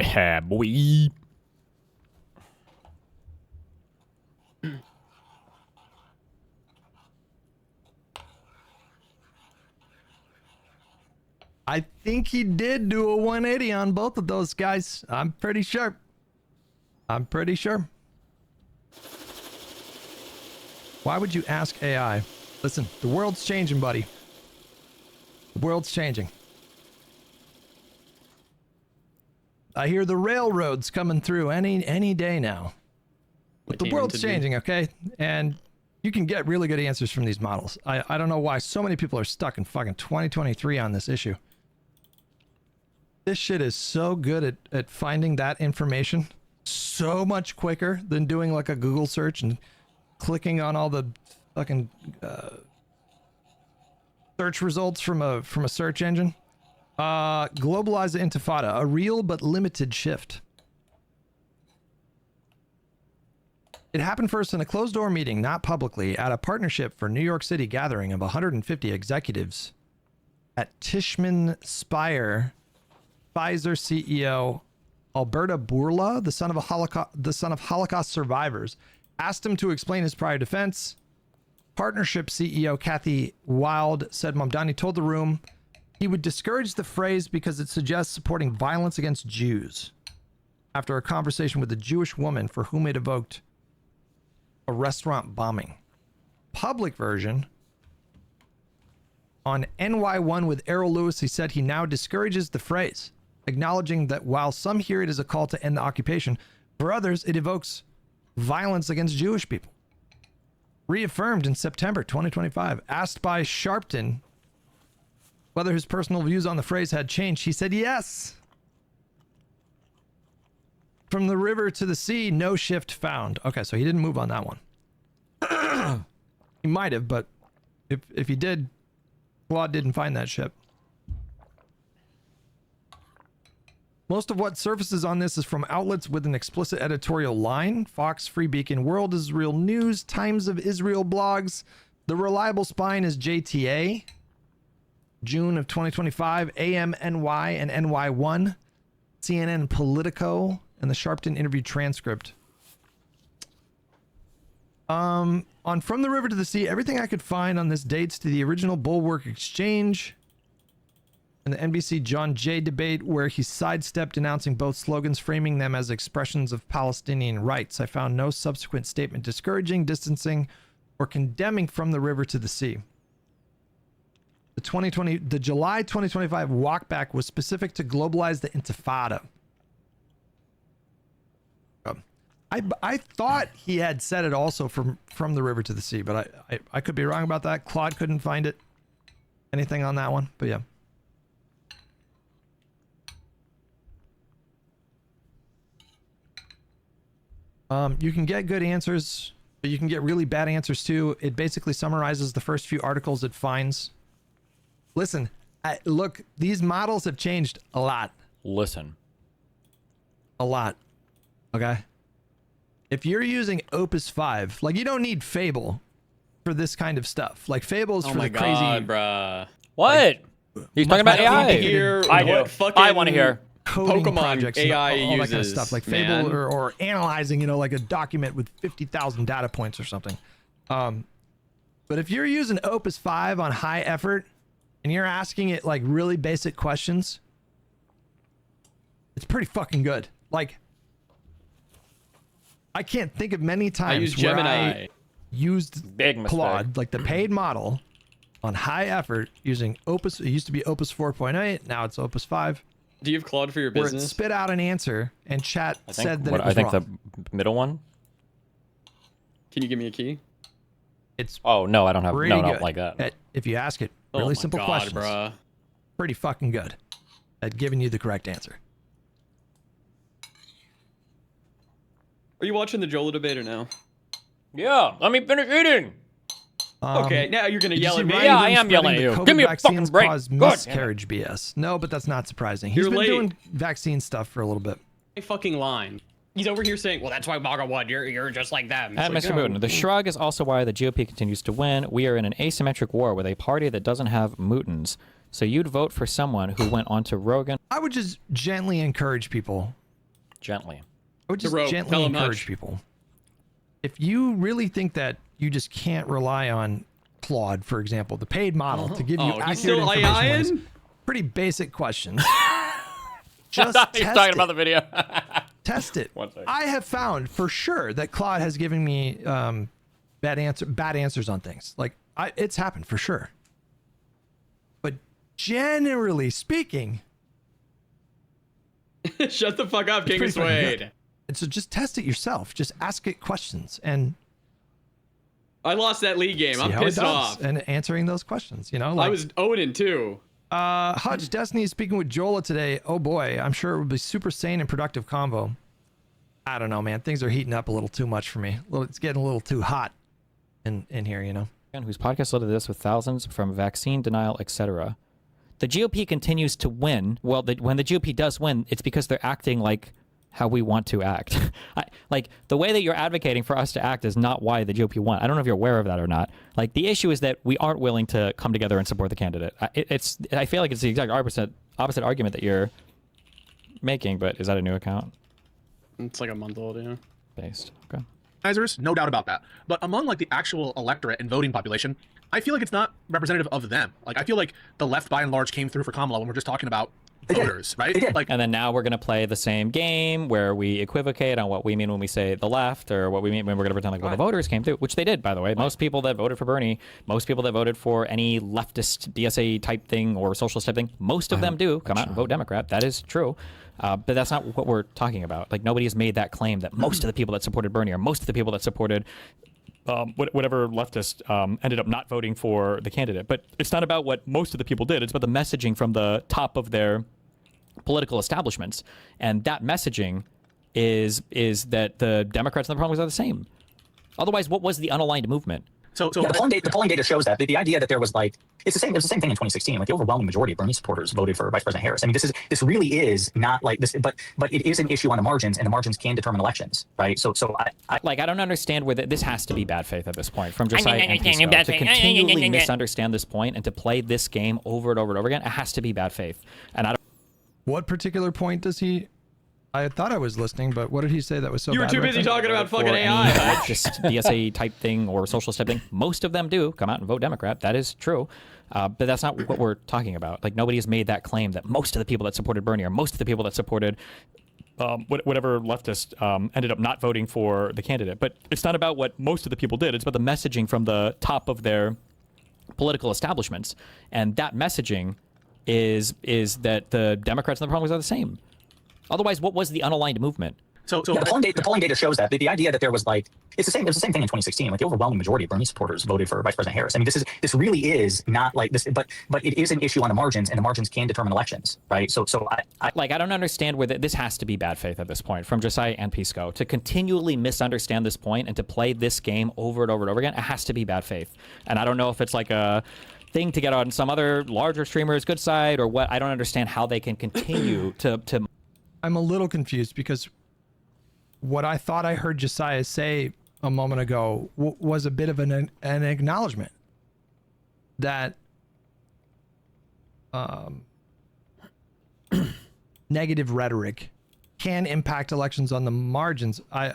Yeah, boy. I think he did do a 180 on both of those guys. I'm pretty sure. I'm pretty sure. Why would you ask AI? Listen, the world's changing, buddy. The world's changing. I hear the railroads coming through any day now. But the world's changing, okay? And you can get really good answers from these models. I don't know why so many people are stuck in fucking 2023 on this issue. This shit is so good at finding that information so much quicker than doing like a Google search and clicking on all the fucking search results from a search engine. Globalize the intifada, a real but limited shift. It happened first in a closed-door meeting, not publicly, at a partnership for New York City gathering of 150 executives at Tishman Speyer. Pfizer CEO Alberta Bourla, the son of Holocaust survivors, asked him to explain his prior defense. Partnership CEO Kathy Wild said Mamdani told the room he would discourage the phrase because it suggests supporting violence against Jews. After a conversation with a Jewish woman for whom it evoked a restaurant bombing. Public version. On NY1 with Errol Lewis, he said he now discourages the phrase, acknowledging that while some hear it as a call to end the occupation, for others it evokes violence against Jewish people. Reaffirmed in September 2025, asked by Sharpton whether his personal views on the phrase had changed, he said yes. From the river to the sea, no shift found. Okay, so he didn't move on that one. He might have, but if he did, Claude didn't find that ship. Most of what surfaces on this is from outlets with an explicit editorial line. Fox, Free Beacon, World Israel News, Times of Israel blogs. The reliable spine is JTA. June of 2025, AMNY and NY1. CNN Politico, and the Sharpton interview transcript. On From the River to the Sea, everything I could find on this dates to the original Bulwark Exchange and the NBC John Jay debate where he sidestepped announcing both slogans, framing them as expressions of Palestinian rights. I found no subsequent statement discouraging, distancing, or condemning From the River to the Sea. The July 2025 walkback was specific to globalize the Intifada. I thought he had said it also from the river to the sea, but I could be wrong about that. Claude couldn't find it. Anything on that one, but yeah. You can get good answers, but you can get really bad answers too. It basically summarizes the first few articles it finds. Listen, look, these models have changed a lot. Listen. A lot. Okay? If you're using Opus 5, like you don't need Fable for this kind of stuff. Like Fable's for the crazy. Bruh. What? Like, He's talking about AI. I do. I want to hear. Coding Pokemon projects AI and all that uses, kind of stuff, like Fable or analyzing, you know, like a document with 50,000 data points or something. But if you're using Opus 5 on high effort and you're asking it like really basic questions, it's pretty fucking good. Like, I can't think of many times where I used Claude, like the paid model, on high effort using Opus. It used to be Opus 4.8. Now it's Opus 5. Do you have Claude for your where business? it spit out an answer and chat said that it was I think wrong. the middle one. Can you give me a key? It's Oh no, I don't have. No, pretty not good like that. if you ask it Oh really my simple God, questions. Bruh. Pretty fucking good at giving you the correct answer. Are you watching the Jolah debate or no? Yeah, let me finish eating. Okay, now you're gonna Did you yell see at me. Ryan Yeah, Boone I am spreading yelling at the you. COVID Give me a vaccines fucking break. cause God damn it. miscarriage BS. No, but that's not surprising. He's You're been late. doing vaccine stuff for a little bit. A fucking line. He's over here saying, "Well, that's why MAGA won. You're just like them." And It's Mr. like, Moot, no. the shrug is also why the GOP continues to win. We are in an asymmetric war with a party that doesn't have Mootons. So you'd vote for someone who went on to Rogan. I would just gently encourage people Gently. I would just rope, gently tell 'em encourage Hutch. people. If you really think that you just can't rely on Claude, for example, the paid model, to give you Oh, accurate he's still information on AIing? these pretty basic questions, just He's test talking it. about the video. Test it. One second. I have found for sure that Claude has given me bad answers on things. Like it's happened for sure. But generally speaking, Shut the fuck up, King pretty of fucking good. Suede. And so just test it yourself. Just ask it questions and I lost that league game. see I'm how it pissed does. off. And answering those questions, you know, I like was owning too. Hutch Destiny is speaking with Jolah today. Oh boy, I'm sure it would be super sane and productive convo. I don't know, man. Things are heating up a little too much for me. It's getting a little too hot in here, you know. Whose podcast led to this with thousands from vaccine denial, etc. The GOP continues to win. Well, when the GOP does win, it's because they're acting like how we want to act. Like, the way that you're advocating for us to act is not why the GOP won. I don't know if you're aware of that or not. Like, the issue is that we aren't willing to come together and support the candidate. I feel like it's the exact opposite argument that you're making, but is that a new account? It's like a month old, yeah. Based. Okay. Organizers, no doubt about that. But among like the actual electorate and voting population, I feel like it's not representative of them. Like I feel like the left by and large came through for Kamala when we're just talking about voters, right? Like And then now we're going to play the same game where we equivocate on what we mean when we say the left, or what we mean when we're going to pretend like, well, the voters came through, which they did, by the way. Most people that voted for Bernie, most people that voted for any leftist DSA type thing or socialist type thing, most of them do come out and vote Democrat. That is true. But that's not what we're talking about. Like, nobody has made that claim that most of the people that supported Bernie or most of the people that supported whatever leftist ended up not voting for the candidate. But it's not about what most of the people did. It's about the messaging from the top of their political establishments. And that messaging is that the Democrats and the Republicans are the same. Otherwise, what was the unaligned movement? so Yeah, the polling data shows that the idea that there was like it was the same thing in 2016. Like the overwhelming majority of Bernie supporters voted for Vice President Harris. I mean, this really is not like this, but it is an issue on the margins, and the margins can determine elections, right? So I don't understand where this has to be bad faith at this point from Josiah and Pisco. To continually misunderstand this point and to play this game over and over and over again, it has to be bad faith. And I don't. What particular point does he? I thought I was listening, but what did he say that was so You were bad too about busy that? talking about fucking for AI. any Hutch. leftist DSA type thing or socialist type thing. Most of them do come out and vote Democrat. That is true. But that's not what we're talking about. Like, nobody has made that claim that most of the people that supported Bernie or most of the people that supported whatever leftist ended up not voting for the candidate. But it's not about what most of the people did. It's about the messaging from the top of their political establishments. And that messaging is that the Democrats and the Republicans are the same. Otherwise, what was the unaligned movement? yeah, the polling data shows that the idea that there was like it was the same thing in 2016. Like the overwhelming majority of Bernie supporters voted for Vice President Harris. I mean, this really is not like this, but it is an issue on the margins, and the margins can determine elections, right? So I don't understand where this has to be bad faith at this point from Josiah and Pisco. To continually misunderstand this point and to play this game over and over and over again, it has to be bad faith. And I don't know if it's like a thing to get on some other larger streamer's good side or what. I don't understand how they can continue to. I'm a little confused because what I thought I heard Josiah say a moment ago was a bit of an acknowledgement that negative rhetoric can impact elections on the margins. I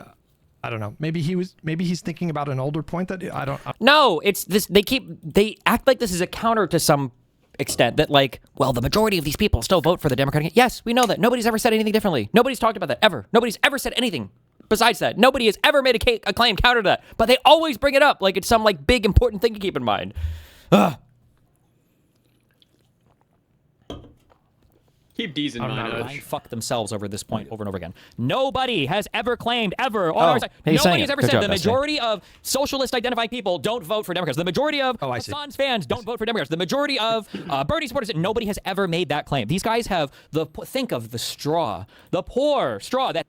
don't know. Maybe he's thinking about an older point that I don't. No, it's this. They act like this is a counter to some extent that like, well, the majority of these people still vote for the Democratic. Yes, we know that. Nobody's ever said anything differently. Nobody's talked about that ever. Nobody's ever said anything besides that. Nobody has ever made a claim counter to that. But they always bring it up like it's some like big important thing to keep in mind. Ugh. Keep D's in mind, Hutch. Fuck themselves over this point over and over again. Nobody has ever claimed ever on Oh, our side. he's saying Nobody has it. ever Good said job, the Destiny. majority of socialist identified people don't vote for Democrats. The majority of I see. Hassan's fans don't vote for Democrats. The majority of Bernie supporters. Nobody has ever made that claim. These guys have think of the straw, the poor straw that.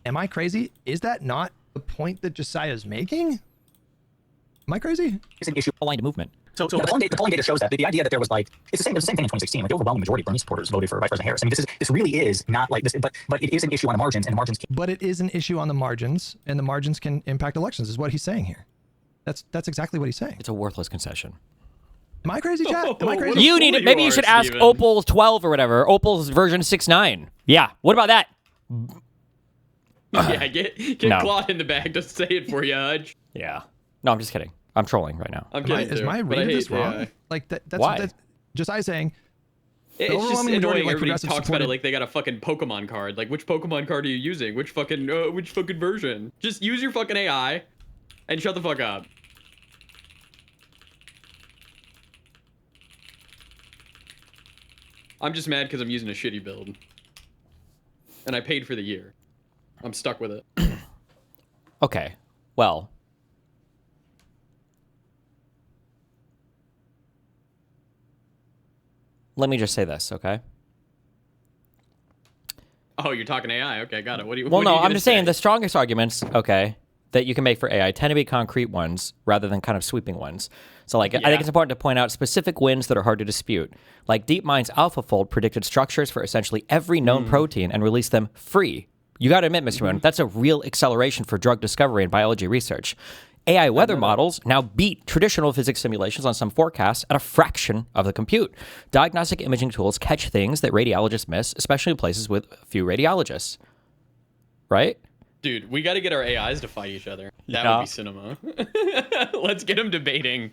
Am I crazy? Is that not the point that Josiah is making? Am I crazy? it's an issue. Aligned movement. So the polling data shows that the idea that there was like it was the same thing in 2016. Like the overwhelming majority of Bernie supporters voted for Vice President Harris. I mean, this really is not like this, but it is an issue on the margins, and the margins can But it is an issue on the margins, and the margins can impact elections. Is what he's saying here. That's exactly what he's saying. It's a worthless concession. Am I crazy, Chad? Am I What crazy? a You need fool it. Maybe you are, should ask Steven. Opal 12 or whatever. Opal's version 6.9. Yeah. What about that? Yeah, get No. Claude in the bag to say it for you, Hutch. Yeah. No, I'm just kidding. I'm trolling right now. I'm Am I, kidding is too, my but I read of hate this wrong? AI. Like that's Why? just I saying. It's just overwhelming majority of, annoying. like, Everybody progressive talks about it supported- like they got a fucking Pokemon card. Like, which Pokemon card are you using? Which fucking version? Just use your fucking AI and shut the fuck up. I'm just mad because I'm using a shitty build. And I paid for the year. I'm stuck with it. Okay. Well. Let me just say this, okay? Oh, you're talking AI. Okay, got it. What do you? Well, what no, are you I'm gonna just saying say? the strongest arguments, okay, that you can make for AI tend to be concrete ones rather than kind of sweeping ones. So, like, I Yeah. think it's important to point out specific wins that are hard to dispute. Like, DeepMind's AlphaFold predicted structures for essentially every known protein and released them free. You got to admit, Mr. Moon, that's a real acceleration for drug discovery and biology research. AI weather models now beat traditional physics simulations on some forecasts at a fraction of the compute. Diagnostic imaging tools catch things that radiologists miss, especially in places with few radiologists. Right? Dude, we got to get our AIs to fight each other. That Yeah. would be cinema. Let's get them debating.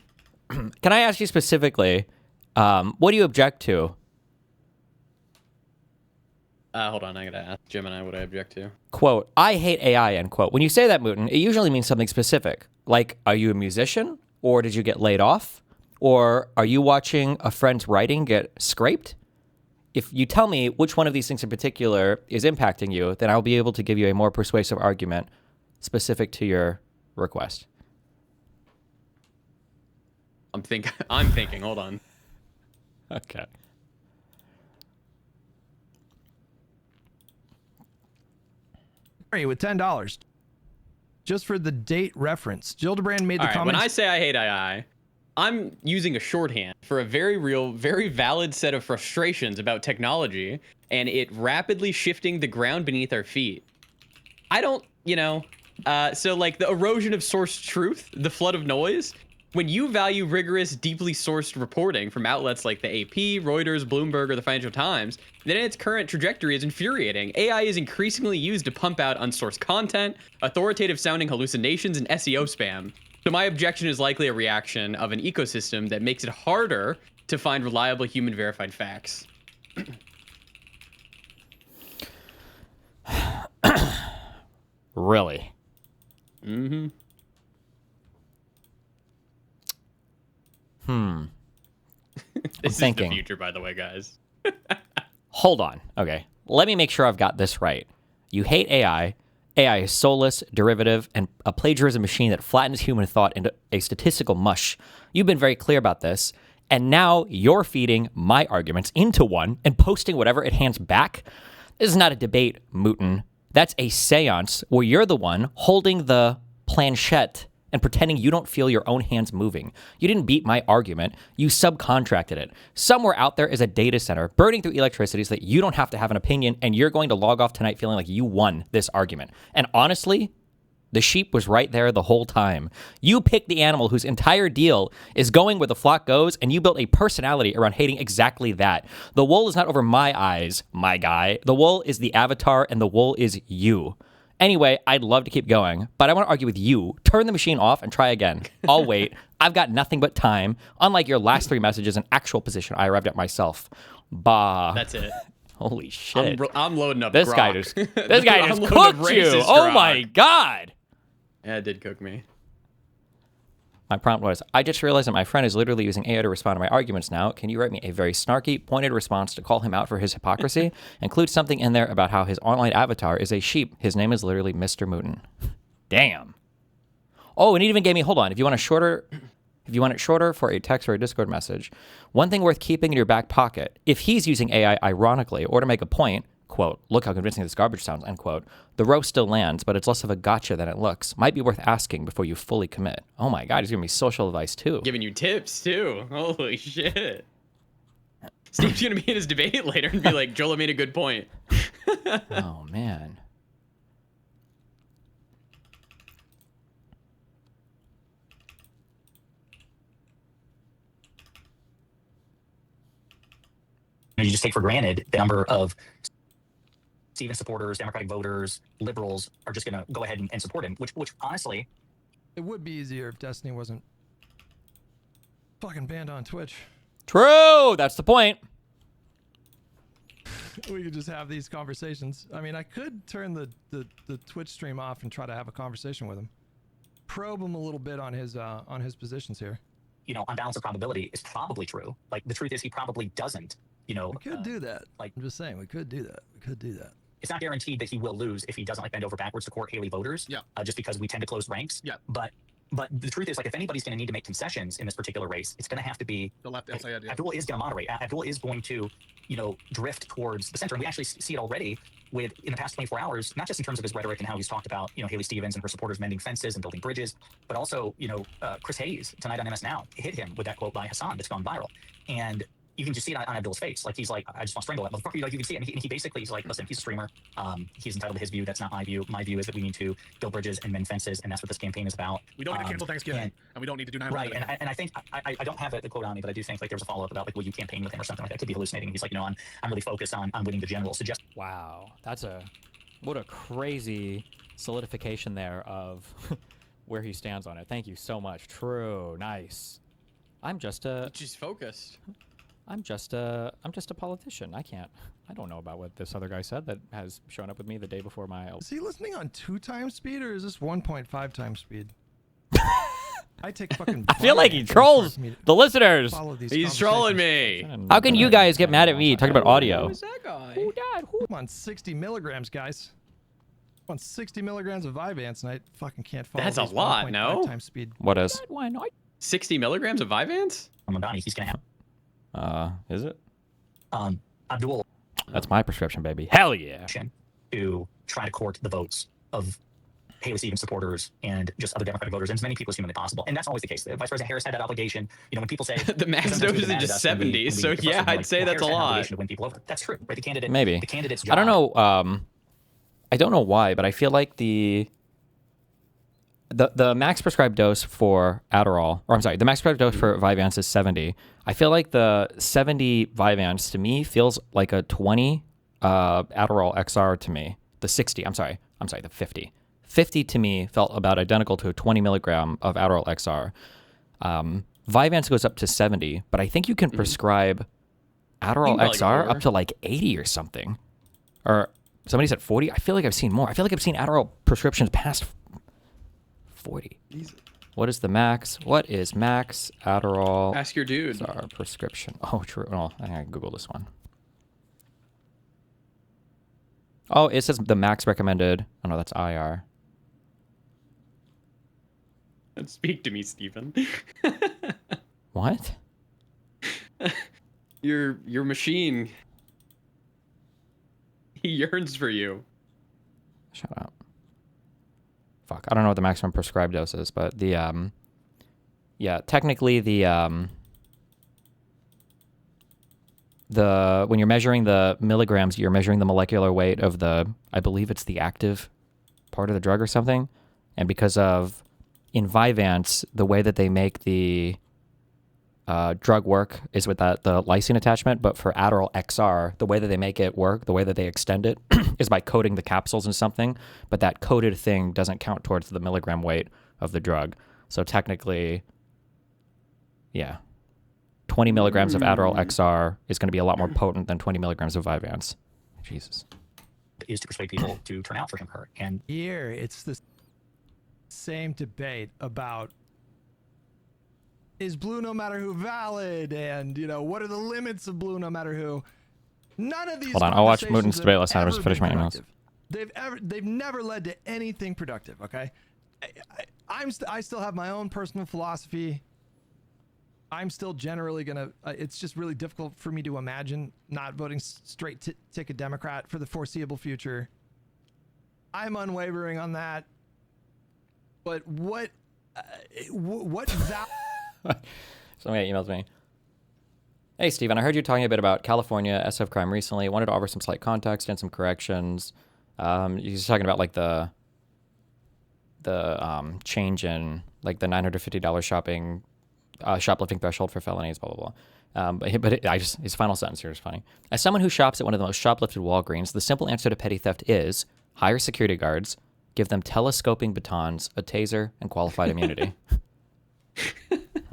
Can I ask you specifically, what do you object to? Hold on, I gotta ask Gemini what I object to. Quote, I hate AI, end quote. When you say that, Mooten, it usually means something specific. Like, are you a musician? Or did you get laid off? Or are you watching a friend's writing get scraped? If you tell me which one of these things in particular is impacting you, then I'll be able to give you a more persuasive argument specific to your request. I'm thinking, hold on. Okay. With $10 just for the date reference. Gildebrand made the All right, when comments. I say I hate AI, I'm using a shorthand for a very real, very valid set of frustrations about technology and it rapidly shifting the ground beneath our feet. I don't, so like the erosion of source truth, the flood of noise, when you value rigorous, deeply sourced reporting from outlets like the AP, Reuters, Bloomberg, or the Financial Times, then its current trajectory is infuriating. AI is increasingly used to pump out unsourced content, authoritative-sounding hallucinations, and SEO spam. So my objection is likely a reaction of an ecosystem that makes it harder to find reliable human-verified facts. Really? Mm-hmm. This thinking. is the future, by the way, guys. Hold on. Okay. Let me make sure I've got this right. You hate AI. AI is soulless, derivative, and a plagiarism machine that flattens human thought into a statistical mush. You've been very clear about this. And now you're feeding my arguments into one and posting whatever it hands back. This is not a debate, Mooten. That's a seance where you're the one holding the planchette and pretending you don't feel your own hands moving. You didn't beat my argument. You subcontracted it. Somewhere out there is a data center burning through electricity so that you don't have to have an opinion, and you're going to log off tonight feeling like you won this argument. And honestly, the sheep was right there the whole time. You picked the animal whose entire deal is going where the flock goes, and you built a personality around hating exactly that. The wool is not over my eyes, my guy. The wool is the avatar, and the wool is you. Anyway, I'd love to keep going, but I want to argue with you. Turn the machine off and try again. I'll wait. I've got nothing but time. Unlike your last 3 messages, an actual position I arrived at myself. Bah. That's it. Holy shit. I'm loading up This grok. guy just I'm cooked loading up you. racist Oh grok. my god. Yeah, it did cook me. My prompt was, I just realized that my friend is literally using AI to respond to my arguments now. Can you write me a very snarky, pointed response to call him out for his hypocrisy? Include something in there about how his online avatar is a sheep. His name is literally Mr. Mooten. Damn. Oh, and it even gave me, hold on, if you want it shorter for a text or a Discord message, one thing worth keeping in your back pocket, if he's using AI ironically or to make a point, quote, look how convincing this garbage sounds, end quote, the roast still lands, but it's less of a gotcha than it looks. Might be worth asking before you fully commit. Oh my god, he's giving me social advice too. Giving you tips too. Holy shit. Steve's gonna be in his debate later and be like, Jolah made a good point. Oh man. You just take for granted the number of Stevens supporters, Democratic voters, liberals are just going to go ahead and support him, which honestly, It would be easier if Destiny wasn't fucking banned on Twitch. True. That's the point. We could just have these conversations. I mean, I could turn the Twitch stream off and try to have a conversation with him. Probe him a little bit on his positions here. On balance of probability is probably true. Like, the truth is he probably doesn't, We could do that. I'm just saying, we could do that. We could do that. It's not guaranteed that he will lose if he doesn't bend over backwards to court Haley voters. Yeah. Just because we tend to close ranks. Yeah. But the truth is, like, if anybody's going to need to make concessions in this particular race, it's going to have to be The left outside. Yeah. Abdul is going to moderate. Abdul is going to, drift towards the center. And we actually see it already in the past 24 hours, not just in terms of his rhetoric and how he's talked about, Haley Stevens and her supporters mending fences and building bridges, but also, Chris Hayes tonight on MS Now hit him with that quote by Hassan that's gone viral. And you can just see it on Abdul's face. Like, he's like, I just want to strangle that motherfucker. You can see it. And he basically is like, listen, he's a streamer. He's entitled to his view. That's not my view. My view is that we need to build bridges and mend fences. And that's what this campaign is about. We don't need to cancel Thanksgiving, and we don't need to do 9/11. Right. And I think, I don't have the quote on me, but I do think, like, there was a follow-up about, like, will you campaign with him or something like that? Could be hallucinating. He's like, I'm really focused on winning the general. So just Wow, what a crazy solidification there of where he stands on it. Thank you so much. True, nice. She's focused. I'm just a politician. I don't know about what this other guy said that has shown up with me the day before my. Is he listening on 2 times speed or is this 1.5 times speed? I take fucking. I feel like he trolls the listeners. He's trolling me. How can you guys get mad at me talking about audio? Who's that guy? I'm on 60 milligrams, guys. I'm on 60 milligrams of Vyvanse, and I fucking can't follow. That's a these lot, 1.5 no? times speed. What is? 60 milligrams of Vyvanse? Ramadani, he's going to have Is it? Abdul That's my prescription, baby. Hell yeah. to try to court the votes of Haley Stevens supporters and just other Democratic voters and as many people as humanly possible. And that's always the case. Vice President Harris had that obligation. When people say The max sometimes we dose get is mad just at us when 70, we so get yeah, frustrated, I'd like, say well, that's a Harris had an lot. obligation to win people over. That's true, right? Maybe. The candidate's job. I don't know. I don't know why, but I feel like the max prescribed dose for Adderall, or I'm sorry, the max prescribed dose for Vyvanse is 70. I feel like the 70 Vyvanse to me feels like a 20 Adderall XR to me. The 60, I'm sorry, the 50. 50 to me felt about identical to a 20 milligram of Adderall XR. Vyvanse goes up to 70, but I think you can prescribe Adderall probably XR more. up to like 80 or something. Or somebody said 40. I feel like I've seen more. I feel like I've seen Adderall prescriptions past 40. What is the max? What is max Adderall Ask your dude. XR prescription? Oh, true. Oh, I gotta Google this one. Oh, it says the max recommended. Oh no, that's IR. Speak to me, Stephen. What? Your machine. He yearns for you. Shut up. Fuck, I don't know what the maximum prescribed dose is, but the yeah, technically the when you're measuring the milligrams, you're measuring the molecular weight of I believe it's the active part of the drug or something. And because of in Vyvanse, the way that they make the drug work is with the lysine attachment, but for Adderall XR, the way that they make it work, the way that they extend it is by coating the capsules in something, but that coated thing doesn't count towards the milligram weight of the drug. So technically, yeah, 20 milligrams of Adderall XR is going to be a lot more potent than 20 milligrams of Vyvanse. Jesus. Is to persuade people to turn out for him, her. And Here, it's the same debate about is blue no matter who valid, and what are the limits of blue no matter who. None of these. Hold on, I'll watch conversations Mooten's have debate last night. I ever just finished been my emails. productive. They've never led to anything productive. Okay, I still have my own personal philosophy. I'm still generally gonna. It's just really difficult for me to imagine not voting straight ticket Democrat for the foreseeable future. I'm unwavering on that. But what Somebody emailed me. Hey, Steven, I heard you talking a bit about California SF crime recently. Wanted to offer some slight context and some corrections. You're talking about like the change in like the $950 shopping shoplifting threshold for felonies, blah, blah, blah. His final sentence here is funny. As someone who shops at one of the most shoplifted Walgreens, the simple answer to petty theft is hire security guards, give them telescoping batons, a taser, and qualified immunity.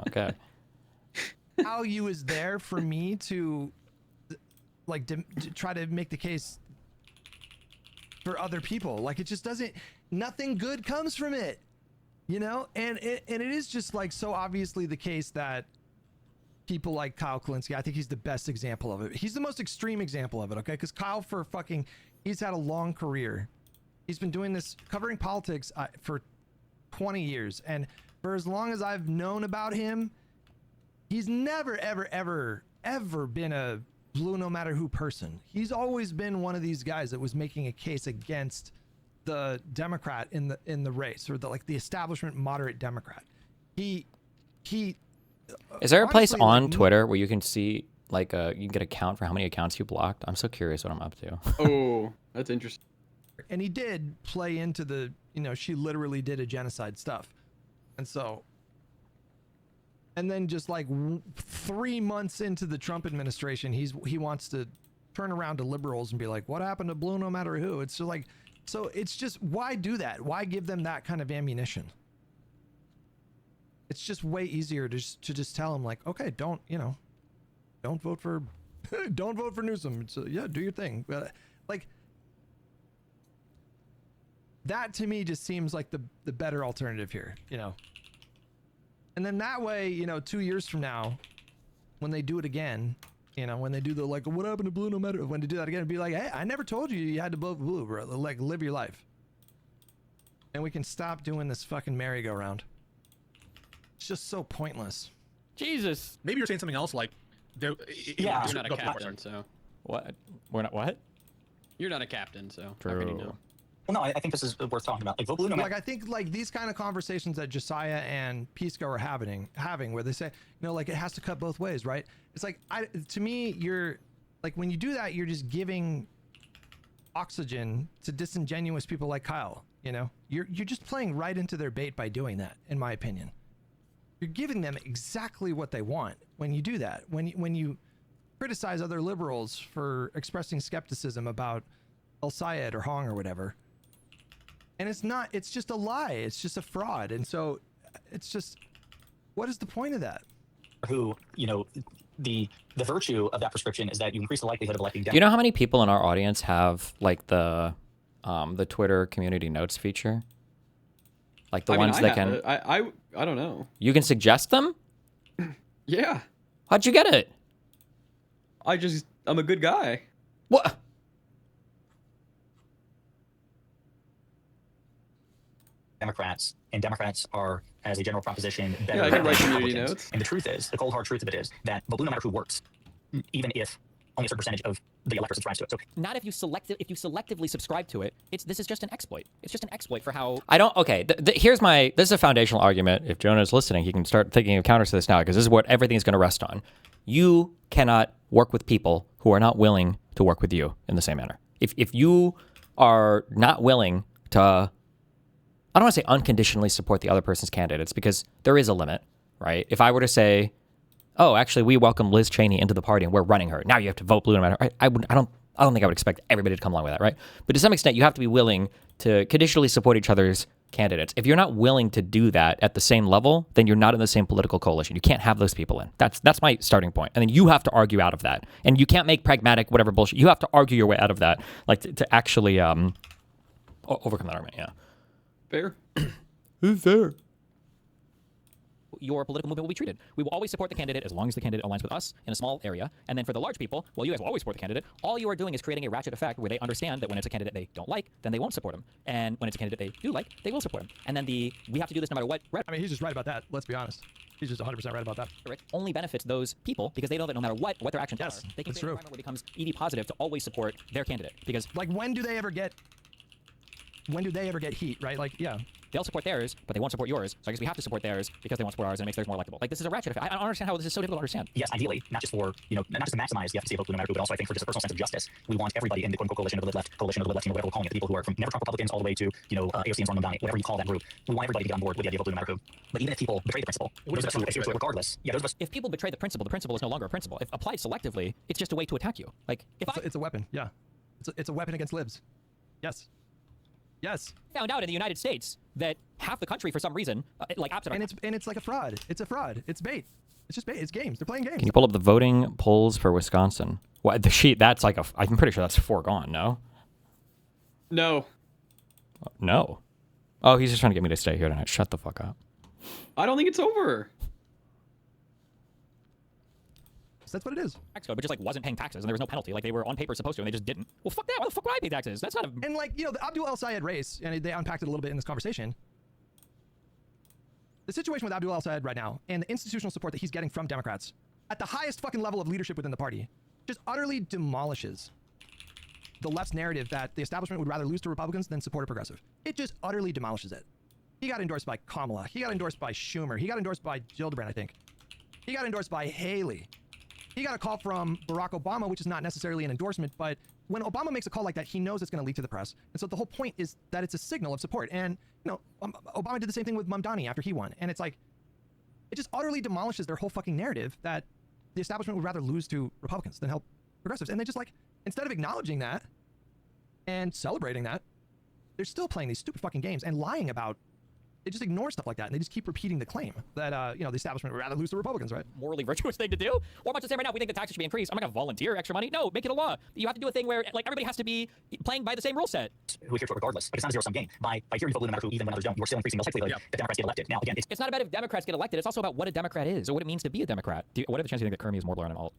Okay. Value is there for me to like to try to make the case for other people. Like it just doesn't, nothing good comes from it, you know? And it is just like so obviously the case that people like Kyle Kulinski, I think he's the best example of it. He's the most extreme example of it, okay? Because Kyle he's had a long career. He's been doing this, covering politics for 20 years. And for as long as I've known about him, he's never, ever, ever, ever been a blue no matter who person. He's always been one of these guys that was making a case against the Democrat in the race, or the establishment moderate Democrat. He Is there a place honestly, on like, Twitter where you can see you can get a count for how many accounts you blocked? I'm so curious what I'm up to. Oh, that's interesting. and he did play into the, she literally did a genocide stuff. And so, and then just like 3 months into the Trump administration, he wants to turn around to liberals and be like, what happened to blue no matter who? It's just like, so it's just, why do that? Why give them that kind of ammunition? It's just way easier to just tell them like, okay, don't vote for, don't vote for Newsom. So yeah, do your thing. But like, that to me just seems like the better alternative here, And then that way, 2 years from now, when they do it again, when they do the like, what happened to blue no matter, when they do that again, it'd be like, hey, I never told you had to vote blue, bro. Like, live your life. And we can stop doing this fucking merry-go-round. It's just so pointless. Jesus. Maybe you're saying something else like, Yeah. You're not a captain, so. What? We're not what? You're not a captain, so. How can you know? Well, no, I think this is worth talking about. Like, vote blue no matter. Like, I think like these kind of conversations that Josiah and Pisco are having where they say, like it has to cut both ways, right? It's like, to me, you're like, when you do that, you're just giving oxygen to disingenuous people like Kyle. You're just playing right into their bait by doing that, in my opinion. You're giving them exactly what they want when you do that. When you criticize other liberals for expressing skepticism about El Sayed or Hong or whatever. And it's just a lie. It's just a fraud. And so it's just, what is the point of that? Who, the virtue of that prescription is that you increase the likelihood of electing Do you know how many people in our audience have like the Twitter community notes feature? Like the ones that can. I don't know. You can suggest them? Yeah. How'd you get it? I'm a good guy. What? Democrats, and Democrats are, as a general proposition, better Yeah, I can than write community Republicans. notes. And the truth is, the cold hard truth of it is that vote blue no matter who works, even if only a certain percentage of the electorate subscribes to it. So Not if you selectively subscribe to it. This is just an exploit. It's just an exploit for how I don't. Okay, this is a foundational argument. If Jonah is listening, he can start thinking of counters to this now, because this is what everything is going to rest on. You cannot work with people who are not willing to work with you in the same manner. If you are not willing to, I don't want to say unconditionally support the other person's candidates, because there is a limit, right? If I were to say, oh, actually, we welcome Liz Cheney into the party and we're running her, now you have to vote blue no matter. I don't think I would expect everybody to come along with that, right? But to some extent, you have to be willing to conditionally support each other's candidates. If you're not willing to do that at the same level, then you're not in the same political coalition. You can't have those people in. That's my starting point. And then you have to argue out of that. And you can't make pragmatic whatever bullshit. You have to argue your way out of that, like to actually overcome that argument. Yeah. Fair. Who's fair? Your political movement will be treated. We will always support the candidate as long as the candidate aligns with us in a small area. And then for the large people, well, you guys will always support the candidate. All you are doing is creating a ratchet effect where they understand that when it's a candidate they don't like, then they won't support him. And when it's a candidate they do like, they will support him. And then we have to do this no matter what. I mean, he's just right about that. Let's be honest. He's just 100% right about that. Rhetoric only benefits those people because they know that no matter what their actions Yes, are, they can that's create an true. environment where it becomes EV positive to always support their candidate. Because Like, when do they ever get heat, right? Like, yeah. they'll support theirs, but they won't support yours. So I guess we have to support theirs because they won't support ours, and it makes theirs more electable. Like, this is a ratchet effect. I don't understand how this is so difficult to understand. Yes, ideally, not just for, you know, not just to maximize the efficacy of vote no matter who, but also I think for just a personal sense of justice. We want everybody in the quote-unquote coalition of the left, coalition of the left, you know, whatever we're calling it, the people who are from never Trump Republicans all the way to, you know, AOC and Storm whatever you call that group. We want everybody to get on board with the idea of vote no matter who. But even if people betray the principle, those of us who adhere to it regardless, those of us. If people betray the principle is no longer a principle. If applied selectively, it's just a way to attack you. Like, if It's a weapon, yeah. It's a weapon against libs. Yes. Yes. Found out in the United States that half the country, for some reason, like opposite. And it's like a fraud. It's a fraud. It's bait. It's just bait. It's games. They're playing games. Can you pull up the voting polls for Wisconsin? What the sheet? That's like I'm pretty sure that's foregone. No. No. No. Oh, he's just trying to get me to stay here tonight. Shut the fuck up. I don't think it's over. That's what it is. Tax code, but just like wasn't paying taxes and there was no penalty. Like they were on paper supposed to and they just didn't. Well, fuck that. Why the fuck would I pay taxes? That's not a. And like, you know, the Abdul El-Sayed race, and they unpacked it a little bit in this conversation. The situation with Abdul El-Sayed right now and the institutional support that he's getting from Democrats at the highest fucking level of leadership within the party just utterly demolishes the left's narrative that the establishment would rather lose to Republicans than support a progressive. It just utterly demolishes it. He got endorsed by Kamala. He got endorsed by Schumer. He got endorsed by Gillibrand, I think. He got endorsed by Haley. He got a call from Barack Obama, which is not necessarily an endorsement, but when Obama makes a call like that, he knows it's going to leak to the press. And so the whole point is that it's a signal of support. And, you know, Obama did the same thing with Mamdani after he won. And it's like, it just utterly demolishes their whole fucking narrative that the establishment would rather lose to Republicans than help progressives. And they just like, instead of acknowledging that and celebrating that, they're still playing these stupid fucking games and lying about. They just ignore stuff like that, and they just keep repeating the claim that, you know, the establishment would rather lose to Republicans, right? Morally virtuous thing to do. Or about to say right now, we think the taxes should be increased. I'm not going to volunteer extra money. No, make it a law. You have to do a thing where, like, everybody has to be playing by the same rule set. Who adhere to it regardless, but it's not a zero-sum game. By hearing you vote no matter who, even when others don't, you're still increasing the likelihood that Democrats get elected. Now, again, It's not about if Democrats get elected. It's also about what a Democrat is or what it means to be a Democrat. What are the chances you think that Kermie is more blur and alt?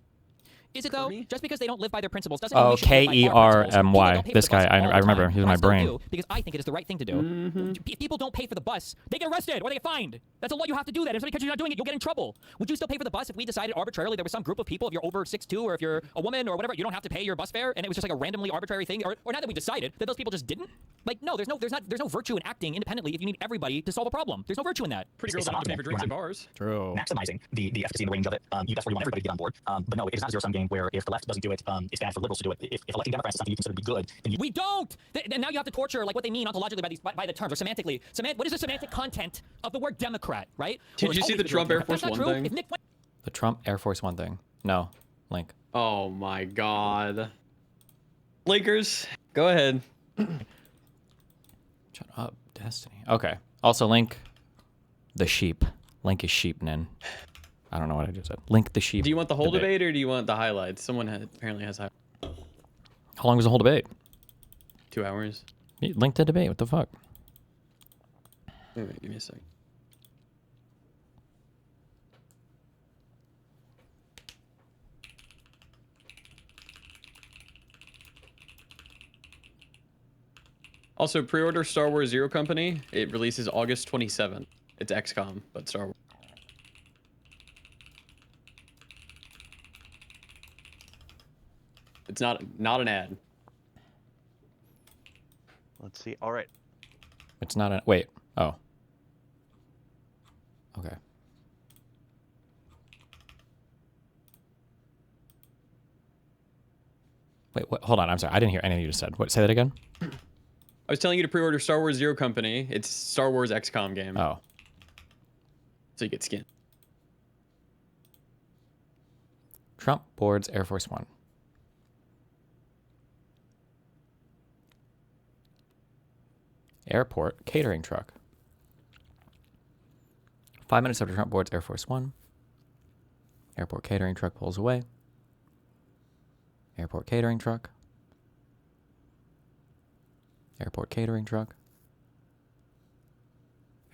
Is it though? Kermie? Just because they don't live by their principles doesn't mean Oh, we should live by our principles. People Kermy. don't pay for This the bus guy, all I the remember. time, He's in but my I still brain. do because I think it is the right thing to do. If people don't pay for the bus, they get arrested or they get fined. That's a law you have to do that. If somebody catches you not doing it, you'll get in trouble. Would you still pay for the bus if we decided arbitrarily there was some group of people, if you're over 6'2", or if you're a woman or whatever, you don't have to pay your bus fare, and it was just like a randomly arbitrary thing, or not that we decided that those people just didn't? Like, no, there's no virtue in acting independently if you need everybody to solve a problem. There's no virtue in that. Pretty girls don't have to pay for drinks at bars. True. maximizing the efficacy and the range of it. That's where you want everybody to get on board. But no, it is not a zero-sum game where if the left doesn't do it, it's bad for liberals to do it. If electing Democrats is something you consider to be good, then you... We don't. And now you have to torture like what they mean ontologically by the terms or semantically. What is the semantic content of the word Democrat, right? Did you see the Trump Air Force One thing? If Nick The Trump Air Force One thing. No. Link. Oh my God. Lakers, go ahead. Shut up, Destiny. Okay. Also, link the sheep. Link is sheep, Nin. I don't know what I just said. Link the sheep. Do you want the whole debate or do you want the highlights? Someone apparently has highlights. How long was the whole debate? 2 hours. Link the debate. What the fuck? Wait, give me a sec. Also, pre-order Star Wars Zero Company. It releases August 27th. It's XCOM, but Star Wars. It's not an ad. Let's see. All right. It's not a... Wait. Oh. Okay. Wait, what? Hold on. I'm sorry. I didn't hear anything you just said. What? Say that again? I was telling you to pre-order Star Wars Zero Company. It's Star Wars XCOM game. Oh. So you get skin. Trump boards Air Force One. Airport catering truck. 5 minutes after Trump boards Air Force One. Airport catering truck pulls away. Airport catering truck. Airport catering truck.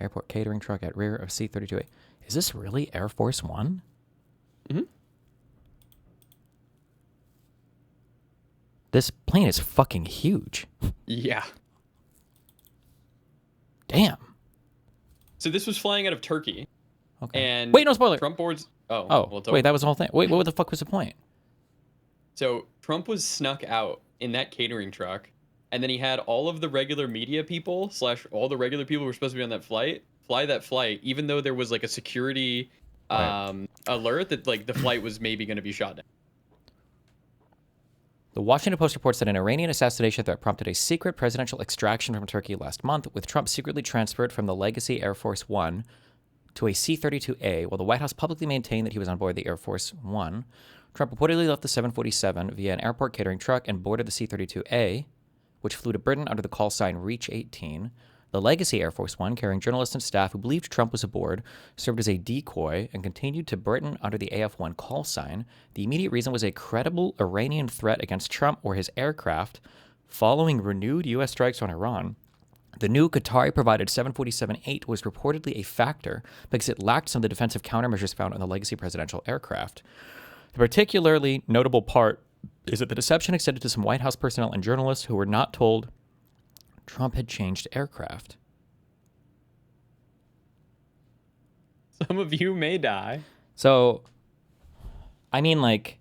Airport catering truck at rear of C-32A. Is this really Air Force One? Mm-hmm. This plane is fucking huge. Yeah. Damn. So this was flying out of Turkey. Okay. And wait, no spoiler. Trump boards. Oh. Oh, well, it's wait, over. that was the whole thing. Wait, what the fuck was the point? So Trump was snuck out in that catering truck and then he had all of the regular media people / all the regular people who were supposed to be on that flight fly that flight, even though there was like a security alert that like the flight was maybe going to be shot down. The Washington Post reports that an Iranian assassination threat prompted a secret presidential extraction from Turkey last month, with Trump secretly transferred from the legacy Air Force One to a C-32A, while the White House publicly maintained that he was on board the Air Force One. Trump reportedly left the 747 via an airport catering truck and boarded the C-32A, which flew to Britain under the call sign Reach 18. The legacy Air Force One, carrying journalists and staff who believed Trump was aboard, served as a decoy and continued to Britain under the AF-1 call sign. The immediate reason was a credible Iranian threat against Trump or his aircraft following renewed U.S. strikes on Iran. The new Qatari-provided 747-8 was reportedly a factor because it lacked some of the defensive countermeasures found on the legacy presidential aircraft. The particularly notable part is that the deception extended to some White House personnel and journalists who were not told Trump had changed aircraft. Some of you may die. So, I mean, like,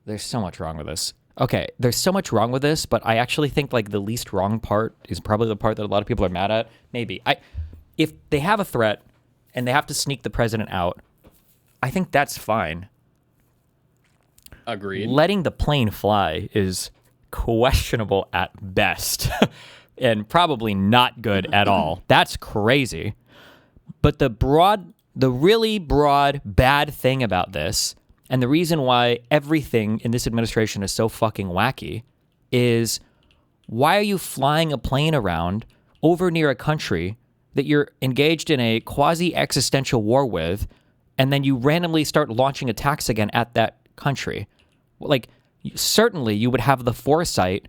there's so much wrong with this. Okay, there's so much wrong with this, but I actually think, like, the least wrong part is probably the part that a lot of people are mad at. Maybe. If they have a threat and they have to sneak the president out, I think that's fine. Agreed. Letting the plane fly is questionable at best and probably not good at all. That's crazy. But the really broad bad thing about this, and the reason why everything in this administration is so fucking wacky, is why are you flying a plane around over near a country that you're engaged in a quasi-existential war with, and then you randomly start launching attacks again at that country? Like, certainly you would have the foresight.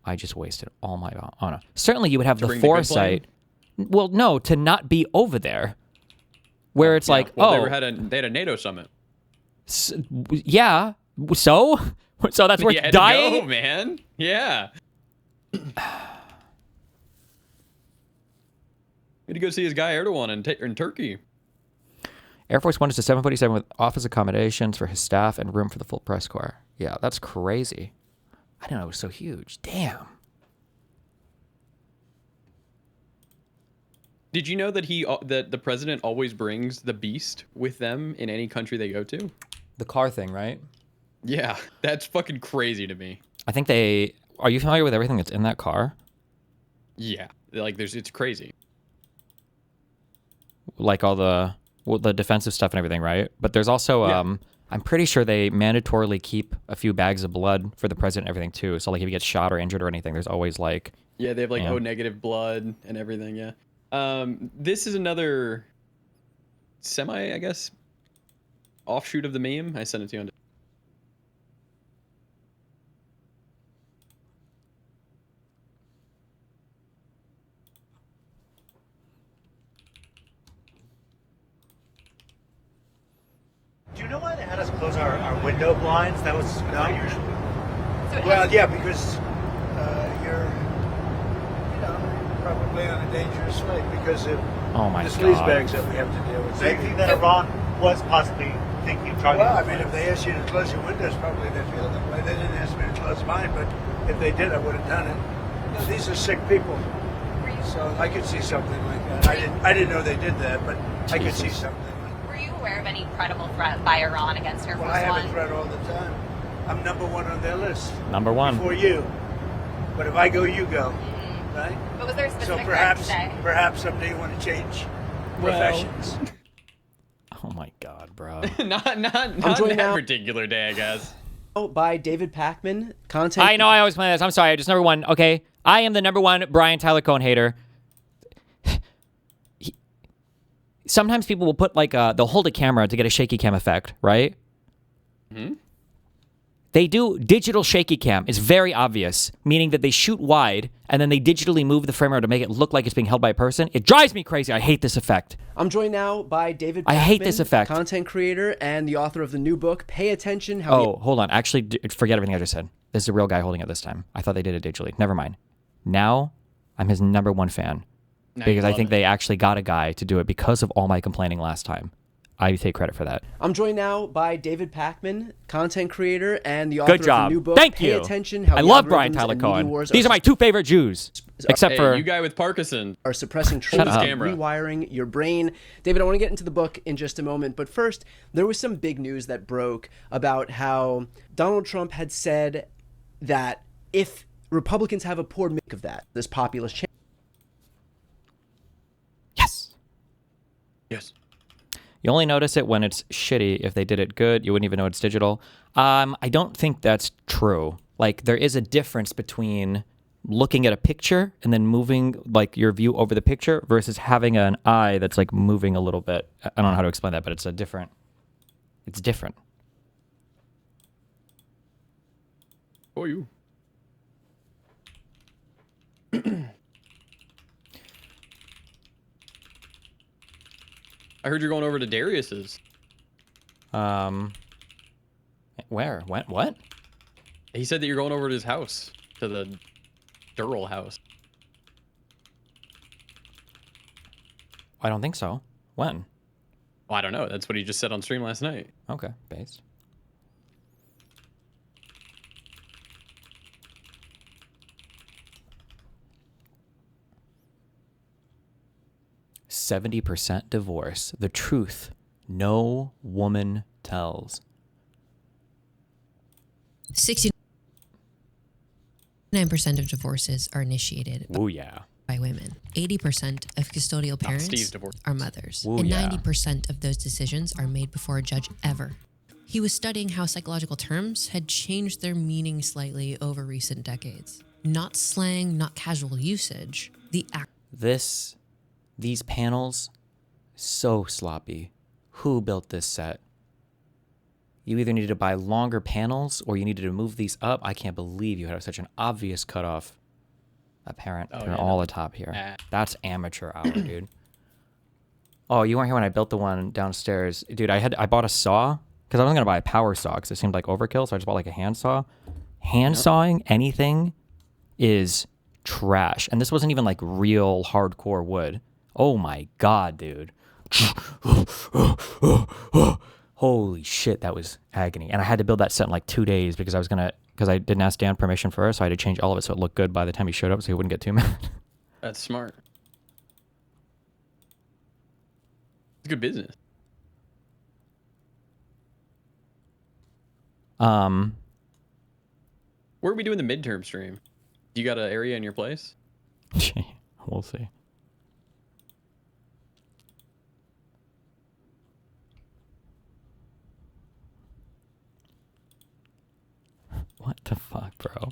I just wasted all my honor. Certainly you would have the foresight. Well, no, to not be over there. Where it's like, well, they had a NATO summit. Yeah. So that's worth dying? To go, man. Yeah. Need to go see his guy Erdogan in Turkey. Air Force One is a 747 with office accommodations for his staff and room for the full press corps. Yeah, that's crazy. I didn't know it was so huge. Damn. Did you know that that the president always brings the beast with them in any country they go to? The car thing, right? Yeah, that's fucking crazy to me. I think are you familiar with everything that's in that car? Yeah, like it's crazy. Like all the defensive stuff and everything, right? But there's also, I'm pretty sure they mandatorily keep a few bags of blood for the president and everything too. So like if he gets shot or injured or anything, there's always like... Yeah, they have like O-negative blood and everything, yeah. This is another I guess, offshoot of the meme. I sent it to you on... Do you know why they had us close our window blinds? That was not usual. Well, yeah, because you're, probably on a dangerous flight because of the sleaze bags that we have to deal with. So you think that Iran was possibly thinking of targeting? Well, I mean, if they asked you to close your windows, probably they feel that way. They didn't ask me to close mine, but if they did, I would have done it. These are sick people, so I could see something like that. I didn't know they did that, but I could see something. Were you aware of any credible threat by Iran against Air Force One? I have a threat all the time. I'm number one on their list. Number one. Before you. But if I go, you go. Right? But was there a specific perhaps someday you want to change professions. Oh my God, bro. not that particular day, I guess. By David Pakman. Content. I know I always play this. I'm sorry. Just number one. Okay. I am the number one Brian Tyler Cohen hater. Sometimes people will put like they'll hold a camera to get a shaky cam effect, right? Mm-hmm. They do digital shaky cam. It's very obvious, meaning that they shoot wide and then they digitally move the camera to make it look like it's being held by a person. It drives me crazy. I hate this effect. I'm joined now by David Pakman, I hate this effect. Content creator and the author of the new book, Pay Attention. Hold on. Actually, forget everything I just said. This is a real guy holding it this time. I thought they did it digitally. Never mind. Now, I'm his number one fan because I think they actually got a guy to do it because of all my complaining last time. I take credit for that. I'm joined now by David Pakman, content creator and the author Good job. of the new book, Thank Pay you. Attention, How I the love Brian Algorithms Tyler and Media Cohen. Wars These are my two favorite Jews, except Hey, for you guy with Parkinson. are suppressing truth, up. rewiring your brain. David, I want to get into the book in just a moment, but first, there was some big news that broke about how Donald Trump had said that if Republicans have a poor make of that, this populist change. yes. Yes. You only notice it when it's shitty. If they did it good, you wouldn't even know it's digital. I don't think that's true. Like, there is a difference between looking at a picture and then moving like your view over the picture versus having an eye that's like moving a little bit. I don't know how to explain that, but it's different. Oh, you. I heard you're going over to Darius's. Where? What? He said that you're going over to his house, to the Durrell house. I don't think so. When? Well, I don't know. That's what he just said on stream last night. Okay, based. %70 divorce. The truth no woman tells. 69% of divorces are initiated Ooh, yeah. by women. 80% of custodial parents Steve's divorce. are mothers. Ooh, and yeah. 90% of those decisions are made before a judge ever. He was studying how psychological terms had changed their meaning slightly over recent decades. Not slang, not casual usage. These panels, so sloppy. Who built this set? You either needed to buy longer panels or you needed to move these up. I can't believe you had such an obvious cutoff. Apparent all the top here. That's amateur hour, dude. Oh, you weren't here when I built the one downstairs. Dude, I bought a saw because I wasn't going to buy a power saw because it seemed like overkill, so I just bought like a hand saw. Hand sawing anything is trash. And this wasn't even like real hardcore wood. Oh my God, dude. Holy shit, that was agony. And I had to build that set in like 2 days because I didn't ask Dan permission first, so I had to change all of it so it looked good by the time he showed up so he wouldn't get too mad. That's smart. It's good business. Where are we doing the midterm stream? You got an area in your place? We'll see. What the fuck, bro?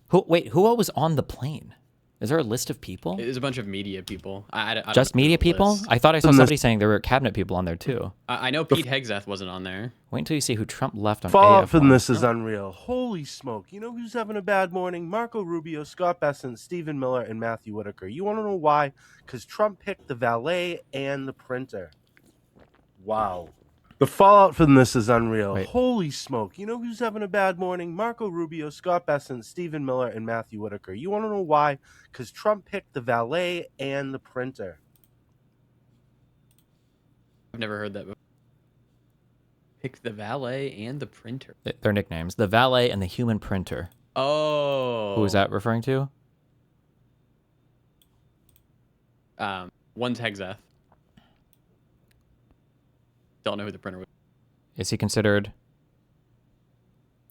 Who all was on the plane? Is there a list of people? There's a bunch of media people. I don't Just know media the people? list. I thought I saw somebody saying there were cabinet people on there too. I know Pete Hegseth wasn't on there. Wait until you see who Trump left on Fallout AF1. from this is unreal. Holy smoke. You know who's having a bad morning? Marco Rubio, Scott Bessent, Stephen Miller, and Matthew Whitaker. You want to know why? Because Trump picked the valet and the printer. Wow. The fallout from this is unreal. Wait. Holy smoke. You know who's having a bad morning? Marco Rubio, Scott Bessent, Stephen Miller, and Matthew Whitaker. You want to know why? Because Trump picked the valet and the printer. I've never heard that before. Pick the valet and the printer. Their nicknames. The valet and the human printer. Oh. Who is that referring to? One's Hegseth. Don't know who the printer was. Is he considered...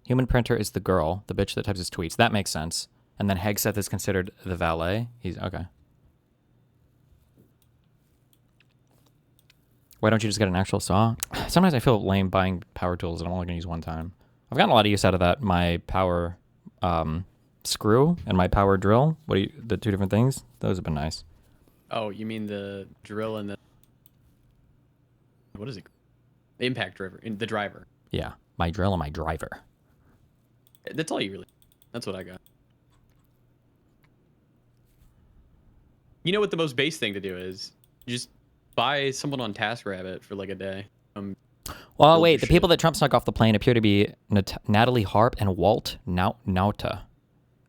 Human printer is the girl, the bitch that types his tweets. That makes sense. And then Hegseth is considered the valet. He's... Okay. Why don't you just get an actual saw? Sometimes I feel lame buying power tools and I'm only going to use one time. I've gotten a lot of use out of that. My power screw and my power drill. The two different things? Those have been nice. Oh, you mean the drill and the... What is it? The impact driver. The driver. Yeah. My drill and my driver. That's all you really... That's what I got. You know what the most base thing to do is? Just buy someone on TaskRabbit for like a day. Well, wait. The people that Trump snuck off the plane appear to be Natalie Harp and Walt Nauta.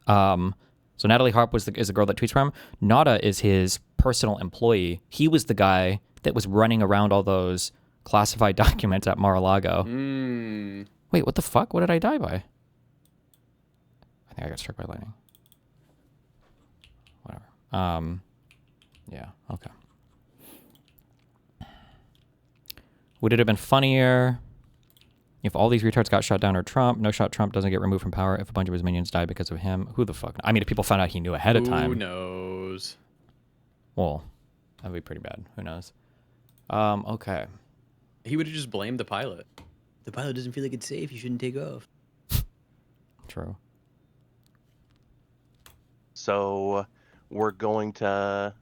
So Natalie Harp is the girl that tweets from him. Nauta is his personal employee. He was the guy that was running around all those classified documents at Mar-a-Lago. Wait, what the fuck? What did I die by? I think I got struck by lightning. Whatever. Yeah, okay. Would it have been funnier if all these retards got shot down or Trump? No shot Trump doesn't get removed from power if a bunch of his minions died because of him. Who the fuck? I mean, if people found out he knew ahead of time. Who knows? Well, that'd be pretty bad. Who knows? Okay. He would have just blamed the pilot. The pilot doesn't feel like it's safe. You shouldn't take off. True. So we're going to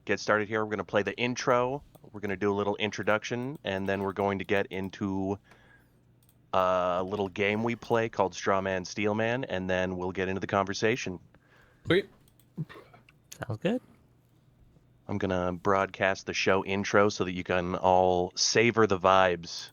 get started here. We're going to play the intro. We're going to do a little introduction, and then we're going to get into a little game we play called Straw Man, Steel Man, and then we'll get into the conversation. Sweet. Sounds good. I'm going to broadcast the show intro so that you can all savor the vibes.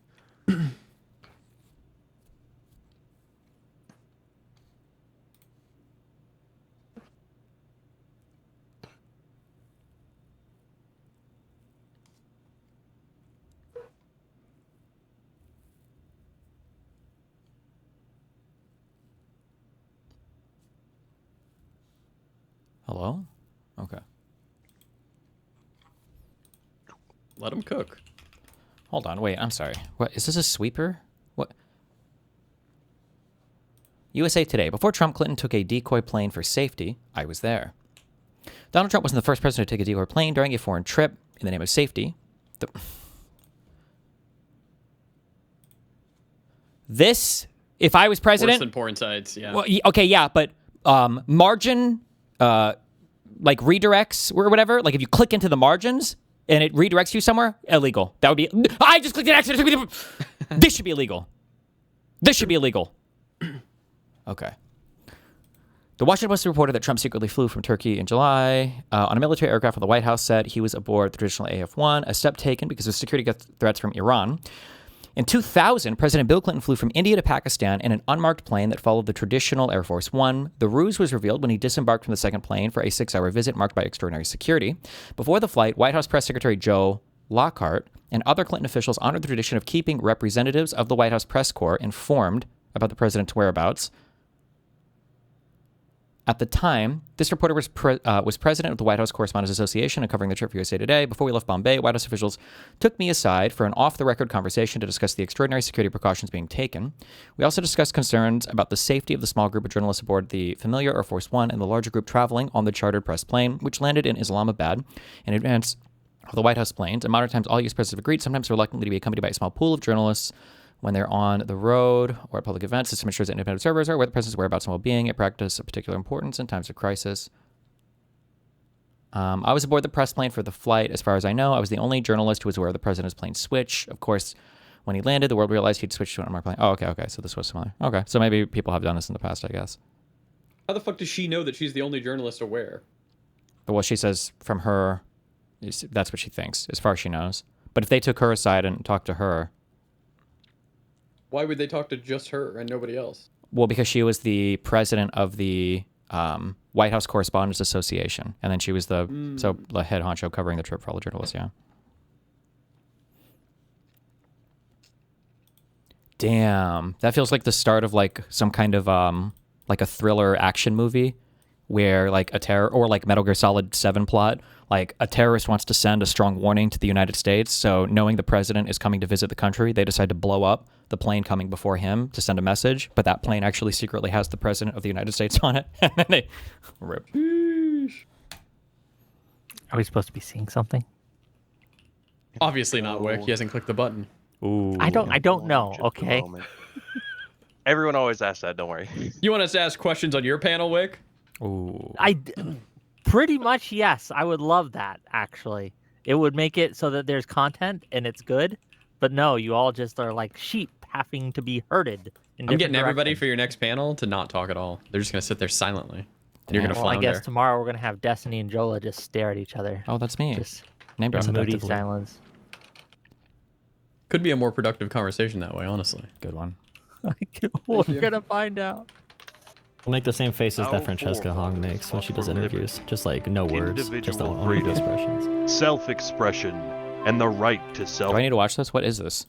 Hello? Okay. Let him cook. Hold on, wait, I'm sorry. What, is this a sweeper? What? USA Today. Before Trump, Clinton took a decoy plane for safety. I was there. Donald Trump wasn't the first president to take a decoy plane during a foreign trip in the name of safety. This, if I was president... Worse than porn sites, yeah. Well, okay, yeah, but margin, like redirects or whatever, like if you click into the margins and it redirects you somewhere, illegal. That would be... I just clicked an accident. This should be illegal. This should be illegal. Okay. The Washington Post reported that Trump secretly flew from Turkey in July on a military aircraft when the White House said he was aboard the traditional AF-1, a step taken because of security threats from Iran. In 2000, President Bill Clinton flew from India to Pakistan in an unmarked plane that followed the traditional Air Force One. The ruse was revealed when he disembarked from the second plane for a 6-hour visit marked by extraordinary security. Before the flight, White House Press Secretary Jolah and other Clinton officials honored the tradition of keeping representatives of the White House press corps informed about the president's whereabouts. At the time, this reporter was president of the White House Correspondents Association and covering the trip for USA Today. Before we left Bombay, White House officials took me aside for an off-the-record conversation to discuss the extraordinary security precautions being taken. We also discussed concerns about the safety of the small group of journalists aboard the familiar Air Force One and the larger group traveling on the chartered press plane, which landed in Islamabad in advance of the White House planes. In modern times, all U.S. presidents have agreed, sometimes reluctantly, to be accompanied by a small pool of journalists when they're on the road or at public events. This ensures that independent observers are aware of the president's whereabouts and well-being, a practice of particular importance in times of crisis. I was aboard the press plane for the flight. As far as I know, I was the only journalist who was aware of the president's plane switch. Of course, when he landed, the world realized he'd switched to an unmarked plane. Oh, okay. So this was similar. Okay, so maybe people have done this in the past, I guess. How the fuck does she know that she's the only journalist aware? But what she says from her, that's what she thinks, as far as she knows. But if they took her aside and talked to her... Why would they talk to just her and nobody else? Well, because she was the president of the White House Correspondents Association. And then she was the head honcho covering the trip for all the journalists, yeah. Damn. That feels like the start of like some kind of like a thriller action movie where like a terror, or like Metal Gear Solid 7 plot, like a terrorist wants to send a strong warning to the United States. So knowing the president is coming to visit the country, they decide to blow up the plane coming before him to send a message. But that plane actually secretly has the president of the United States on it. And then they rip. Are we supposed to be seeing something? Obviously not, Wick. He hasn't clicked the button. Ooh. I don't know, okay? Everyone always asks that, don't worry. You want us to ask questions on your panel, Wick? Ooh. Pretty much, yes. I would love that, actually. It would make it so that there's content and it's good. But no, you all just are like sheep having to be herded. I'm getting everybody for your next panel to not talk at all. They're just going to sit there silently. And you're going to flounder. I guess tomorrow we're going to have Destiny and Jolah just stare at each other. Oh, that's me. Just named in moody silence. Could be a more productive conversation that way, honestly. Good one. We're going to find out. We'll make the same faces that Francesca Hong makes when she does interviews. Just like no words, just only expressions. Self-expression. and the right to self. Do I need to watch this? What is this?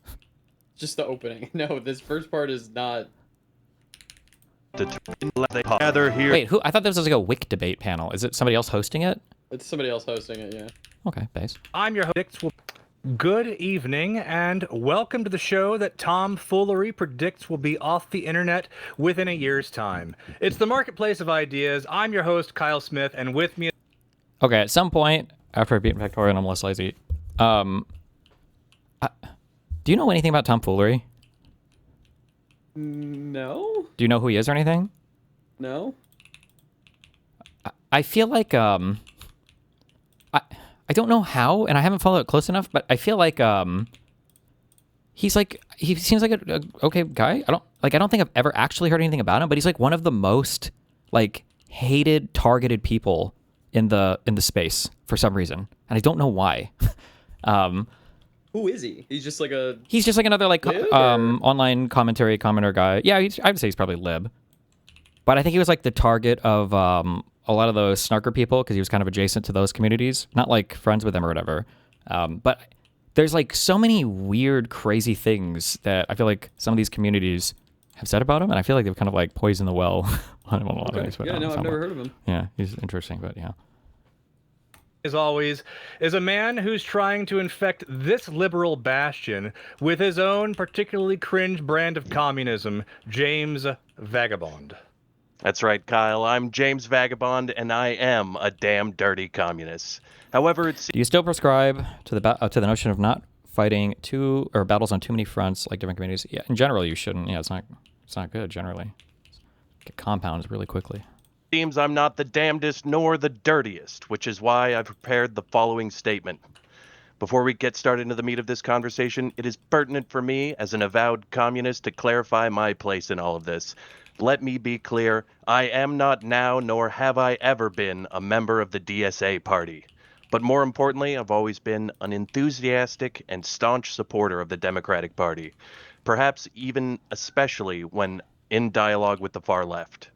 Just the opening. No, this first part is not. Gather here. Wait, who? I thought this was like a Whick debate panel. Is it somebody else hosting it? It's somebody else hosting it, yeah. Okay, base. I'm your host. Good evening, and welcome to the show that Tom Foolery predicts will be off the internet within a year's time. It's the marketplace of ideas. I'm your host, Kyle Smith, and with me... Okay, at some point, after I've beaten Victoria and I'm less lazy, do you know anything about tomfoolery? No. Do you know who he is or anything? No. I feel like, I don't know how, and I haven't followed it close enough, but I feel like he seems like a okay guy. I don't think I've ever actually heard anything about him, but he's like one of the most like hated, targeted people in the space for some reason, and I don't know why. Who is he? He's just like another like online commentary commenter guy. Yeah, I would say he's probably lib, but I think he was like the target of a lot of those snarker people because he was kind of adjacent to those communities, not like friends with them or whatever. But there's like so many weird, crazy things that I feel like some of these communities have said about him, and I feel like they've kind of like poisoned the well on a lot of things. Yeah, no, I've never heard of him. Yeah, he's interesting, but yeah. As always, is a man who's trying to infect this liberal bastion with his own particularly cringe brand of communism, James Vagabond. That's right, Kyle. I'm James Vagabond, and I am a damn dirty communist. However, Do you still prescribe to the notion of not fighting battles on too many fronts like different communities? Yeah, in general, you shouldn't. Yeah, it's not good generally. Get compounds really quickly. Seems I'm not the damnedest nor the dirtiest, which is why I've prepared the following statement. Before we get started into the meat of this conversation, it is pertinent for me as an avowed communist to clarify my place in all of this. Let me be clear, I am not now, nor have I ever been, a member of the DSA party. But more importantly, I've always been an enthusiastic and staunch supporter of the Democratic Party, perhaps even especially when in dialogue with the far left.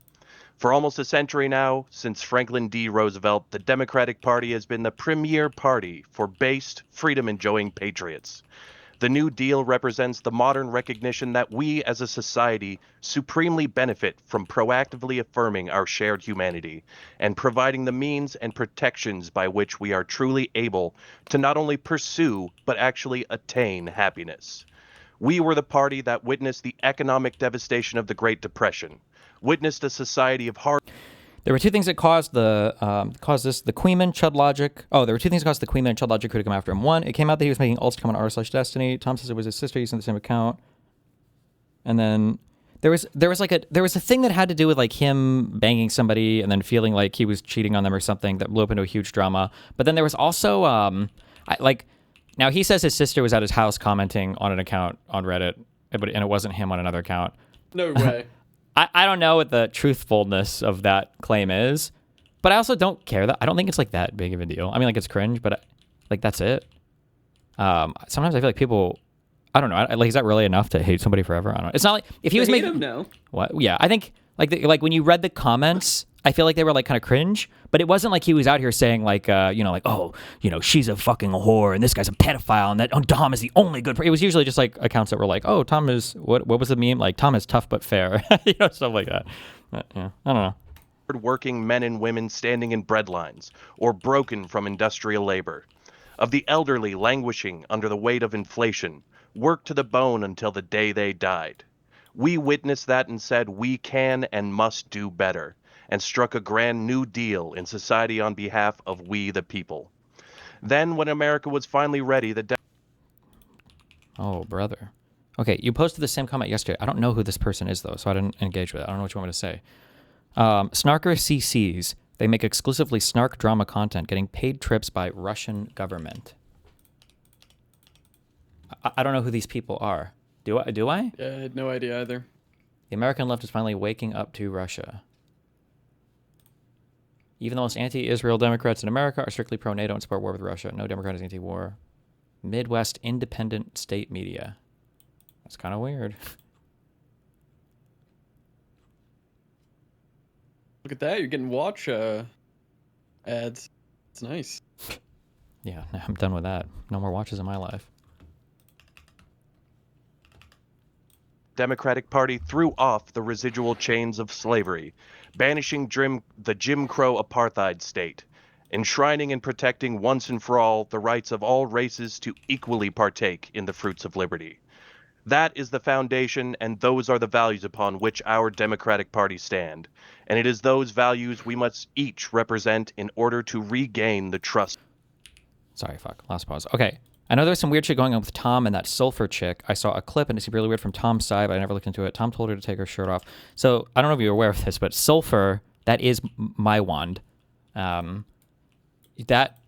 For almost a century now, since Franklin D. Roosevelt, the Democratic Party has been the premier party for based, freedom-enjoying patriots. The New Deal represents the modern recognition that we as a society supremely benefit from proactively affirming our shared humanity and providing the means and protections by which we are truly able to not only pursue but actually attain happiness. We were the party that witnessed the economic devastation of the Great Depression, witnessed a society of hard... There were two things that caused the Queenman Chud Logic. Oh, there were two things that caused the Queenman and Chud Logic crew to come after him. One, it came out that he was making ults come on r/Destiny. Tom says it was his sister using the same account. And then there was a thing that had to do with like him banging somebody and then feeling like he was cheating on them or something that blew up into a huge drama. But then there was also now he says his sister was at his house commenting on an account on Reddit, and it wasn't him on another account. No way. I don't know what the truthfulness of that claim is, but I also don't care that I don't think it's like that big of a deal. I mean, like it's cringe, but like that's it. Sometimes I feel like people, I don't know, like is that really enough to hate somebody forever? I don't know. It's not like if he was making him, no. What? Yeah, I think like when you read the comments, I feel like they were like kind of cringe, but it wasn't like he was out here saying like she's a fucking whore and this guy's a pedophile and that Tom is the only good. It was usually just like accounts that were like, oh, Tom is what was the meme, like Tom is tough but fair, stuff like that. But, yeah, I don't know. Working men and women standing in bread lines or broken from industrial labor, of the elderly languishing under the weight of inflation, worked to the bone until the day they died. We witnessed that and said we can and must do better, and struck a grand new deal in society on behalf of we the people. Then, when America was finally ready, Oh, brother. Okay, you posted the same comment yesterday. I don't know who this person is, though, so I didn't engage with it. I don't know what you want me to say. Snarker CCs. They make exclusively snark drama content, getting paid trips by Russian government. I don't know who these people are. Do I? Yeah, I had no idea either. The American left is finally waking up to Russia. Even the most anti-Israel Democrats in America are strictly pro-NATO and support war with Russia. No Democrat is anti-war. Midwest independent state media. That's kind of weird. Look at that. You're getting watch ads. It's nice. Yeah, I'm done with that. No more watches in my life. Democratic Party threw off the residual chains of slavery, banishing the Jim Crow apartheid state, enshrining and protecting once and for all the rights of all races to equally partake in the fruits of liberty. That is the foundation, and those are the values upon which our Democratic Party stand. And it is those values we must each represent in order to regain the trust. Sorry, fuck. Last pause. Okay. I know there's some weird shit going on with Tom and that sulfur chick. I saw a clip and it seemed really weird from Tom's side, but I never looked into it. Tom told her to take her shirt off. So I don't know if you're aware of this, but sulfur, that is my wand. That,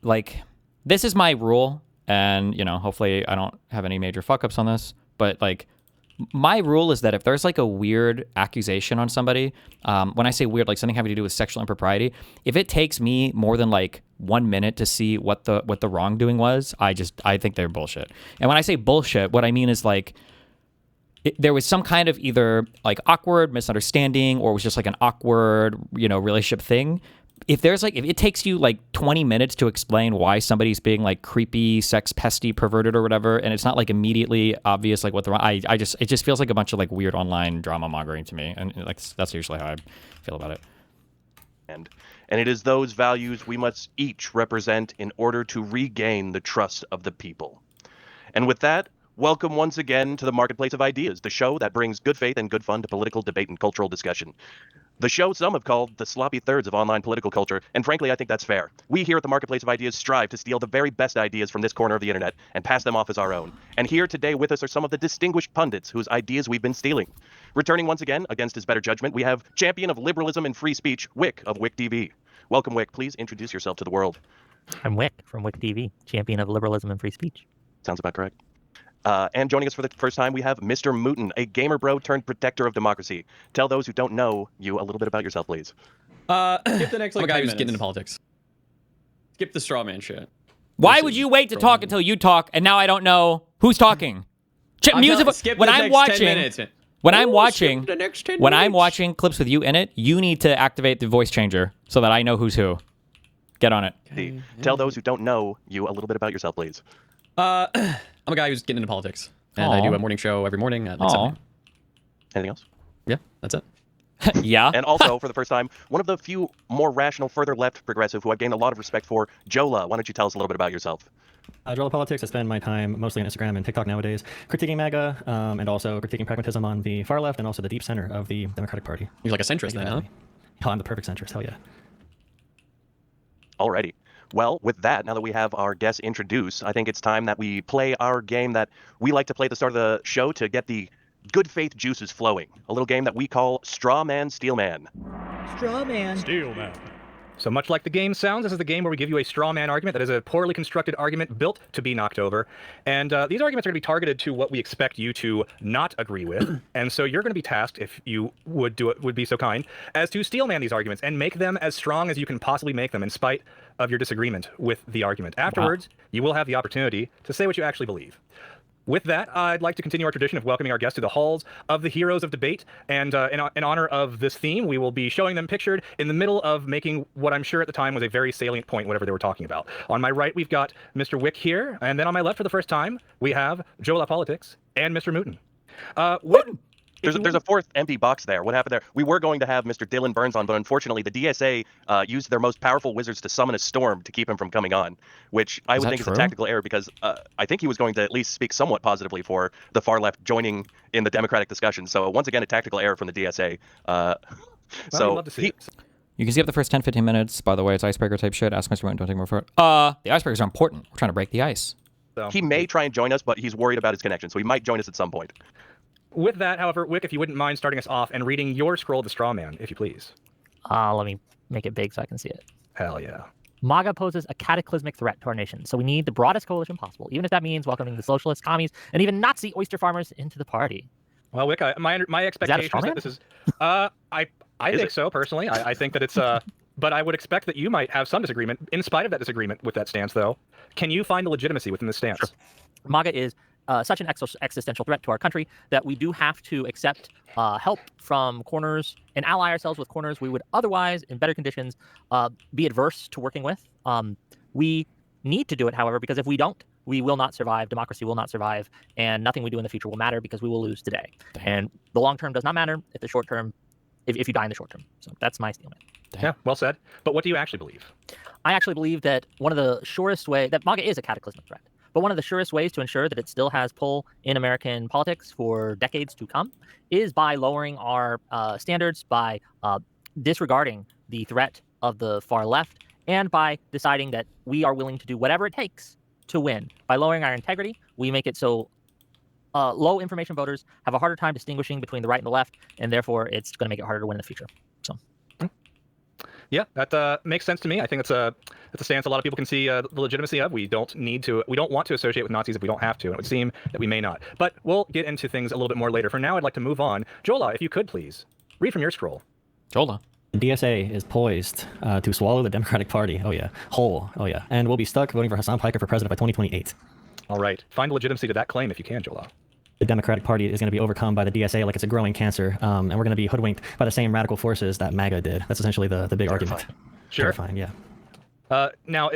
like, this is my rule. And, you know, hopefully I don't have any major fuck ups on this. But, like, my rule is that if there's, like, a weird accusation on somebody, when I say weird, like something having to do with sexual impropriety, if it takes me more than, like, 1 minute to see what the wrongdoing was, I think they're bullshit. And when I say bullshit, what I mean is, like, there was some kind of either, like, awkward misunderstanding or it was just, like, an awkward, you know, relationship thing. If it takes you like 20 minutes to explain why somebody's being like creepy, sex pesty, perverted or whatever, and it's not like immediately obvious like what the wrong, it just feels like a bunch of like weird online drama mongering to me, and like that's usually how I feel about it. And it is those values we must each represent in order to regain the trust of the people. And with that, welcome once again to the Marketplace of Ideas, the show that brings good faith and good fun to political debate and cultural discussion. The show some have called the sloppy thirds of online political culture, and frankly, I think that's fair. We here at the Marketplace of Ideas strive to steal the very best ideas from this corner of the internet and pass them off as our own. And here today with us are some of the distinguished pundits whose ideas we've been stealing. Returning once again, against his better judgment, we have champion of liberalism and free speech, Whick of Whick TV. Welcome, Whick. Please introduce yourself to the world. I'm Whick from Whick TV, champion of liberalism and free speech. Sounds about correct. And joining us for the first time, we have Mr. Mooten, a gamer bro turned protector of democracy. Tell those who don't know you a little bit about yourself, please. Skip the next like I'm a guy 10 who's minutes. getting into politics. Skip the straw man shit. Why would you wait to talk until you talk, and now I don't know who's talking? Skip when the I'm next watching, 10 minutes. when I'm watching, Skip the next 10 when I'm minutes. watching clips with you in it, you need to activate the voice changer so that I know who's who. Get on it. Okay. Tell those who don't know you a little bit about yourself, please. I'm a guy who's getting into politics, and I do a morning show every morning at like 7. Anything else? Yeah, that's it. Yeah. And also, for the first time, one of the few more rational, further left progressive who I've gained a lot of respect for, Jolah. Why don't you tell us a little bit about yourself? Jolah Politics, I spend my time mostly on Instagram and TikTok nowadays, critiquing MAGA, and also critiquing pragmatism on the far left and also the deep center of the Democratic Party. You're like a centrist then, huh? Oh, I'm the perfect centrist, hell yeah. Alrighty. Well, with that, now that we have our guests introduced, I think it's time that we play our game that we like to play at the start of the show to get the good faith juices flowing. A little game that we call Straw Man, Steel Man. Straw man. Steel man. So much like the game sounds, this is the game where we give you a straw man argument that is a poorly constructed argument built to be knocked over. And these arguments are going to be targeted to what we expect you to not agree with. And so you're going to be tasked, if you would be so kind, as to steel man these arguments and make them as strong as you can possibly make them in spite of your disagreement with the argument. Afterwards, you will have the opportunity to say what you actually believe. With that, I'd like to continue our tradition of welcoming our guests to the halls of the heroes of debate. And in honor of this theme, we will be showing them pictured in the middle of making what I'm sure at the time was a very salient point, whatever they were talking about. On my right, we've got Mr. Whick here. And then on my left, for the first time, we have Jolah Politics and Mr. Mooten. There's a fourth empty box there. What happened there? We were going to have Mr. Dylan Burns on, but unfortunately the DSA used their most powerful wizards to summon a storm to keep him from coming on, which I would think is a tactical error because I think he was going to at least speak somewhat positively for the far left joining in the democratic discussion. So once again, a tactical error from the DSA. Love to see it. You can skip the first 10-15 minutes. By the way, it's icebreaker type shit. Ask Mr. Moon, don't take more for it. The icebreakers are important. We're trying to break the ice. So. He may try and join us, but he's worried about his connection, so he might join us at some point. With that, however, Whick, if you wouldn't mind starting us off and reading your scroll of the straw man, if you please. Let me make it big so I can see it. Hell yeah. MAGA poses a cataclysmic threat to our nation, so we need the broadest coalition possible, even if that means welcoming the socialists, commies, and even Nazi oyster farmers into the party. Well, Whick, my expectation is that this is... I think so, personally. I think that it's... But I would expect that you might have some disagreement. In spite of that disagreement with that stance, though, can you find the legitimacy within this stance? Sure. MAGA is such an existential threat to our country that we do have to accept help from corners and ally ourselves with corners we would otherwise, in better conditions, be adverse to working with. We need to do it, however, because if we don't, we will not survive. Democracy will not survive, and nothing we do in the future will matter because we will lose today. And the long term does not matter if the short term, if you die in the short term. So that's my statement. Yeah, well said. But what do you actually believe? I actually believe that one of the surest ways that MAGA is a cataclysmic threat, but one of the surest ways to ensure that it still has pull in American politics for decades to come is by lowering our standards, by disregarding the threat of the far left, and by deciding that we are willing to do whatever it takes to win. By lowering our integrity, we make it so low information voters have a harder time distinguishing between the right and the left, and therefore it's going to make it harder to win in the future. So. Yeah, that makes sense to me. I think that's a stance a lot of people can see the legitimacy of. We don't want to associate with Nazis if we don't have to, and it would seem that we may not. But we'll get into things a little bit more later. For now, I'd like to move on. Jolah, if you could please, read from your scroll. Jolah. The DSA is poised to swallow the Democratic Party. Oh yeah, whole. Oh yeah, and we'll be stuck voting for Hassan Piker for president by 2028. All right, find legitimacy to that claim if you can, Jolah. The Democratic Party is going to be overcome by the DSA like it's a growing cancer, and we're going to be hoodwinked by the same radical forces that MAGA did. That's essentially the big argument. Sure. Terrifying, yeah. Now,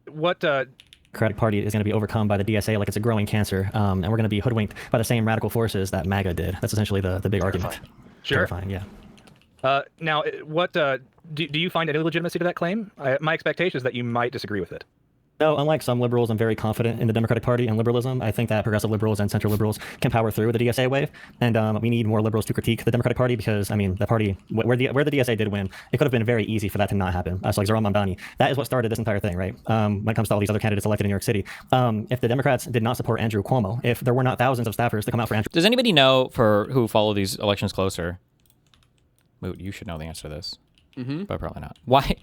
what... Democratic Party is going to be overcome by the DSA like it's a growing cancer, and we're going to be hoodwinked by the same radical forces that MAGA did. That's essentially the big argument. Sure. Terrifying, yeah. Now, what do you find any legitimacy to that claim? My expectation is that you might disagree with it. No, unlike some liberals, I'm very confident in the Democratic Party and liberalism. I think that progressive liberals and center liberals can power through the DSA wave, and we need more liberals to critique the Democratic Party because, I mean, the party, where the DSA did win, it could have been very easy for that to not happen. So like Zoran Mamdani, that is what started this entire thing, right? When it comes to all these other candidates elected in New York City. If the Democrats did not support Andrew Cuomo, if there were not thousands of staffers to come out for Andrew... Does anybody know, for who follow these elections closer? Moot, you should know the answer to this, but probably not. Why?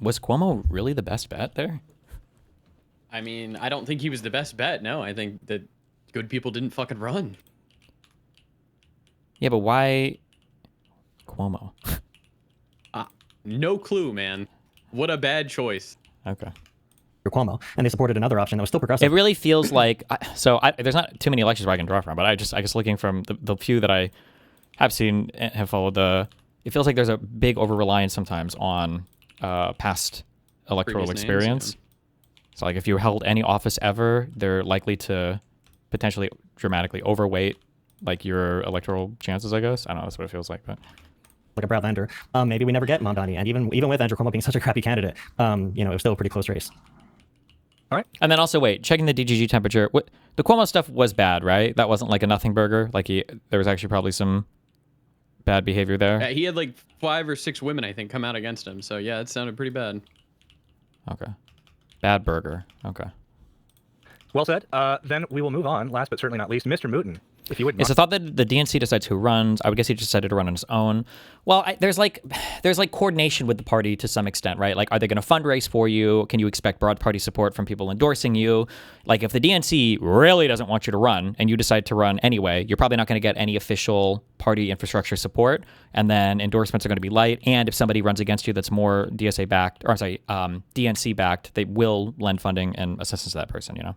Was Cuomo really the best bet there? I mean, I don't think he was the best bet. No, I think that good people didn't fucking run. Yeah, but why Cuomo? No clue, man. What a bad choice. Okay. Cuomo, and they supported another option that was still progressive. It really feels like there's not too many elections where I can draw from, but I guess looking from the few that I have seen and have followed, it feels like there's a big over-reliance sometimes on past electoral Previous experience. names, yeah. So like if you held any office ever, they're likely to potentially dramatically overweight like your electoral chances, I guess. I don't know, that's what it feels like, but like a Brad Lander. Maybe we never get Mamdani, and even with Andrew Cuomo being such a crappy candidate, it was still a pretty close race. All right. And then also, checking the DGG temperature. The Cuomo stuff was bad, right? That wasn't like a nothing burger. Like there was actually probably some bad behavior there. He had like 5 or 6 women, I think, come out against him. So yeah, it sounded pretty bad. Okay. Bad burger. Okay. Well said. Then we will move on. Last but certainly not least, Mr. Mooten, if you wouldn't. It's a thought that the DNC decides who runs. I would guess he decided to run on his own. Well, there's like coordination with the party to some extent, right? Like, are they going to fundraise for you? Can you expect broad party support from people endorsing you? Like, if the DNC really doesn't want you to run and you decide to run anyway, you're probably not going to get any official party infrastructure support, and then endorsements are going to be light. And if somebody runs against you that's more DNC backed, they will lend funding and assistance to that person, you know?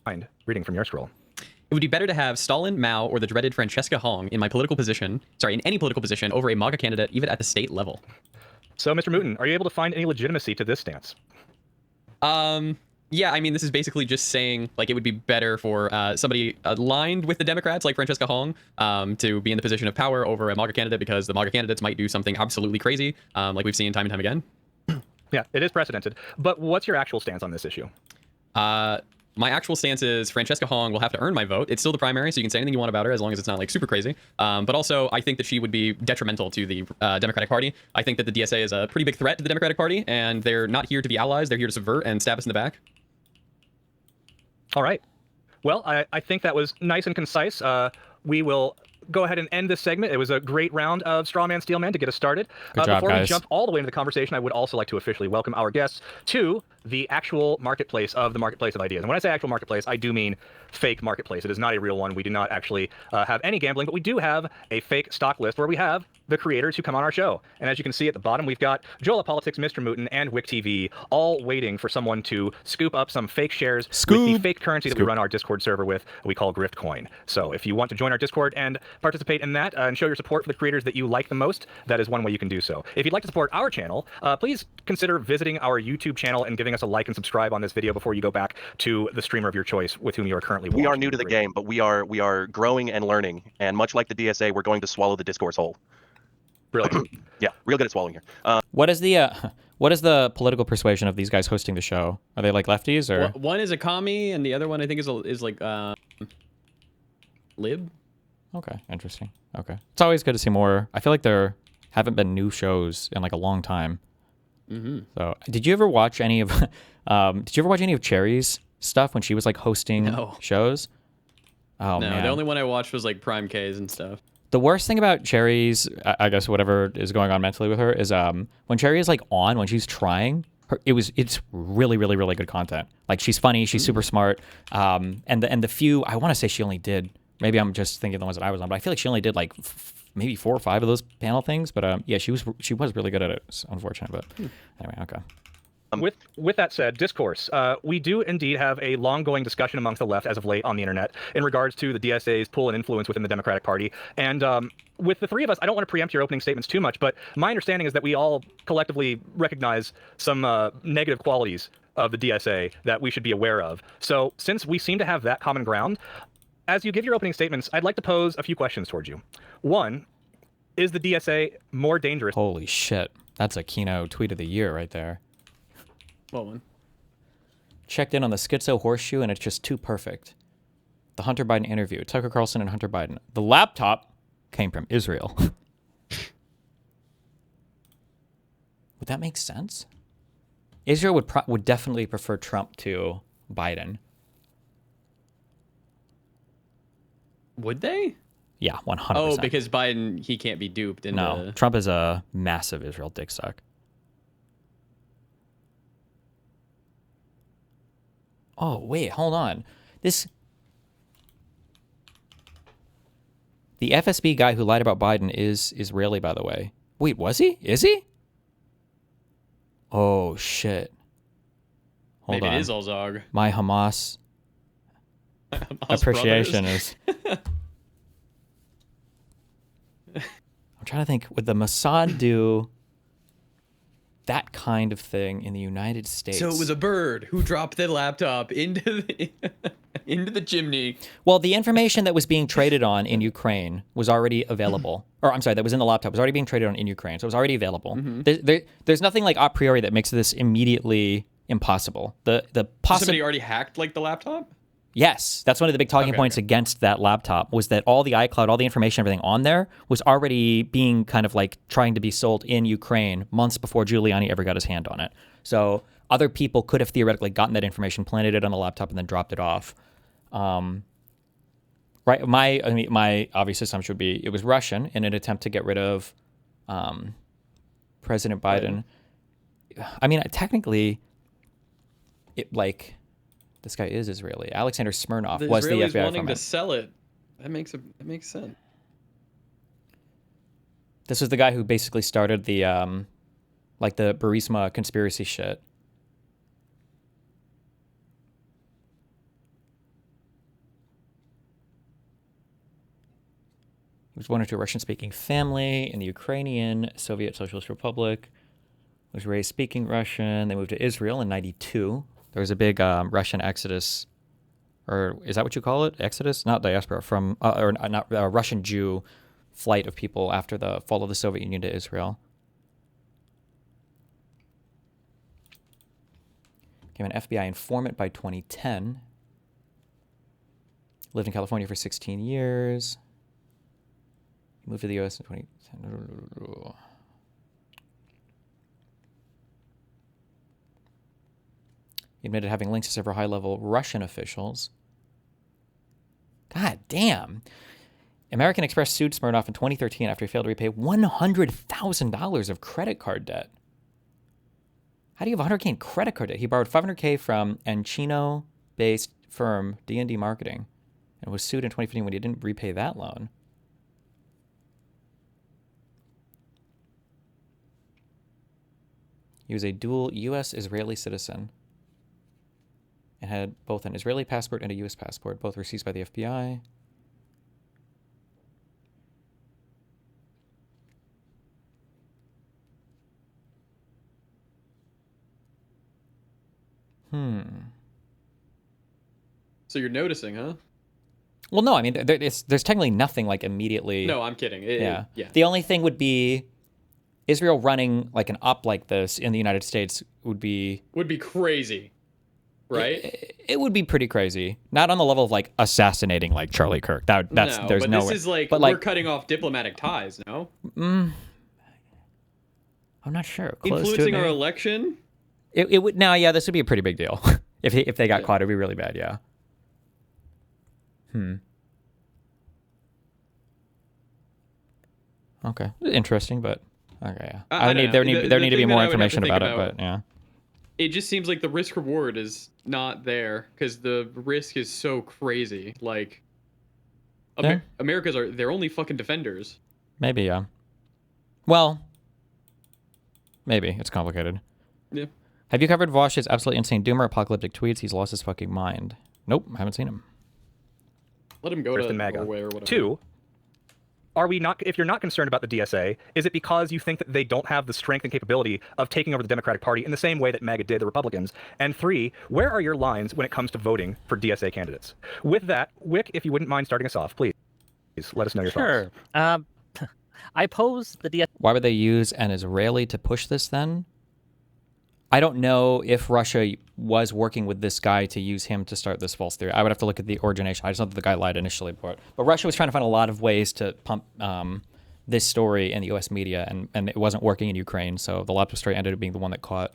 Mind reading from your scroll. It would be better to have Stalin, Mao, or the dreaded Francesca Hong in any political position over a MAGA candidate, even at the state level. So, Mr. Mooten, are you able to find any legitimacy to this stance? Yeah, I mean, this is basically just saying, like, it would be better for somebody aligned with the Democrats, like Francesca Hong, to be in the position of power over a MAGA candidate, because the MAGA candidates might do something absolutely crazy, like we've seen time and time again. Yeah, it is precedented. But what's your actual stance on this issue? My actual stance is Francesca Hong will have to earn my vote. It's still the primary, so you can say anything you want about her as long as it's not like super crazy. But also, I think that she would be detrimental to the Democratic Party. I think that the DSA is a pretty big threat to the Democratic Party, and they're not here to be allies. They're here to subvert and stab us in the back. All right. Well, I think that was nice and concise. We will go ahead and end this segment. It was a great round of Straw Man, Steel Man to get us started. Good job, before guys. we jump all the way into the conversation, I would also like to officially welcome our guests to the actual marketplace of the marketplace of ideas. And when I say actual marketplace, I do mean fake marketplace. It is not a real one. We do not actually have any gambling, but we do have a fake stock list where we have the creators who come on our show. And as you can see at the bottom, we've got Jolah Politics, Mr. Mooten, and Whick TV all waiting for someone to scoop up some fake shares with the fake currency that we run our Discord server with, we call Griftcoin. So if you want to join our Discord and participate in that and show your support for the creators that you like the most, that is one way you can do so. If you'd like to support our channel, please consider visiting our YouTube channel and giving us a like and subscribe on this video before you go back to the streamer of your choice with whom you are currently watching. We are new to the game, but we are growing and learning. And much like the DSA, we're going to swallow the discourse whole. Really? Yeah, real good at swallowing here. What is the political persuasion of these guys hosting the show? Are they like lefties or? One is a commie, and the other one I think is like lib. Okay, interesting. Okay, it's always good to see more. I feel like there haven't been new shows in like a long time. Mm-hmm. So, did you ever watch any of? Cherry's stuff when she was like hosting shows? Oh no, man, the only one I watched was like Prime K's and stuff. The worst thing about Cherry's, I guess whatever is going on mentally with her, is when Cherry is like on, when she's trying, it's really, really, really good content. Like she's funny, she's super smart, and the few, I want to say she only did, maybe I'm just thinking the ones that I was on, but I feel like she only did like maybe 4 or 5 of those panel things. But yeah, she was really good at it. It's unfortunate, but anyway, okay. With that said, discourse. We do indeed have a long-going discussion amongst the left as of late on the internet in regards to the DSA's pull and influence within the Democratic Party. And with the three of us, I don't want to preempt your opening statements too much, but my understanding is that we all collectively recognize some negative qualities of the DSA that we should be aware of. So since we seem to have that common ground, as you give your opening statements, I'd like to pose a few questions towards you. One, is the DSA more dangerous? Holy shit. That's a keynote tweet of the year right there. What one? Checked in on the Schizo horseshoe and it's just too perfect. The Hunter Biden interview. Tucker Carlson and Hunter Biden. The laptop came from Israel. Would that make sense? Israel would definitely prefer Trump to Biden. Would they? Yeah, 100%. Oh, because Biden, he can't be duped. No, Trump is a massive Israel dick suck. Oh, wait, hold on. The FSB guy who lied about Biden is Israeli, by the way. Wait, was he? Is he? Oh, shit. Hold Maybe on. it is Alzog. My Hamas appreciation is... I'm trying to think, would the Mossad do that kind of thing in the United States? So it was a bird who dropped the laptop into the chimney. Well, the information that was being traded on in Ukraine was already available. Or I'm sorry, that was in the laptop was already being traded on in Ukraine, so it was already available. Mm-hmm. There's nothing like a priori that makes this immediately impossible. Somebody already hacked like the laptop? Yes, that's one of the big talking points against that laptop was that all the iCloud, all the information, everything on there was already being kind of like trying to be sold in Ukraine months before Giuliani ever got his hand on it. So other people could have theoretically gotten that information, planted it on the laptop, and then dropped it off. Right? My obvious assumption would be it was Russian in an attempt to get rid of President Biden. I mean, technically, this guy is Israeli. Alexander Smirnov was the FBI wanting to informant. sell it. That makes sense. This was the guy who basically started the the Burisma conspiracy shit. He was born into a Russian-speaking family in the Ukrainian Soviet Socialist Republic. Was raised speaking Russian. They moved to Israel in '92. There was a big Russian exodus, or is that what you call it? Exodus? Not diaspora, from, or not a Russian Jew flight of people after the fall of the Soviet Union to Israel. Became an FBI informant by 2010. Lived in California for 16 years. Moved to the U.S. in 2010. He admitted having links to several high-level Russian officials. God damn. American Express sued Smirnov in 2013 after he failed to repay $100,000 of credit card debt. How do you have 100K in credit card debt? He borrowed 500K from Encino-based firm D&D Marketing and was sued in 2015 when he didn't repay that loan. He was a dual U.S.-Israeli citizen and had both an Israeli passport and a U.S. passport. Both were seized by the FBI. So you're noticing, huh? Well, no, I mean, there's technically nothing like immediately. No, I'm kidding. Yeah. Yeah. The only thing would be Israel running like an op like this in the United States would be crazy, right? It would be pretty crazy. Not on the level of like assassinating like Charlie Kirk. There's but no this way. is like But we're cutting off diplomatic ties. No. I'm not sure. Close to Influencing it, our maybe? election. It would now. Yeah, this would be a pretty big deal. if they got caught, it'd be really bad. Yeah. Okay. Interesting, but okay. Yeah. I don't know. There need to be thing more that I would have to information think about it, but yeah. It just seems like the risk reward is not there because the risk is so crazy. Like, America's they're only fucking defenders. Maybe, yeah. Well, maybe. It's complicated. Yeah. Have you covered Vosh's absolutely insane doomer apocalyptic tweets? He's lost his fucking mind. Nope, I haven't seen him. Let him go First to in MAGA. Norway or whatever. 2, are we not? If you're not concerned about the DSA, is it because you think that they don't have the strength and capability of taking over the Democratic Party in the same way that MAGA did the Republicans? And 3, where are your lines when it comes to voting for DSA candidates? With that, Whick, if you wouldn't mind starting us off, please let us know your thoughts. Sure. I pose the DSA. Why would they use an Israeli to push this then? I don't know if Russia was working with this guy to use him to start this false theory. I would have to look at the origination. I just know that the guy lied initially, but Russia was trying to find a lot of ways to pump this story in the U.S. media, and it wasn't working in Ukraine, so the laptop story ended up being the one that caught.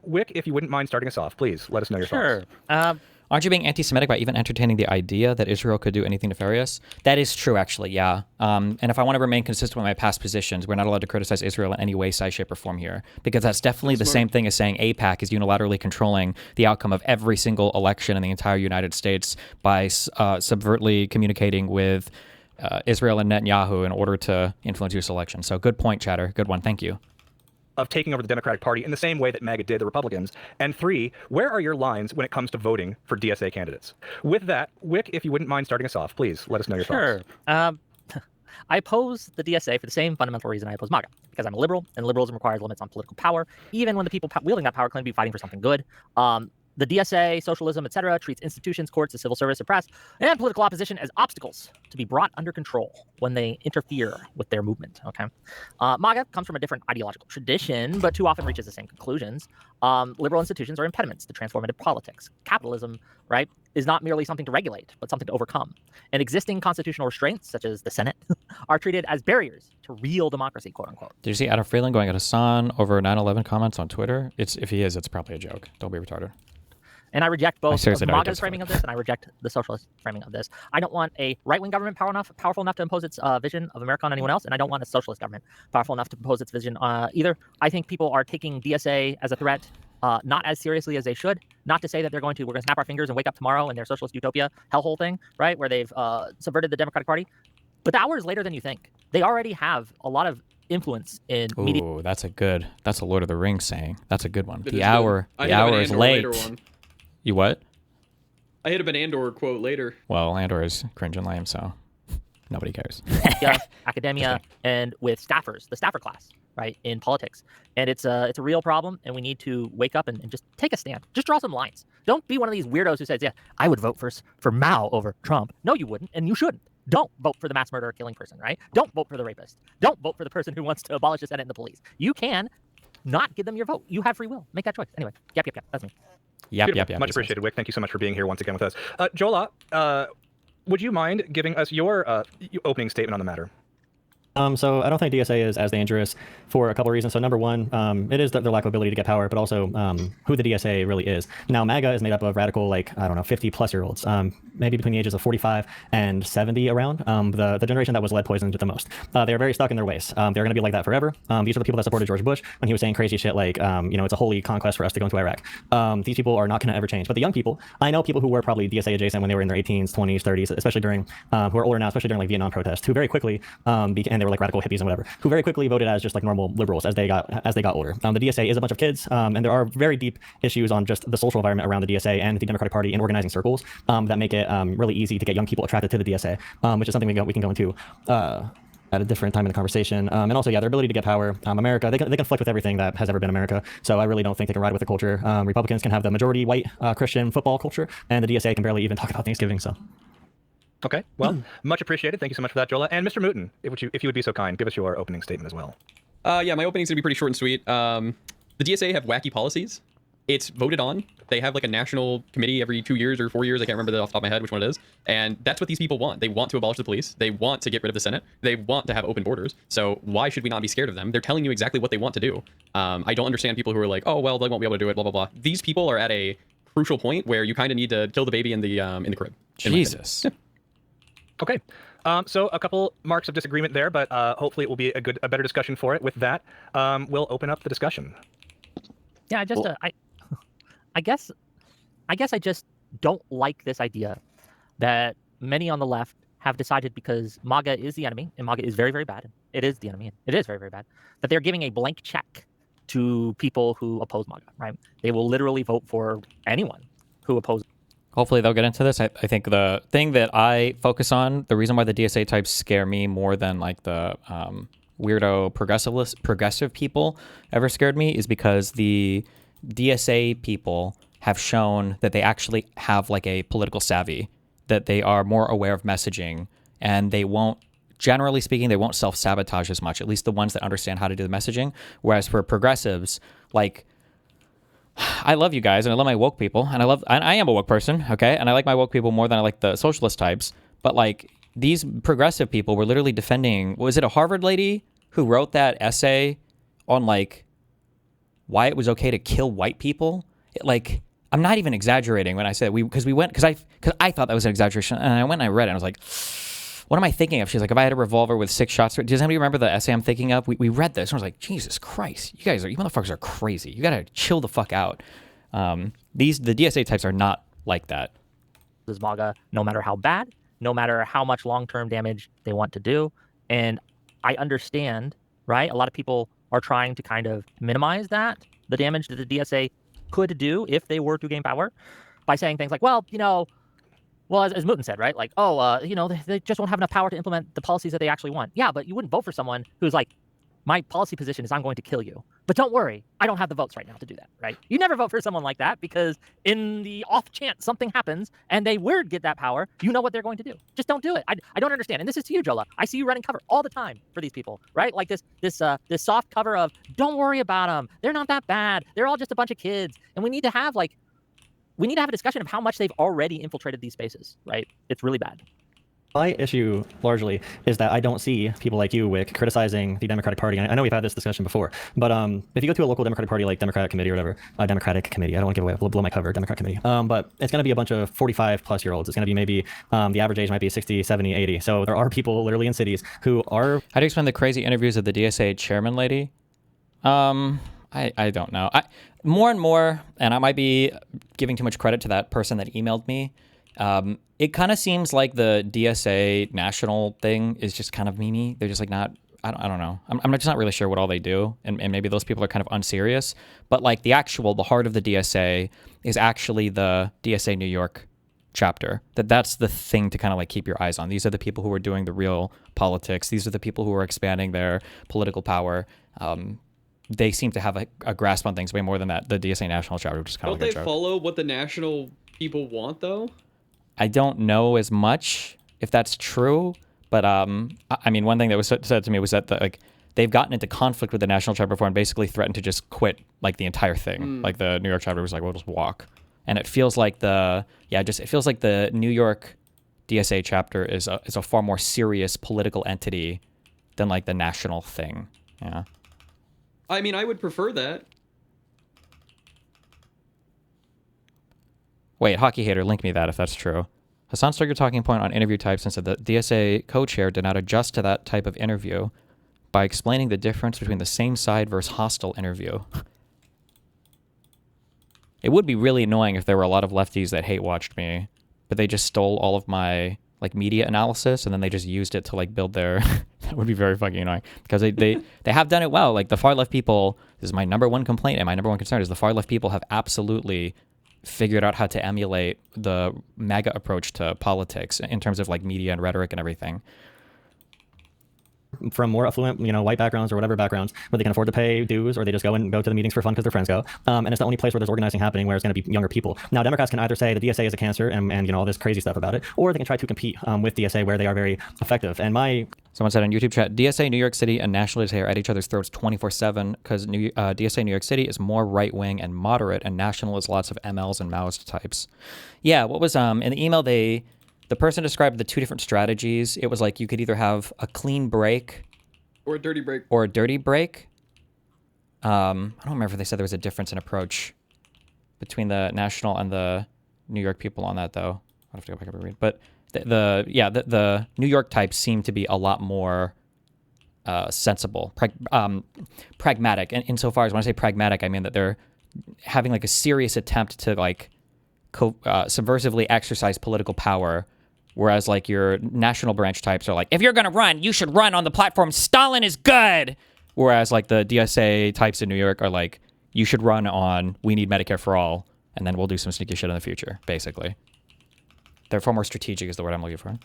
Whick, if you wouldn't mind starting us off, please let us know your thoughts. Sure. Aren't you being anti-Semitic by even entertaining the idea that Israel could do anything nefarious? That is true, actually, yeah. And if I want to remain consistent with my past positions, we're not allowed to criticize Israel in any way, size, shape, or form here. Because that's definitely the same thing as saying AIPAC is unilaterally controlling the outcome of every single election in the entire United States by subvertly communicating with Israel and Netanyahu in order to influence U.S. elections. So good point, Chatter. Good one. Thank you. Of taking over the Democratic Party in the same way that MAGA did the Republicans? And 3, where are your lines when it comes to voting for DSA candidates? With that, Whick, if you wouldn't mind starting us off, please let us know your thoughts. Sure. I oppose the DSA for the same fundamental reason I oppose MAGA, because I'm a liberal, and liberalism requires limits on political power, even when the people wielding that power claim to be fighting for something good. The DSA, socialism, etc., treats institutions, courts, the civil service, the press, and political opposition as obstacles to be brought under control when they interfere with their movement. Okay, MAGA comes from a different ideological tradition, but too often reaches the same conclusions. Liberal institutions are impediments to transformative politics. Capitalism, right, is not merely something to regulate, but something to overcome. And existing constitutional restraints, such as the Senate, are treated as barriers to real democracy, quote unquote. Did you see Adam Freeland going at Hassan over 9/11 comments on Twitter? If he is, it's probably a joke. Don't be retarded. And I reject both seriously don't MAGA's think framing of this, and I reject the socialist framing of this. I don't want a right-wing government powerful enough to impose its vision of America on anyone else, and I don't want a socialist government powerful enough to impose its vision either. I think people are taking DSA as a threat not as seriously as they should. Not to say that we're going to snap our fingers and wake up tomorrow in their socialist utopia hellhole thing, right, where they've subverted the Democratic Party. But the hour is later than you think. They already have a lot of influence in media. Ooh, that's a Lord of the Rings saying. That's a good one. It The is hour good. the hour is Andor late. later one. You what? I hit up an Andor quote later. Well, Andor is cringe and lame, so nobody cares. Academia, and with staffers, the staffer class, right, in politics. And it's a real problem, and we need to wake up and just take a stand. Just draw some lines. Don't be one of these weirdos who says, yeah, I would vote for Mao over Trump. No, you wouldn't, and you shouldn't. Don't vote for the mass murderer killing person, right? Don't vote for the rapist. Don't vote for the person who wants to abolish the Senate and the police. You can not give them your vote. You have free will. Make that choice. Anyway, yep. That's me. Yep. Much appreciated, Whick. Thank you so much for being here once again with us. Jolah, would you mind giving us your opening statement on the matter? So I don't think DSA is as dangerous for a couple of reasons. So number one, it is their lack of ability to get power, but also who the DSA really is. Now, MAGA is made up of radical, like, I don't know, 50-plus-year-olds, maybe between the ages of 45 and 70 around, the generation that was lead poisoned the most. They are very stuck in their ways. They're going to be like that forever. These are the people that supported George Bush when he was saying crazy shit like, it's a holy conquest for us to go into Iraq. These people are not going to ever change. But the young people, I know people who were probably DSA adjacent when they were in their 18s, 20s, 30s, especially during, who are older now, especially during like Vietnam protests, who very quickly, and they were like radical hippies and whatever, who very quickly voted as just like normal liberals as they got older. The DSA is a bunch of kids, and there are very deep issues on just the social environment around the DSA and the Democratic Party in organizing circles that make it really easy to get young people attracted to the DSA, which is something we can go into at a different time in the conversation. And also, yeah, their ability to get power. America, they can flick with everything that has ever been America. So I really don't think they can ride with the culture. Republicans can have the majority white Christian football culture, and the DSA can barely even talk about Thanksgiving. So. Okay, well, much appreciated. Thank you so much for that, Jolah. And Mr. Mooten, if you would be so kind, give us your opening statement as well. Yeah, my opening's gonna be pretty short and sweet. The DSA have wacky policies. It's voted on. They have like a national committee every 2 years or 4 years. I can't remember off the top of my head which one it is. And that's what these people want. They want to abolish the police. They want to get rid of the Senate. They want to have open borders. So why should we not be scared of them? They're telling you exactly what they want to do. I don't understand people who are like, oh, well, they won't be able to do it, blah, blah, blah. These people are at a crucial point where you kind of need to kill the baby in the crib. Jesus. Okay. So a couple marks of disagreement there, but hopefully it will be a better discussion for it. With that, we'll open up the discussion. Yeah, I guess I just don't like this idea that many on the left have decided, because MAGA is the enemy, and MAGA is very, very bad. It is the enemy. It is very, very bad. That they're giving a blank check to people who oppose MAGA, right? They will literally vote for anyone who opposes. Hopefully they'll get into this. I think the thing that I focus on, the reason why the DSA types scare me more than like the weirdo progressive people ever scared me, is because the DSA people have shown that they actually have like a political savvy, that they are more aware of messaging, and they won't, generally speaking, they won't self-sabotage as much, at least the ones that understand how to do the messaging. Whereas for progressives, like, I love you guys and I love my woke people, and I am a woke person, okay? And I like my woke people more than I like the socialist types. But like, these progressive people were literally defending, was it a Harvard lady who wrote that essay on like why it was okay to kill white people? Like, I'm not even exaggerating when I said because I thought that was an exaggeration, and I went and I read it and I was like, what am I thinking of? She's like, if I had a revolver with 6 shots, does anybody remember the essay I'm thinking of? We read this and I was like, Jesus Christ, you motherfuckers are crazy. You gotta chill the fuck out. The DSA types are not like that. This MAGA, no matter how bad, no matter how much long-term damage they want to do. And I understand, right? A lot of people are trying to kind of minimize the damage that the DSA could do if they were to gain power, by saying things like, well, as Mooten said, right? Like, they just won't have enough power to implement the policies that they actually want. Yeah, but you wouldn't vote for someone who's like, my policy position is I'm going to kill you. But don't worry, I don't have the votes right now to do that, right? You never vote for someone like that, because in the off chance something happens and they would get that power, you know what they're going to do. Just don't do it. I don't understand. And this is to you, Jolah. I see you running cover all the time for these people, right? Like this soft cover of, don't worry about them. They're not that bad. They're all just a bunch of kids. And we need to have a discussion of how much they've already infiltrated these spaces, right? It's really bad. My issue largely is that I don't see people like you, Whick, criticizing the Democratic Party. I know we've had this discussion before, but if you go to a local Democratic Party like Democratic Committee or whatever, Democratic Committee, I don't want to give away, we'll blow my cover, Democratic Committee, but it's going to be a bunch of 45-plus-year-olds. It's going to be maybe the average age might be 60, 70, 80. So there are people literally in cities who are... How do you explain the crazy interviews of the DSA chairman lady? I don't know. More and more, and I might be giving too much credit to that person that emailed me, it kind of seems like the DSA national thing is just kind of memey. They're just like not, I don't know. I'm just not really sure what all they do. And maybe those people are kind of unserious. But like the heart of the DSA is actually the DSA New York chapter. That's the thing to kind of like keep your eyes on. These are the people who are doing the real politics. These are the people who are expanding their political power. They seem to have a grasp on things way more than that. The DSA national chapter, which is kind of like a joke. Don't they follow what the national people want, though? I don't know as much if that's true, but I mean, one thing that was said to me was that they've gotten into conflict with the national chapter before and basically threatened to just quit like the entire thing. Like the New York chapter was like, we'll just walk. And it feels like the New York DSA chapter is a far more serious political entity than like the national thing. Yeah. I mean, I would prefer that. Wait, Hockey Hater, link me that if that's true. Hassan struck your talking point on interview types and said that DSA co-chair did not adjust to that type of interview by explaining the difference between the same side versus hostile interview. It would be really annoying if there were a lot of lefties that hate watched me, but they just stole all of my like media analysis and then they just used it to like build their that would be very fucking annoying because they have done it well. Like the far left people, this is my number one complaint and my number one concern is the far left people have absolutely figured out how to emulate the MAGA approach to politics in terms of like media and rhetoric and everything. From more affluent, white backgrounds or whatever backgrounds, where they can afford to pay dues, or they just go to the meetings for fun because their friends go. And it's the only place where there's organizing happening where it's going to be younger people. Now, Democrats can either say the DSA is a cancer and all this crazy stuff about it, or they can try to compete with DSA where they are very effective. And someone said on YouTube chat, DSA New York City and National DSA are at each other's throats 24/7 because DSA New York City is more right wing and moderate, and National is lots of MLs and Maoist types. Yeah, what was in the email the person described the two different strategies. It was like you could either have a clean break or a dirty break. Or a dirty break. I don't remember if they said there was a difference in approach between the National and the New York people on that, though. I'll have to go back up and read. But the New York types seem to be a lot more sensible, pragmatic. And insofar as when I say pragmatic, I mean that they're having like a serious attempt to like subversively exercise political power. Whereas like your national branch types are like, if you're going to run, you should run on the platform Stalin is good. Whereas like the DSA types in New York are like, you should run on we need Medicare for all, and then we'll do some sneaky shit in the future, basically. They're far more strategic is the word I'm looking for.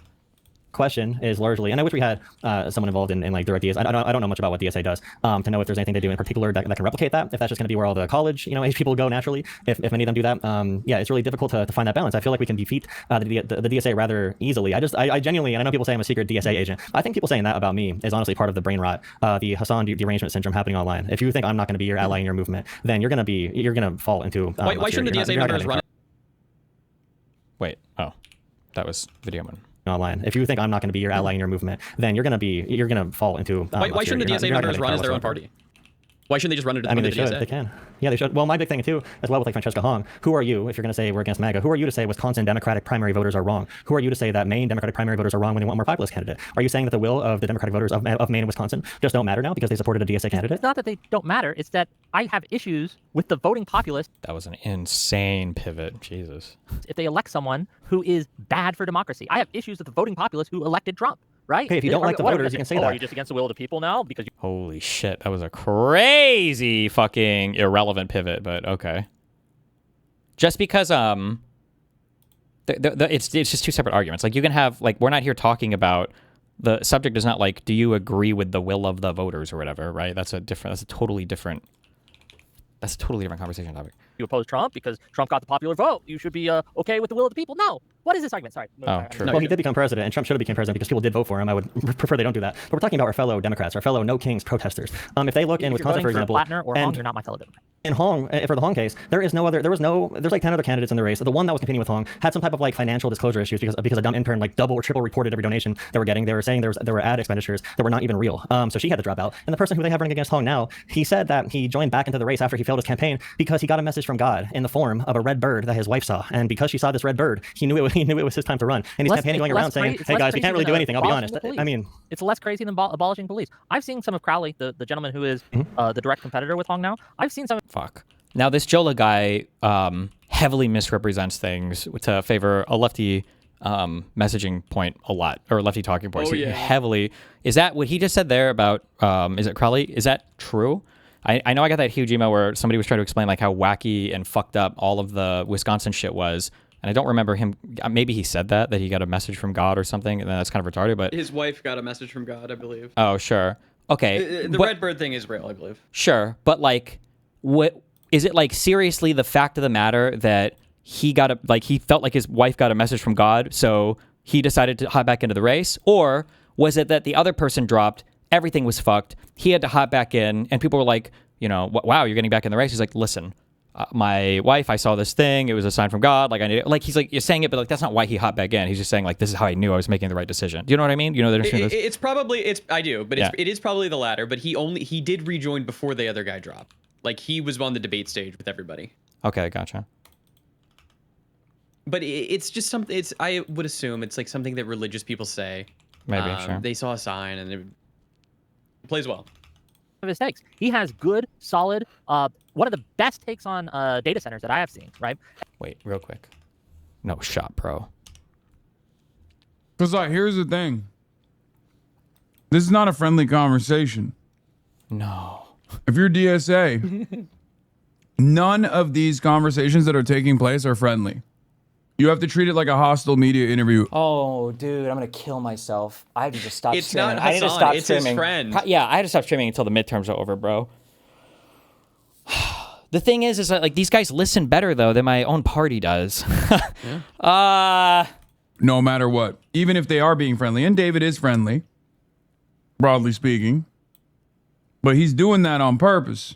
Question is largely, and I wish we had someone involved in like direct DSA. I don't know much about what DSA does to know if there's anything they do in particular that can replicate that. If that's just going to be where all the college age people go naturally, if many of them do that, yeah, it's really difficult to find that balance. I feel like we can defeat the DSA rather easily. I genuinely, and I know people say I'm a secret DSA agent. I think people saying that about me is honestly part of the brain rot, the Hassan derangement syndrome happening online. If you think I'm not going to be your ally in your movement, then you're going to fall into. Why shouldn't the DSA members run? Wait, oh, that was video man. Online. If you think I'm not going to be your ally in your movement, then you're going to fall into. Why shouldn't the DSA members run as their own party? Why shouldn't they just run it? I mean, they should. They can. Yeah, they should. Well, my big thing too, as well with like Francesca Hong. Who are you if you're going to say we're against MAGA? Who are you to say Wisconsin Democratic primary voters are wrong? Who are you to say that Maine Democratic primary voters are wrong when they want a more populist candidate? Are you saying that the will of the Democratic voters of Maine and Wisconsin just don't matter now because they supported a DSA candidate? It's not that they don't matter. It's that I have issues with the voting populace. That was an insane pivot. Jesus. If they elect someone who is bad for democracy, I have issues with the voting populace who elected Trump. Right? Okay, if you don't like the voters, you can say that. Are you just against the will of the people now? Because holy shit, that was a crazy fucking irrelevant pivot, but okay. Just because it's just two separate arguments. Like you can have like we're not here talking about the subject is not like do you agree with the will of the voters or whatever, right? That's a totally different conversation topic. You oppose Trump because Trump got the popular vote. You should be okay with the will of the people. No. What is this argument? Sorry. Oh, true. Well, he did become president, and Trump should have become president because people did vote for him. I would prefer they don't do that. But we're talking about our fellow Democrats, our fellow No Kings protesters. If they look in Wisconsin, for example, Hong, you're not my fellow Democrat. In Hong, for the Hong case, there's like 10 other candidates in the race. The one that was competing with Hong had some type of like financial disclosure issues because a dumb intern like double or triple reported every donation they were getting. They were saying there were ad expenditures that were not even real. So she had to drop out. And the person who they have running against Hong now, he said that he joined back into the race after he failed his campaign because he got a message from God in the form of a red bird that his wife saw. And because she saw this red bird, he knew it was his time to run. And he's campaigning going around saying, "Hey guys, we can't really do anything." I'll be honest. I mean, it's less crazy than abolishing police. I've seen some of Crowley, the gentleman who is the direct competitor with Hong now. I've seen some. Fuck. Now this Jolah guy heavily misrepresents things to favor a lefty messaging point a lot, or lefty talking points. Oh, yeah. Heavily. Is that what he just said there about? Is it Crowley? Is that true? I know I got that huge email where somebody was trying to explain like how wacky and fucked up all of the Wisconsin shit was. And I don't remember him. Maybe he said that he got a message from God or something, and that's kind of retarded. But his wife got a message from God, I believe. Oh, sure. Okay. The red bird thing is real, I believe. Sure, but like, what is it like? Seriously, the fact of the matter that he felt like his wife got a message from God, so he decided to hop back into the race, or was it that the other person dropped? Everything was fucked. He had to hop back in, and people were like, wow, you're getting back in the race. He's like, listen. my wife, I saw this thing. It was a sign from God. Like I need it. Like he's like you're saying it, but like that's not why he hopped back in. He's just saying like this is how I knew I was making the right decision. Do you know what I mean? You know the difference. It's probably I do, but Yeah. it is probably the latter. But he did rejoin before the other guy dropped. Like he was on the debate stage with everybody. Okay, gotcha. But it's just something. I would assume it's like something that religious people say. Maybe, sure. They saw a sign and it plays well. Of his takes, he has good, solid. One of the best takes on data centers that I have seen. Right. Wait, real quick. No shot, bro. Because like, here's the thing. This is not a friendly conversation. No. If you're DSA, none of these conversations that are taking place are friendly. You have to treat it like a hostile media interview. Oh, dude, I'm gonna kill myself. I have to just stop It's streaming. not I need to Hassan, stop it's his streaming. friend. Yeah, I had to stop streaming until the midterms are over, bro. The thing is that like these guys listen better though than my own party does. No matter what, even if they are being friendly, and David is friendly, broadly speaking, but he's doing that on purpose.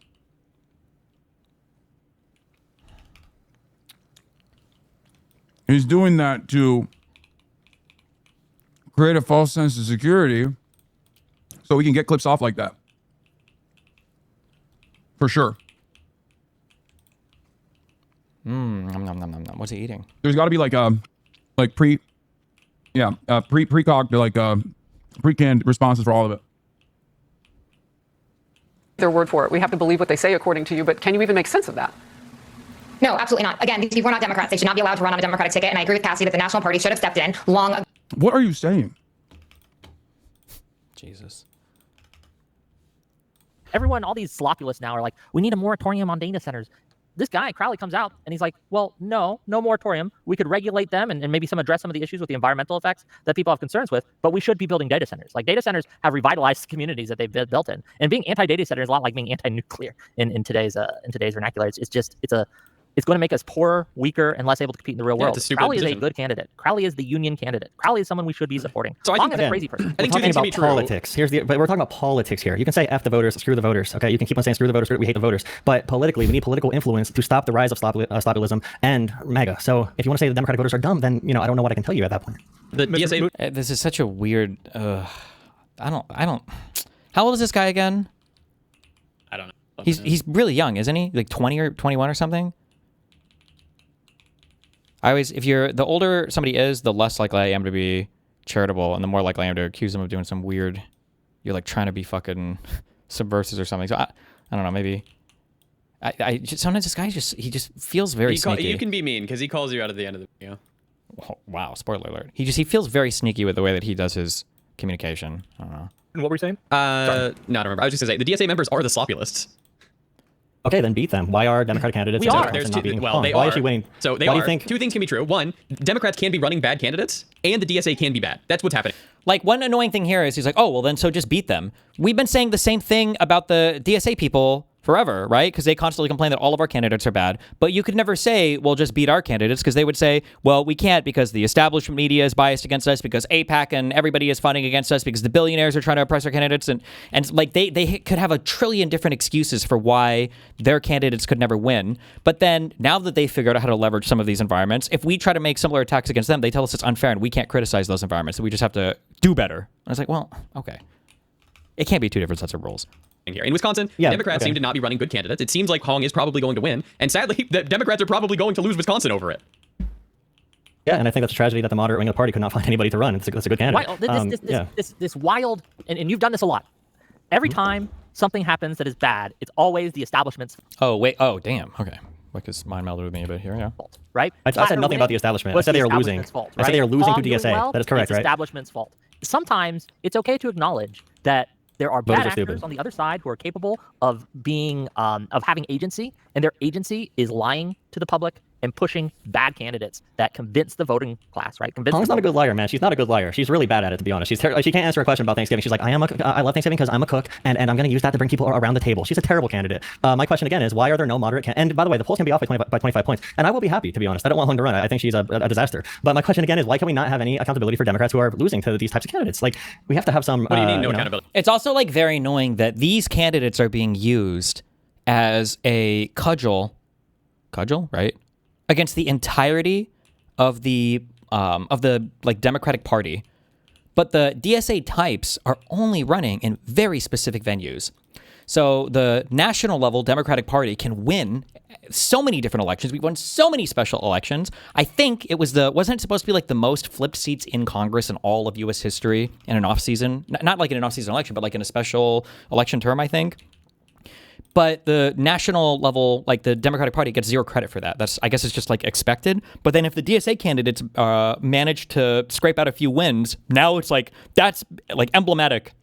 He's doing that to create a false sense of security so we can get clips off like that. For sure. Nom, nom, nom, nom, nom. What's he eating? There's got to be like pre-cocked, pre-canned responses for all of it. Their word for it. We have to believe what they say according to you, but can you even make sense of that? No, absolutely not. Again, these people are not Democrats. They should not be allowed to run on a Democratic ticket. And I agree with Cassie that the National Party should have stepped in long ago. What are you saying? Jesus. Everyone, all these slopulists now are like, we need a moratorium on data centers. This guy, Crowley, comes out and he's like, well, no moratorium. We could regulate them and maybe address some of the issues with the environmental effects that people have concerns with, but we should be building data centers. Like data centers have revitalized communities that they've built in. And being anti-data center is a lot like being anti-nuclear in today's vernacular. It's going to make us poorer, weaker, and less able to compete in the real world. Crowley is a good candidate. Crowley is the union candidate. Crowley is someone we should be supporting. So I Long think as a crazy person. We're talking about politics. But we're talking about politics here. You can say F the voters, screw the voters. Okay, you can keep on saying screw the voters, we hate the voters. But politically, we need political influence to stop the rise of slopulism and MAGA. So if you want to say the Democratic voters are dumb, then I don't know what I can tell you at that point. The DSA. This is such a weird. I don't. How old is this guy again? I don't know. He's really young, isn't he? Like 20 or 21 or something. If you're the older somebody is, the less likely I am to be charitable, and the more likely I am to accuse them of doing some weird. You're like trying to be fucking subversive or something. So I don't know. Maybe. Sometimes this guy he just feels very sneaky. You can be mean because he calls you out at the end of the video. Oh, wow, spoiler alert. He feels very sneaky with the way that he does his communication. I don't know. And what were you saying? No, I don't remember. I was just gonna say the DSA members are the slopulists. Okay, then beat them. Why are Democratic candidates? We are. There's two. Well, they Why are. is she winning? So they Why are. do you think? Two things can be true. One, Democrats can be running bad candidates, and the DSA can be bad. That's what's happening. Like, one annoying thing here is he's like, oh, well, then so just beat them. We've been saying the same thing about the DSA people forever, right? Because they constantly complain that all of our candidates are bad. But you could never say, well, just beat our candidates, because they would say, well, we can't because the establishment media is biased against us, because APAC and everybody is funding against us, because the billionaires are trying to oppress our candidates. And like they could have a trillion different excuses for why their candidates could never win. But then now that they figured out how to leverage some of these environments, if we try to make similar attacks against them, they tell us it's unfair and we can't criticize those environments. So we just have to do better. And I was like, well, okay. It can't be two different sets of rules. Here. In Wisconsin, Democrats seem to not be running good candidates. It seems like Hong is probably going to win. And sadly, the Democrats are probably going to lose Wisconsin over it. Yeah, and I think that's a tragedy that the moderate wing of the party could not find anybody to run. It's a good candidate. This wild, and you've done this a lot. Every time something happens that is bad, it's always the establishment's fault. Oh, wait. Oh, damn. Okay. Wick is mind melded with me a bit here, yeah. Right? I said nothing about the establishment. I said they are losing. I said they are losing to DSA. That is correct, right? Establishment's fault. Sometimes it's okay to acknowledge that there are bad actors on the other side who are capable of being, of having agency, and their agency is lying to the public and pushing bad candidates that convince the voting class, right? Hong's not a good liar, man. She's not a good liar. She's really bad at it, to be honest. She can't answer a question about Thanksgiving. She's like, I love Thanksgiving because I'm a cook, and I'm going to use that to bring people around the table. She's a terrible candidate. My question again is, why are there no moderate and by the way, the polls can be off by 25 points, and I will be happy, to be honest. I don't want Hong to run. I think she's a disaster. But my question again is, why can we not have any accountability for Democrats who are losing to these types of candidates? Like, we have to have some. What do you mean, no accountability? It's also like very annoying that these candidates are being used as a cudgel cudgel, right? Against the entirety of the like Democratic Party. But the DSA types are only running in very specific venues. So the national level Democratic Party can win so many different elections. We've won so many special elections. I think it was wasn't it supposed to be like the most flipped seats in Congress in all of U.S. history in an off-season? Not like in an off-season election, but like in a special election term, I think. But the national level, like the Democratic Party, gets zero credit for that. I guess it's just like expected. But then if the DSA candidates manage to scrape out a few wins, now it's like that's like emblematic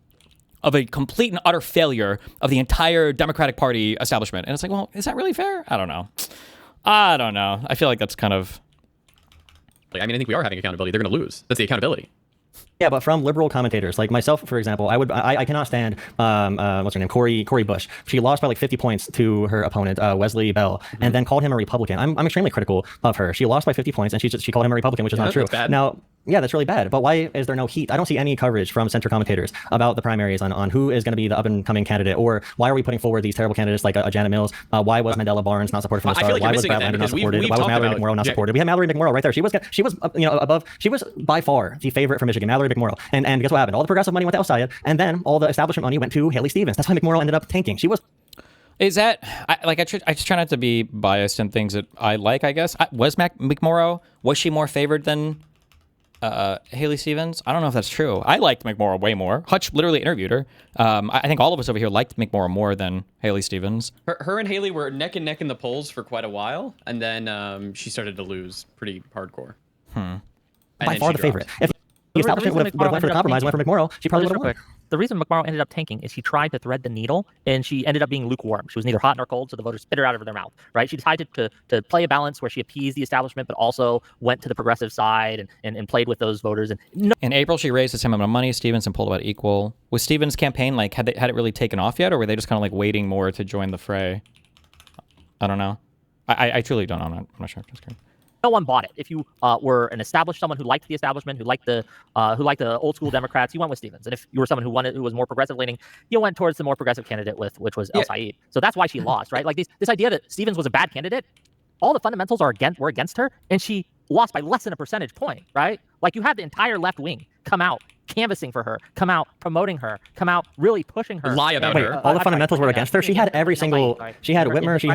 of a complete and utter failure of the entire Democratic Party establishment. And it's like, well, is that really fair? I don't know. I feel like that's kind of... I mean, I think we are having accountability. They're going to lose. That's the accountability. Yeah, but from liberal commentators like myself, for example, I cannot stand what's her name, Cori Bush. She lost by like 50 points to her opponent, Wesley Bell, and then called him a Republican. I'm extremely critical of her. She lost by 50 points, and she called him a Republican, which is not true. That's bad. Now, yeah, that's really bad. But why is there no heat? I don't see any coverage from center commentators about the primaries on who is going to be the up and coming candidate, or why are we putting forward these terrible candidates like Janet Mills? Why was Mandela Barnes not supported from the start? Like why was Brad Lander not supported? Why was Mallory McMorrow not supported? We had Mallory McMorrow right there. She was above. She was by far the favorite for Michigan, Mallory McMorrow. And guess what happened? All the progressive money went to El Sayed, and then all the establishment money went to Haley Stevens. That's why McMorrow ended up tanking. She was. Is that I just try not to be biased in things that I like, I guess. Was McMorrow, was she more favored than Haley Stevens? I don't know if that's true. I liked McMorrow way more. Hutch literally interviewed her. I think all of us over here liked McMorrow more than Haley Stevens. Her and Haley were neck and neck in the polls for quite a while, and then she started to lose pretty hardcore. By far the favorite. If the establishment would have went for the compromise, went for McMorrow, she probably would have won. The reason McMorrow ended up tanking is she tried to thread the needle, and she ended up being lukewarm. She was neither hot nor cold, so the voters spit her out of their mouth, right? She decided to play a balance where she appeased the establishment, but also went to the progressive side and played with those voters. In April, she raised the same amount of money as Stevens and pulled about equal. Was Stevens' campaign, like, had it really taken off yet, or were they just kind of like waiting more to join the fray? I don't know. I truly don't know. I'm not sure. Just kidding. No one bought it. If you were an established someone who liked the establishment, who liked the old school Democrats, you went with Stevens. And if you were someone who was more progressive leaning, you went towards the more progressive candidate which was El Sayed. So that's why she lost, right? Like this idea that Stevens was a bad candidate, all the fundamentals were against her, and she lost by less than a percentage point, right? Like you had the entire left wing come out canvassing for her, come out promoting her, come out really pushing her. Lie about her. All the fundamentals were against her. She had every single. She had Whitmer. She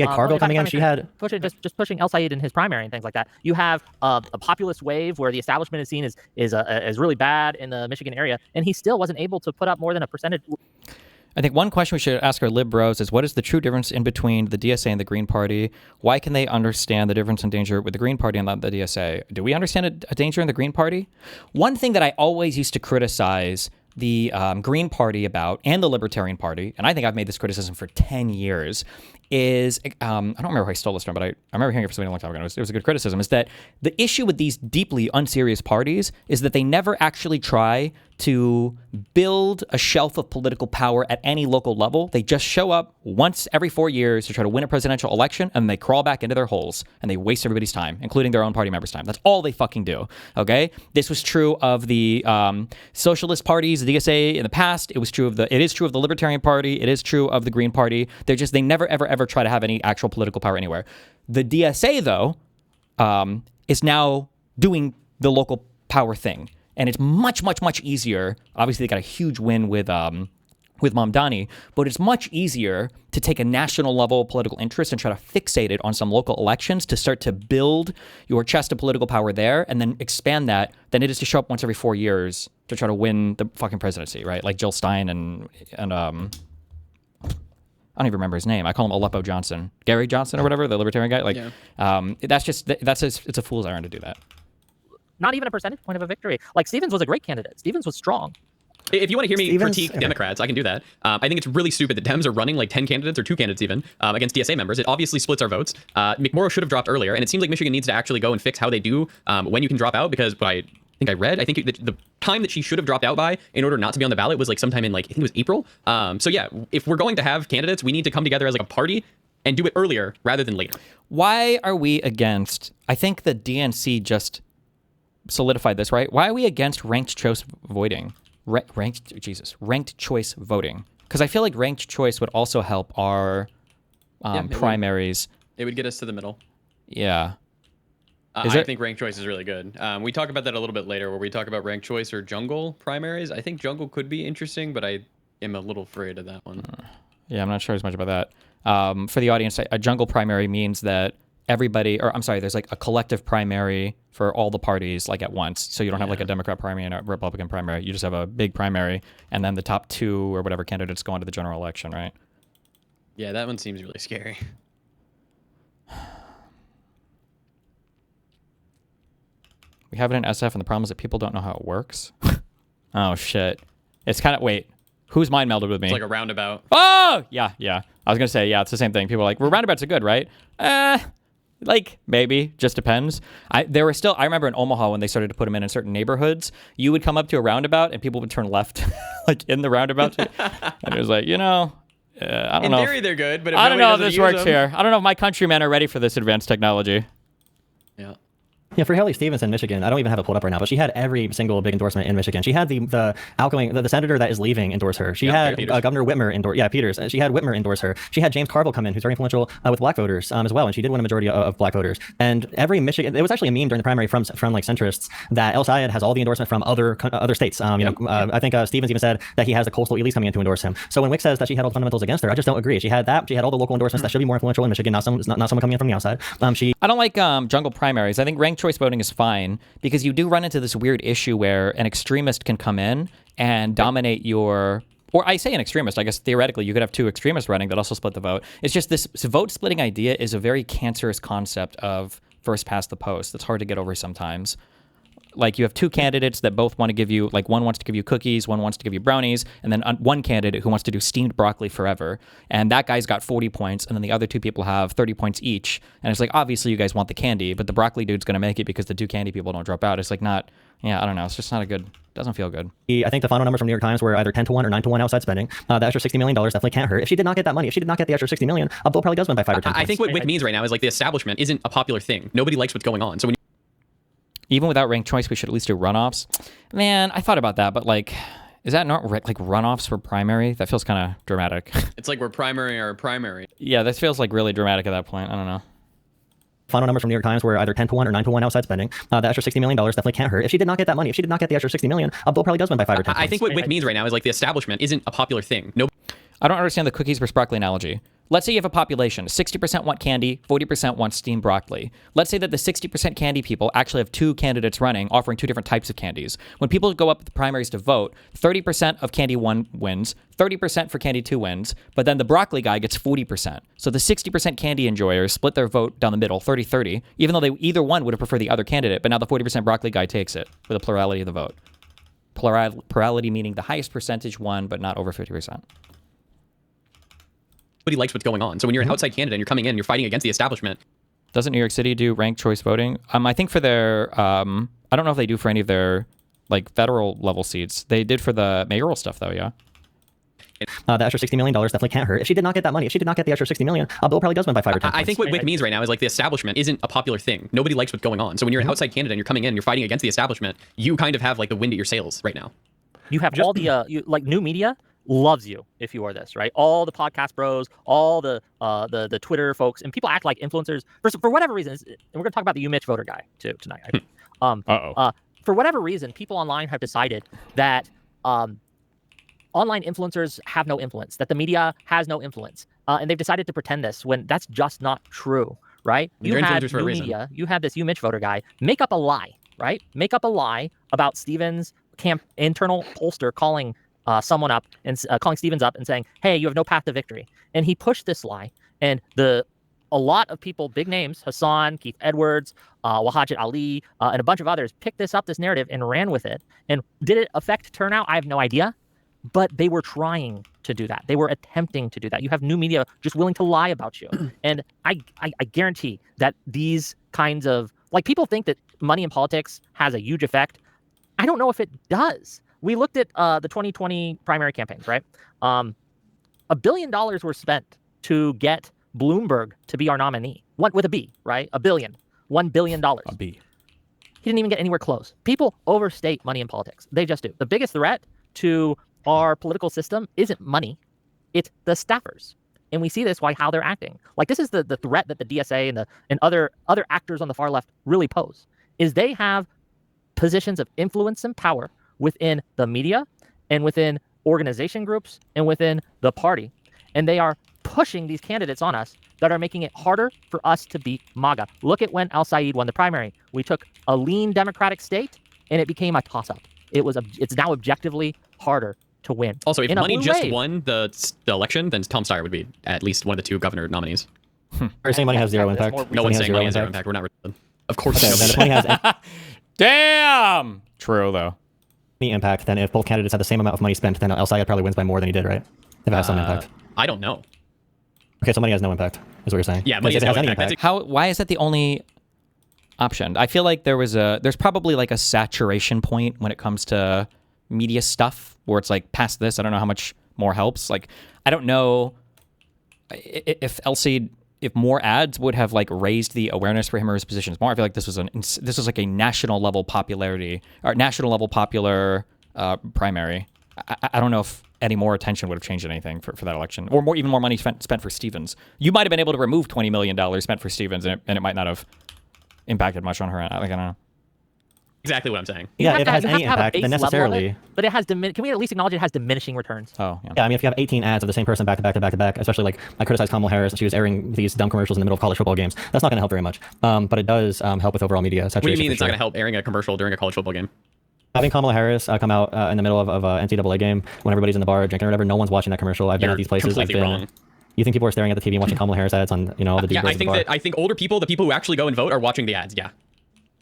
had Carville coming in. She had pushing El Sayed in his primary and things like that. You have a populist wave where the establishment is seen as really bad in the Michigan area, and he still wasn't able to put up more than a percentage. I think one question we should ask our lib bros is, what is the true difference in between the DSA and the Green Party? Why can they understand the difference in danger with the Green Party and not the DSA? Do we understand a danger in the Green Party? One thing that I always used to criticize the Green Party about, and the Libertarian Party, and I think I've made this criticism for 10 years, is, I don't remember who I stole this from, but I remember hearing it from somebody a long time ago. It was a good criticism, is that the issue with these deeply unserious parties is that they never actually try to build a shelf of political power at any local level. They just show up once every 4 years to try to win a presidential election, and they crawl back into their holes, and they waste everybody's time, including their own party members' time. That's all they fucking do, okay? This was true of the socialist parties, the DSA in the past. It is true of the Libertarian Party. It is true of the Green Party. They never, ever try to have any actual political power anywhere. The DSA, though, is now doing the local power thing. And it's much, much, much easier. Obviously, they got a huge win with Mamdani, but it's much easier to take a national level political interest and try to fixate it on some local elections to start to build your chest of political power there and then expand that than it is to show up once every 4 years to try to win the fucking presidency, right? Like Jill Stein and I don't even remember his name. I call him Aleppo Johnson. Gary Johnson or whatever, the Libertarian guy. Like, it's a fool's errand to do that. Not even a percentage point of a victory. Like, Stevens was a great candidate. Stevens was strong. If you want to hear me critique Democrats, I can do that. I think it's really stupid that Dems are running like 10 candidates or 2 candidates even against DSA members. It obviously splits our votes. McMorrow should have dropped earlier, and it seems like Michigan needs to actually go and fix how they do when you can drop out, because what I think the time that she should have dropped out by in order not to be on the ballot was like sometime in, like, I think it was April. So yeah, if we're going to have candidates, we need to come together as like a party and do it earlier rather than later. Why are we against, I think the DNC just solidified this, right? Why are we against ranked choice voting? Ranked choice voting. Because I feel like ranked choice would also help our primaries It would get us to the middle. Yeah. I think ranked choice is really good. We talk about that a little bit later, where we talk about ranked choice or jungle primaries. I think jungle could be interesting, but I am a little afraid of that one. Yeah, I'm not sure as much about that. For the audience, a jungle primary means that everybody, or I'm sorry, there's like a collective primary for all the parties like at once. So you don't have like a Democrat primary and a Republican primary. You just have a big primary, and then the top 2 or whatever candidates go on to the general election, right? Yeah, that one seems really scary. We have it in SF, and the problem is that people don't know how it works. Oh, shit. It's kind of... Wait. Who's mind melded with me? It's like a roundabout. Oh! Yeah. I was going to say, yeah, it's the same thing. People are like, well, roundabouts are good, right? Like, maybe. Just depends. I remember in Omaha when they started to put them in certain neighborhoods, you would come up to a roundabout, and people would turn left, like, in the roundabout. And it was like, I don't know. In theory, they're good, but if I don't know if nobody this doesn't works use them- here. I don't know if my countrymen are ready for this advanced technology. Yeah. Yeah, for Haley Stevens in Michigan, I don't even have it pulled up right now, but she had every single big endorsement in Michigan. She had the outgoing, the senator that is leaving endorse her. She had Governor Whitmer endorse, Peters. She had Whitmer endorse her. She had James Carville come in, who's very influential with black voters as well, and she did win a majority of black voters. And every Michigan, it was actually a meme during the primary from like centrists that El Sayed has all the endorsement from other states. I think Stevens even said that he has the coastal elites coming in to endorse him. So when Whick says that she had all the fundamentals against her, I just don't agree. She had that. She had all the local endorsements that should be more influential in Michigan, not someone coming in from the outside. I don't like jungle primaries. I think ranked choice voting is fine because you do run into this weird issue where an extremist can come in and dominate your... Or I say an extremist. I guess theoretically you could have 2 extremists running that also split the vote. It's just this vote splitting idea is a very cancerous concept of first past the post. It's hard to get over sometimes. Like you have 2 candidates that both want to give you, like one wants to give you cookies, one wants to give you brownies, and then one candidate who wants to do steamed broccoli forever. And that guy's got 40 points, and then the other 2 people have 30 points each. And it's like, obviously you guys want the candy, but the broccoli dude's going to make it because the 2 candy people don't drop out. It's like not, I don't know. It's just not a good, doesn't feel good. I think the final numbers from New York Times were either 10-1 or 9-1 outside spending. The extra $60 million definitely can't hurt. If she did not get that money, if she did not get the extra $60 million, Bill probably does win by 5 or 10 I think what Whick means right now is like the establishment isn't a popular thing. Nobody likes what's going on. So when even without ranked choice, we should at least do runoffs. Man, I thought about that, but like, is that not like runoffs for primary? That feels kind of dramatic. It's like we're primary or primary. Yeah, that feels like really dramatic at that point. I don't know. Final numbers from New York Times were either 10-1 or 9-1 outside spending. The extra $60 million definitely can't hurt. If she did not get that money, if she did not get the extra $60 million, Bill probably does win by 5 or 10 I think what Whick means right now is like the establishment isn't a popular thing. I don't understand the cookies versus broccoli analogy. Let's say you have a population, 60% want candy, 40% want steamed broccoli. Let's say that the 60% candy people actually have 2 candidates running, offering 2 different types of candies. When people go up at the primaries to vote, 30% of candy 1 wins, 30% for candy 2 wins, but then the broccoli guy gets 40%. So the 60% candy enjoyers split their vote down the middle, 30-30, even though either one would have preferred the other candidate, but now the 40% broccoli guy takes it with a plurality of the vote. Plurality meaning the highest percentage won, but not over 50%. Nobody likes what's going on. So when you're an outside candidate and you're coming in, you're fighting against the establishment. Doesn't New York City do ranked choice voting? I think for their, I don't know if they do for any of their like federal level seats. They did for the mayoral stuff though, yeah. The extra $60 million definitely can't hurt. If she did not get that money, if she did not get the extra $60 million, Bill probably does win by 5 or 10 I think what Whick means right now is like the establishment isn't a popular thing. Nobody likes what's going on. So when you're an outside candidate and you're coming in, you're fighting against the establishment, you kind of have like the wind at your sails right now. You have all the like new media loves you if you are this, right? All the podcast bros, all the Twitter folks, and people act like influencers for whatever reason. And we're gonna talk about the Mitch voter guy too tonight. For whatever reason, people online have decided that online influencers have no influence, that the media has no influence, and they've decided to pretend this when that's just not true, right? You had new media, you had this Mitch voter guy make up a lie, right? Make up a lie about Stevens' camp internal pollster calling someone up and calling Stevens up and saying, "Hey, you have no path to victory." And he pushed this lie, and a lot of people, big names, Hassan, Keith Edwards, Wahajat Ali, and a bunch of others, picked this narrative and ran with it. And did it affect turnout? I have no idea, but they were trying to do that. They were attempting to do that. You have new media just willing to lie about you, and I guarantee that these kinds of people think that money in politics has a huge effect. I don't know if it does. We looked at the 2020 primary campaigns, right? $1 billion were spent to get Bloomberg to be our nominee. With a B, right? $1 billion. $1 billion. A B. He didn't even get anywhere close. People overstate money in politics. They just do. The biggest threat to our political system isn't money. It's the staffers. And we see this by how they're acting. Like, this is the threat that the DSA and other actors on the far left really pose, is they have positions of influence and power within the media and within organization groups and within the party. And they are pushing these candidates on us that are making it harder for us to beat MAGA. Look at when Said won the primary. We took a lean Democratic state and it became a toss-up. It's now objectively harder to win. Also, if Money just won the election, then Tom Steyer would be at least one of the 2 governor nominees. Are you saying Money has zero impact? No one's saying Money has zero impact. We're not. Of course. Okay, then if Money has Damn! True, though. any impact, then if both candidates had the same amount of money spent, then Sayed probably wins by more than he did, right? If it has some impact. I don't know. Okay, so Money has no impact, is what you're saying. Yeah, Money has no impact. Why is that the only option? I feel like there's probably like a saturation point when it comes to media stuff where it's like past this, I don't know how much more helps. Like, I don't know if if more ads would have like raised the awareness for him or his positions more. I feel like this was like a national level popularity or national level popular primary. I don't know if any more attention would have changed anything for that election, or even more money spent for Stevens. You might have been able to remove $20 million spent for Stevens, and it might not have impacted much on her. Like, I don't know. Exactly what I'm saying. Yeah, if it has any impact, then necessarily. But it has can we at least acknowledge it has diminishing returns? Oh, yeah. Yeah, I mean, if you have 18 ads of the same person back to back to back to back, especially like I criticized Kamala Harris, she was airing these dumb commercials in the middle of college football games. That's not going to help very much. But it does help with overall media saturation. What do you mean it's not going to help airing a commercial during a college football game? Having Kamala Harris come out in the middle of an NCAA game when everybody's in the bar drinking or whatever, no one's watching that commercial. I've been at these places. Completely wrong. You think people are staring at the TV and watching Kamala Harris ads on the Yeah, I think older people, the people who actually go and vote, are watching the ads. Yeah.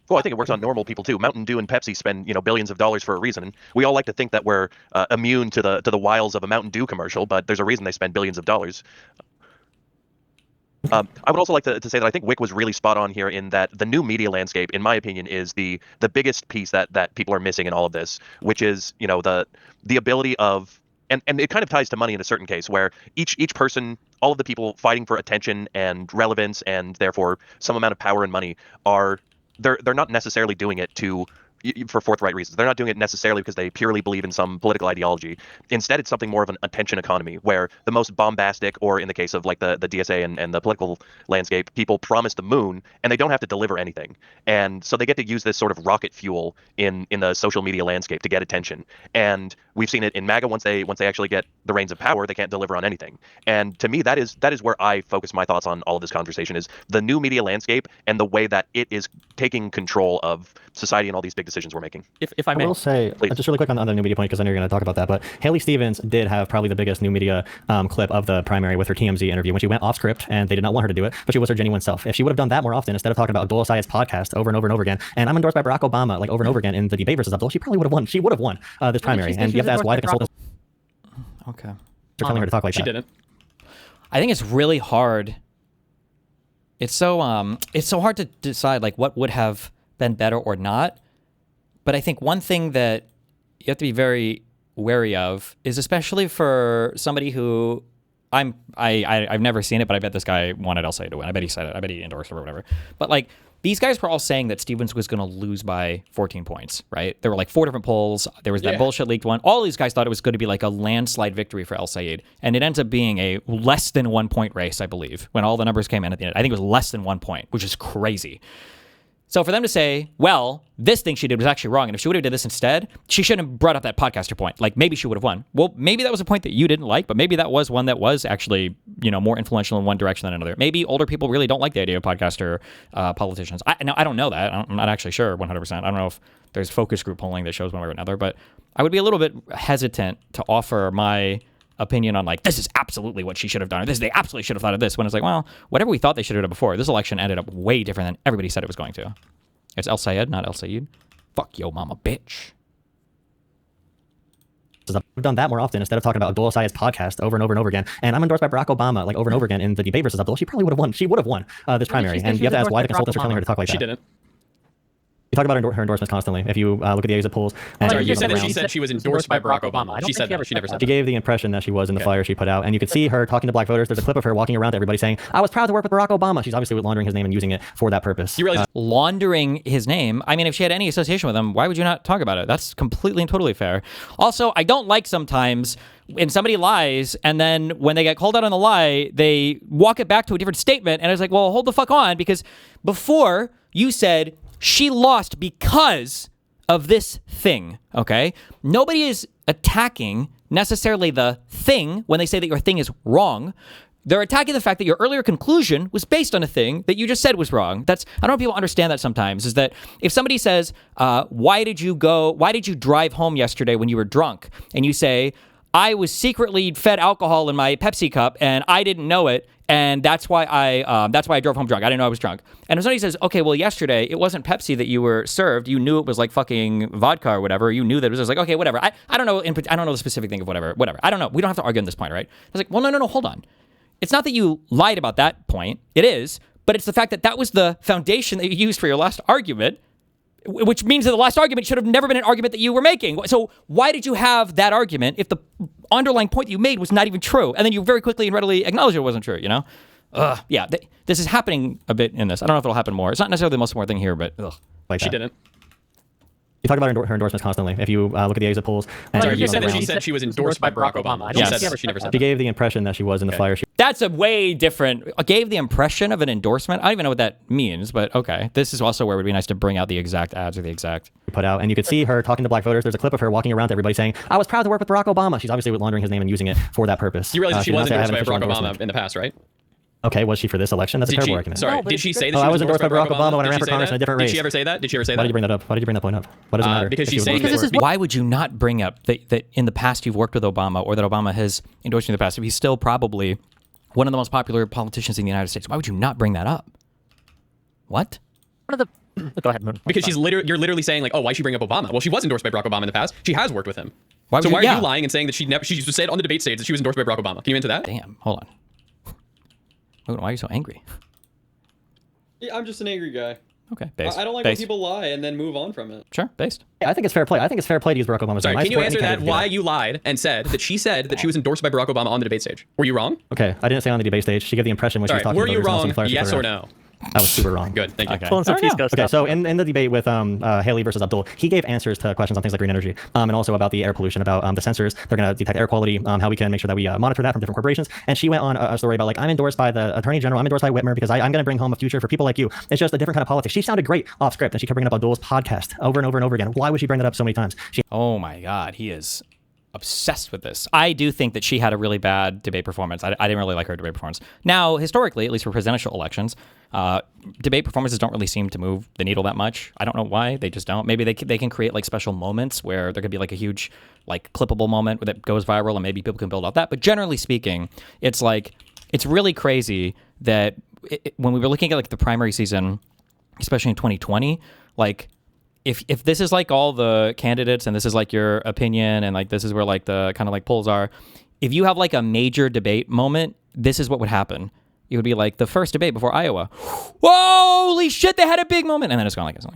Well, I think it works on normal people too. Mountain Dew and Pepsi spend billions of dollars for a reason. We all like to think that we're immune to the wiles of a Mountain Dew commercial, but there's a reason they spend billions of dollars. I would also like to say that I think Whick was really spot on here in that the new media landscape, in my opinion, is the biggest piece that people are missing in all of this, which is the ability of and it kind of ties to money in a certain case where each person, all of the people fighting for attention and relevance and therefore some amount of power and money are they're not necessarily doing it for forthright reasons. They're not doing it necessarily because they purely believe in some political ideology. Instead, it's something more of an attention economy where the most bombastic, or in the case of like the DSA and the political landscape, people promise the moon and they don't have to deliver anything. And so they get to use this sort of rocket fuel in the social media landscape to get attention. And we've seen it in MAGA once they actually get the reins of power, they can't deliver on anything. And to me, that is where I focus my thoughts on all of this conversation, is the new media landscape and the way that it is taking control of society and all these big decisions we're making. If I may, will say, just really quick on the new media point, because I know you're going to talk about that, but Haley Stevens did have probably the biggest new media clip of the primary with her TMZ interview when she went off script and they did not want her to do it, but she was her genuine self. If she would have done that more often, instead of talking about Jolah Sayed's podcast over and over and over again, and I'm endorsed by Barack Obama like over and over again in the debate versus Abdul, she probably would have won. She would have won this primary. And you have to ask why the consultants are telling her to talk like that. She didn't. I think it's really hard. It's so hard to decide like what would have been better or not. But I think one thing that you have to be very wary of is, especially for somebody who I've never seen it, but I bet this guy wanted Sayed to win. I bet he said it. I bet he endorsed it or whatever. But like, these guys were all saying that Stevens was going to lose by 14 points, right? There were like 4 different polls. There was that bullshit leaked one. All these guys thought it was going to be like a landslide victory for Sayed. And it ends up being a less than 1 point race, I believe, when all the numbers came in at the end. I think it was less than 1 point, which is crazy. So for them to say, well, this thing she did was actually wrong, and if she would have did this instead, she shouldn't have brought up that podcaster point. Like, maybe she would have won. Well, maybe that was a point that you didn't like, but maybe that was one that was actually, more influential in one direction than another. Maybe older people really don't like the idea of podcaster politicians. I don't know that. I'm not actually sure 100%. I don't know if there's focus group polling that shows one way or another, but I would be a little bit hesitant to offer my opinion on like, this is absolutely what she should have done, or they absolutely should have thought of this, when it's like, well, whatever we thought they should have done before, this election ended up way different than everybody said it was going to. It's Sayed, not Sayed. Fuck yo mama, bitch. I've done that more often instead of talking about Jolah Sayed's podcast over and over and over again. And I'm endorsed by Barack Obama like over and over again in the debate versus Abdul. She probably would have won. She would have won this primary. And you have to ask why the consultants are telling her to talk like that. She didn't. You talk about her endorsements constantly. If you look at the exit polls. And Sorry, you look said that around- she said she was endorsed by Barack Obama. She said that. She never said She that. gave the impression that she was in the flyer she put out, and you could see her talking to black voters. There's a clip of her walking around to everybody saying, "I was proud to work with Barack Obama." She's obviously laundering his name and using it for that purpose. You realize laundering his name? I mean, if she had any association with him, why would you not talk about it? That's completely and totally fair. Also, I don't like sometimes when somebody lies and then when they get called out on the lie, they walk it back to a different statement. And it's like, well, hold the fuck on, because before you said she lost because of this thing, okay? Nobody is attacking necessarily the thing when they say that your thing is wrong. They're attacking the fact that your earlier conclusion was based on a thing that you just said was wrong. I don't know if people understand that sometimes, is that if somebody says, why did you drive home yesterday when you were drunk? And you say, I was secretly fed alcohol in my Pepsi cup and I didn't know it. And that's why I drove home drunk. I didn't know I was drunk. And if somebody says, okay, well, yesterday it wasn't Pepsi that you were served. You knew it was like fucking vodka or whatever. You knew that it was just like, okay, whatever. I don't know. I don't know the specific thing of whatever. I don't know. We don't have to argue on this point, right? I was like, well, no, hold on. It's not that you lied about that point. It is, but it's the fact that that was the foundation that you used for your last argument, which means that the last argument should have never been an argument that you were making. So why did you have that argument if the underlying point that you made was not even true? And then you very quickly and readily acknowledged it wasn't true, you know? Yeah, this is happening a bit in this. I don't know if it'll happen more. It's not necessarily the most important thing here, but Like she that. didn't. You talk about her endorsements constantly. If you look at the exit polls. And Sorry, you look said that around- she said she was endorsed by Barack Obama. She said that. She never said She that. gave the impression that she was in the flyer. that's a way different. Gave the impression of an endorsement. I don't even know what that means, but okay. This is also where it would be nice to bring out the exact ads or the exact put out, and you could see her talking to black voters. There's a clip of her walking around to everybody saying, "I was proud to work with Barack Obama." She's obviously laundering his name and using it for that purpose. You realize that she did not was say, "I have endorsed an by official Barack Obama endorsement." in the past, right? Okay, was she for this election? That's a terrible argument. Sorry, did she say that Oh, she I was endorsed by Barack Obama when I Did ran she for say Congress that? in a different race. Did she ever say that? Did she ever say that? Why did you bring that up? Why did you bring that point up? What does it matter? Because if she's she was saying endorsed for? Why would you not bring up that in the past you've worked with Obama or that Obama has endorsed you in the past? If he's still probably one of the most popular politicians in the United States, why would you not bring that up? What? One of the go ahead, Moon. Because you're literally saying like, oh, why she bring up Obama? Well, she was endorsed by Barack Obama in the past. She has worked with him. Why so would why you- are yeah. you lying and saying that she said on the debate stage that she was endorsed by Barack Obama? Can you answer that? Damn, hold on. Why are you so angry? Yeah, I'm just an angry guy. Okay, based. I don't like based. when people lie and then move on from it. Sure, based. Yeah, I think it's fair play. I think it's fair play to use Barack Obama's Sorry, name. I can you support answer any that? candidate Why to do you lied and said that she said that she was endorsed by Barack Obama on the debate stage? Were you wrong? Okay, I didn't say on the debate stage. She gave the impression when she was Sorry, talking were to you voters and also wrong? the flyer she Yes put or around. no? I was super wrong. Good, thank you. Okay. Pulling some Cisco Okay, stuff. so in the debate with Haley versus Abdul, he gave answers to questions on things like green energy and also about the air pollution, about the sensors. They're going to detect air quality, how we can make sure that we monitor that from different corporations. And she went on a story about like, I'm endorsed by the Attorney General, I'm endorsed by Whitmer because I'm going to bring home a future for people like you. It's just a different kind of politics. She sounded great off script, and she kept bringing up Abdul's podcast over and over and over again. Why would she bring that up so many times? Oh my God, he is obsessed with this. I do think that she had a really bad debate performance. I didn't really like her debate performance. Now, historically, at least for presidential elections, debate performances don't really seem to move the needle that much. I don't know why. They just don't. Maybe they can create like special moments where there could be like a huge like clippable moment that goes viral and maybe people can build off that. But generally speaking, it's like, it's really crazy that when we were looking at like the primary season, especially in 2020, like if this is like all the candidates and this is like your opinion and like this is where like the kind of like polls are, if you have like a major debate moment, this is what would happen. It would be like the first debate before Iowa. Whoa, holy shit, they had a big moment. And then it's gone like this.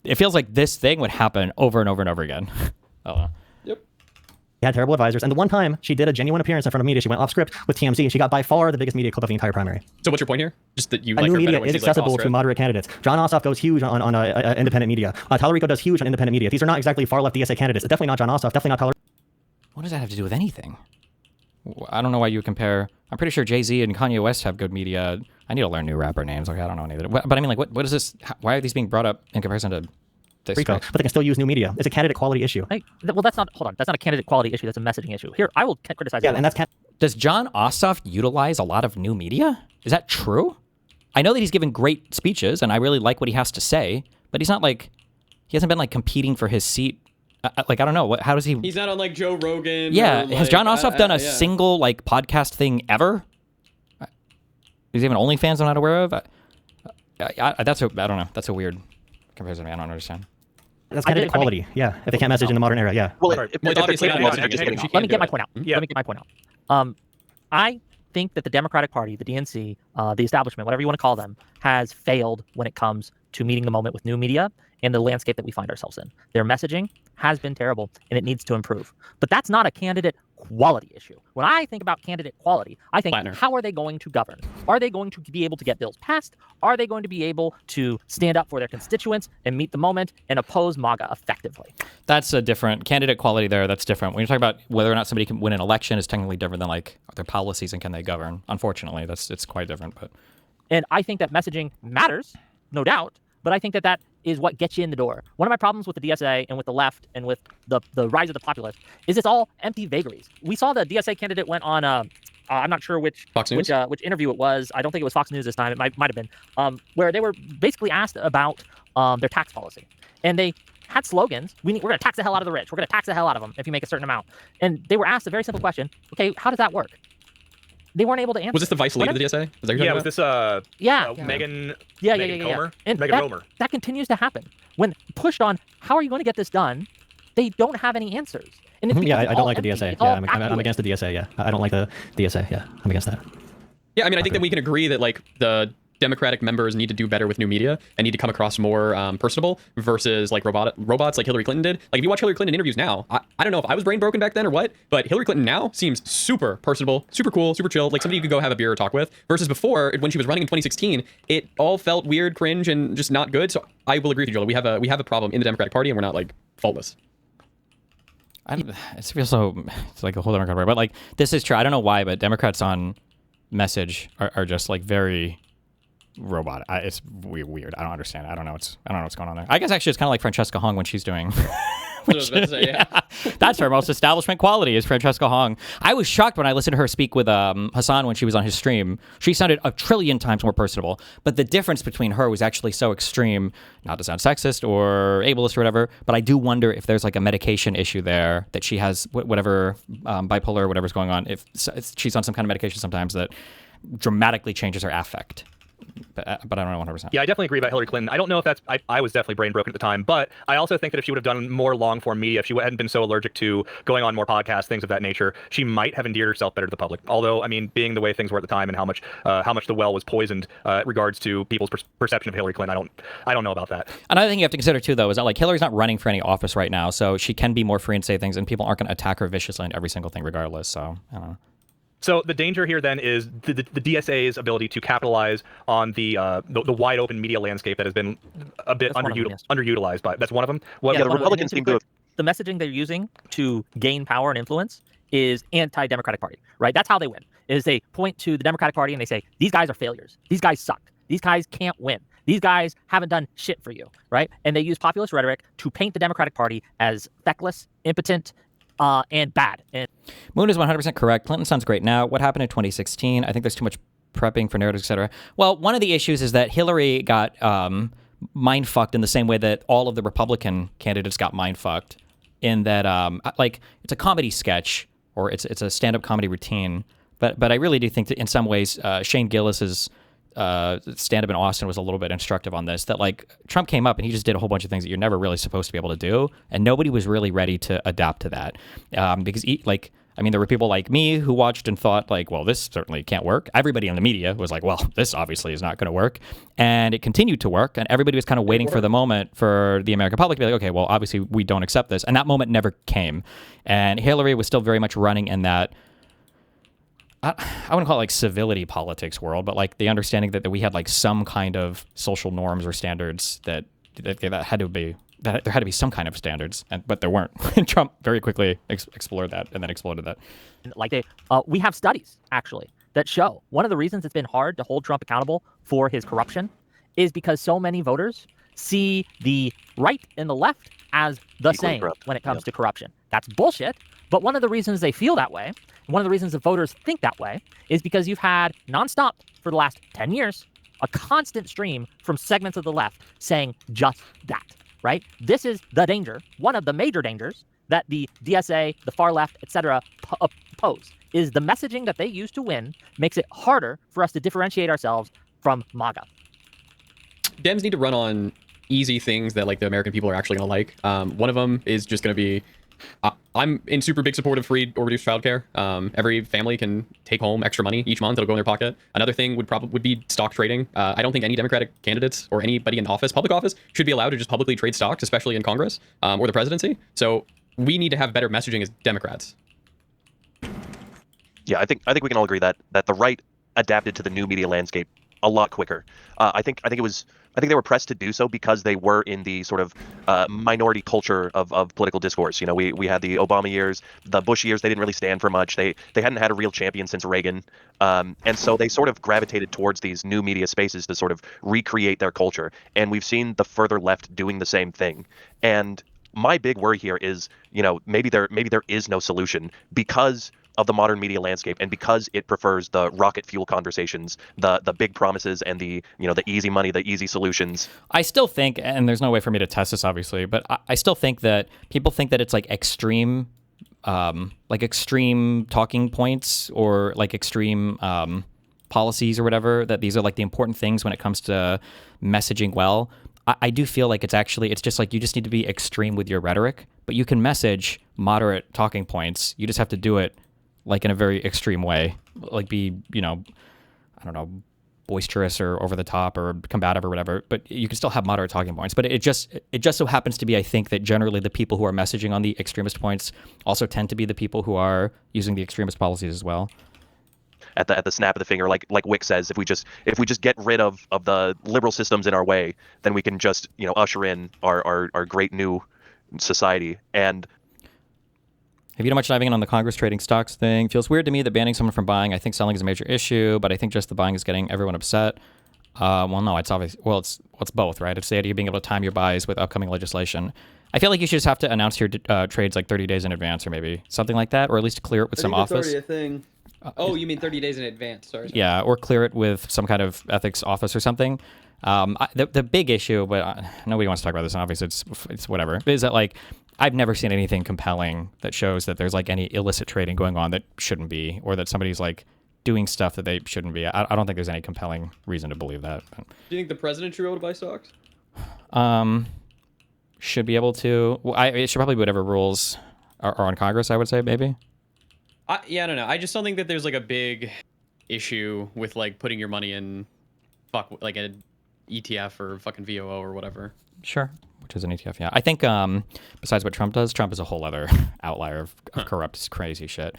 It feels like this thing would happen over and over and over again. Oh, She had terrible advisors. And the one time she did a genuine appearance in front of media, she went off script with TMZ. She got by far the biggest media clip of the entire primary. So what's your point here? Just that you A like new her better media when is she's like accessible off to script? moderate candidates. John Ossoff goes huge on independent media. Tallarico does huge on independent media. These are not exactly far left DSA candidates. It's definitely not John Ossoff. Definitely not Tallarico. what does that have to do with anything? I don't know why you would compare. I'm pretty sure Jay-Z and Kanye West have good media. I need to learn new rapper names. Okay, I don't know neither. But I mean, like, what is this? Why are these being brought up in comparison to this? Rico, but they can still use new media. It's a candidate quality issue. Well, that's not. Hold on. That's not a candidate quality issue. That's a messaging issue. Here, I will criticize. Yeah, and that's Does John Ossoff utilize a lot of new media? Is that true? I know that he's given great speeches, and I really like what he has to say. But he's not like, he hasn't been like competing for his seat. Like, I don't know. How does he? He's not on like Joe Rogan. Yeah, or, like, has John Ossoff done a yeah. single like podcast thing ever? Is he even OnlyFans I'm not aware of? I don't know. That's a weird comparison. I don't understand. That's candidate quality. Yeah, if they can't message in the modern era, yeah. Well, it's obviously not messaging, just kidding. Let me get my point out. Let me get my point out. I think that the Democratic Party, the DNC, the establishment, whatever you want to call them, has failed when it comes to meeting the moment with new media and the landscape that we find ourselves in. Their messaging has been terrible and it needs to improve. But that's not a candidate quality issue. When I think about candidate quality, I think, how are they going to govern? Are they going to be able to get bills passed? Are they going to be able to stand up for their constituents and meet the moment and oppose MAGA effectively? That's a different candidate quality there. That's different. When you talk about whether or not somebody can win an election is technically different than like their policies and can they govern. Unfortunately, it's quite different. But and I think that messaging matters, no doubt. But I think that that is what gets you in the door. One of my problems with the DSA and with the left and with the rise of the populist is it's all empty vagaries. We saw the DSA candidate went on I'm not sure which interview it was. I don't think it was Fox News this time. It might have been where they were basically asked about their tax policy, and they had slogans. We're going to tax the hell out of the rich. We're going to tax the hell out of them if you make a certain amount. And they were asked a very simple question. Okay, how does that work? They weren't able to answer. Was this the vice lead of the DSA? Was that yeah, was this Megan? Megan Comer? And Megan Romer. That continues to happen. When pushed on, how are you going to get this done? They don't have any answers. And it's I don't like the empty. DSA. Yeah, I'm against the DSA. Yeah, I don't like the DSA. Yeah, I'm against that. Yeah, I mean, I think that we can agree that like the Democratic members need to do better with new media and need to come across more personable versus like robots like Hillary Clinton did. Like if you watch Hillary Clinton interviews now, I don't know if I was brain broken back then or what, but Hillary Clinton now seems super personable, super cool, super chill, like somebody you could go have a beer or talk with, versus before when she was running in 2016, it all felt weird, cringe, and just not good. So I will agree with you, Jolah. We have a problem in the Democratic Party and we're not like faultless. It feels so, it's like a whole Democrat, but like this is true. I don't know why, but Democrats on message are just like very robot. It's weird. I don't understand. I don't know what's going on there. I guess actually it's kind of like Francesca Hong when she's doing. That's her most establishment quality is Francesca Hong. I was shocked when I listened to her speak with Hassan when she was on his stream. She sounded a trillion times more personable, but the difference between her was actually so extreme. Not to sound sexist or ableist or whatever, but I do wonder if there's like a medication issue there that she has, whatever bipolar or whatever's going on. If she's on some kind of medication sometimes that dramatically changes her affect. But I don't know 100%. Yeah, I definitely agree about Hillary Clinton. I don't know if that's... I was definitely brain broken at the time, but I also think that if she would have done more long-form media, if she hadn't been so allergic to going on more podcasts, things of that nature, she might have endeared herself better to the public. Although, I mean, being the way things were at the time and how much the well was poisoned in regards to people's perception of Hillary Clinton, I don't know about that. Another thing you have to consider, too, though, is that like Hillary's not running for any office right now, so she can be more free and say things, and people aren't going to attack her viciously on every single thing regardless, so I don't know. So the danger here then is the DSA's ability to capitalize on the wide open media landscape that has been a bit underutilized. But that's one of them. The Republicans seem to. The messaging they're using to gain power and influence is anti-Democratic Party, right? That's how they win. Is they point to the Democratic Party and they say these guys are failures. These guys suck. These guys can't win. These guys haven't done shit for you, right? And they use populist rhetoric to paint the Democratic Party as feckless, impotent, and bad. And Moon is 100% correct. Clinton sounds great now. What happened in 2016? I think there's too much prepping for narratives, etc. Well, one of the issues is that Hillary got mind fucked in the same way that all of the Republican candidates got mind fucked. In that, like, it's a comedy sketch or it's a stand-up comedy routine. But I really do think that in some ways, Shane Gillis's stand-up in Austin was a little bit instructive on this, that like Trump came up and he just did a whole bunch of things that you're never really supposed to be able to do, and nobody was really ready to adapt to that, because there were people like me who watched and thought like, well, this certainly can't work. Everybody in the media was like, well, this obviously is not going to work, and it continued to work, and everybody was kind of waiting for the moment for the American public to be like, okay, well, obviously we don't accept this, and that moment never came, and Hillary was still very much running in that, I wouldn't call it like civility politics world, but like the understanding that we had like some kind of social norms or standards that had to be, that there had to be some kind of standards, but there weren't. And Trump very quickly explored that and then exploded that. Like we have studies actually that show one of the reasons it's been hard to hold Trump accountable for his corruption is because so many voters see the right and the left as the same when it comes to corruption. That's bullshit. But one of the reasons they feel that way, one of the reasons the voters think that way, is because you've had nonstop for the last 10 years, a constant stream from segments of the left saying just that, right? This is the danger, one of the major dangers that the DSA, the far left, etc. pose, is the messaging that they use to win makes it harder for us to differentiate ourselves from MAGA. Dems need to run on easy things that like the American people are actually going to like. One of them is just going to be I'm in super big support of free or reduced childcare. Every family can take home extra money each month. It'll go in their pocket. Another thing would be stock trading. I don't think any Democratic candidates or anybody in office, public office, should be allowed to just publicly trade stocks, especially in Congress or the presidency. So we need to have better messaging as Democrats. Yeah, I think we can all agree that the right adapted to the new media landscape a lot quicker. I think they were pressed to do so because they were in the sort of minority culture of political discourse. You know, we had the Obama years, the Bush years. They didn't really stand for much. They hadn't had a real champion since Reagan, and so they sort of gravitated towards these new media spaces to sort of recreate their culture. And we've seen the further left doing the same thing. And my big worry here is, you know, maybe there is no solution because of the modern media landscape, and because it prefers the rocket fuel conversations, the big promises, and the easy money, the easy solutions. I still think, and there's no way for me to test this, obviously, but I still think that people think that it's like extreme talking points or like extreme policies or whatever, that these are like the important things when it comes to messaging well. I do feel like it's just like you just need to be extreme with your rhetoric, but you can message moderate talking points. You just have to do it like in a very extreme way, like be, you know, I don't know, boisterous or over the top or combative or whatever, but you can still have moderate talking points. But it just so happens to be, I think, that generally the people who are messaging on the extremist points also tend to be the people who are using the extremist policies as well. At the snap of the finger, like Whick says, if we just get rid of the liberal systems in our way, then we can just, you know, usher in our great new society. And have you done much diving in on the Congress trading stocks thing? Feels weird to me that banning someone from buying. I think selling is a major issue, but I think just the buying is getting everyone upset. Well, no, it's obvious. Well, it's both, right? It's the idea of being able to time your buys with upcoming legislation. I feel like you should just have to announce your trades like 30 days in advance, or maybe something like that, or at least clear it with some office. That's already a thing. Oh, you mean 30 days in advance? Sorry. Yeah, or clear it with some kind of ethics office or something. The big issue, but nobody wants to talk about this, and obviously it's whatever, is that like I've never seen anything compelling that shows that there's like any illicit trading going on that shouldn't be, or that somebody's like doing stuff that they shouldn't be. I don't think there's any compelling reason to believe that. Do you think the president should be able to buy stocks? Should be able to. Well, it should probably be whatever rules are on Congress, I would say, maybe. Yeah, I don't know. I just don't think that there's like a big issue with like putting your money in like an ETF or fucking VOO or whatever. Sure. Which is an ETF, yeah. I think besides what Trump does, Trump is a whole other outlier of corrupt, crazy shit.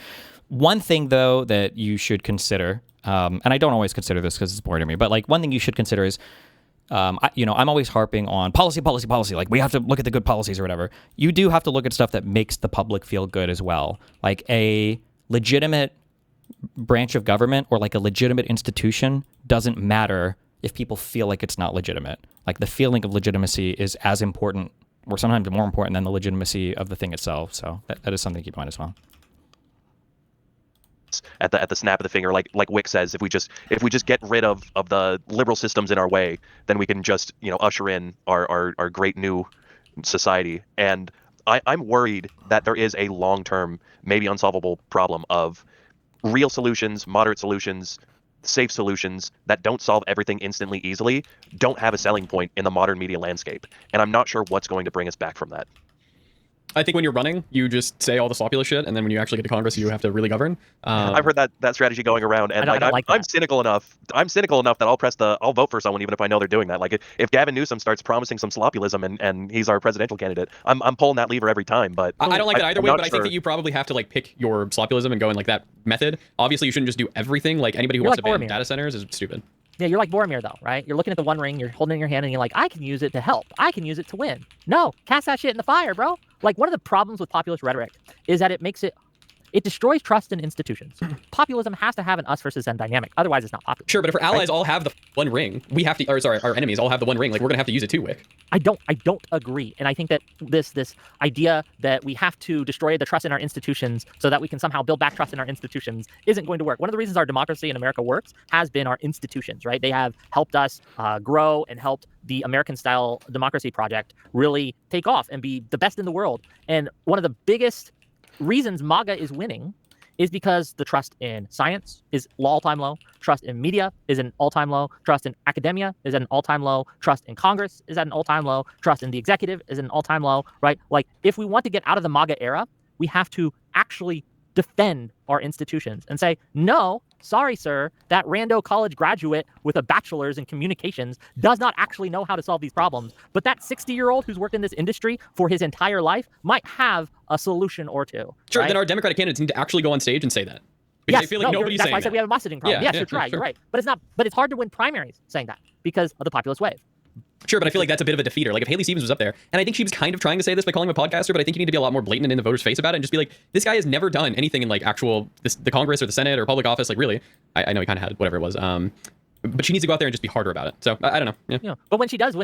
One thing, though, that you should consider, and I don't always consider this because it's boring to me, but like one thing you should consider is, I'm always harping on policy. Like we have to look at the good policies or whatever. You do have to look at stuff that makes the public feel good as well. Like a legitimate branch of government or like a legitimate institution doesn't matter if people feel like it's not legitimate. Like the feeling of legitimacy is as important, or sometimes more important, than the legitimacy of the thing itself. So that is something to keep in mind as well. At the snap of the finger, like Whick says, if we just get rid of the liberal systems in our way, then we can just, you know, usher in our great new society. And I'm worried that there is a long-term, maybe unsolvable problem of real solutions, moderate solutions, safe solutions that don't solve everything instantly, easily, don't have a selling point in the modern media landscape. And I'm not sure what's going to bring us back from that. I think when you're running, you just say all the sloppy shit, and then when you actually get to Congress, you have to really govern. I've heard that strategy going around, and I'm cynical enough. I'm cynical enough that I'll vote for someone even if I know they're doing that. Like if Gavin Newsom starts promising some sloppyism and he's our presidential candidate, I'm pulling that lever every time. But I don't like that either way. But I think that you probably have to like pick your sloppyism and go in like that method. Obviously, you shouldn't just do everything. Like anybody who wants to ban data centers is stupid. Yeah, you're like Boromir, though, right? You're looking at the One Ring, you're holding it in your hand, and you're like, I can use it to help. I can use it to win. No, cast that shit in the fire, bro. Like, one of the problems with populist rhetoric is that it destroys trust in institutions. Populism has to have an us versus them dynamic. Otherwise, it's not popular. Sure, but if our allies all have the One Ring, we have to, or sorry, our enemies all have the One Ring, like we're going to have to use it too, Whick. I don't agree. And I think that this idea that we have to destroy the trust in our institutions so that we can somehow build back trust in our institutions isn't going to work. One of the reasons our democracy in America works has been our institutions, right? They have helped us grow and helped the American-style democracy project really take off and be the best in the world. And one of the biggest reasons MAGA is winning is because the trust in science is all-time low, trust in media is an all-time low, trust in academia is at an all-time low, trust in Congress is at an all-time low, trust in the executive is an all-time low, right? Like, if we want to get out of the MAGA era, we have to actually defend our institutions and say, no, sorry, sir, that rando college graduate with a bachelor's in communications does not actually know how to solve these problems. But that 60-year-old who's worked in this industry for his entire life might have a solution or two. Sure, right? then our Democratic candidates need to actually go on stage and say that. Because I feel like nobody's that's saying why I said that. we have a messaging problem. Yes, you're right. But it's hard to win primaries saying that because of the populist wave. Sure, but I feel like that's a bit of a defeater. Like if Haley Stevens was up there, and I think she was kind of trying to say this by calling him a podcaster, but I think you need to be a lot more blatant and in the voters' face about it and just be like, this guy has never done anything in like the Congress or the Senate or public office. Like really, I know he kind of had whatever it was. But she needs to go out there and just be harder about it. So I don't know. Yeah. But when she does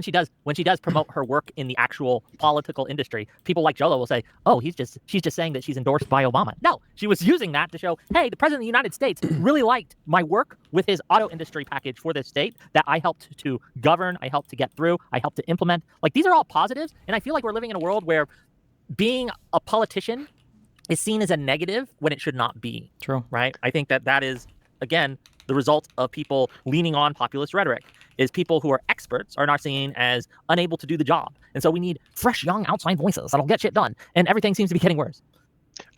promote her work in the actual political industry, people like Jolah will say, "Oh, she's just saying that she's endorsed by Obama." No, she was using that to show, hey, the president of the United States really liked my work with his auto industry package for this state that I helped to govern, I helped to get through, I helped to implement. Like these are all positives, and I feel like we're living in a world where being a politician is seen as a negative when it should not be. True. Right? I think that is, again, the result of people leaning on populist rhetoric is people who are experts are not seen as unable to do the job. And so we need fresh, young, outside voices that'll get shit done. And everything seems to be getting worse.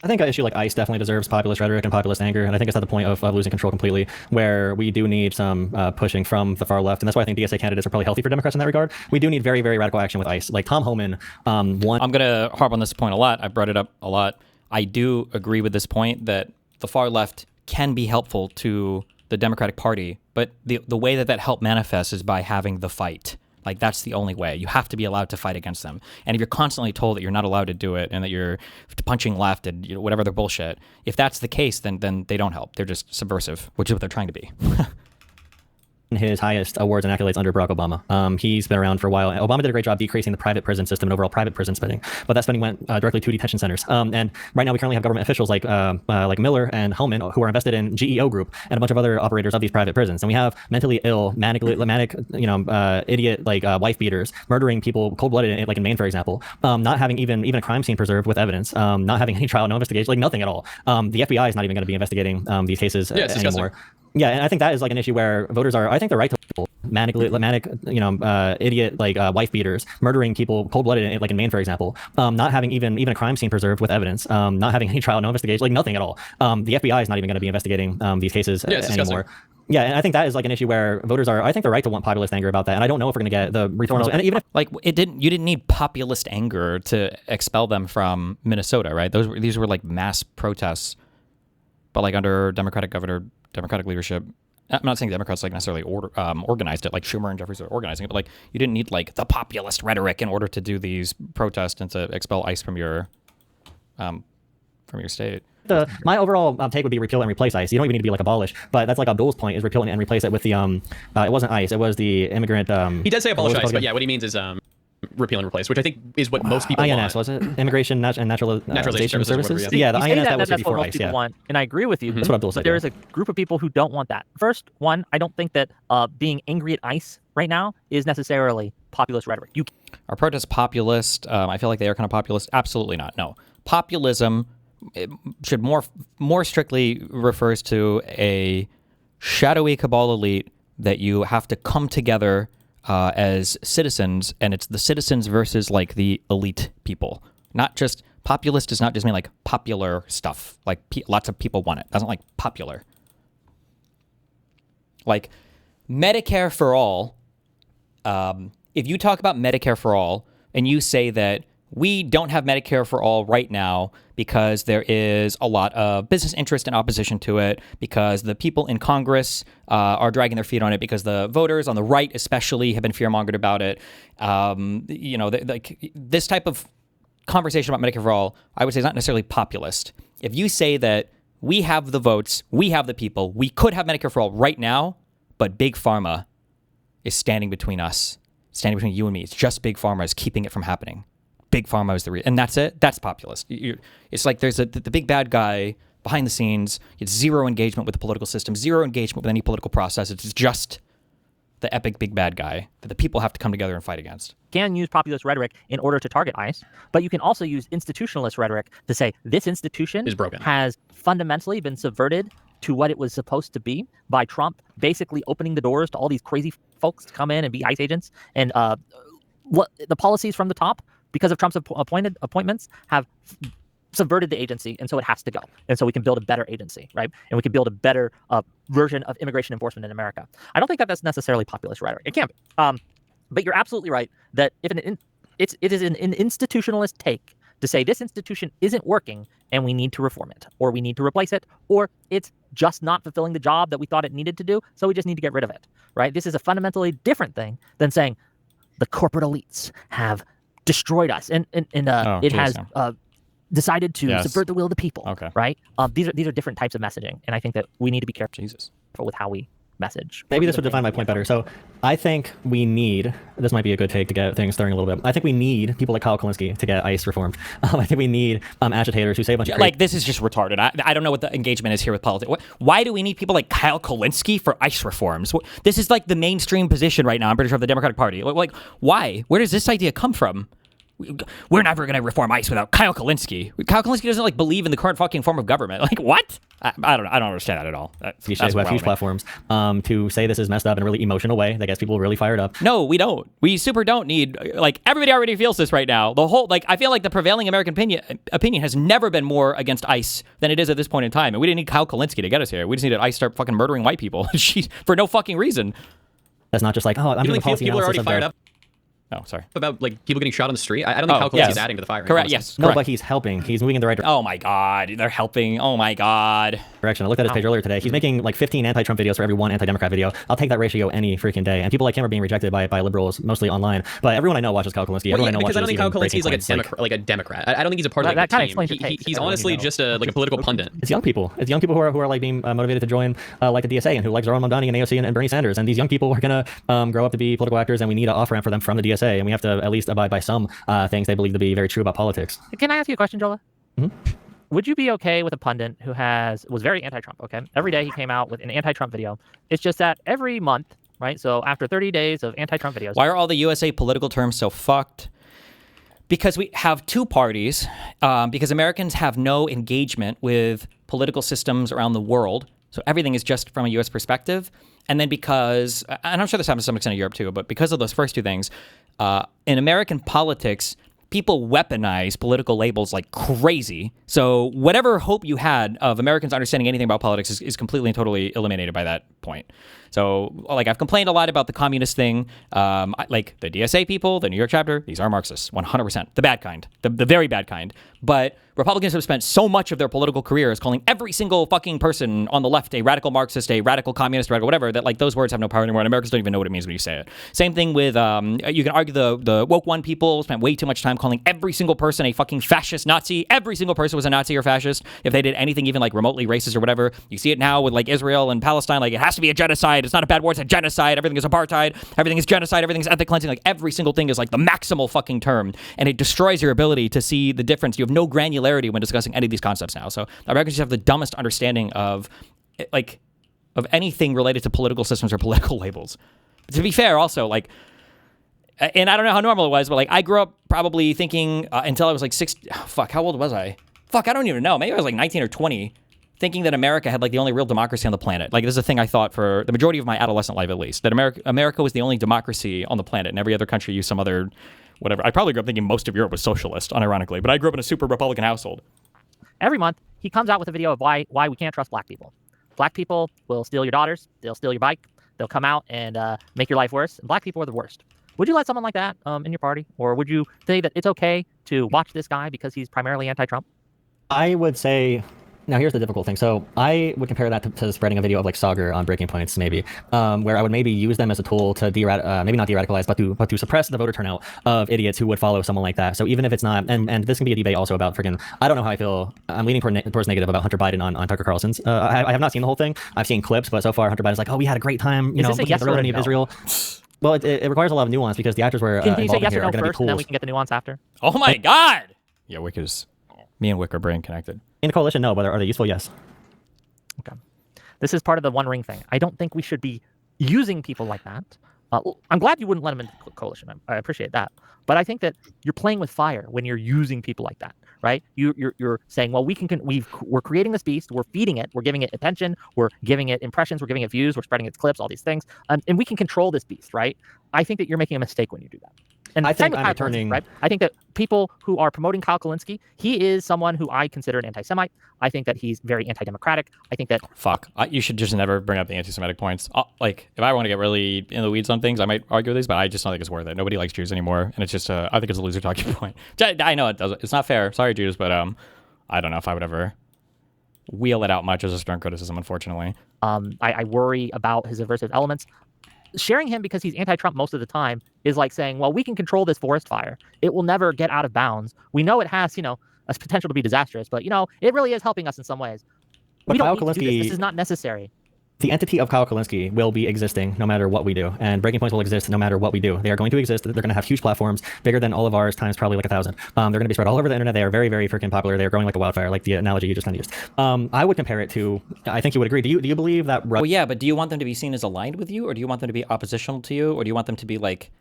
I think an issue like ICE definitely deserves populist rhetoric and populist anger, and I think it's at the point of losing control completely, where we do need some pushing from the far left, and that's why I think DSA candidates are probably healthy for Democrats in that regard. We do need very, very radical action with ICE. Like Tom Homan, I'm going to harp on this point a lot. I brought it up a lot. I do agree with this point that the far left can be helpful to the Democratic Party, but the way that help manifests is by having the fight. Like that's the only way. You have to be allowed to fight against them. And if you're constantly told that you're not allowed to do it and that you're punching left and whatever their bullshit, if that's the case, then they don't help. They're just subversive, which is what they're trying to be. His highest awards and accolades under Barack Obama. He's been around for a while. Obama did a great job decreasing the private prison system and overall private prison spending, but that spending went directly to detention centers. And right now we currently have government officials like Miller and Homan who are invested in GEO Group and a bunch of other operators of these private prisons. And we have mentally ill, manic, idiot wife beaters murdering people cold-blooded, like in Maine, for example. Not having even a crime scene preserved with evidence. Not having any trial, no investigation, like nothing at all. The FBI is not even going to be investigating these cases anymore. Yeah, and I think that is like an issue where voters are, I think they're right to manic, idiot, wife beaters, murdering people cold-blooded, like in Maine, for example. Not having even a crime scene preserved with evidence. Not having any trial, no investigation, like nothing at all. The FBI is not even going to be investigating these cases anymore. Yeah, and I think that is like an issue where voters are, I think they're right to want populist anger about that. And I don't know if we're going to get the returns. And even if, you didn't need populist anger to expel them from Minnesota, right? These were like mass protests, but like under Democratic leadership. I'm not saying Democrats like necessarily organized it, like Schumer and Jeffries are organizing it, but like you didn't need like the populist rhetoric in order to do these protests and to expel ICE from your state. My overall take would be repeal and replace ICE. You don't even need to be like abolish, but that's like Abdul's point is repeal and replace it with the it wasn't ICE, it was the immigrant. He does say abolish ICE, but yeah, what he means is repeal and replace, which I think is what most people INS, was it? Immigration and Naturalization Services? Yeah, the INS that was that's before what most ICE, people yeah. want, and I agree with you. That's what Abdul said. There is a group of people who don't want that. First, one, I don't think that being angry at ICE right now is necessarily populist rhetoric. Are protests populist? I feel like they are kind of populist. Absolutely not. No. Populism should more strictly refers to a shadowy cabal elite that you have to come together as citizens, and it's the citizens versus like the elite people. Not just populist does not just mean like popular stuff. Like lots of people want it. It doesn't like popular. Like Medicare for all. If you talk about Medicare for all and you say that we don't have Medicare for all right now because there is a lot of business interest and opposition to it, because the people in Congress are dragging their feet on it, because the voters on the right especially have been fear-mongered about it. Like this type of conversation about Medicare for all, I would say is not necessarily populist. If you say that we have the votes, we have the people, we could have Medicare for all right now, but Big Pharma is standing between us, standing between you and me. It's just Big Pharma is keeping it from happening. Big Pharma is the reason, and that's it. That's populist. It's like there's the big bad guy behind the scenes. It's zero engagement with the political system, zero engagement with any political process. It's just the epic big bad guy that the people have to come together and fight against. Can use populist rhetoric in order to target ICE, but you can also use institutionalist rhetoric to say this institution is broken, has fundamentally been subverted to what it was supposed to be by Trump basically opening the doors to all these crazy folks to come in and be ICE agents. And what the policies from the top, because of Trump's appointments, have subverted the agency, and so it has to go. And so we can build a better agency, right? And we can build a better version of immigration enforcement in America. I don't think that that's necessarily populist rhetoric. It can't be. But you're absolutely right that if it is an institutionalist take to say this institution isn't working and we need to reform it, or we need to replace it, or it's just not fulfilling the job that we thought it needed to do, so we just need to get rid of it, right? This is a fundamentally different thing than saying the corporate elites have destroyed us and it has decided to subvert the will of the people, right? These are different types of messaging, and I think that we need to be careful with how we message. Maybe this would define my point better. So I think we need, this might be a good take to get things stirring a little bit. I think we need people like Kyle Kulinski to get ICE reformed. I think we need agitators who say a bunch of like, this is just retarded. I don't know what the engagement is here with politics. Why do we need people like Kyle Kulinski for ICE reforms? This is like the mainstream position right now, I'm pretty sure, of the Democratic Party. Like, why? Where does this idea come from? We're never going to reform ICE without Kyle Kulinski. Kyle Kulinski doesn't like believe in the current fucking form of government. Like, what? I don't know. I don't understand that at all. Who have huge platforms to say this is messed up in a really emotional way that gets people really fired up. No, we don't. We super don't need, like, everybody already feels this right now. The whole, like, I feel like the prevailing American opinion has never been more against ICE than it is at this point in time. And we didn't need Kyle Kulinski to get us here. We just needed ICE start fucking murdering white people for no fucking reason. That's not just like, oh, I'm doing a policy people are analysis already fired up. Oh, sorry. About like people getting shot on the street. I don't think Kyle Kulinski is adding to the fire. Correct. Yes. No, correct. but he's helping. He's moving in the right direction. Oh my God, they're helping. Oh my God. Direction. I looked at his page earlier today. He's making like 15 anti-Trump videos for every one anti-Democrat video. I'll take that ratio any freaking day. And people like him are being rejected by liberals, mostly online. But everyone I know watches Kyle Kulinski. Everyone I know watches. Because I don't think Kyle Kulinski is like a Democrat. I don't think he's a part of like the team. He's honestly just a political pundit. It's young people. It's young people who are like being motivated to join like the DSA and who like Zoran Mamdani and AOC and Bernie Sanders. And these young people are gonna grow up to be political actors, and we need an off ramp for them from the DSA, and we have to at least abide by some things they believe to be very true about politics. Can I ask you a question, Jolah? Mm-hmm. Would you be okay with a pundit who was very anti-Trump? Okay, every day he came out with an anti-Trump video. It's just that every month, right? So after 30 days of anti-Trump videos. Why are all the USA political terms so fucked? Because we have two parties. Because Americans have no engagement with political systems around the world. So everything is just from a U.S. perspective. And then because, and I'm sure this happens to some extent in Europe too, but because of those first two things, in American politics, people weaponize political labels like crazy. So whatever hope you had of Americans understanding anything about politics is completely and totally eliminated by that point. So, like, I've complained a lot about the communist thing. Like, the DSA people, the New York chapter, these are Marxists, 100%. The bad kind. The very bad kind. But Republicans have spent so much of their political careers calling every single fucking person on the left a radical Marxist, a radical communist, radical whatever, that, like, those words have no power anymore, and Americans don't even know what it means when you say it. Same thing with, you can argue the woke one people spent way too much time calling every single person a fucking fascist Nazi. Every single person was a Nazi or fascist if they did anything even, like, remotely racist or whatever. You see it now with, like, Israel and Palestine. Like, it has to be a genocide. It's not a bad word. It's a genocide. Everything is apartheid. Everything is genocide. Everything is ethnic cleansing. Like, every single thing is like the maximal fucking term, and it destroys your ability to see the difference. You have no granularity when discussing any of these concepts now. So Americans just have the dumbest understanding of anything related to political systems or political labels. To be fair, also, like, and I don't know how normal it was, but like, I grew up probably thinking until I was like how old was I? I don't even know. Maybe I was like 19 or 20. Thinking that America had like the only real democracy on the planet. Like, this is a thing I thought for the majority of my adolescent life, at least, that America was the only democracy on the planet, and every other country used some other whatever. I probably grew up thinking most of Europe was socialist, unironically, but I grew up in a super Republican household. Every month, he comes out with a video of why we can't trust black people. Black people will steal your daughters. They'll steal your bike. They'll come out and make your life worse. And black people are the worst. Would you let someone like that in your party? Or would you say that it's okay to watch this guy because he's primarily anti-Trump? I would say... Now, here's the difficult thing. So I would compare that to spreading a video of like Sauger on Breaking Points, maybe, where I would maybe use them as a tool to maybe not de-radicalize, but to suppress the voter turnout of idiots who would follow someone like that. So even if it's not, and this can be a debate also about freaking, I don't know how I feel. I'm leaning towards negative about Hunter Biden on Tucker Carlson's. I have not seen the whole thing. I've seen clips, but so far Hunter Biden's like, oh, we had a great time, looking at the reality of Israel. Well, it requires a lot of nuance because the actors were Can you say yes or no first, and then we can get the nuance after? Oh my God! Yeah, me and Whick are brain connected. In the coalition, no, but are they useful? Yes. Okay. This is part of the One Ring thing. I don't think we should be using people like that. I'm glad you wouldn't let him into the coalition. I appreciate that. But I think that you're playing with fire when you're using people like that, right? You're saying, well, we're creating this beast, we're feeding it, we're giving it attention, we're giving it impressions, we're giving it views, we're spreading its clips, all these things, and we can control this beast, right? I think that you're making a mistake when you do that. And I think with I'm Kyle returning. Kalinske, right? I think that people who are promoting Kyle Kalinske, he is someone who I consider an anti-Semite. I think that he's very anti-democratic. I think that you should just never bring up the anti-Semitic points. Like, if I want to get really in the weeds on things, I might argue these, but I just don't think it's worth it. Nobody likes Jews anymore, and it's just I think it's a loser talking point. I know it's not fair. Sorry, Jews, but I don't know if I would ever wheel it out much as a stern criticism, unfortunately. I worry about his aversive elements. Sharing him because he's anti-Trump most of the time is like saying, well, we can control this forest fire. It will never get out of bounds. We know it has, a potential to be disastrous, but, it really is helping us in some ways. But We don't Kyle need to do Kalinske- this. This is not necessary. The entity of Kyle Kalinske will be existing no matter what we do, and breaking points will exist no matter what we do. They are going to exist. They're going to have huge platforms, bigger than all of ours times probably like 1,000. They're going to be spread all over the internet. They are very, very freaking popular. They are growing like a wildfire, like the analogy you just kind of used. I would compare it to. I think you would agree. Do you believe that? Well, yeah, but do you want them to be seen as aligned with you, or do you want them to be oppositional to you, or do you want them to be like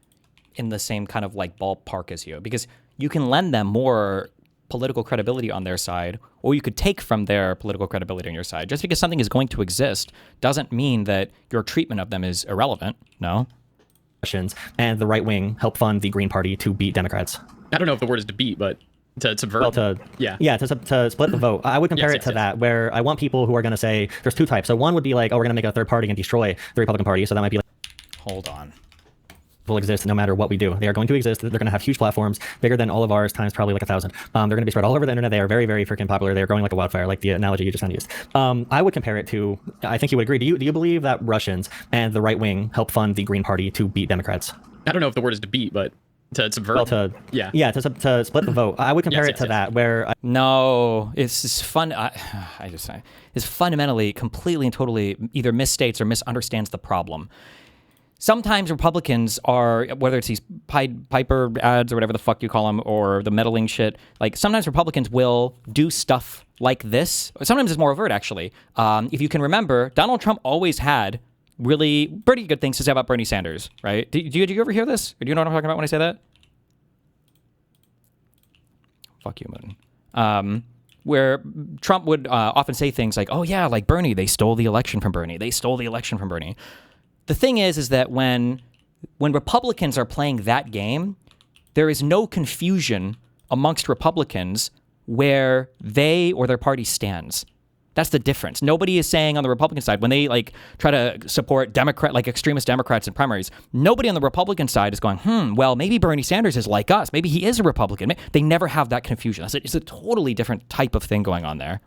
in the same kind of like ballpark as you? Because you can lend them more political credibility on their side, or you could take from their political credibility on your side. Just because something is going to exist doesn't mean that your treatment of them is irrelevant. No. And the right wing help fund the Green Party to beat Democrats. I don't know if the word is to beat, but to subvert. Well, to split the vote. I would compare it to that, where I want people who are going to say there's two types. So one would be like, oh, we're going to make a third party and destroy the Republican Party. So that might be like, hold on. Will exist no matter what we do. They are going to exist. They're going to have huge platforms, bigger than all of ours times probably like 1,000. They're going to be spread all over the internet. They are very, very freaking popular. They are growing like a wildfire, like the analogy you just kind of used. I would compare it to. I think you would agree. Do you believe that Russians and the right wing help fund the Green Party to beat Democrats? I don't know if the word is to beat, but to subvert. Well, to split the vote. I would compare it to that, where no, it's fun. It's fundamentally, completely and totally either misstates or misunderstands the problem. Sometimes Republicans are, whether it's these Piper ads or whatever the fuck you call them, or the meddling shit, like sometimes Republicans will do stuff like this. Sometimes it's more overt, actually. If you can remember, Donald Trump always had really pretty good things to say about Bernie Sanders, right? Do you ever hear this? Or do you know what I'm talking about when I say that? Fuck you, Moon. Where Trump would often say things like, oh yeah, like Bernie, they stole the election from Bernie. They stole the election from Bernie. The thing is that when Republicans are playing that game, there is no confusion amongst Republicans where they or their party stands. That's the difference. Nobody is saying on the Republican side, when they like try to support extremist Democrats in primaries, nobody on the Republican side is going, well, maybe Bernie Sanders is like us. Maybe he is a Republican. They never have that confusion. It's a totally different type of thing going on there.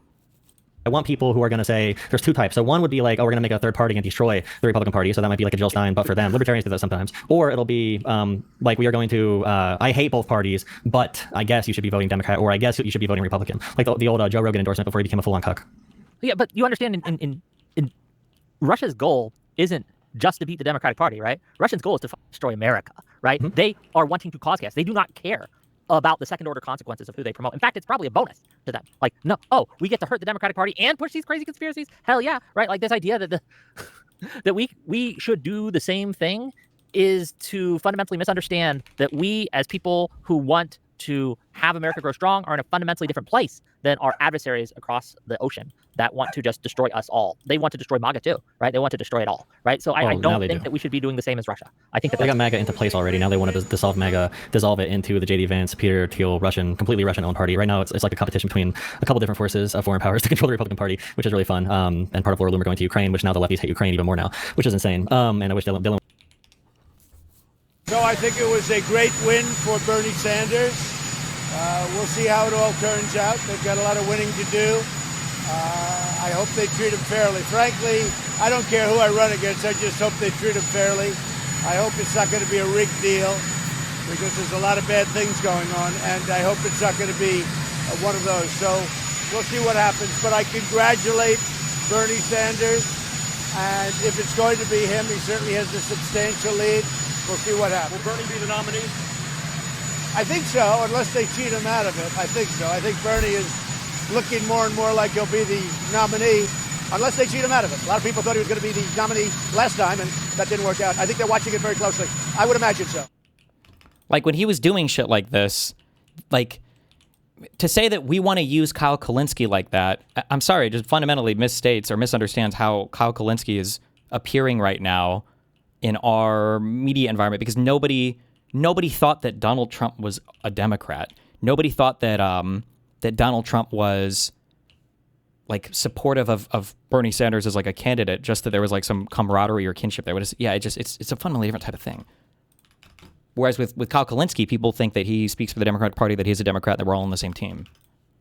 I want people who are going to say there's two types. So one would be like, oh, we're going to make a third party and destroy the Republican Party. So that might be like a Jill Stein, but for them. Libertarians do that sometimes. Or it'll be like, we are going to, I hate both parties, but I guess you should be voting Democrat, or I guess you should be voting Republican. Like the old Joe Rogan endorsement before he became a full-on cuck. Yeah, but you understand in Russia's goal isn't just to beat the Democratic Party, right? Russia's goal is to destroy America, right? Mm-hmm. They are wanting to cause chaos. They do not care about the second order consequences of who they promote. In fact, it's probably a bonus to them. Like, no, we get to hurt the Democratic Party and push these crazy conspiracies? Hell yeah, right? Like this idea that that we should do the same thing is to fundamentally misunderstand that we as people who want to have America grow strong are in a fundamentally different place than our adversaries across the ocean that want to just destroy us all. They want to destroy MAGA too, right? They want to destroy it all, right? So I don't think that we should be doing the same as Russia. I think that they got MAGA into place already. Now they want to dissolve MAGA, dissolve it into the J.D. Vance, Peter Thiel, completely Russian-owned party. Right now it's like a competition between a couple different forces of foreign powers to control the Republican Party, which is really fun. And part of Laura Loomer going to Ukraine, which now the lefties hate Ukraine even more now, which is insane. And I wish Dylan. So I think it was a great win for Bernie Sanders. We'll see how it all turns out. They've got a lot of winning to do. I hope they treat him fairly. Frankly, I don't care who I run against. I just hope they treat him fairly. I hope it's not going to be a rigged deal because there's a lot of bad things going on, and I hope it's not going to be one of those. So we'll see what happens. But I congratulate Bernie Sanders, and if it's going to be him, he certainly has a substantial lead. We'll see what happens. Will Bernie be the nominee? I think so, unless they cheat him out of it. I think so. I think Bernie is looking more and more like he'll be the nominee, unless they cheat him out of it. A lot of people thought he was going to be the nominee last time, and that didn't work out. I think they're watching it very closely. I would imagine so. Like when he was doing shit like this, like to say that we want to use Kyle Kulinski like that, I'm sorry, just fundamentally misstates or misunderstands how Kyle Kulinski is appearing right now in our media environment, because nobody thought that Donald Trump was a Democrat. Nobody thought that that Donald Trump was like supportive of Bernie Sanders as like a candidate, just that there was like some camaraderie or kinship there. It's a fundamentally different type of thing. Whereas with Kyle Kulinski, people think that he speaks for the Democratic Party, that he's a Democrat, that we're all on the same team.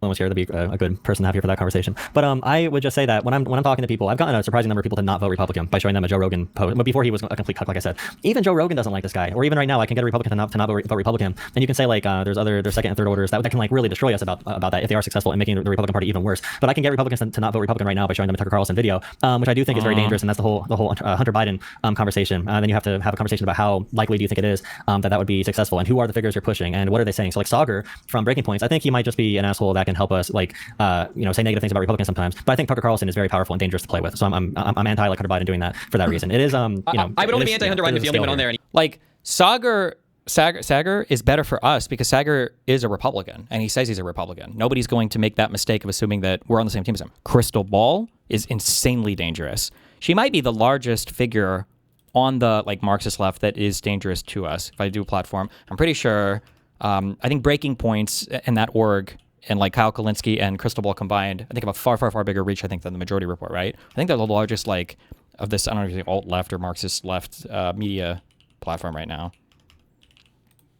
Was here to be a good person to have here for that conversation. But I would just say that when I'm talking to people, I've gotten a surprising number of people to not vote Republican by showing them a Joe Rogan post. But before he was a complete cuck, like I said, even Joe Rogan doesn't like this guy. Or even right now, I can get a Republican to not vote Republican. And you can say like there's second and third orders that can like really destroy us about that if they are successful in making the Republican Party even worse. But I can get Republicans to not vote Republican right now by showing them a Tucker Carlson video, which I do think is very dangerous. And that's the whole Hunter Biden conversation. Then you have to have a conversation about how likely do you think it is that would be successful, and who are the figures you're pushing, and what are they saying. So like Sauger from Breaking Points, I think he might just be an asshole that can help us like say negative things about Republicans sometimes. But I think Tucker Carlson is very powerful and dangerous to play with. So I'm anti like Hunter Biden doing that for that reason. It is I would only be anti Hunter Biden if he only went on there. Like Sagar is better for us because Sagar is a Republican and he says he's a Republican. Nobody's going to make that mistake of assuming that we're on the same team as him. Crystal Ball is insanely dangerous. She might be the largest figure on the like Marxist left that is dangerous to us. If I do a platform, I'm pretty sure. I think Breaking Points and that org and like Kyle Kulinski and Crystal Ball combined, I think have a far bigger reach, I think, than the Majority Report, right? I think they're the largest like of this, I don't know if you alt left or Marxist left media platform right now.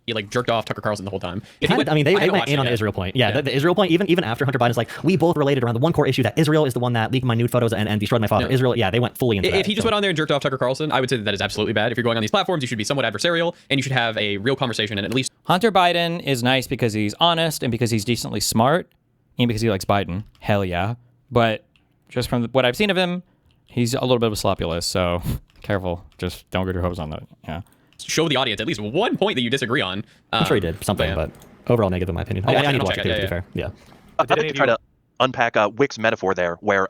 He like jerked off Tucker Carlson the whole time. They went in on the Israel point. Yeah, the Israel point, even after Hunter Biden's like, we both related around the one core issue that Israel is the one that leaked my nude photos and destroyed my father. No. Israel, they went fully into that. If he just went on there and jerked off Tucker Carlson, I would say that is absolutely bad. If you're going on these platforms, you should be somewhat adversarial and you should have a real conversation and at least. Hunter Biden is nice because he's honest and because he's decently smart and because he likes Biden. Hell yeah. But just from what I've seen of him, he's a little bit of a sloppy, so careful. Just don't get your hopes on that. Yeah. Show the audience at least one point that you disagree on. I'm sure he did something, but overall negative in my opinion. I need to watch it too, to be fair. Yeah. I'd like to try to unpack Whick's metaphor there, where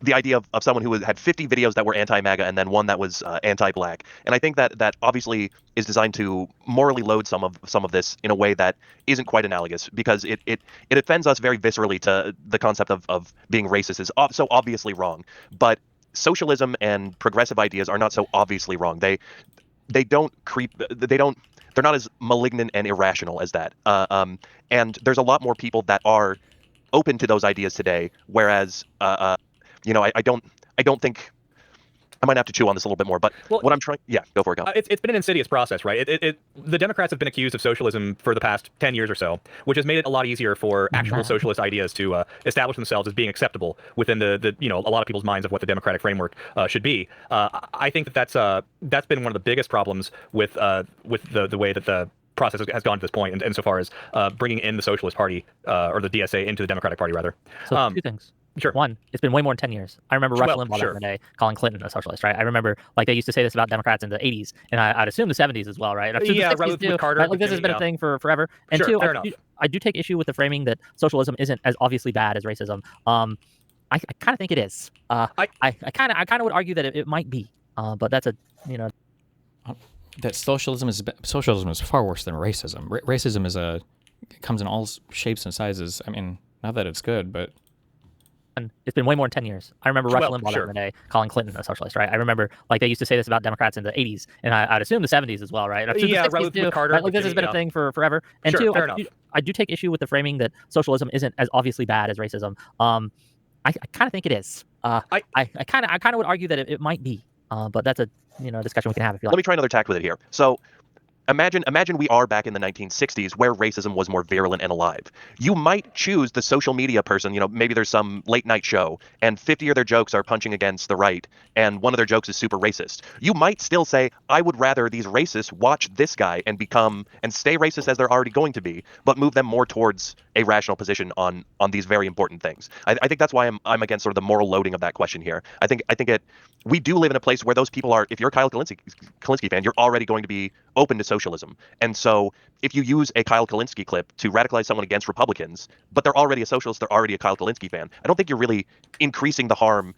the idea of someone who had 50 videos that were anti-MAGA and then one that was anti-black. And I think that obviously is designed to morally load some of this in a way that isn't quite analogous, because it offends us very viscerally to the concept of being racist is so obviously wrong. But socialism and progressive ideas are not so obviously wrong. They're not as malignant and irrational as that. And there's a lot more people that are open to those ideas today, whereas I don't think I might have to chew on this a little bit more, but what I'm trying, go for it, Kyle. It's been an insidious process, right? The Democrats have been accused of socialism for the past 10 years or so, which has made it a lot easier for actual socialist ideas to establish themselves as being acceptable within the a lot of people's minds of what the democratic framework should be. I think that's been one of the biggest problems with the way that the process has gone to this point, and insofar as bringing in the Socialist Party or the DSA into the Democratic Party, rather. So two things. Sure. One, it's been way more than 10 years. I remember Rush Limbaugh back in the day calling Clinton a socialist, right? I remember like they used to say this about Democrats in the 80s, and I'd assume the 70s as well, right? Yeah, with Carter. Right? Like this has been a thing for forever. And sure, two, I do take issue with the framing that socialism isn't as obviously bad as racism. I kind of think it is. I kind of would argue that it might be, but that's a that socialism is far worse than racism. Racism comes in all shapes and sizes. I mean, not that it's good, but. And it's been way more than 10 years. I remember Rush Limbaugh back in the day calling Clinton a socialist, right? I remember like they used to say this about Democrats in the 80s, and I'd assume the 70s as well, right? Yeah, with Carter. Right? Like this has been a thing for forever. And sure, two, I do take issue with the framing that socialism isn't as obviously bad as racism. I kind of think it is. I kind of would argue that it might be, but that's a discussion we can have if you like. Let me try another tack with it here. So. Imagine we are back in the 1960s where racism was more virulent and alive. You might choose the social media person, maybe there's some late night show and 50 of their jokes are punching against the right and one of their jokes is super racist. You might still say, I would rather these racists watch this guy and stay racist as they're already going to be, but move them more towards a rational position on these very important things. I think that's why I'm against sort of the moral loading of that question here. I think we do live in a place where those people are, if you're a Kyle Kulinski fan, you're already going to be open to socialism. And so if you use a Kyle Kulinski clip to radicalize someone against Republicans, but they're already a socialist, they're already a Kyle Kulinski fan, I don't think you're really increasing the harm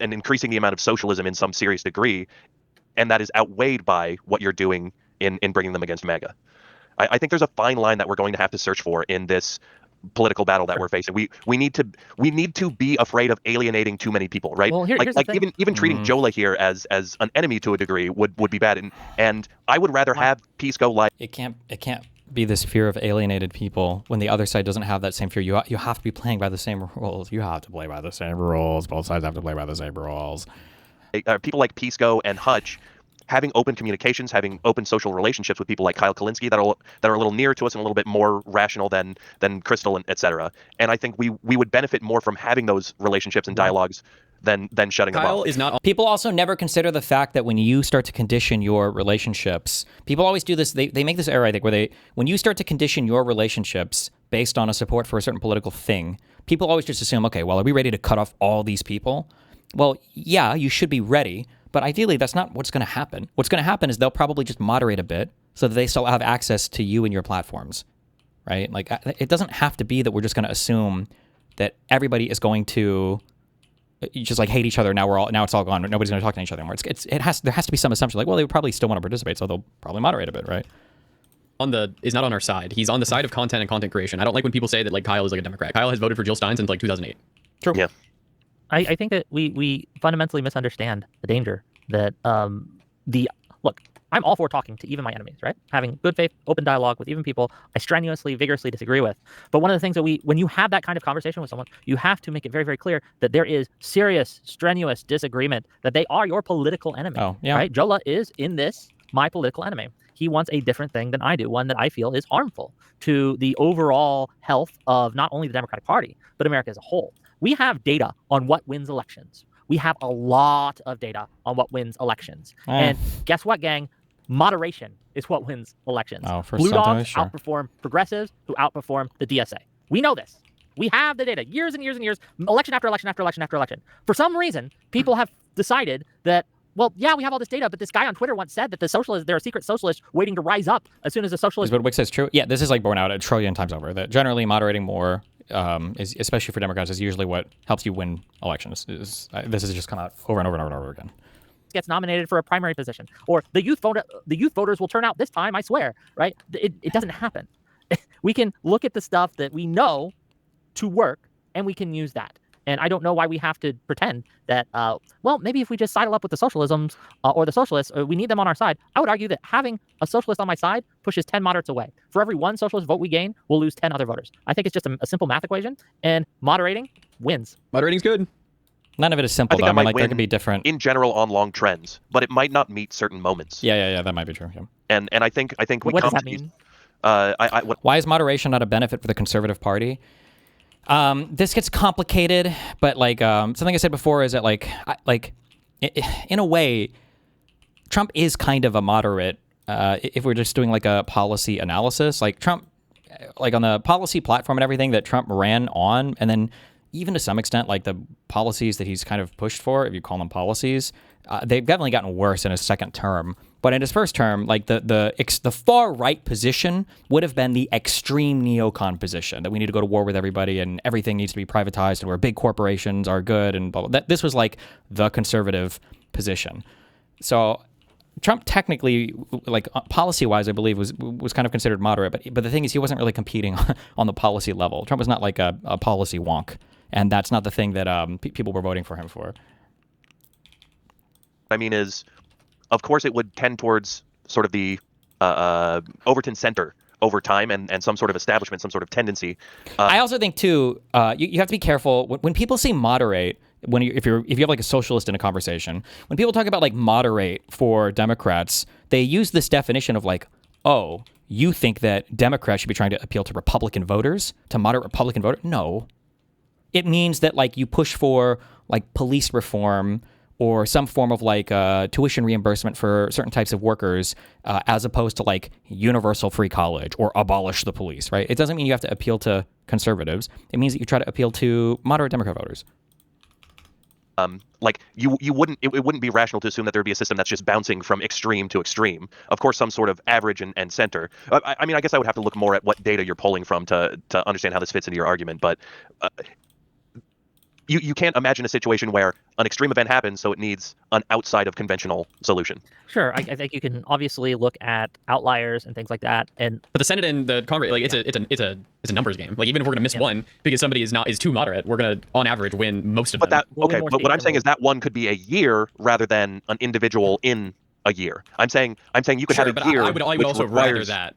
and increasing the amount of socialism in some serious degree, and that is outweighed by what you're doing in bringing them against MAGA. I think there's a fine line that we're going to have to search for in this political battle that we're facing. We need to be afraid of alienating too many people, right? Well, here's the thing. even treating Jolah here as an enemy to a degree would be bad, and I would rather have peace go like it can't be this fear of alienated people when the other side doesn't have that same fear. You have to be playing by the same rules. You have to play by the same rules. Both sides have to play by the same rules. People like Peace Go and Hutch having open communications, having open social relationships with people like Kyle Kalinske that are a little nearer to us and a little bit more rational than Crystal, and etc. And I think we would benefit more from having those relationships and dialogues than shutting them off. Is not. People also never consider the fact that when you start to condition your relationships, people always do this. They make this error, I think, where when you start to condition your relationships based on a support for a certain political thing, people always just assume, okay, well, are we ready to cut off all these people? Well, yeah, you should be ready. But ideally, that's not what's going to happen. What's going to happen is they'll probably just moderate a bit so that they still have access to you and your platforms, right? Like, it doesn't have to be that we're just going to assume that everybody is going to just like hate each other. Now it's all gone. Nobody's going to talk to each other anymore. There has to be some assumption like, well, they would probably still want to participate, so they'll probably moderate a bit, right? Is not on our side. He's on the side of content and content creation. I don't like when people say that like Kyle is like a Democrat. Kyle has voted for Jill Stein since like 2008. True. Yeah. I think that we fundamentally misunderstand the danger that look, I'm all for talking to even my enemies, right? Having good faith, open dialogue with even people I strenuously, vigorously disagree with. But one of the things that when you have that kind of conversation with someone, you have to make it very, very clear that there is serious, strenuous disagreement, that they are your political enemy. Oh, yeah. Right? Jolah is, in this, my political enemy. He wants a different thing than I do, one that I feel is harmful to the overall health of not only the Democratic Party, but America as a whole. We have data on what wins elections. We have a lot of data on what wins elections. And guess what, gang? Moderation is what wins elections. Oh, for Blue dogs sure. outperform progressives who outperform the DSA. We know this. We have the data years and years and years, election after election after election after election. For some reason, people have decided that, well, yeah, we have all this data, but this guy on Twitter once said that there are secret socialists waiting to rise up as soon as the socialists... Is what Whick says true? Yeah, this is like borne out a trillion times over, that generally moderating more, is especially for Democrats, is usually what helps you win elections. This is just come out over and over and over and over again. Gets nominated for a primary position, or the youth voters will turn out this time, I swear, right? It doesn't happen. We can look at the stuff that we know to work, and we can use that. And I don't know why we have to pretend that, well, maybe if we just sidle up with the socialisms or the socialists, we need them on our side. I would argue that having a socialist on my side pushes 10 moderates away. For every one socialist vote we gain, we'll lose 10 other voters. I think it's just a simple math equation, and moderating wins. Moderating's good. None of it is simple, though. I mean, like, there could be different... in general on long trends, but it might not meet certain moments. Yeah, that might be true. Yeah. And I think we what come does that to these, mean? Why is moderation not a benefit for the Conservative Party? This gets complicated, but like something I said before is that in a way, Trump is kind of a moderate. If we're just doing like a policy analysis, like Trump, like on the policy platform and everything that Trump ran on, and then even to some extent, like the policies that he's kind of pushed for, if you call them policies, they've definitely gotten worse in his second term. But in his first term, like the far right position would have been the extreme neocon position, that we need to go to war with everybody and everything needs to be privatized and where big corporations are good and blah, blah. This was like the conservative position. So Trump technically, like policy-wise, I believe was kind of considered moderate. But the thing is, he wasn't really competing on the policy level. Trump was not like a policy wonk, and that's not the thing that people were voting for him for. I mean, of course, it would tend towards sort of the Overton center over time and some sort of establishment, some sort of tendency. I also think, too, you have to be careful. When people say moderate, if you have like a socialist in a conversation, when people talk about like moderate for Democrats, they use this definition of like, oh, you think that Democrats should be trying to appeal to Republican voters, to moderate Republican voters? No. It means that like you push for like police reform or some form of like tuition reimbursement for certain types of workers, as opposed to like universal free college or abolish the police, right? It doesn't mean you have to appeal to conservatives. It means that you try to appeal to moderate Democrat voters. Like you wouldn't, it wouldn't be rational to assume that there'd be a system that's just bouncing from extreme to extreme. Of course, some sort of average and center. I mean, I guess I would have to look more at what data you're pulling from to understand how this fits into your argument. But you can't imagine a situation where an extreme event happens, so it needs an outside of conventional solution. Sure, I think you can obviously look at outliers and things like that, but the Senate and the Congress, like it's a numbers game. Like even if we're gonna miss one because somebody is too moderate, we're gonna on average win most of them. But what I'm saying is that one could be a year rather than an individual in a year. I'm saying you could have a year. I would also rather that.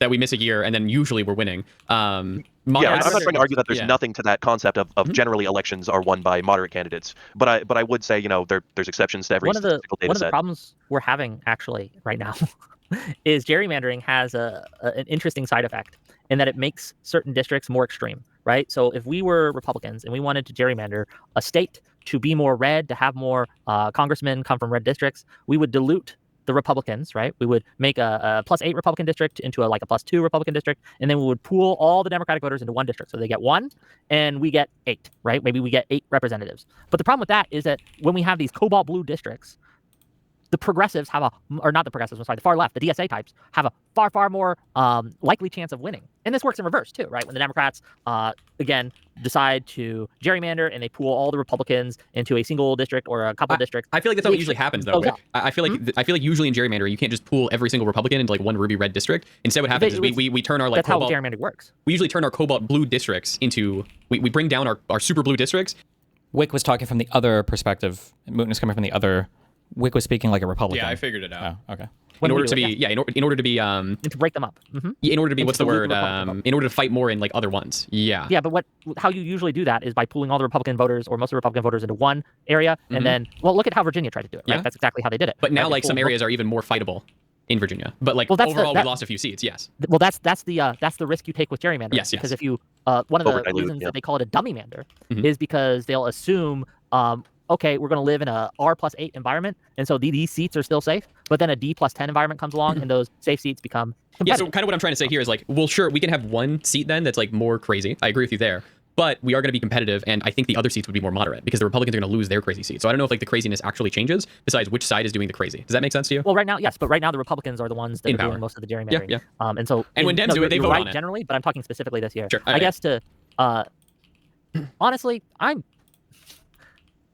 That we miss a year and then usually we're winning. I'm not trying to argue that there's nothing to that concept of generally elections are won by moderate candidates, but I would say there's exceptions to every statistical data set. One of the problems we're having actually right now is gerrymandering has an interesting side effect in that it makes certain districts more extreme, right? So if we were Republicans and we wanted to gerrymander a state to be more red, to have more congressmen come from red districts, we would dilute the Republicans, right? We would make a +8 Republican district into a +2 Republican district, and then we would pool all the Democratic voters into one district. So they get 1, and we get 8, right? Maybe we get 8 representatives. But the problem with that is that when we have these cobalt blue districts, the progressives have the far left, the DSA types, have a far more likely chance of winning. And this works in reverse too, right? When the Democrats, again, decide to gerrymander and they pool all the Republicans into a single district or a couple districts. I feel like that's not what usually happens though. I feel like usually in gerrymandering, you can't just pool every single Republican into like one ruby red district. Instead what happens is we turn our that's cobalt, how gerrymandering works. We usually turn our cobalt blue districts into, we bring down our super blue districts. Wick was talking from the other perspective. Moot is coming from the other. Wick was speaking like a Republican. Yeah, I figured it out. Oh, okay. In order to break them up. In order to be what's the word? In order to fight more in like other ones. Yeah. Yeah, but how you usually do that is by pooling all the Republican voters or most of the Republican voters into one area, and then look at how Virginia tried to do it. Right? Yeah. That's exactly how they did it. But now like some areas are even more fightable in Virginia. But like overall, we lost a few seats. Yes. Well, that's the risk you take with gerrymandering. Yes. Because if you one of the reasons that they call it a dummy mander is because they'll assume. Okay, we're going to live in a R+8 environment, and so these seats are still safe. But then a D+10 environment comes along, and those safe seats become competitive. Yeah, so kind of what I'm trying to say here is like, well, sure, we can have one seat then that's like more crazy. I agree with you there. But we are going to be competitive, and I think the other seats would be more moderate because the Republicans are going to lose their crazy seats. So I don't know if like the craziness actually changes besides which side is doing the crazy. Does that make sense to you? Well, right now, yes, but right now the Republicans are the ones that are doing most of the gerrymandering. Yeah. And so when Dems do it, they vote on it. Generally, but I'm talking specifically this year. Sure. I guess honestly,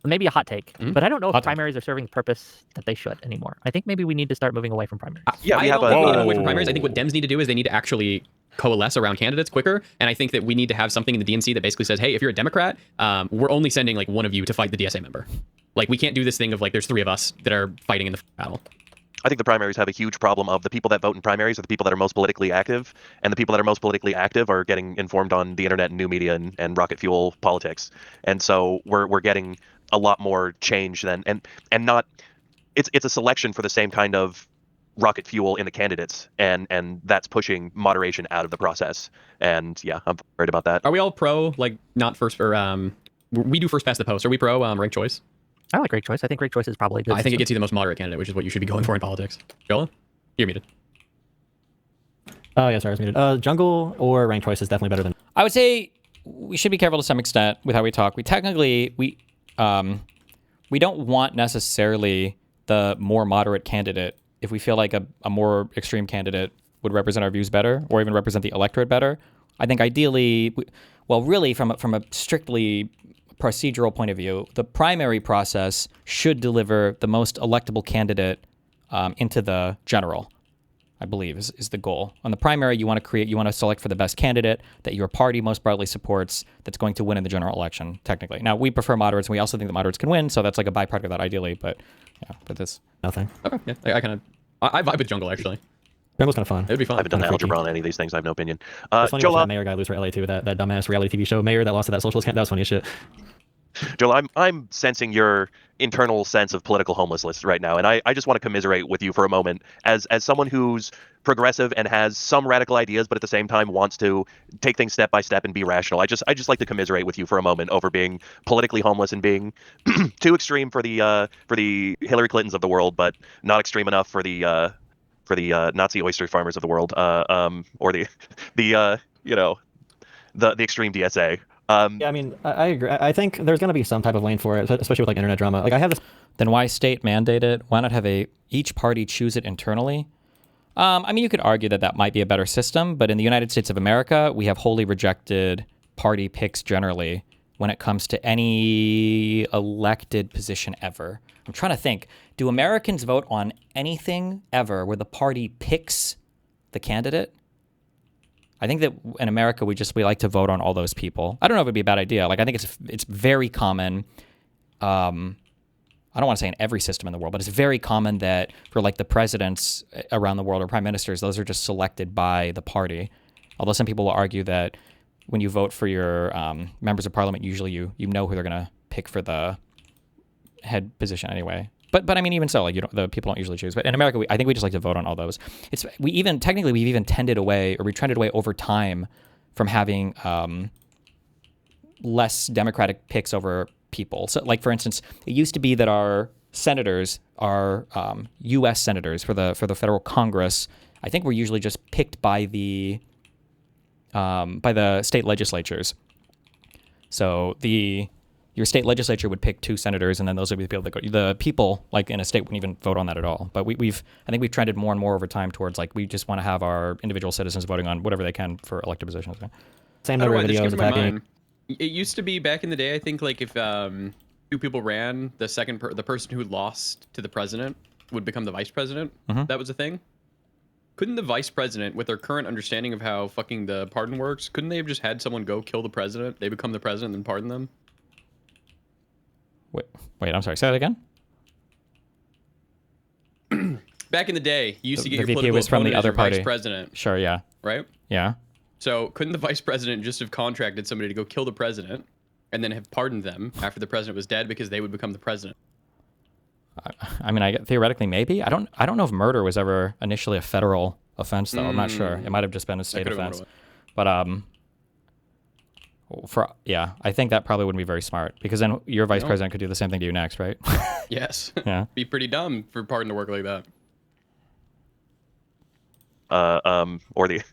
maybe a hot take, but I don't know if primaries are serving the purpose that they should anymore. I think maybe we need to start moving away from primaries. I don't think we need to move away from primaries. I think what Dems need to do is they need to actually coalesce around candidates quicker. And I think that we need to have something in the DNC that basically says, hey, if you're a Democrat, we're only sending like one of you to fight the DSA member. Like we can't do this thing of like there's 3 of us that are fighting in the battle. I think the primaries have a huge problem of the people that vote in primaries are the people that are most politically active, and the people that are most politically active are getting informed on the internet and new media and rocket fuel politics. And so we're getting a lot more change than and not it's a selection for the same kind of rocket fuel in the candidates, and that's pushing moderation out of the process. And yeah, I'm worried about that. Are we all pro like not first or we do first past the post? Are we pro ranked choice? I like ranked choice. I think ranked choice is probably good. I think it gets you the most moderate candidate, which is what you should be going for in politics. Jolah, you're muted. Oh yeah, sorry, I was muted. Jungle or ranked choice is definitely better than. I would say we should be careful to some extent with how we talk. We don't want necessarily the more moderate candidate if we feel like a more extreme candidate would represent our views better or even represent the electorate better. I think ideally, really from a strictly procedural point of view, the primary process should deliver the most electable candidate into the general, I believe, is the goal. On the primary, you want to select for the best candidate that your party most broadly supports that's going to win in the general election, technically. Now, we prefer moderates, and we also think that moderates can win, so that's like a byproduct of that ideally, but yeah, but this... Nothing. Okay, yeah, I vibe with Jungle, actually. Jungle's kind of fun. It'd be fun. I haven't done algebra on any of these things. I have no opinion. It's funny watching that Mayor guy lose for LA too, that dumbass reality TV show Mayor that lost to that socialist camp. That was funny as shit. Joel, I'm sensing your internal sense of political homelessness right now, and I just want to commiserate with you for a moment as someone who's progressive and has some radical ideas, but at the same time wants to take things step by step and be rational. I just like to commiserate with you for a moment over being politically homeless and being too extreme for the Hillary Clintons of the world, but not extreme enough for the Nazi oyster farmers of the world, or the extreme DSA. Yeah, I mean, I agree. I think there's going to be some type of lane for it, especially with like internet drama. Like I have this. Then why state mandate it? Why not have each party choose it internally? I mean, you could argue that might be a better system, but in the United States of America, we have wholly rejected party picks generally when it comes to any elected position ever. I'm trying to think. Do Americans vote on anything ever where the party picks the candidate? I think that in America, we like to vote on all those people. I don't know if it'd be a bad idea. Like, I think it's very common. I don't want to say in every system in the world, but it's very common that for like the presidents around the world or prime ministers, those are just selected by the party. Although some people will argue that when you vote for your members of parliament, usually you know who they're going to pick for the head position anyway. But I mean, even so, like the people don't usually choose. But in America, I think we just like to vote on all those. We've even trended away over time from having less democratic picks over people. So, like for instance, it used to be that our senators, our U.S. senators for the federal Congress, I think were usually just picked by the state legislatures. So your state legislature would pick 2 senators, and then those would be the people that go. The people, like in a state, wouldn't even vote on that at all. But I think we've trended more and more over time towards like we just want to have our individual citizens voting on whatever they can for elected positions. Same number of videos attacking. It used to be back in the day. I think like if 2 people ran, the person who lost to the president would become the vice president. Mm-hmm. That was a thing. Couldn't the vice president, with their current understanding of how fucking the pardon works, couldn't they have just had someone go kill the president? They become the president and then pardon them. Wait, I'm sorry. Say that again. Back in the day, you used to get your VP political was from the opponent as other your party. vice president. Sure, yeah. Right? Yeah. So couldn't the vice president just have contracted somebody to go kill the president and then have pardoned them after the president was dead because they would become the president? I mean, theoretically, maybe. I don't know if murder was ever initially a federal offense, though. I'm not sure. It might have just been a state offense. But I think that probably wouldn't be very smart because then your vice president could do the same thing to you next, right? Yes. Yeah. Be pretty dumb for pardon to work like that. Or the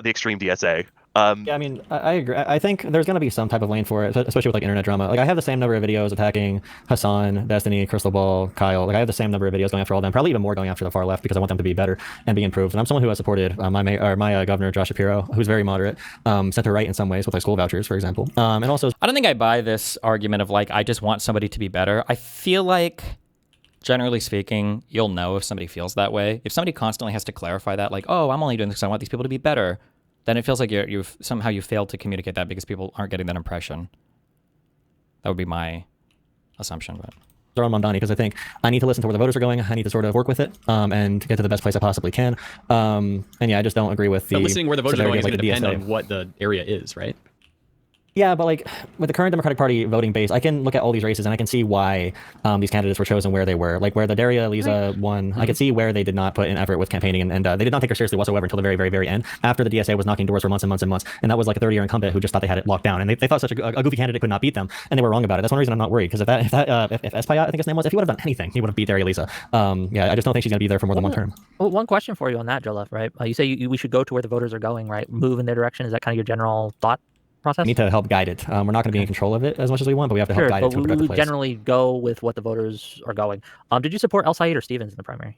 extreme DSA. Yeah, I mean, I agree. I think there's going to be some type of lane for it, especially with like internet drama. Like I have the same number of videos attacking Hassan, Destiny, Crystal Ball, Kyle. Like I have the same number of videos going after all of them, probably even more going after the far left because I want them to be better and be improved. And I'm someone who has supported my governor, Josh Shapiro, who's very moderate, center right in some ways with like school vouchers, for example. And also, I don't think I buy this argument of like I just want somebody to be better. I feel like, generally speaking, you'll know if somebody feels that way. If somebody constantly has to clarify that, like, oh, I'm only doing this because I want these people to be better, then it feels like you've somehow failed to communicate that because people aren't getting that impression. That would be my assumption. But on Mondani, because I think I need to listen to where the voters are going. I need to sort of work with it and get to the best place I possibly can. And yeah, I just don't agree with the. But listening where the voters are going is like going to depend on what the area is, right? Yeah, but like with the current Democratic Party voting base, I can look at all these races and I can see why these candidates were chosen where they were. Like where the Daria Eliza won, I could see where they did not put in effort with campaigning and they did not take her seriously whatsoever until the very, very, very end, after the DSA was knocking doors for months and months and months. And that was like a 30-year incumbent who just thought they had it locked down. And they thought such a goofy candidate could not beat them, and they were wrong about it. That's one reason I'm not worried, because if Espayat, I think his name was, if he would have done anything, he would have beat Daria Eliza. Yeah, I just don't think she's going to be there for more than one term. Well, one question for you on that, Jolah, right? You say we should go to where the voters are going, right? Move in their direction. Is that kind of your general thought process? We need to help guide it. We're not going to be in control of it as much as we want, but we have to help guide it to a productive place. Generally go with what the voters are going. Did you support El Sayed or Stevens in the primary?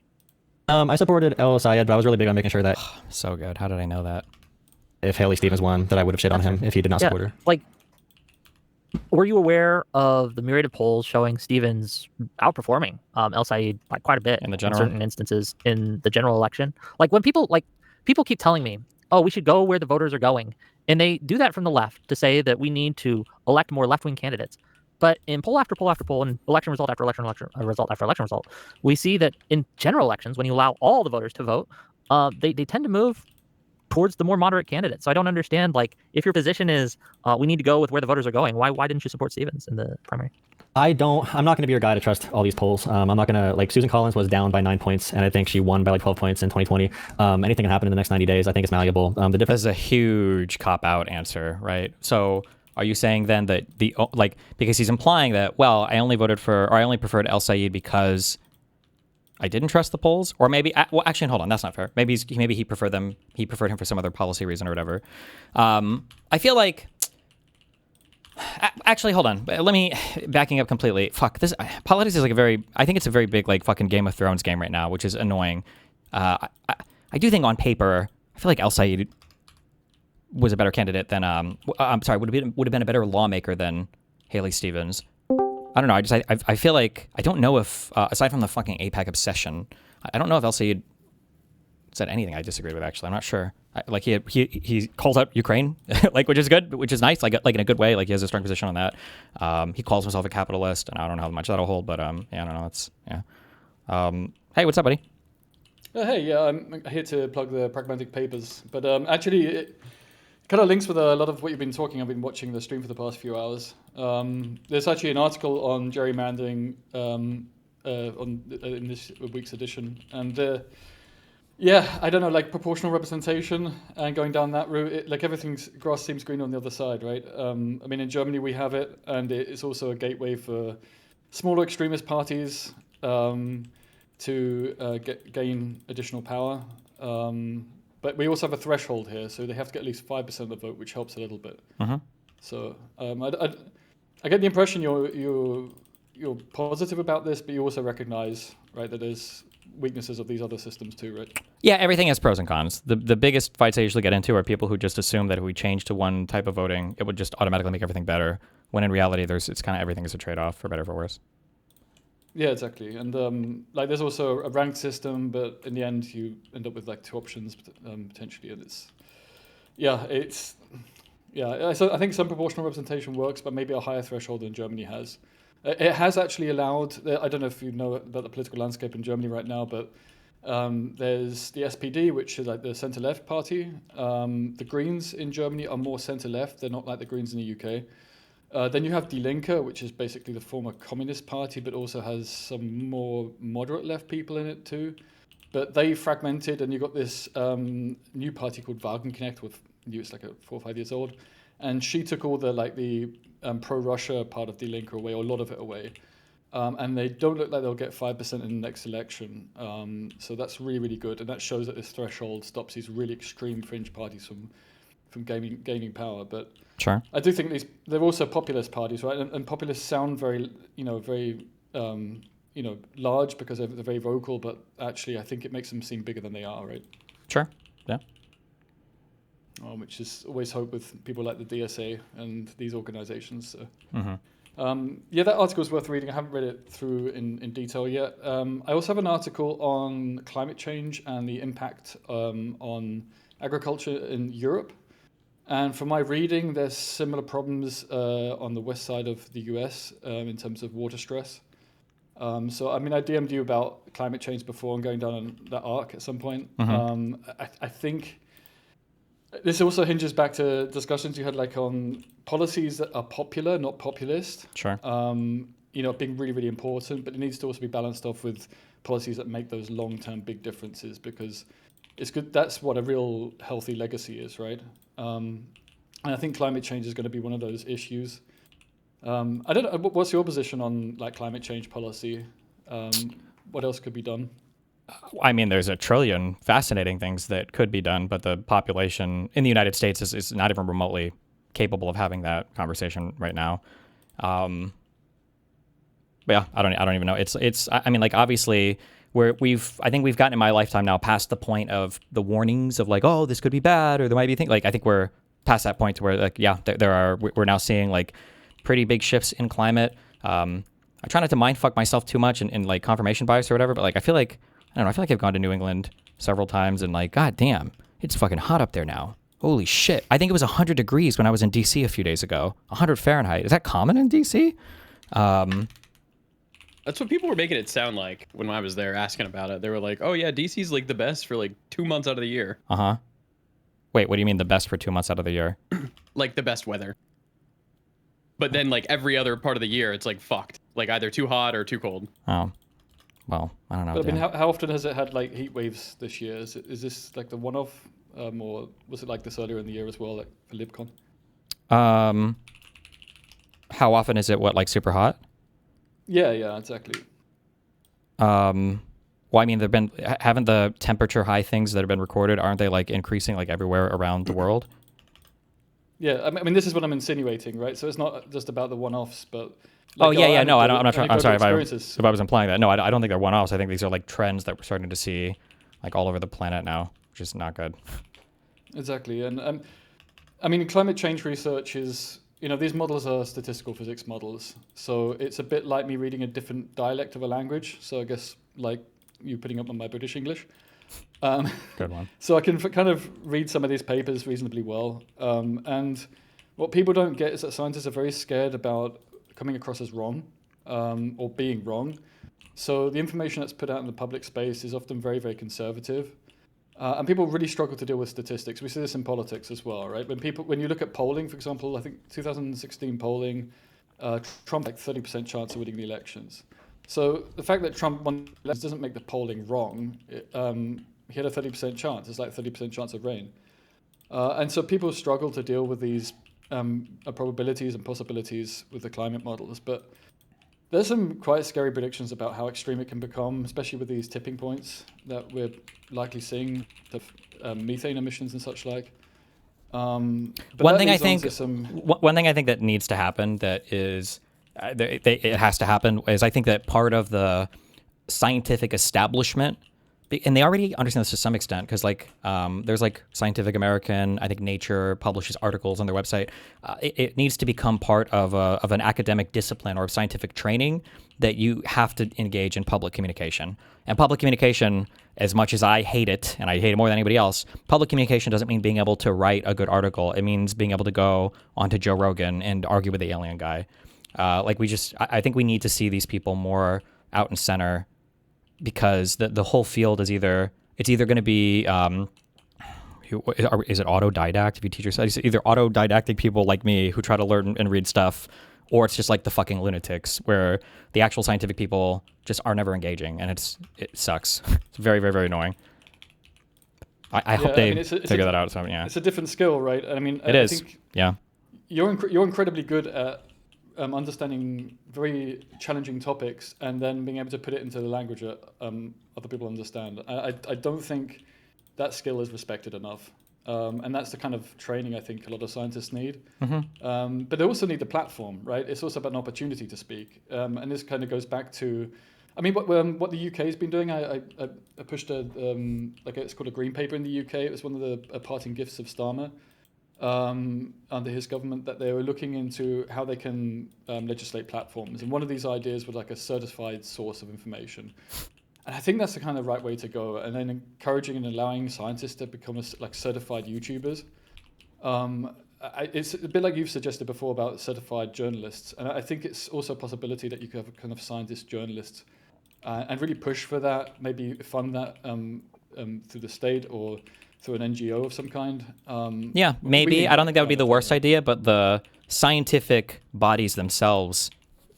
I supported El Sayed, but I was really big on making sure that so good. How did I know that? If Haley Stevens won, that I would have shit on him if he did not support her. Like, were you aware of the myriad of polls showing Stevens outperforming El Sayed by quite a bit in certain instances in the general election? Like when people keep telling me, oh, we should go where the voters are going. And they do that from the left to say that we need to elect more left-wing candidates. But in poll after poll after poll and election result after election result after election result, we see that in general elections, when you allow all the voters to vote, they tend to move towards the more moderate candidates. So I don't understand, like, if your position is we need to go with where the voters are going, why didn't you support Stevens in the primary? I'm not going to be your guy to trust all these polls. I'm not going to, like, Susan Collins was down by 9 points, and I think she won by like 12 points in 2020. Anything can happen in the next 90 days. I think it's malleable. The difference is a huge cop-out answer, right? So are you saying then that because he's implying that, well, I only preferred El Sayed because I didn't trust the polls, or maybe, well, actually, hold on, that's not fair. Maybe he preferred him for some other policy reason or whatever. I feel like. Actually, hold on. Let me backing up completely. Fuck this. Politics is like I think it's a very big like fucking Game of Thrones game right now, which is annoying. I do think on paper, I feel like El Sayed was a better candidate than I'm sorry, would have been a better lawmaker than Haley Stevens. I don't know. I feel like I don't know if aside from the fucking APAC obsession, I don't know if LC said anything I disagreed with. Actually, I'm not sure. Like he calls out Ukraine, like which is good, which is nice, like in a good way. Like he has a strong position on that. He calls himself a capitalist, and I don't know how much that'll hold, but yeah, I don't know. It's yeah. Hey, what's up, buddy? Hey, yeah, I'm here to plug the pragmatic papers, but actually it kind of links with a lot of what you've been talking. I've been watching the stream for the past few hours. There's actually an article on gerrymandering in this week's edition, and yeah, I don't know, like proportional representation and going down that route, like everything's grass seems green on the other side, right? I mean, in Germany we have it, and it's also a gateway for smaller extremist parties to gain additional power. But we also have a threshold here, so they have to get at least 5% of the vote, which helps a little bit. So I get the impression you're positive about this, but you also recognize, right, that there's weaknesses of these other systems too, right? Yeah, everything has pros and cons. The biggest fights I usually get into are people who just assume that if we change to one type of voting, it would just automatically make everything better. When in reality, it's kind of everything is a trade-off, for better or for worse. Yeah, exactly. And like there's also a ranked system, but in the end you end up with like 2 options potentially, and so I think some proportional representation works, but maybe a higher threshold than Germany has. It has actually allowed, I don't know if you know about the political landscape in Germany right now, but there's the SPD, which is like the centre-left party. The Greens in Germany are more centre-left. They're not like the Greens in the UK. Then you have Die Linke, which is basically the former Communist Party, but also has some more moderate left people in it too. But they fragmented, and you got this new party called Wagenknecht, it's like 4 or 5 years old, and she took all the pro-Russia part of Die Linke away, or a lot of it away. And they don't look like they'll get 5% in the next election. So that's really, really good. And that shows that this threshold stops these really extreme fringe parties from gaining power. But sure, I do think they're also populist parties, right? And populists sound very large because they're very vocal, but actually I think it makes them seem bigger than they are, right? Sure, yeah. Which is always hope with people like the DSA and these organizations. So. Yeah, that article is worth reading. I haven't read it through in detail yet. I also have an article on climate change and the impact on agriculture in Europe. And from my reading, there's similar problems on the west side of the US in terms of water stress. So, I mean, I DM'd you about climate change before and going down that arc at some point. I think this also hinges back to discussions you had like on policies that are popular, not populist. Sure. Being really, really important, but it needs to also be balanced off with policies that make those long-term big differences, because it's good. That's what a real healthy legacy is, right? And I think climate change is going to be one of those issues. I don't know. What's your position on like climate change policy? What else could be done? I mean, there's a trillion fascinating things that could be done, but the population in the United States is not even remotely capable of having that conversation right now. But yeah, I don't even know. It's. I mean, like obviously, I think we've gotten in my lifetime now past the point of the warnings of like, oh, this could be bad, or there might be things. Like I think we're past that point to where like, yeah, we're now seeing like pretty big shifts in climate. I try not to mindfuck myself too much in like confirmation bias or whatever, but like I feel like I've gone to New England several times and like, god damn, it's fucking hot up there now. Holy shit. I think it was 100 degrees when I was in DC a few days ago. 100 Fahrenheit. Is that common in DC? That's what people were making it sound like when I was there asking about it. They were like, oh yeah, DC's like the best for like 2 months out of the year. Wait, what do you mean the best for 2 months out of the year? Like the best weather. But then like every other part of the year, it's like fucked. Like either too hot or too cold. Oh. Well, I don't know. But I mean, how often has it had like heat waves this year? Is this like the one-off, or was it like this earlier in the year as well, like for LibCon? How often is it? What, like super hot? Yeah, exactly. Well, I mean, haven't the temperature high things that have been recorded, aren't they like increasing like everywhere around the world? Yeah, I mean, this is what I'm insinuating, right? So it's not just about the one-offs, but. Like, no, I'm not trying. I'm sorry if I was implying that. No, I don't think they're one-offs. I think these are like trends that we're starting to see, like all over the planet now, which is not good. Exactly, and I mean, climate change research is, these models are statistical physics models. So it's a bit like me reading a different dialect of a language. So I guess like you putting up on my British English. Good one. So I can kind of read some of these papers reasonably well. And what people don't get is that scientists are very scared about coming across as wrong or being wrong. So the information that's put out in the public space is often very, very conservative. And people really struggle to deal with statistics. We see this in politics as well, right? When you look at polling, for example, I think 2016 polling, Trump had 30% chance of winning the elections. So the fact that Trump won the elections doesn't make the polling wrong. He had a 30% chance. It's like 30% chance of rain. And so people struggle to deal with these probabilities and possibilities with the climate models. But there's some quite scary predictions about how extreme it can become, especially with these tipping points that we're likely seeing, the methane emissions and such like. One thing I think that needs to happen, that is, it has to happen, is I think that part of the scientific establishment, and they already understand this to some extent, because there's like Scientific American, I think Nature publishes articles on their website. It needs to become part of an academic discipline or of scientific training that you have to engage in public communication. And public communication, as much as I hate it, and I hate it more than anybody else, public communication doesn't mean being able to write a good article. It means being able to go onto Joe Rogan and argue with the alien guy. I think we need to see these people more out and center, because the whole field is either going to be is it autodidact if you teach yourself? It's either autodidactic people like me who try to learn and read stuff, or it's just like the fucking lunatics where the actual scientific people just are never engaging, and it sucks. It's very, very, very annoying. I hope they figure that out. So yeah, it's a different skill, right? I mean, I think, yeah. You're incredibly good at understanding very challenging topics and then being able to put it into the language that other people understand. I don't think that skill is respected enough. And that's the kind of training I think a lot of scientists need. Mm-hmm. But they also need the platform, right? It's also about an opportunity to speak. And this kind of goes back to, I mean, what the UK has been doing. I pushed it's called a green paper in the UK. It was one of the parting gifts of Starmer. Under his government, that they were looking into how they can legislate platforms. And one of these ideas was like a certified source of information. And I think that's the kind of right way to go. And then encouraging and allowing scientists to become certified YouTubers. It's a bit like you've suggested before about certified journalists. And I think it's also a possibility that you could have a kind of scientist journalist and really push for that, maybe fund that through the state or through an NGO of some kind. Yeah, maybe. I don't think that would be the worst idea, but the scientific bodies themselves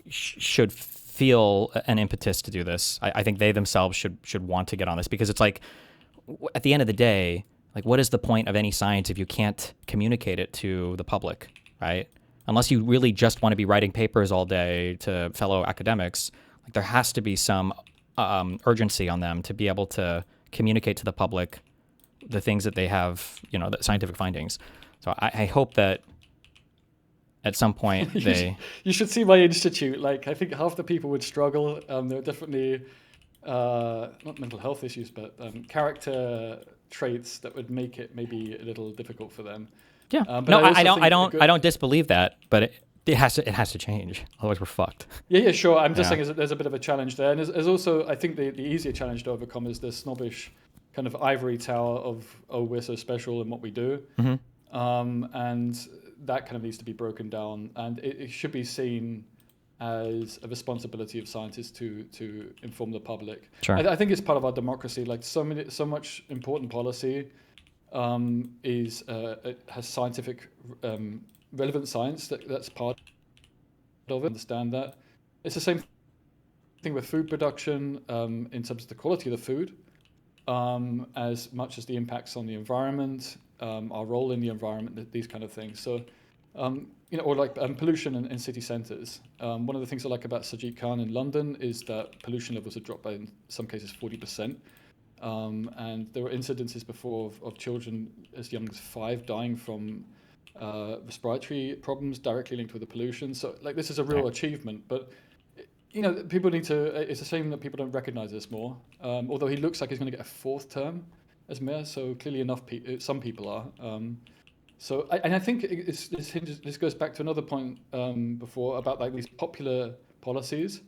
should feel an impetus to do this. I think they themselves should want to get on this, because it's like, at the end of the day, like, what is the point of any science if you can't communicate it to the public, right? Unless you really just want to be writing papers all day to fellow academics, like, there has to be some urgency on them to be able to communicate to the public the things that they have, the scientific findings. So I hope that at some point You should see my institute. Like, I think half the people would struggle. There are definitely not mental health issues, but character traits that would make it maybe a little difficult for them. Yeah. No, I don't disbelieve that, but it has to change. Otherwise, we're fucked. Yeah, sure. I'm just saying there's a bit of a challenge there, and there's also, I think, the easier challenge to overcome is the snobbish kind of ivory tower of, oh, we're so special in what we do. Mm-hmm. And that kind of needs to be broken down, and it should be seen as a responsibility of scientists to inform the public. Sure. I think it's part of our democracy. Like, so much important policy has scientific relevant science that's part of it. Understand that. It's the same thing with food production in terms of the quality of the food. As much as the impacts on the environment, our role in the environment, these kind of things. So, or like pollution in city centres. One of the things I like about Sajid Khan in London is that pollution levels have dropped by, in some cases, 40%. And there were incidences before of children as young as 5 dying from respiratory problems directly linked with the pollution. So, like, this is a real achievement, but people need to. It's a shame that people don't recognise this more. Although he looks like he's going to get a 4th term as mayor, so clearly enough, some people are. So, and I think this goes back to another point before about like these popular policies.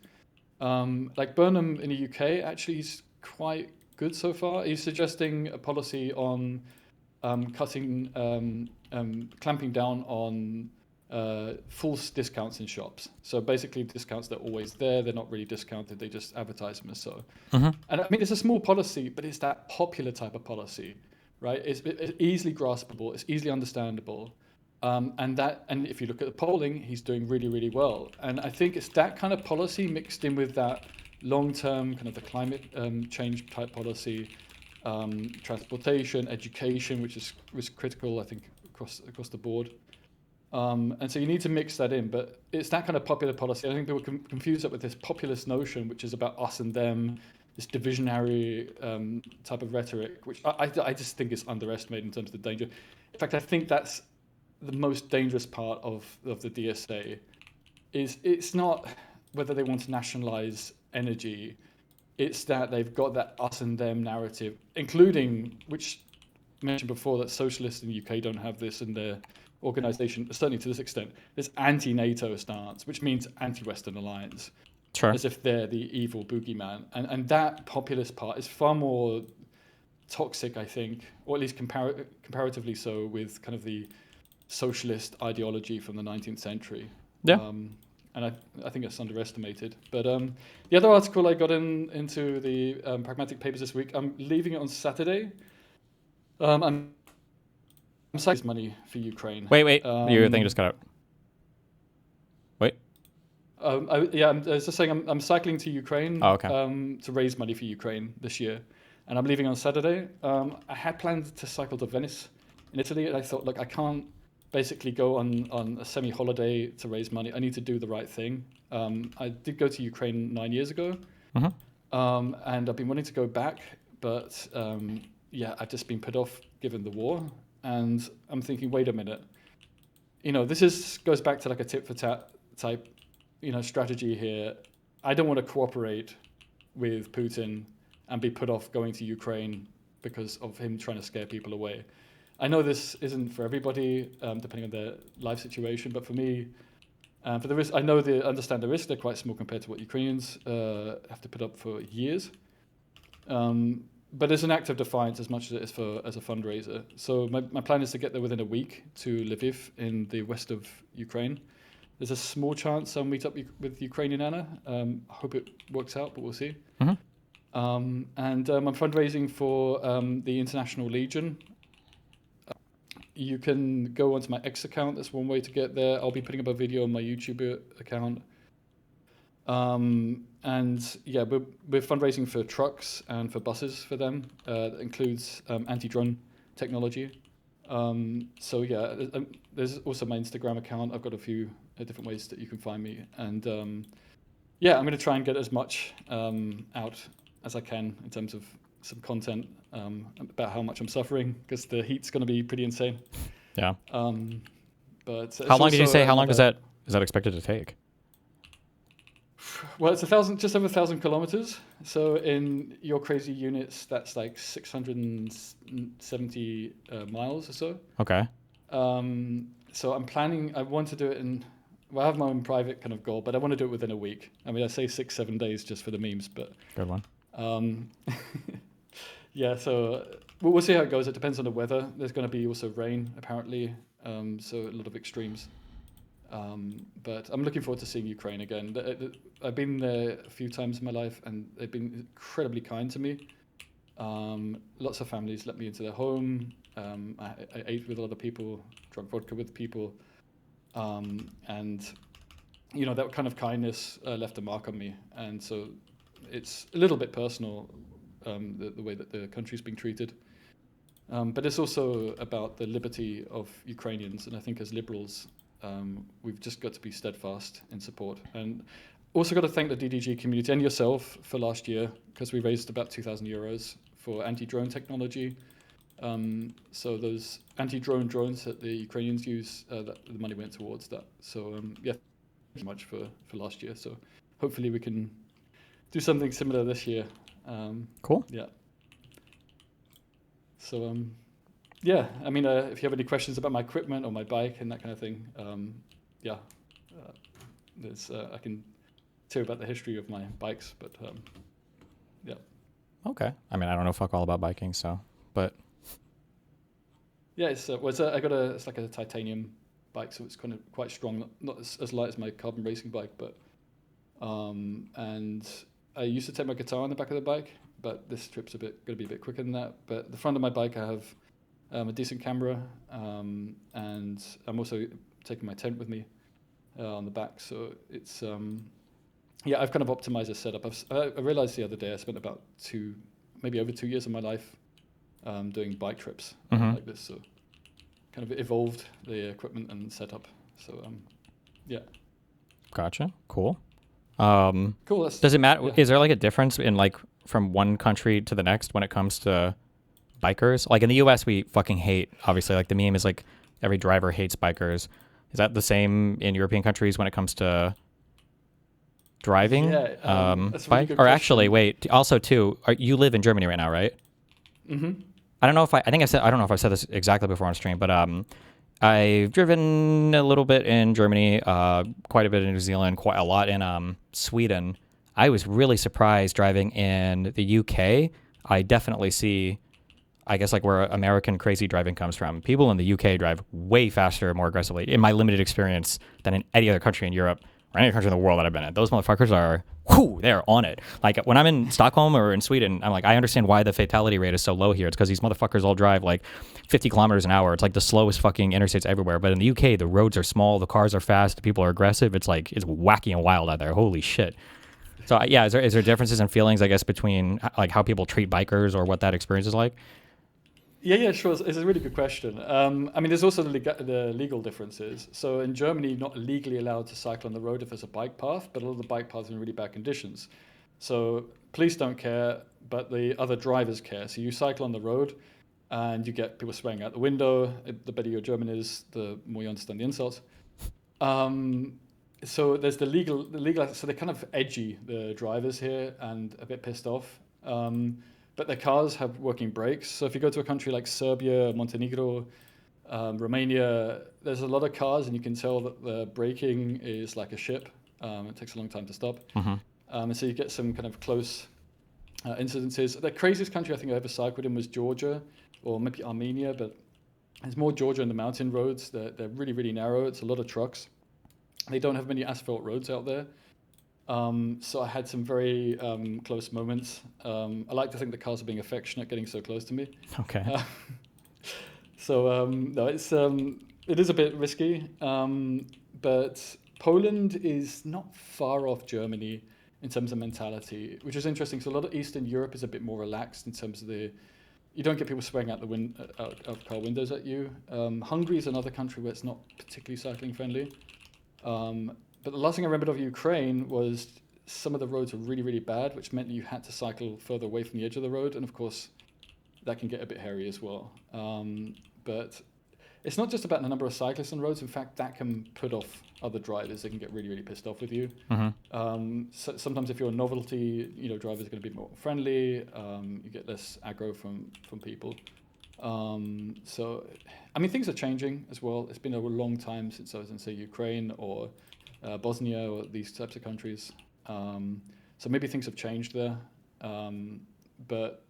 Like Burnham in the UK actually is quite good so far. He's suggesting a policy on clamping down on false discounts in shops. So basically discounts that are always there, they're not really discounted, they just advertise them as so. And I mean, it's a small policy, but it's that popular type of policy, right? It's easily graspable, it's easily understandable. And if you look at the polling, he's doing really, really well. And I think it's that kind of policy mixed in with that long-term kind of the climate change type policy, transportation, education, which is critical, I think, across the board. And so you need to mix that in, but it's that kind of popular policy. I think people confuse it with this populist notion, which is about us and them, this divisionary type of rhetoric, which I just think is underestimated in terms of the danger. In fact, I think that's the most dangerous part of the DSA. It's not whether they want to nationalize energy, it's that they've got that us and them narrative, including, which I mentioned before, that socialists in the UK don't have this in their organization, certainly to this extent, this anti-NATO stance, which means anti-Western alliance, as if they're the evil boogeyman. And that populist part is far more toxic, I think, or at least comparatively so, with kind of the socialist ideology from the 19th century. And I think it's underestimated. But the other article I got into the pragmatic papers this week, I'm leaving it on Saturday. I'm saving money for Ukraine. Wait. Your thing just got out. Wait. I was just saying I'm cycling to Ukraine to raise money for Ukraine this year. And I'm leaving on Saturday. I had planned to cycle to Venice in Italy. And I thought, look, I can't basically go on a semi-holiday to raise money. I need to do the right thing. I did go to Ukraine 9 years ago. And I've been wanting to go back. But I've just been put off given the war. And I'm thinking, wait a minute, this goes back to like a tit for tat type, strategy here. I don't want to cooperate with Putin and be put off going to Ukraine because of him trying to scare people away. I know this isn't for everybody, depending on their life situation, but for me, for the risk, I understand the risks. They're quite small compared to what Ukrainians have to put up for years. But it's an act of defiance as much as it is as a fundraiser. So my plan is to get there within a week to Lviv in the west of Ukraine. There's a small chance I'll meet up with Ukrainian Anna. I hope it works out, but we'll see. And I'm fundraising for the International Legion. You can go onto my X account. That's one way to get there. I'll be putting up a video on my YouTube account. We're fundraising for trucks and for buses for them. That includes anti-drone technology. There's also my Instagram account. I've got a few different ways that you can find me. And I'm going to try and get as much out as I can in terms of some content about how much I'm suffering, because the heat's going to be pretty insane. Yeah. But how long did you say? How long is that expected to take? Well, it's just over 1,000 kilometers. So in your crazy units, that's like 670 miles or so. Okay. So I'm planning. I want to do it I have my own private kind of goal, but I want to do it within a week. I mean, I say 6-7 days just for the memes, but good one. So we'll see how it goes. It depends on the weather. There's going to be also rain, apparently. So a lot of extremes. But I'm looking forward to seeing Ukraine again. I've been there a few times in my life, and they've been incredibly kind to me. Lots of families let me into their home. I ate with a lot of people, drank vodka with people. That kind of kindness left a mark on me. And so it's a little bit personal, the way that the country's being treated. But it's also about the liberty of Ukrainians. And I think as liberals, we've just got to be steadfast in support. And also got to thank the DDG community and yourself for last year, because we raised about 2,000 euros for anti-drone technology. So those anti-drone drones that the Ukrainians use, the money went towards that. So thank you so much for last year. So hopefully we can do something similar this year. Cool. Yeah. So yeah, I mean, if you have any questions about my equipment or my bike and that kind of thing, yeah, I can tell you about the history of my bikes, but yeah. Okay. I mean, I don't know fuck all about biking, so, but. Yeah, it's like a titanium bike, so it's kind of quite strong, not as light as my carbon racing bike, but and I used to take my guitar on the back of the bike, but this trip's going to be a bit quicker than that. But the front of my bike, I have a decent camera, and I'm also taking my tent with me on the back, so it's yeah, I've kind of optimized the setup. I realized the other day I spent about maybe over 2 years of my life doing bike trips like this, so kind of evolved the equipment and setup. So yeah. Gotcha. Cool. Cool. Does it matter? Yeah. Is there like a difference in like from one country to the next when it comes to bikers? Like in the U.S., we fucking hate. Obviously, like the meme is like every driver hates bikers. Is that the same in European countries when it comes to driving? Yeah, that's a bike? really good Or actually, question. wait. Also, too, you live in Germany right now, right? Mm-hmm. I don't know if I don't know if I've said this exactly before on stream, but I've driven a little bit in Germany, quite a bit in New Zealand, quite a lot in Sweden. I was really surprised driving in the UK. I definitely see, I guess, like where American crazy driving comes from. People in the UK drive way faster, more aggressively, in my limited experience, than in any other country in Europe or any country in the world that I've been in. Those motherfuckers are, they're on it. Like when I'm in Stockholm or in Sweden, I'm like, I understand why the fatality rate is so low here. It's because these motherfuckers all drive like 50 kilometers an hour. It's like the slowest fucking interstates everywhere. But in the UK, the roads are small, the cars are fast, the people are aggressive. It's like, it's wacky and wild out there. Holy shit. So yeah, is there differences in feelings, I guess, between like how people treat bikers or what that experience is like? Yeah, sure. It's a really good question. I mean, there's also the legal differences. So in Germany, you're not legally allowed to cycle on the road if there's a bike path, but a lot of the bike paths are in really bad conditions. So police don't care, but the other drivers care. So you cycle on the road, and you get people swearing out the window. The better your German is, the more you understand the insults. So there's the legal. So they're kind of edgy, the drivers here, and a bit pissed off. But their cars have working brakes. So if you go to a country like Serbia, Montenegro, Romania, there's a lot of cars, and you can tell that the braking is like a ship. It takes a long time to stop. And so you get some kind of close incidences. The craziest country I think I ever cycled in was Georgia, or maybe Armenia, but it's more Georgia and the mountain roads. They're really, really narrow. It's a lot of trucks. They don't have many asphalt roads out there. So I had some very close moments. I like to think the cars are being affectionate, getting so close to me. Okay. No, it is a bit risky, but Poland is not far off Germany in terms of mentality, which is interesting. So a lot of Eastern Europe is a bit more relaxed in terms of you don't get people swearing out out of car windows at you. Hungary is another country where it's not particularly cycling friendly. But the last thing I remembered of Ukraine was some of the roads were really, really bad, which meant you had to cycle further away from the edge of the road. And of course, that can get a bit hairy as well. But it's not just about the number of cyclists on roads. In fact, that can put off other drivers. They can get really, really pissed off with you. So sometimes if you're a novelty, drivers are going to be more friendly. You get less aggro from people. So, I mean, things are changing as well. It's been a long time since I was in, say, Ukraine or Bosnia or these types of countries. So maybe things have changed there. But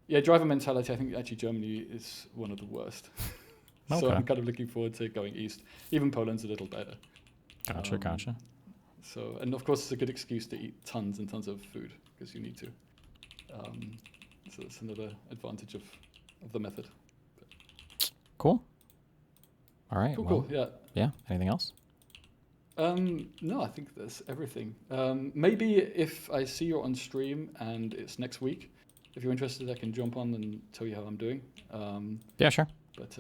yeah, driver mentality, I think actually Germany is one of the worst. So I'm kind of looking forward to going east. Even Poland's a little better. Gotcha. So, and of course, it's a good excuse to eat tons and tons of food because you need to. So that's another advantage of the method. Cool. All right. Cool. Yeah. Anything else? No, I think that's everything. Maybe if I see you on stream and it's next week, if you're interested, I can jump on and tell you how I'm doing. Yeah, sure. But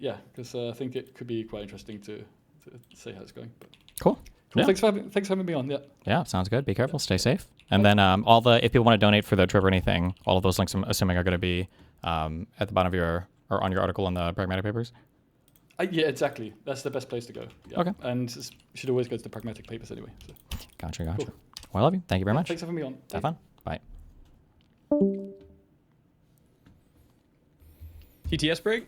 yeah, because I think it could be quite interesting to say how it's going. But cool. Yeah. Thanks for having me on. Yeah, sounds good. Be careful. Stay safe. And then if people want to donate for the trip or anything, all of those links I'm assuming are going to be at the bottom of your or on your article in the Pragmatic Papers. Yeah, exactly. That's the best place to go. Yeah. Okay. And you should always go to the Pragmatic Papers anyway. So. Gotcha. Cool. Well, I love you. Thank you very much. Thanks for having me on. Have fun. Bye. TTS break?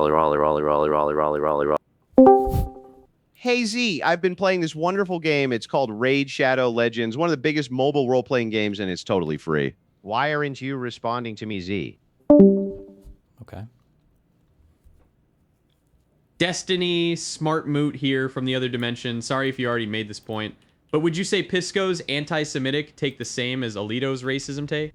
Hey Z, I've been playing this wonderful game. It's called Raid Shadow Legends, one of the biggest mobile role-playing games, and it's totally free. Why aren't you responding to me, Z? Okay. Destiny Smart Moot here from the other dimension. Sorry if you already made this point, but would you say Pisco's anti-Semitic take the same as Alito's racism take?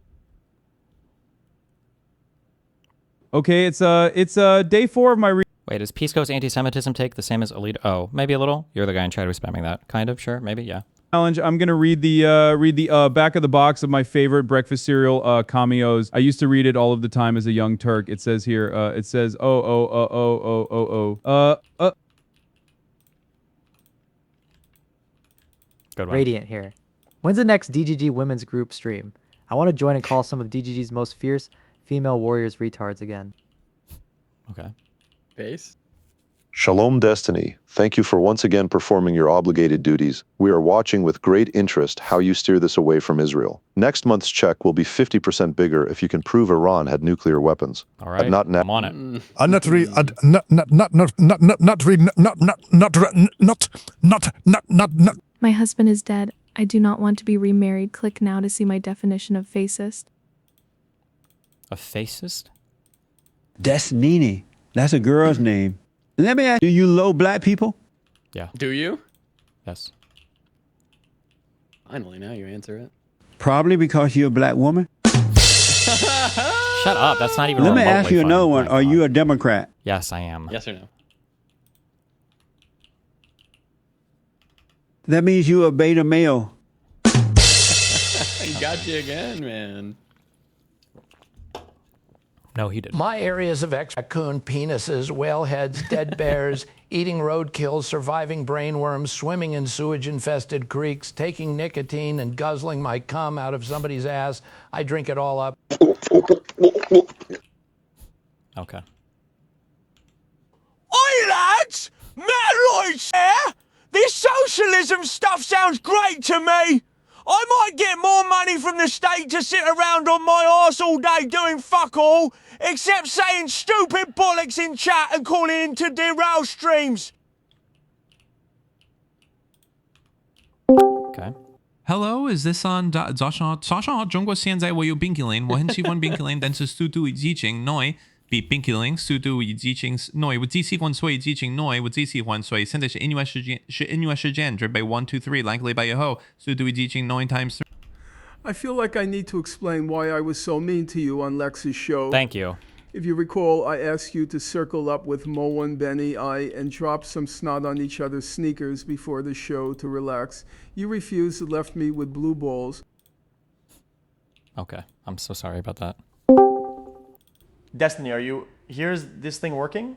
Okay, it's day 4 of my Wait, is Pisco's anti-Semitism take the same as Alito? Oh, maybe a little. You're the guy in chat who's spamming that. Kind of, sure, maybe, yeah. challenge. I'm gonna read the back of the box of my favorite breakfast cereal, cameos. I used to read it all of the time as a young Turk. It says here, it says Good one. Radiant here. When's the next DGG women's group stream? I want to join and call some of DGG's most fierce female warriors retards again. Okay. Base. Shalom Destiny, thank you for once again performing your obligated duties. We are watching with great interest how you steer this away from Israel. Next month's check will be 50% bigger if you can prove Iran had nuclear weapons. All right, I'm on it. My husband is dead. I do not want to be remarried. Click now to see my definition of fascist. A fascist? Destinini. That's a girl's name. Let me ask you, you low black people? Yeah. Do you? Yes. Finally, now you answer it. Probably because you're a black woman. Shut up. That's not even Let me remotely ask you funny. another one. Are you a Democrat? Yes, I am. Yes or no? That means you a beta male. He got you again, man. No, he didn't. My areas of raccoon penises, whaleheads, dead bears, eating roadkill, surviving brainworms, swimming in sewage-infested creeks, taking nicotine and guzzling my cum out of somebody's ass. I drink it all up. Okay. Oi, lads! Matt Lloyd's here! This socialism stuff sounds great to me! I might get more money from the state to sit around on my arse all day doing fuck all, except saying stupid bollocks in chat and calling into derail streams. Okay. Hello, is this on 早上中国现在我有冰淇淋，我很喜欢冰淇淋，但是速度与激情 noi 比冰淇淋速度与激情 noi 我最喜欢所以激情 noi 我最喜欢所以现在是音乐时间准备1 2 3两个礼拜以后速度与激情 9 times 3 I feel like I need to explain why I was so mean to you on Lex's show. Thank you. If you recall, I asked you to circle up with Moen, Benny, and drop some snot on each other's sneakers before the show to relax. You refused and left me with blue balls. Okay. I'm so sorry about that. Destiny, here's this thing working?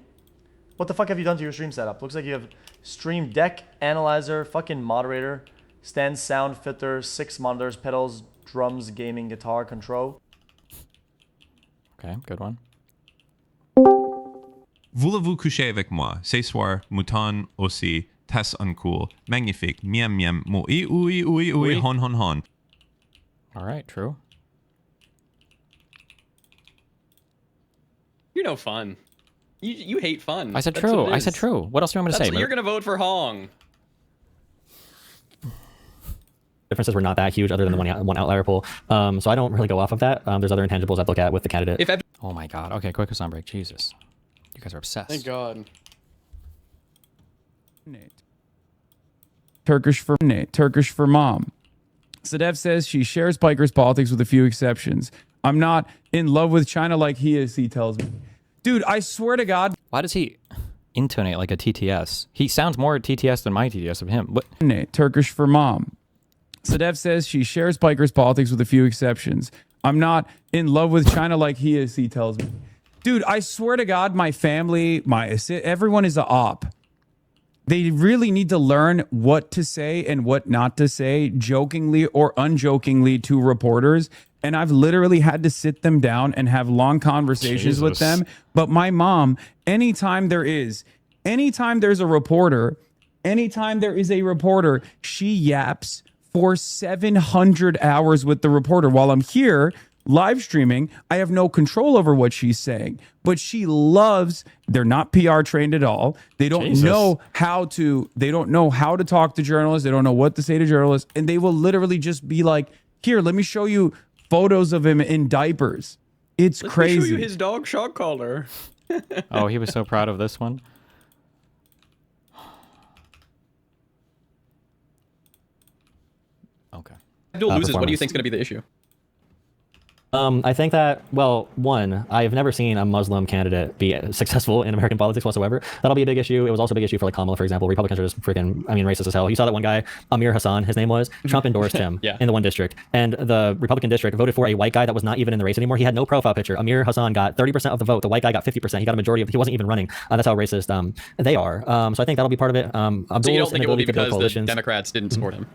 What the fuck have you done to your stream setup? Looks like you have stream deck, analyzer, fucking moderator, stand sound filter, 6 monitors, pedals, drums, gaming, guitar, control. Okay, good one. Voulez-vous coucher avec moi? Ce soir, mouton aussi, Tess uncool, magnifique, miam miam, moi oui, hon hon hon. All right, true. You're no fun. You hate fun. I said That's true. what it I said is. true. What else do you want me to say? You're gonna vote for Hong. Differences were not that huge other than the one outlier pool. So I don't really go off of that. There's other intangibles I look at with the candidate. Oh my god. Okay, quick sound break. Jesus. You guys are obsessed. Thank God. Turkish for Nate, Turkish for mom. Sadev says she shares Piker's politics with a few exceptions. I'm not in love with China like he is, he tells me. Dude, I swear to God. Why does he... intonate like a TTS. He sounds more TTS than my TTS of him. What? Turkish for mom. Sadef says she shares bikers politics with a few exceptions. I'm not in love with China like he is, he tells me. Dude, I swear to God, my family, everyone is a op. They really need to learn what to say and what not to say, jokingly or unjokingly, to reporters. And I've literally had to sit them down and have long conversations with them. But my mom, anytime there is a reporter, she yaps for 700 hours with the reporter. While I'm here live streaming, I have no control over what she's saying. But she loves, they're not PR trained at all. They don't know how to talk to journalists. They don't know what to say to journalists. And they will literally just be like, here, let me show you photos of him in diapers. It's crazy. Let me show you his dog shock collar. Oh, he was so proud of this one. Okay. Abdul loses. What do you think is going to be the issue? I think that, well, one, I've never seen a Muslim candidate be successful in American politics whatsoever. That'll be a big issue. It was also a big issue for like Kamala, for example. Republicans are just freaking, racist as hell. You saw that one guy, Amir Hassan, his name was. Trump endorsed him in the one district. And the Republican district voted for a white guy that was not even in the race anymore. He had no profile picture. Amir Hassan got 30% of the vote. The white guy got 50%. He got a majority of, he wasn't even running. That's how racist they are. So I think that'll be part of it. So you don't think it will be because the Democrats didn't support him?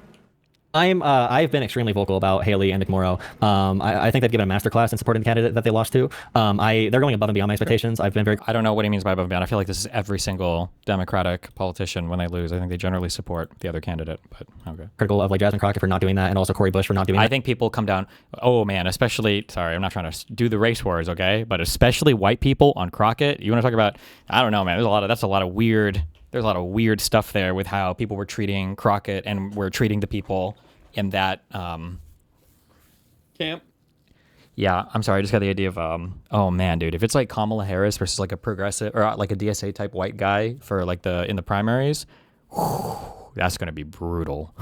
I've been extremely vocal about Haley and Nick Morrow. I think they've given a masterclass in supporting the candidate that they lost to. They're going above and beyond my expectations. I've been very. I don't know what he means by above and beyond. I feel like this is every single Democratic politician when they lose. I think they generally support the other candidate. But okay. Critical of like Jasmine Crockett for not doing that, and also Cori Bush for not doing that. I think people come down. Oh man, especially. Sorry, I'm not trying to do the race wars, okay? But especially white people on Crockett. You want to talk about? I don't know, man. There's a lot of weird stuff there with how people were treating Crockett and were treating the people in that camp. Yeah, I'm sorry. I just got the idea of oh man, dude, if it's like Kamala Harris versus like a progressive or like a DSA type white guy for like in the primaries, that's gonna be brutal.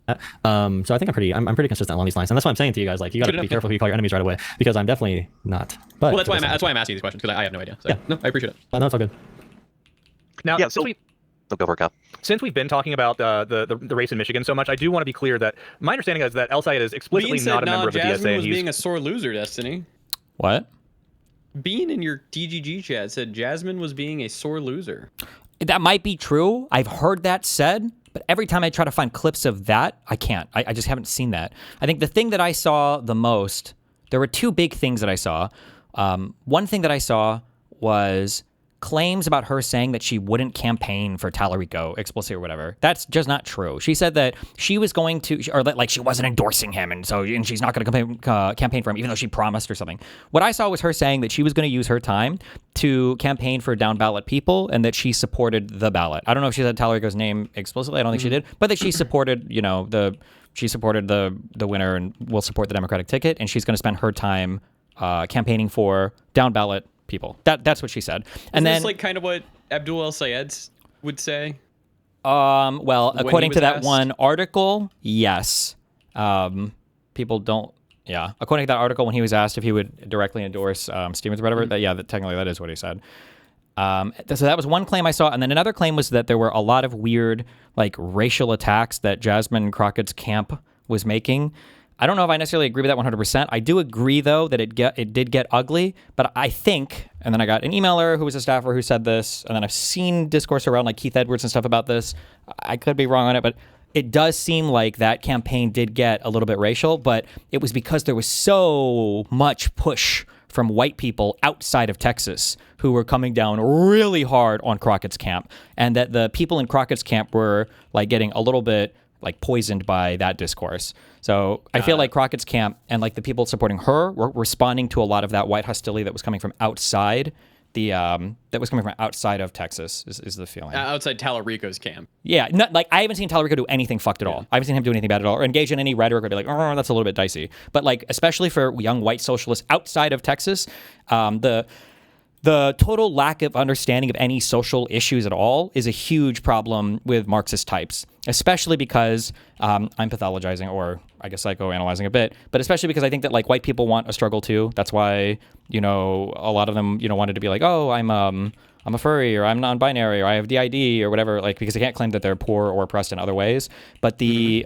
So I think I'm pretty consistent along these lines, and that's why I'm saying to you guys, like, you got to be careful who you call your enemies right away, because I'm definitely not. But well, that's why I'm asking these questions, because I have no idea. So, yeah, no, I appreciate it. No, it's all good. Now, yeah, go for it, Kyle. Since we've been talking about the race in Michigan so much, I do want to be clear that my understanding is that El Sayed is explicitly not a member of the Jasmine DSA. Was being a sore loser, Destiny. What? Bean in your DGG chat said Jasmine was being a sore loser. That might be true. I've heard that said, but every time I try to find clips of that, I can't. I just haven't seen that. I think the thing that I saw the most, there were two big things that I saw. One thing that I saw was claims about her saying that she wouldn't campaign for Tallarico explicitly or whatever. That's just not true. She said that she was going to, or that like she wasn't endorsing him, and she's not going to campaign for him, even though she promised or something. What I saw was her saying that she was going to use her time to campaign for down ballot people, and that she supported the ballot. I don't know if she said Tallarico's name explicitly. I don't think she did, but that she supported, she supported the winner and will support the Democratic ticket, and she's going to spend her time campaigning for down ballot people. That's what she said. And then, this like kind of what Abdul El Sayed would say? Well, according to that asked? one article, yes. People don't. Yeah, according to that article, when he was asked if he would directly endorse Stevens or whatever, technically that is what he said. So that was one claim I saw, and then another claim was that there were a lot of weird, like, racial attacks that Jasmine Crockett's camp was making. I don't know if I necessarily agree with that 100%. I do agree, though, that it did get ugly, but I think, and then I got an emailer who was a staffer who said this, and then I've seen discourse around like Keith Edwards and stuff about this. I could be wrong on it, but it does seem like that campaign did get a little bit racial, but it was because there was so much push from white people outside of Texas who were coming down really hard on Crockett's camp, and that the people in Crockett's camp were like getting a little bit like poisoned by that discourse. So I feel like Crockett's camp and like the people supporting her were responding to a lot of that white hostility that was coming from outside of Texas is the feeling. Outside Tallarico's camp. Yeah, like I haven't seen Tallarico do anything fucked at all. I haven't seen him do anything bad at all or engage in any rhetoric or be like, oh, that's a little bit dicey. But like, especially for young white socialists outside of Texas, the total lack of understanding of any social issues at all is a huge problem with Marxist types, especially because I'm pathologizing, or I guess, psychoanalyzing a bit, but especially because I think that like white people want a struggle too. That's why, you know, a lot of them, you know, wanted to be like, oh, I'm a furry, or I'm non-binary, or I have DID, or whatever, like, because they can't claim that they're poor or oppressed in other ways. But the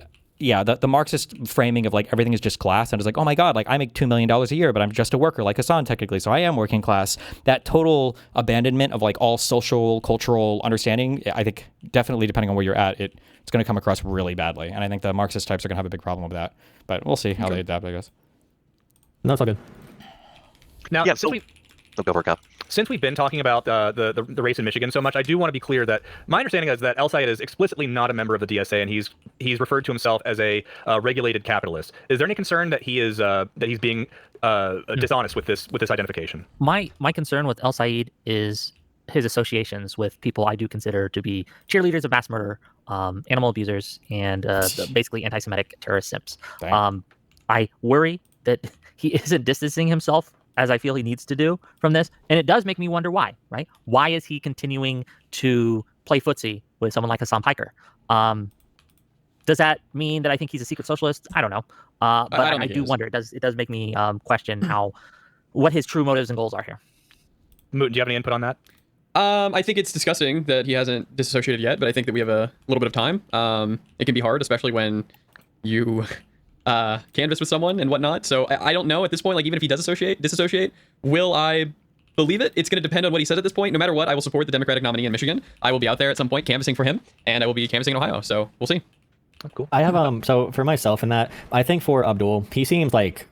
Marxist framing of like everything is just class, and it's like, oh my God, like I make $2 million a year, but I'm just a worker like Hassan technically, so I am working class. That total abandonment of like all social, cultural understanding, I think definitely depending on where you're at, it's going to come across really badly. And I think the Marxist types are going to have a big problem with that. But we'll see how they adapt, I guess. No, it's all good. Now, Yeah, so go for it, Kyle. Since we've been talking about the race in Michigan so much, I do want to be clear that my understanding is that El Sayed is explicitly not a member of the DSA, and he's referred to himself as a regulated capitalist. Is there any concern that he's being dishonest with this identification? My concern with El Sayed is his associations with people I do consider to be cheerleaders of mass murder, animal abusers, and basically anti-Semitic terrorist simps. I worry that he isn't distancing himself as I feel he needs to do from this. And it does make me wonder why, right? Why is he continuing to play footsie with someone like Hassan Piker? Does that mean that I think he's a secret socialist? I don't know. But I do wonder. It does make me question what his true motives and goals are here. Moot, do you have any input on that? I think it's disgusting that he hasn't disassociated yet, but I think that we have a little bit of time. It can be hard, especially when you canvas with someone and whatnot. So I don't know at this point, like even if he does disassociate, will I believe it? It's going to depend on what he says at this point. No matter what, I will support the Democratic nominee in Michigan. I will be out there at some point canvassing for him, and I will be canvassing in Ohio. So we'll see. Oh, cool. I have so for myself in that, I think for Abdul, he seems like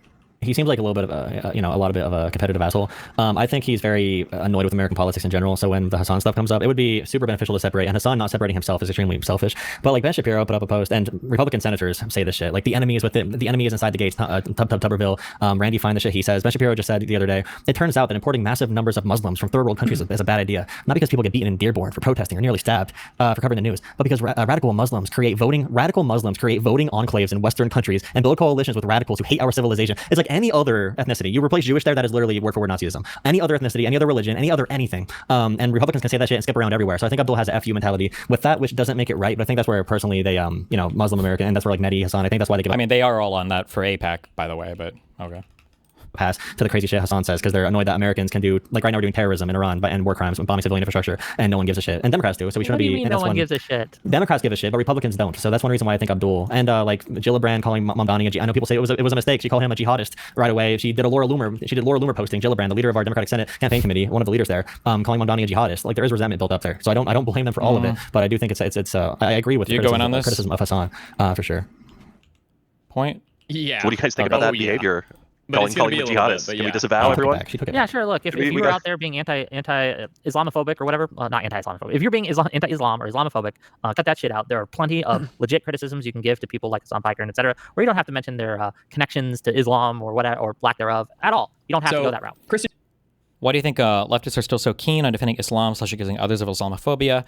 a little bit of a, a lot of a competitive asshole. I think he's very annoyed with American politics in general. So when the Hassan stuff comes up, it would be super beneficial to separate. And Hassan not separating himself is extremely selfish. But like Ben Shapiro put up a post, and Republican senators say this shit. Like the enemy is the enemy is inside the gates. Tuberville. Randy Fine, the shit he says. Ben Shapiro just said the other day, it turns out that importing massive numbers of Muslims from third world countries is a bad idea. Not because people get beaten in Dearborn for protesting or nearly stabbed for covering the news, but because radical Muslims create voting enclaves in Western countries and build coalitions with radicals who hate our civilization. It's like any other ethnicity. You replace Jewish there, that is literally word for word Nazism. Any other ethnicity, any other religion, any other anything. And Republicans can say that shit and skip around everywhere. So I think Abdul has a FU mentality with that, which doesn't make it right. But I think that's where personally they, Muslim American, and that's where like Mehdi, Hassan, I think that's why they give up. I mean, they are all on that for APAC, by the way, but okay. Pass to the crazy shit Hassan says because they're annoyed that Americans can do, like right now we're doing terrorism in Iran and war crimes and bombing civilian infrastructure, and no one gives a shit. And Democrats do, so we shouldn't be. What do you mean no one gives a shit? Democrats give a shit, but Republicans don't. So that's one reason why I think Abdul and like Gillibrand calling Mamdani I know people say it was a mistake. She called him a jihadist right away. She did Laura Loomer posting. Gillibrand, the leader of our Democratic Senate campaign committee, one of the leaders there, calling Mamdani a jihadist. Like there is resentment built up there. So I don't blame them for all of it, but I do think it's I agree with criticism of Hassan for sure. Point. Yeah. So what do you guys think about that behavior? Calling you a jihadist. Can we disavow everyone? Yeah, sure. Look, if you were out there being anti-Islamophobic or whatever, not anti-Islamophobic. If you're being anti-Islam or Islamophobic, cut that shit out. There are plenty of legit criticisms you can give to people like Hassan Piker and etc., where you don't have to mention their connections to Islam or whatever or lack thereof at all. You don't have to go that route. Why do you think leftists are still so keen on defending Islam / accusing others of Islamophobia?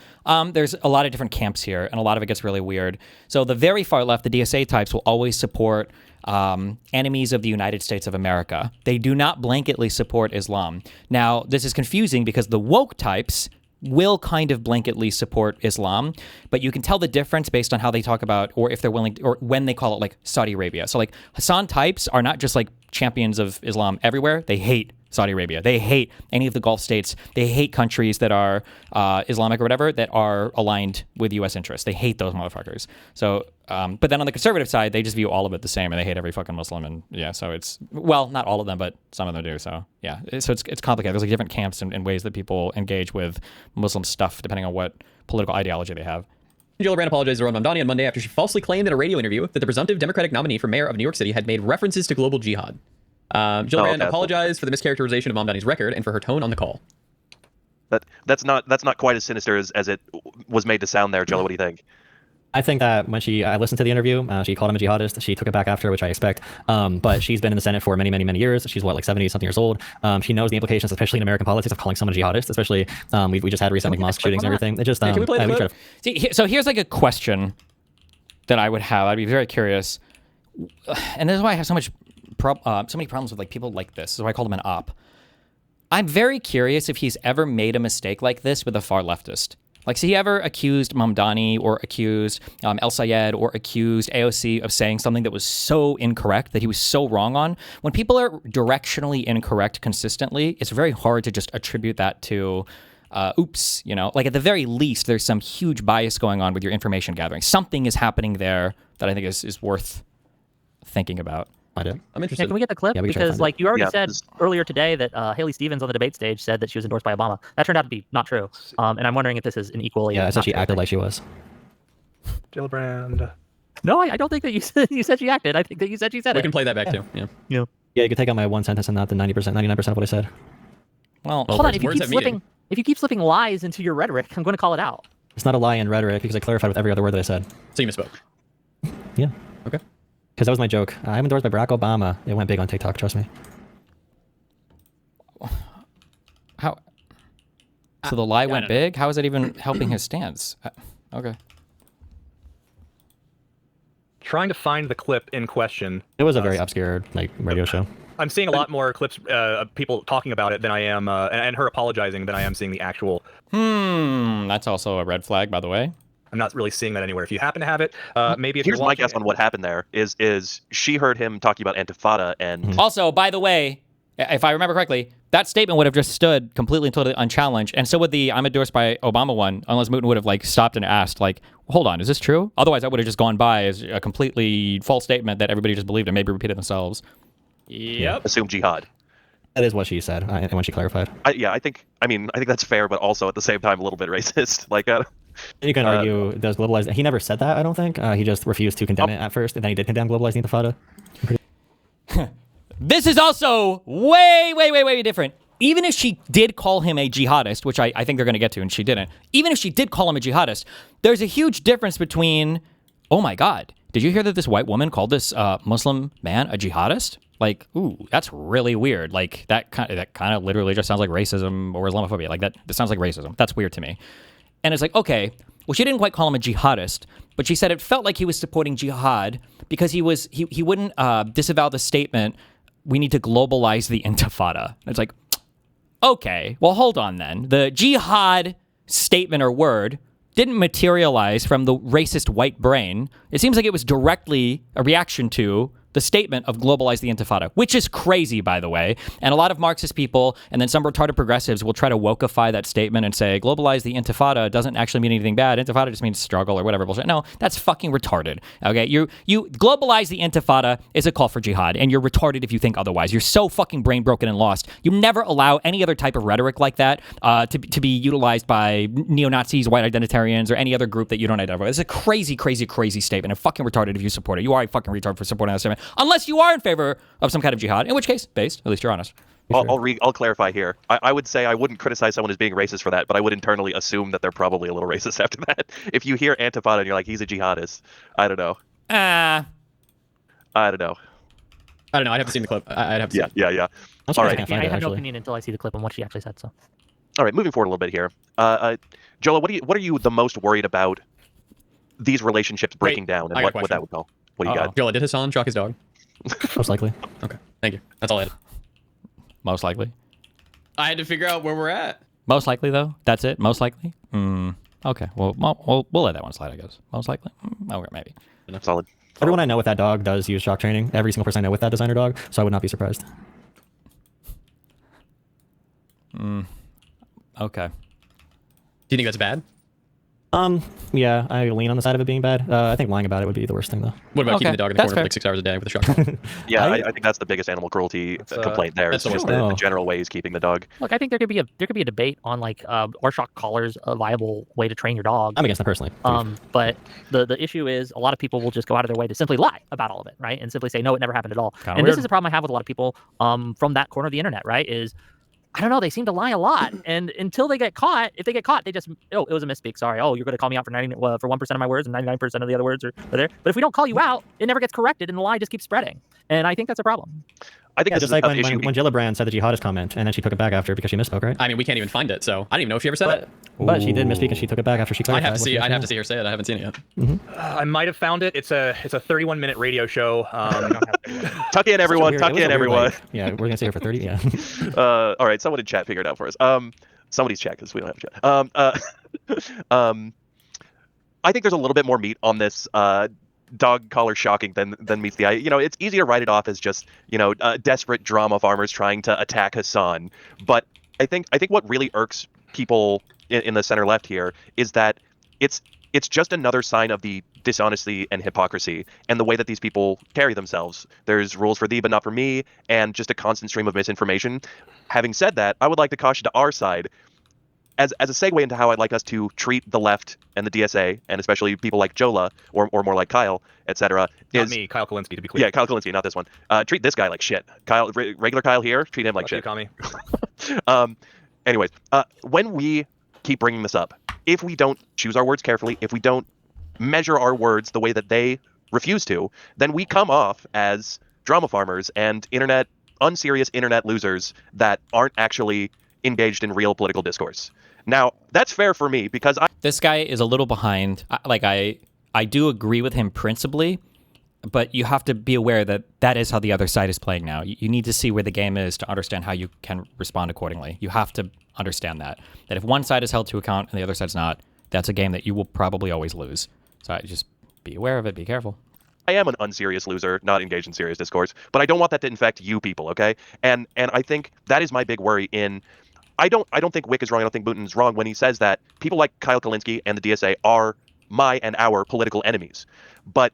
There's a lot of different camps here, and a lot of it gets really weird. So the very far left, the DSA types, will always support enemies of the United States of America. They do not blanketly support Islam. Now, this is confusing because the woke types will kind of blanketly support Islam, but you can tell the difference based on how they talk about, or if they're willing, or when they call it like Saudi Arabia. So like Hassan types are not just like champions of Islam everywhere. They hate Saudi Arabia. They hate any of the Gulf states. They hate countries that are Islamic or whatever that are aligned with U.S. interests. They hate those motherfuckers. So, but then on the conservative side, they just view all of it the same, and they hate every fucking Muslim. And yeah, so it's, well, not all of them, but some of them do. So yeah, so it's complicated. There's like different camps and ways that people engage with Muslim stuff depending on what political ideology they have. Gillibrand apologized to Ron Mamdani on Monday after she falsely claimed in a radio interview that the presumptive Democratic nominee for mayor of New York City had made references to global jihad. Gillibrand apologized for the mischaracterization of Mamdani's record and for her tone on the call. That's not quite as sinister as it was made to sound there, Jolah. What do you think? I think that when I listened to the interview, she called him a jihadist. She took it back after, which I expect. But she's been in the Senate for many, many, many years. She's like 70-something years old. She knows the implications, especially in American politics, of calling someone a jihadist. Especially, we just had recent mosque shootings and everything. It just can we play the clip? See, so here's like a question that I would have. I'd be very curious, and this is why I have so many problems with like people like this. So I call them an op. I'm very curious if he's ever made a mistake like this with a far leftist. Like, so he ever accused Mamdani or accused El Sayed or accused AOC of saying something that was so incorrect, that he was so wrong on? When people are directionally incorrect consistently, it's very hard to just attribute that to, oops, you know? Like, at the very least, there's some huge bias going on with your information gathering. Something is happening there that I think is worth thinking about. I'm interested. Yeah, can we get the clip? Because like you already said earlier today that Haley Stevens on the debate stage said that she was endorsed by Obama. That turned out to be not true. And I'm wondering if this is an equally. Yeah, I said she acted like she was. Gillibrand. No, I don't think that you said she acted. I think that you said she said it. We can play that back too. Yeah. Yeah, you could take out my one sentence and not the 90%, 99% of what I said. Well, hold on. If you keep slipping lies into your rhetoric, I'm going to call it out. It's not a lie in rhetoric because I clarified with every other word that I said. So you misspoke. Yeah. Okay. Because that was my joke. I'm endorsed by Barack Obama. It went big on TikTok, trust me. How? So the lie went big? How is that even helping his stance? Okay. Trying to find the clip in question. It was a very obscure radio show. I'm seeing a lot more clips of people talking about it than I am, and her apologizing than I am seeing the actual. That's also a red flag, by the way. I'm not really seeing that anywhere. If you happen to have it, maybe if Here's you're my guess on what happened there is she heard him talking about Intifada and Also, by the way, if I remember correctly, that statement would have just stood completely and totally unchallenged, and so would the "I'm endorsed by Obama" one, unless Mooten would have stopped and asked, hold on, is this true? Otherwise, that would have just gone by as a completely false statement that everybody just believed and maybe repeated themselves. Yep. Assume jihad. That is what she said, and when she clarified. I think that's fair, but also at the same time a little bit racist. You can argue does globalize. He never said that, I don't think. He just refused to condemn it at first, and then he did condemn globalizing Intifada. This is also way different. Even if she did call him a jihadist, which I think they're going to get to, and she didn't. Even if she did call him a jihadist, there's a huge difference between, oh my God, did you hear that this white woman called this Muslim man a jihadist? Ooh, that's really weird. That kind of literally just sounds like racism or Islamophobia. That sounds like racism. That's weird to me. And it's okay, well, she didn't quite call him a jihadist, but she said it felt like he was supporting jihad because he wouldn't disavow the statement, we need to globalize the Intifada. It's okay, well, hold on then. The jihad statement or word didn't materialize from the racist white brain. It seems like it was directly a reaction to the statement of globalize the Intifada, which is crazy, by the way. And a lot of Marxist people and then some retarded progressives will try to wokeify that statement and say globalize the Intifada doesn't actually mean anything bad. Intifada just means struggle or whatever bullshit. No, that's fucking retarded. Okay, you globalize the Intifada is a call for jihad, and you're retarded if you think otherwise. You're so fucking brain broken and lost. You never allow any other type of rhetoric like that to be utilized by neo-Nazis, white identitarians, or any other group that you don't identify with. It's a crazy statement, and fucking retarded if you support it. You are a fucking retard for supporting that statement. Unless you are in favor of some kind of jihad, in which case, based, at least you're honest. I'll clarify here. I would say I wouldn't criticize someone as being racist for that, but I would internally assume that they're probably a little racist after that. If you hear Intifada and you're like, he's a jihadist, I don't know. I don't know. I'd have to see the clip. I'd have to see it. Yeah. All right. I have no opinion until I see the clip on what she actually said. So. All right, moving forward a little bit here. Jolah, what are you the most worried about these relationships breaking down, and what that would call? What do you got? Jolah, did Hassan shock his dog? Most likely. Okay, thank you. That's all I had. Most likely. I had to figure out where we're at. Most likely, though? That's it? Most likely? Okay, well, we'll let that one slide, I guess. Most likely? Okay, maybe. Solid. Everyone I know with that dog does use shock training. Every single person I know with that designer dog, so I would not be surprised. Okay. Do you think that's bad? Yeah, I lean on the side of it being bad. I think lying about it would be the worst thing, though. What about keeping the dog in the corner for 6 hours a day with a shock? Yeah, I think that's the biggest animal cruelty complaint there. It's just the general way he's keeping the dog. Look, I think there could be a debate on are shock collars a viable way to train your dog? I'm against that personally. But the issue is a lot of people will just go out of their way to simply lie about all of it, right? And simply say, no, it never happened at all. This is a problem I have with a lot of people from that corner of the internet, right? I don't know. They seem to lie a lot, and until they get caught, if they get caught, they just it was a misspeak. Sorry. Oh, you're going to call me out for 1% of my words and 99% of the other words are there. But if we don't call you out, it never gets corrected, and the lie just keeps spreading. And I think that's a problem. I think just like when Gillibrand said the jihadist comment, and then she took it back after because she misspoke, right? I mean, we can't even find it, so I don't even know if she ever said it. But she did misspeak, and she took it back after she clarified. I'd have to see her say it. I haven't seen it yet. I might have found it. It's a 31-minute radio show. Tuck in, everyone. Tuck in, everyone. Yeah, we're gonna stay here for 30. Yeah. All right, someone in chat figure it out for us. Somebody's check because we don't have a chat. I think there's a little bit more meat on this dog collar shocking than meets the eye. You know, it's easy to write it off as just, you know, desperate drama farmers trying to attack Hassan. But I think what really irks people in the center left here is that it's just another sign of the dishonesty and hypocrisy and the way that these people carry themselves. There's rules for thee but not for me, and just a constant stream of misinformation. Having said that, I would like to caution to our side, as a segue into how I'd like us to treat the left and the DSA, and especially people like Jolah, or more like Kyle, etc. Not me, Kyle Kalinske, to be clear. Yeah, Kyle Kalinske, not this one. Treat this guy like shit. Kyle, regular Kyle here, treat him like shit. Commie. Anyways, when we keep bringing this up, if we don't choose our words carefully, if we don't measure our words the way that they refuse to, then we come off as drama farmers and unserious internet losers that aren't actually engaged in real political discourse. Now, that's fair for me because this guy is a little behind. I do agree with him principally, but you have to be aware that that is how the other side is playing now. You need to see where the game is to understand how you can respond accordingly. You have to understand that if one side is held to account and the other side's not, that's a game that you will probably always lose. So just be aware of it. Be careful. I am an unserious loser, not engaged in serious discourse, but I don't want that to infect you people, okay? And I think that is my big worry in... I don't think Whick is wrong. I don't think Booten's wrong when he says that people like Kyle Kalinske and the DSA are my and our political enemies. But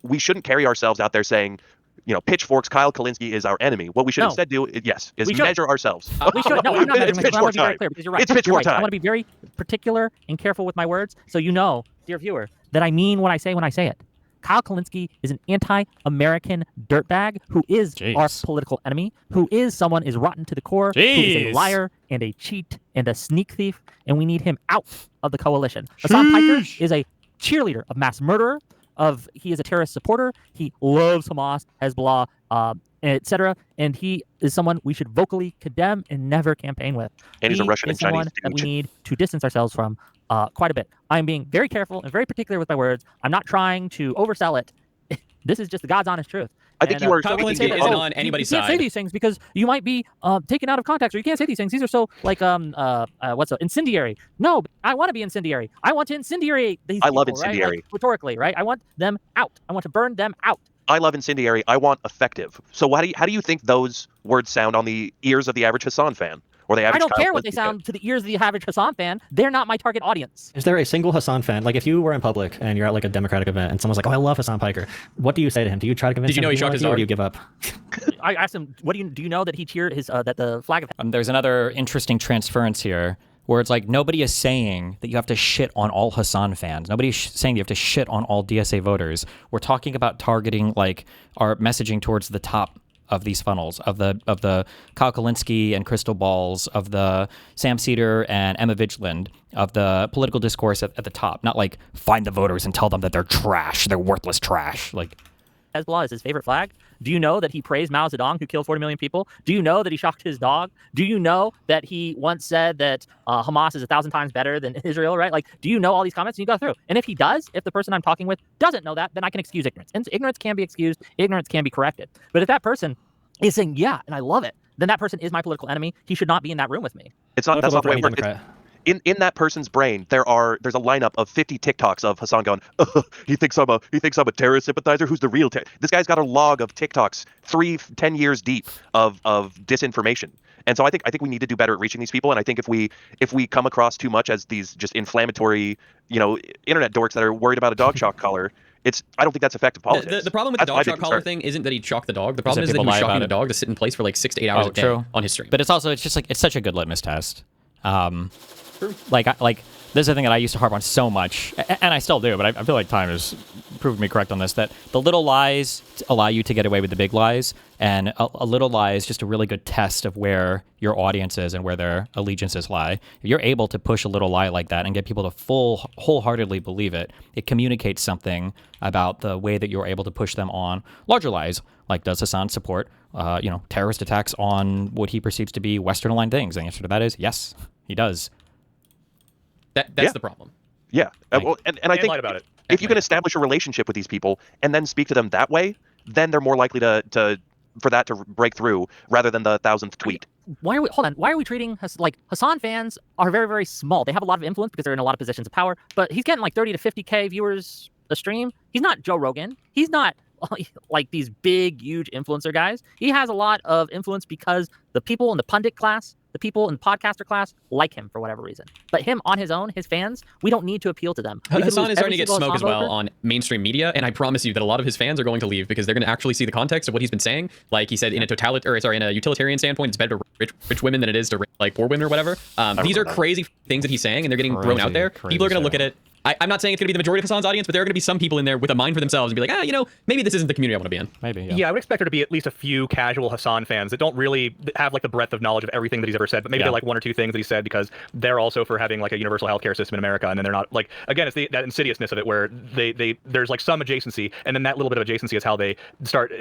we shouldn't carry ourselves out there saying, you know, pitchforks, Kyle Kalinske is our enemy. What we should instead do, is measure ourselves. We should. No, I'm not measuring myself. I want to be very clear because you're right. It's pitchfork time. I want to be very particular and careful with my words so you know, dear viewer, that I mean what I say when I say it. Kyle Kalinske is an anti-American dirtbag who is our political enemy, who is someone is rotten to the core, who is a liar and a cheat and a sneak thief, and we need him out of the coalition. Hassan Piker is a cheerleader of mass murderer. He is a terrorist supporter. He loves Hamas, Hezbollah, etc. And he is someone we should vocally condemn and never campaign with. And he's a Russian and Chinese that we need to distance ourselves from quite a bit. I'm being very careful and very particular with my words. I'm not trying to oversell it. This is just the God's honest truth. I think you are. Kyle Kalinske isn't on anybody's side. You can't say these things because you might be taken out of context, or you can't say these things. These are so like incendiary. No, I want to be incendiary. I want to incendiary these people. I love incendiary. Right? Like, rhetorically, right? I want them out. I want to burn them out. I love incendiary. I want effective. So how do you think those words sound on the ears of the average Hassan fan? Or the average I don't care what they sound to the ears of the average Hassan fan. They're not my target audience. Is there a single Hassan fan? Like, if you were in public and you're at like a Democratic event and someone's like, "Oh, I love Hassan Piker," what do you say to him? Do you try to convince him? Did you know he shocked his dog? Or do you give up? I asked him, "What do you know that he cheered his that the flag of?" There's another interesting transference here where it's like nobody is saying that you have to shit on all Hassan fans. Nobody's saying you have to shit on all DSA voters. We're talking about targeting like our messaging towards the top of these funnels, of the Kyle Kalinske and Crystal Balls, of the Sam Cedar and Emma Vigeland, of the political discourse at the top. Not like find the voters and tell them that they're trash, they're worthless trash. Like Hezbollah is his favorite flag. Do you know that he praised Mao Zedong, who killed 40 million people? Do you know that he shocked his dog? Do you know that he once said that Hamas is 1,000 times better than Israel, right? Like, do you know all these comments? And you go through. And if he does, if the person I'm talking with doesn't know that, then I can excuse ignorance. And ignorance can be excused. Ignorance can be corrected. But if that person is saying, yeah, and I love it, then that person is my political enemy. He should not be in that room with me. It's not, that's not the way it works. In that person's brain, there's a lineup of 50 TikToks of Hassan going, he thinks I'm a terrorist sympathizer. Who's the real This guy's got a log of TikToks 10 years deep of disinformation. And so I think we need to do better at reaching these people. And I think if we come across too much as these just inflammatory, internet dorks that are worried about a dog shock collar, I don't think that's effective politics. The problem with the dog shock collar thing isn't that he chalked the dog. The problem is that he was shocking the dog to sit in place for like 6 to 8 hours a day on his stream. But it's such a good litmus test. Like this is the thing that I used to harp on so much, and I still do, but I feel like time has proven me correct on this, that the little lies allow you to get away with the big lies, and a little lie is just a really good test of where your audience is and where their allegiances lie. If you're able to push a little lie like that and get people to wholeheartedly believe it, it communicates something about the way that you're able to push them on larger lies, like does Hassan support terrorist attacks on what he perceives to be Western-aligned things? The answer to that is yes, he does. That's the problem. Yeah. And I think about it. If you can establish a relationship with these people and then speak to them that way, then they're more likely to for that to break through rather than the 1,000th tweet. Why are we treating like Hasan fans are very, very small. They have a lot of influence because they're in a lot of positions of power, but he's getting like 30 to 50K viewers a stream. He's not Joe Rogan. He's not like these big, huge influencer guys. He has a lot of influence because the people in the pundit class, the people in the podcaster class like him for whatever reason. But him on his own, his fans, we don't need to appeal to them. Hasan is starting to get smoke as well on mainstream media, and I promise you that a lot of his fans are going to leave because they're going to actually see the context of what he's been saying. Like he said, in a utilitarian standpoint, it's better to rich women than it is to like poor women or whatever. These are crazy things that he's saying, and they're getting thrown out there. People are going to look at it. I'm not saying it's going to be the majority of Hasan's audience, but there are going to be some people in there with a mind for themselves and be like, maybe this isn't the community I want to be in. Maybe, yeah. I would expect there to be at least a few casual Hasan fans that don't really have like the breadth of knowledge of everything that he's ever said, but maybe they're like one or two things that he said because they're also for having like a universal healthcare system in America, and then they're not like, again, it's that insidiousness of it where there's like some adjacency, and then that little bit of adjacency is how they start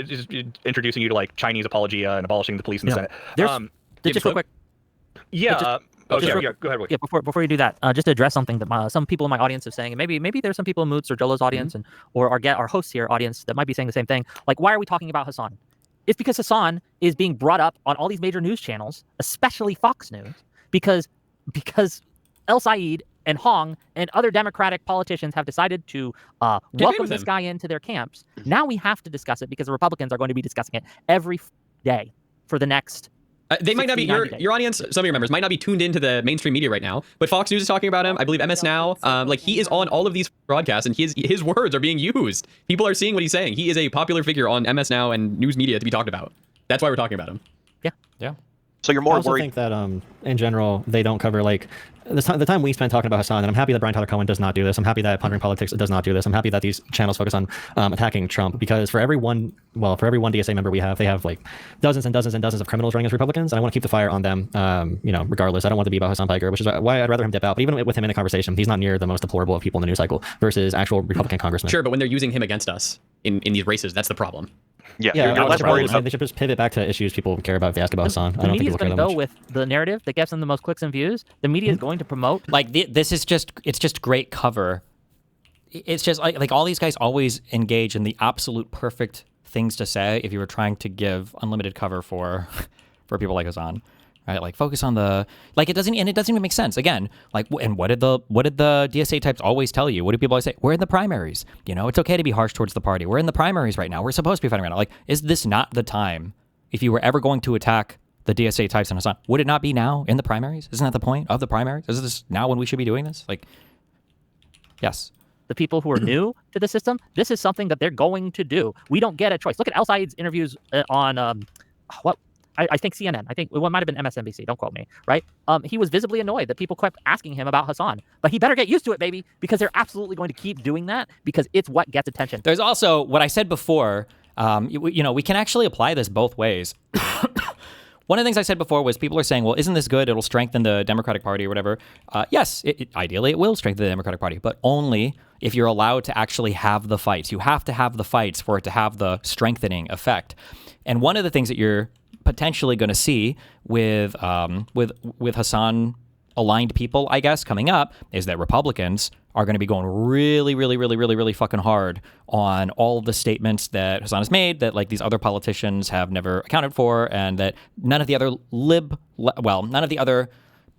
introducing you to like Chinese apologia and abolishing the police in the Senate. Just real quick. Yeah. Go ahead. Whick. Yeah, before you do that, just to address something that some people in my audience are saying, and maybe there's some people in Moot's or Jolah's audience or our hosts here audience that might be saying the same thing. Like, why are we talking about Hasan? It's because Hasan is being brought up on all these major news channels, especially Fox News, because El Sayed and Hong and other Democratic politicians have decided to welcome this guy into their camps. Now we have to discuss it because the Republicans are going to be discussing it every day for the next. They might not be your audience. Some of your members might not be tuned into the mainstream media right now, but Fox News is talking about him. I believe MS Now. Like he is on all of these broadcasts, and his words are being used. People are seeing what he's saying. He is a popular figure on MS Now and news media to be talked about. That's why we're talking about him. Yeah. So you're more I also worried. think that in general they don't cover like the time we spent talking about Hasan, and I'm happy that Brian Tyler Cohen does not do this. I'm happy that Pondering Politics does not do this. I'm happy that these channels focus on attacking Trump, because for every one DSA member we have, they have like dozens and dozens and dozens of criminals running as Republicans, and I want to keep the fire on them. Regardless, I don't want to be about Hasan Piker, which is why I'd rather him dip out. But even with him in the conversation, he's not near the most deplorable of people in the news cycle versus actual Republican congressmen. Sure, but when they're using him against us in these races, that's the problem. You're less worried about. They should just pivot back to issues people care about if they ask about Hasan. The media is going to go with the narrative that gets them the most clicks and views. The media is going to promote. Like this is just great cover. It's just like all these guys always engage in the absolute perfect things to say if you were trying to give unlimited cover for people like Hasan. Right, like focus on it doesn't even make sense. Again, like, and what did the DSA types always tell you? What do people always say? We're in the primaries. It's okay to be harsh towards the party. We're in the primaries right now. We're supposed to be fighting right now. Like, is this not the time? If you were ever going to attack the DSA types and Hasan, would it not be now in the primaries? Isn't that the point of the primaries? Is this now when we should be doing this? Like, yes. The people who are new to the system, this is something that they're going to do. We don't get a choice. Look at El Sayed's interviews on I think CNN. I think it might have been MSNBC. Don't quote me. Right? He was visibly annoyed that people kept asking him about Hasan, but he better get used to it, baby, because they're absolutely going to keep doing that because it's what gets attention. There's also what I said before. We can actually apply this both ways. One of the things I said before was people are saying, well, isn't this good? It'll strengthen the Democratic Party or whatever. Yes, ideally it will strengthen the Democratic Party, but only if you're allowed to actually have the fights. You have to have the fights for it to have the strengthening effect. And one of the things that you're potentially going to see with Hasan aligned people, I guess, coming up is that Republicans are going to be going really fucking hard on all of the statements that Hasan has made that like these other politicians have never accounted for, and that none of the other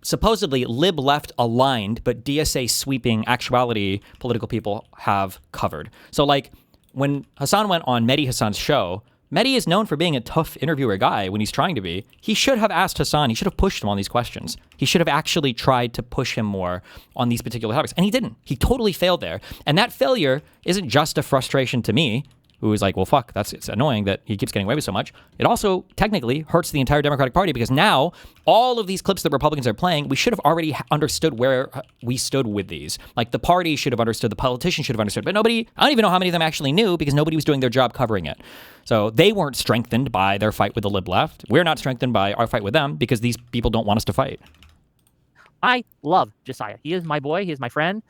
supposedly lib left aligned but DSA sweeping actuality political people have covered. So like when Hasan went on Mehdi Hasan's show, Mehdi is known for being a tough interviewer guy when he's trying to be. He should have asked Hasan, he should have pushed him on these questions. He should have actually tried to push him more on these particular topics. And he didn't. He totally failed there. And that failure isn't just a frustration to me, who is like, well, fuck, it's annoying that he keeps getting away with so much. It also technically hurts the entire Democratic Party because now all of these clips that Republicans are playing, we should have already understood where we stood with these. Like the party should have understood, the politicians should have understood, but I don't even know how many of them actually knew because nobody was doing their job covering it. So they weren't strengthened by their fight with the lib left. We're not strengthened by our fight with them because these people don't want us to fight. I love Josiah. He is my boy. He is my friend.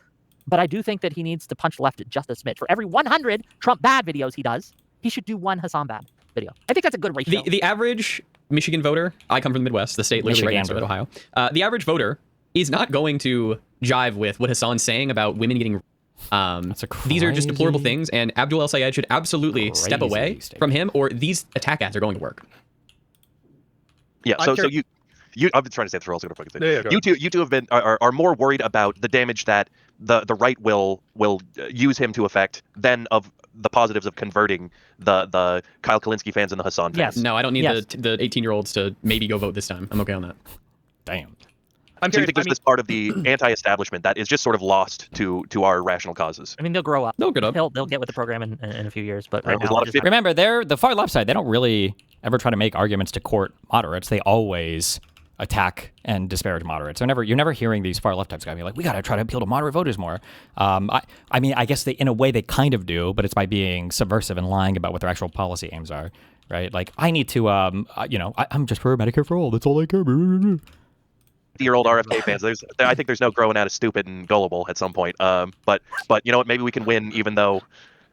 But I do think that he needs to punch left just a smidge. For every 100 Trump bad videos he does, he should do one Hasan bad video. I think that's a good ratio. The average Michigan voter, I come from the Midwest, the state literally right next to Ohio. The average voter is not going to jive with what Hasan's saying about women getting These are just deplorable things, and Abdul El Sayed should absolutely step away from him, or these attack ads are going to work. Yeah, so you I've been trying to say this for all going to fucking say. Yeah, you two have been are more worried about the damage that the right will use him to affect than of the positives of converting the Kyle Kalinske fans and the Hassan fans. Yes. No, I don't need the 18-year-olds to maybe go vote this time. I'm okay on that. Damn. So you think there's this part of the anti-establishment that is just sort of lost to our rational causes? I mean, they'll grow up. They'll get up. They'll get with the program in a few years. But right now, remember, they're the far left side. They don't really ever try to make arguments to court moderates. They always attack and disparage moderates. You're never hearing these far left types guys be like, we got to try to appeal to moderate voters more. I mean, I guess in a way they kind of do, but it's by being subversive and lying about what their actual policy aims are, right? Like, I need to, I'm just for Medicare for all. That's all I care about. 50-year-old RFK fans. I think there's no growing out of stupid and gullible at some point. But you know what? Maybe we can win, even though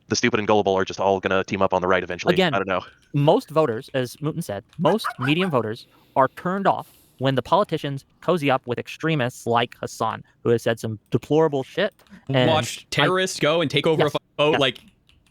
the stupid and gullible are just all gonna team up on the right eventually. Again, I don't know. Most voters, as Mooten said, most medium voters are turned off when the politicians cozy up with extremists like Hassan, who has said some deplorable shit. And watch terrorists go and take over a vote.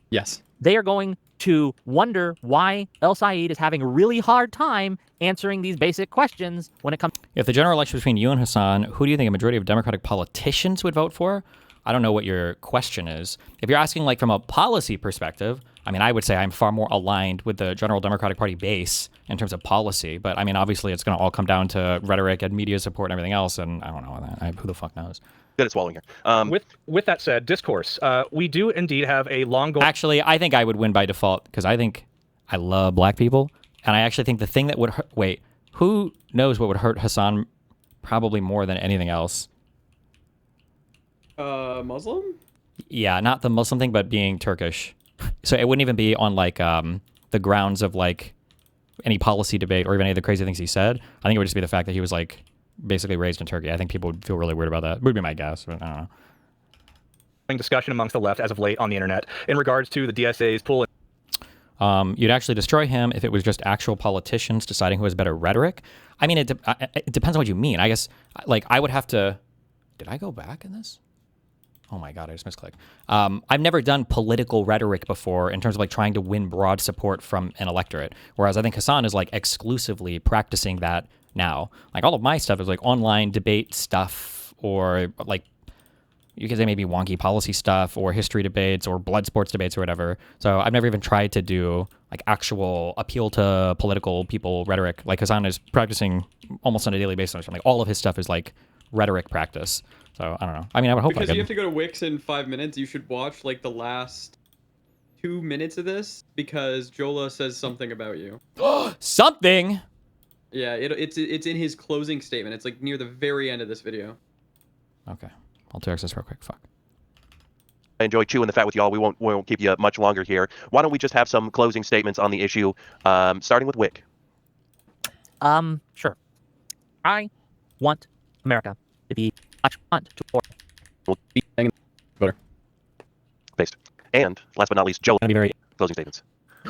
Yes. They are going to wonder why El Sayed is having a really hard time answering these basic questions when it comes. If the general election between you and Hassan, who do you think a majority of Democratic politicians would vote for? I don't know what your question is. If you're asking like from a policy perspective, I mean, I would say I'm far more aligned with the general Democratic Party base in terms of policy. But I mean, obviously, it's going to all come down to rhetoric and media support and everything else. And I don't know. Who the fuck knows? Good at swallowing here. With that said, discourse. We do indeed have a long goal. Actually, I think I would win by default because I think I love black people. And I actually think the thing that would hurt... Wait, who knows what would hurt Hassan probably more than anything else? Muslim? Yeah, not the Muslim thing, but being Turkish. So it wouldn't even be on like the grounds of like any policy debate or even any of the crazy things he said. I think it would just be the fact that he was like basically raised in Turkey. I think people would feel really weird about that. Would be my guess, but I don't know. Discussion amongst the left as of late on the internet in regards to the DSA's pull. You'd actually destroy him if it was just actual politicians deciding who has better rhetoric. I mean, it depends on what you mean. I guess like I would have to. Did I go back in this? Oh my God, I just misclicked. I've never done political rhetoric before in terms of like trying to win broad support from an electorate. Whereas I think Hassan is like exclusively practicing that now. Like all of my stuff is like online debate stuff or like you could say maybe wonky policy stuff or history debates or blood sports debates or whatever. So I've never even tried to do like actual appeal to political people rhetoric. Like Hassan is practicing almost on a daily basis. Like all of his stuff is like rhetoric practice. So I don't know. I mean, I would hope because you have to go to Wix in 5 minutes. You should watch like the last 2 minutes of this because Jolah says something about you. Something. Yeah, it's in his closing statement. It's like near the very end of this video. Okay, I'll text this real quick. Fuck. I enjoy chewing the fat with y'all. We won't keep you much longer here. Why don't we just have some closing statements on the issue, starting with Whick? Sure. I want America to be much fun to voter. Based. And last but not least, Joe. Be very closing statements.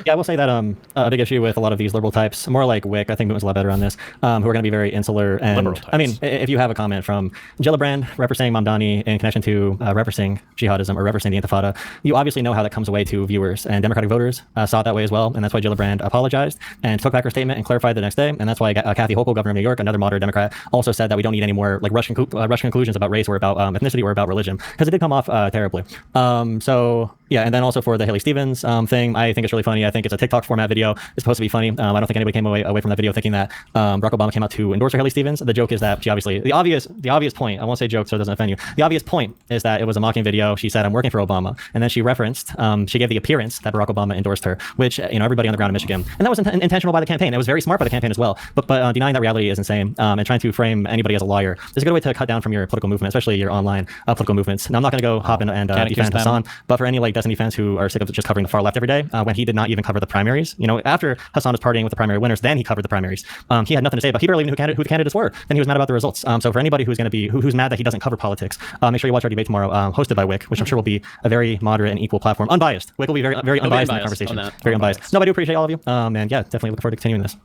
Yeah, I will say that a big issue with a lot of these liberal types, more like Whick, I think Moot was a lot better on this, who are going to be very insular. And I mean, if you have a comment from Gillibrand referencing Mamdani in connection to referencing jihadism or referencing the Intifada, you obviously know how that comes away to viewers. And Democratic voters saw it that way as well. And that's why Gillibrand apologized and took back her statement and clarified the next day. And that's why Kathy Hochul, governor of New York, another moderate Democrat, also said that we don't need any more like Russian conclusions about race or about ethnicity or about religion, because it did come off terribly. So yeah, and then also for the Haley Stevens thing, I think it's really funny. I think it's a TikTok format video. It's supposed to be funny. I don't think anybody came away from that video thinking that Barack Obama came out to endorse Haley Stevens. The joke is that she obviously, the obvious point, I won't say joke so it doesn't offend you. The obvious point is that it was a mocking video. She said, I'm working for Obama. And then she referenced, she gave the appearance that Barack Obama endorsed her, which, everybody on the ground in Michigan. And that was intentional by the campaign. It was very smart by the campaign as well. But denying that reality is insane. And trying to frame anybody as a liar is a good way to cut down from your political movement, especially your online political movements. Now, I'm not going to go hop in and defend Hassan, but for any like Destiny fans who are sick of just covering the far left every day, when he did not even cover the primaries, after Hassan was partying with the primary winners, then he covered the primaries. He had nothing to say, but he barely knew who the candidates were. Then he was mad about the results. So for anybody who's going to be who's mad that he doesn't cover politics, make sure you watch our debate tomorrow, hosted by Whick, which I'm sure will be a very moderate and equal platform, unbiased. Whick will be very unbiased in the conversation, very unbiased. No, but I do appreciate all of you, and yeah, definitely looking forward to continuing this.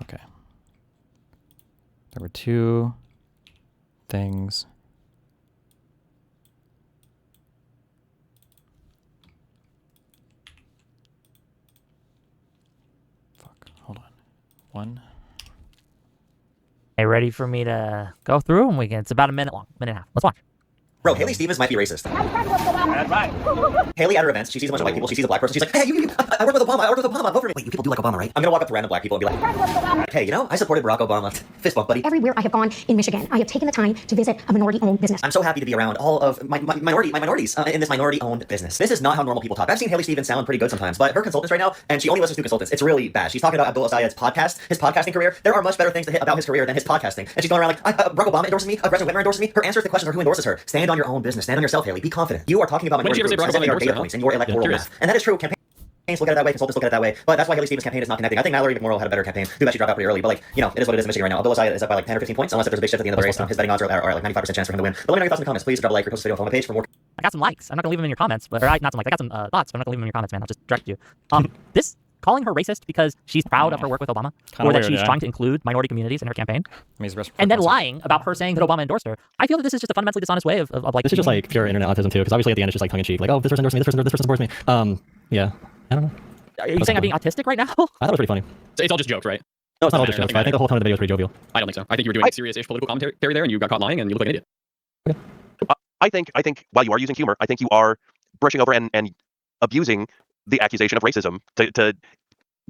Okay. There were two things 1. Hey, ready for me to go through? And it's about a minute long, minute and a half. Let's watch. Bro, Haley Stevens might be racist. That's right. Haley at her events, she sees a bunch of white people, she sees a black person, she's like, hey, I work with Obama, vote for me. Wait, you people do like Obama, right? I'm gonna walk up to random black people and be like, hey, I supported Barack Obama. Fist bump, buddy. Everywhere I have gone in Michigan, I have taken the time to visit a minority-owned business. I'm so happy to be around all of my minorities in this minority-owned business. This is not how normal people talk. I've seen Haley Stevens sound pretty good sometimes, but her consultants right now, and she only listens to consultants. It's really bad. She's talking about Abdul Asayed's podcast, his podcasting career. There are much better things to hit about his career than his podcasting. And she's going around like, Barack Obama endorses me, President Whitmer endorses me. Her answers to questions are who endorses her. Stand on your own business. Stand on yourself, Haley. Be confident. You are talking about minority groups as if they are data points in your electoral math. And that is true. Campaigns look at it that way, consultants look at it that way, but that's why Haley Stevens' campaign is not connecting. I think Mallory McMorrow had a better campaign. Too bad she dropped out pretty early, but it is what it is in Michigan right now. Abdul Asayed is up by like 10 or 15 points, unless if there's a big shift at the end of the race. His betting odds are like 95% chance for him to win. But let me know your thoughts in the comments. Please drop a like, repost this video on the page for more. I got some likes. I'm not gonna leave them in your comments, but not some likes. I got some thoughts, but I'm not gonna leave them in your comments, man. I'll just direct you. This calling her racist because she's proud of her work with Obama, or that she's trying to include minority communities in her campaign, and then lying about her saying that Obama endorsed her. I feel that this is just a fundamentally dishonest way of like. This is just like pure internet autism too, because obviously at the end it's just like tongue in cheek, like, oh, this person endorsed me, this person supports me. Yeah, I don't know. Are you saying I'm being autistic right now? I thought it was pretty funny. It's all just jokes, right? No, it's not all just jokes. I think the whole tone of the video is pretty jovial. I don't think so. I think you were doing serious-ish political commentary there, and you got caught lying, and you look like an idiot. I think while you are using humor, I think you are brushing over and abusing the accusation of racism to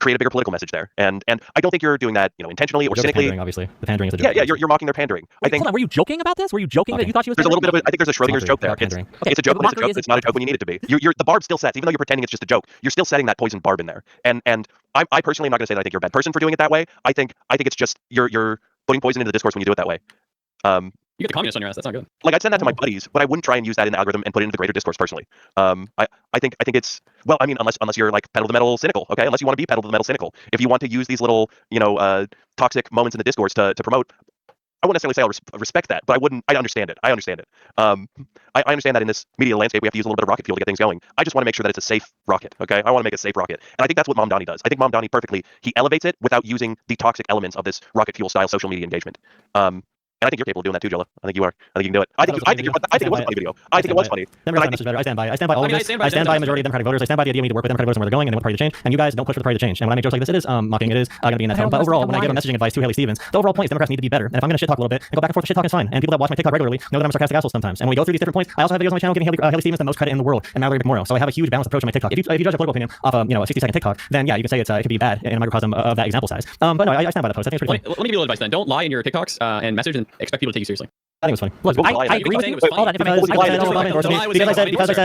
create a bigger political message there. And I don't think you're doing that, intentionally or cynically. Pandering, obviously. The pandering is a joke. Yeah, you're mocking their pandering. Wait, I think. Hold on, were you joking about this? Were you joking that you thought she was? There's a little bit of I think there's a Schrodinger's joke there. It's a joke when it's a joke, but it's not a joke when you need it to be. The barb still sets, even though you're pretending it's just a joke. You're still setting that poison barb in there. And I personally am not going to say that I think you're a bad person for doing it that way. I think it's just you're putting poison into the discourse when you do it that way. You get the communist on your ass. That's not good. Like, I'd send that to my buddies, but I wouldn't try and use that in the algorithm and put it into the greater discourse personally. I think it's unless you're like pedal to the metal cynical, okay? Unless you want to be pedal to the metal cynical. If you want to use these little toxic moments in the discourse to promote, I wouldn't necessarily say I'll respect that, but I understand it. I understand that in this media landscape we have to use a little bit of rocket fuel to get things going. I just want to make sure that it's a safe rocket, okay? I want to make a safe rocket, and I think that's what Mom Donnie does. I think Mom Donnie perfectly he elevates it without using the toxic elements of this rocket fuel style social media engagement. And I think you're capable of doing that too, Jolah. I think you are. I think you can do it. I think it was a funny video. I think it was funny. I stand by all of this. I stand by a majority of Democratic voters. I stand by the idea we need to work with Democratic voters and where they're going and what party to change. And you guys don't push for the party to change. And when I make jokes like this, it is mocking. It is going to be in that tone. But overall, when I give a messaging advice to Haley Stevens, the overall point is Democrats need to be better. And if I'm going to shit talk a little bit and go back and forth, shit talk is fine. And people that watch my TikTok regularly know that I'm a sarcastic asshole sometimes. And when we go through these different points, I also have videos on my channel giving Haley Stevens the most credit in the world and Mallory McMorrow. So I have a huge balanced approach on my TikTok. If you judge a political opinion off a 60-second TikTok, then yeah, you can say it could be bad in a microcosm of that example size. But no, I stand by that post. I think it's pretty funny. Let me give you a little advice then. Don't lie in your TikToks and message and expect people to take you seriously. I think it was funny. Look, I agree with you. Hold on,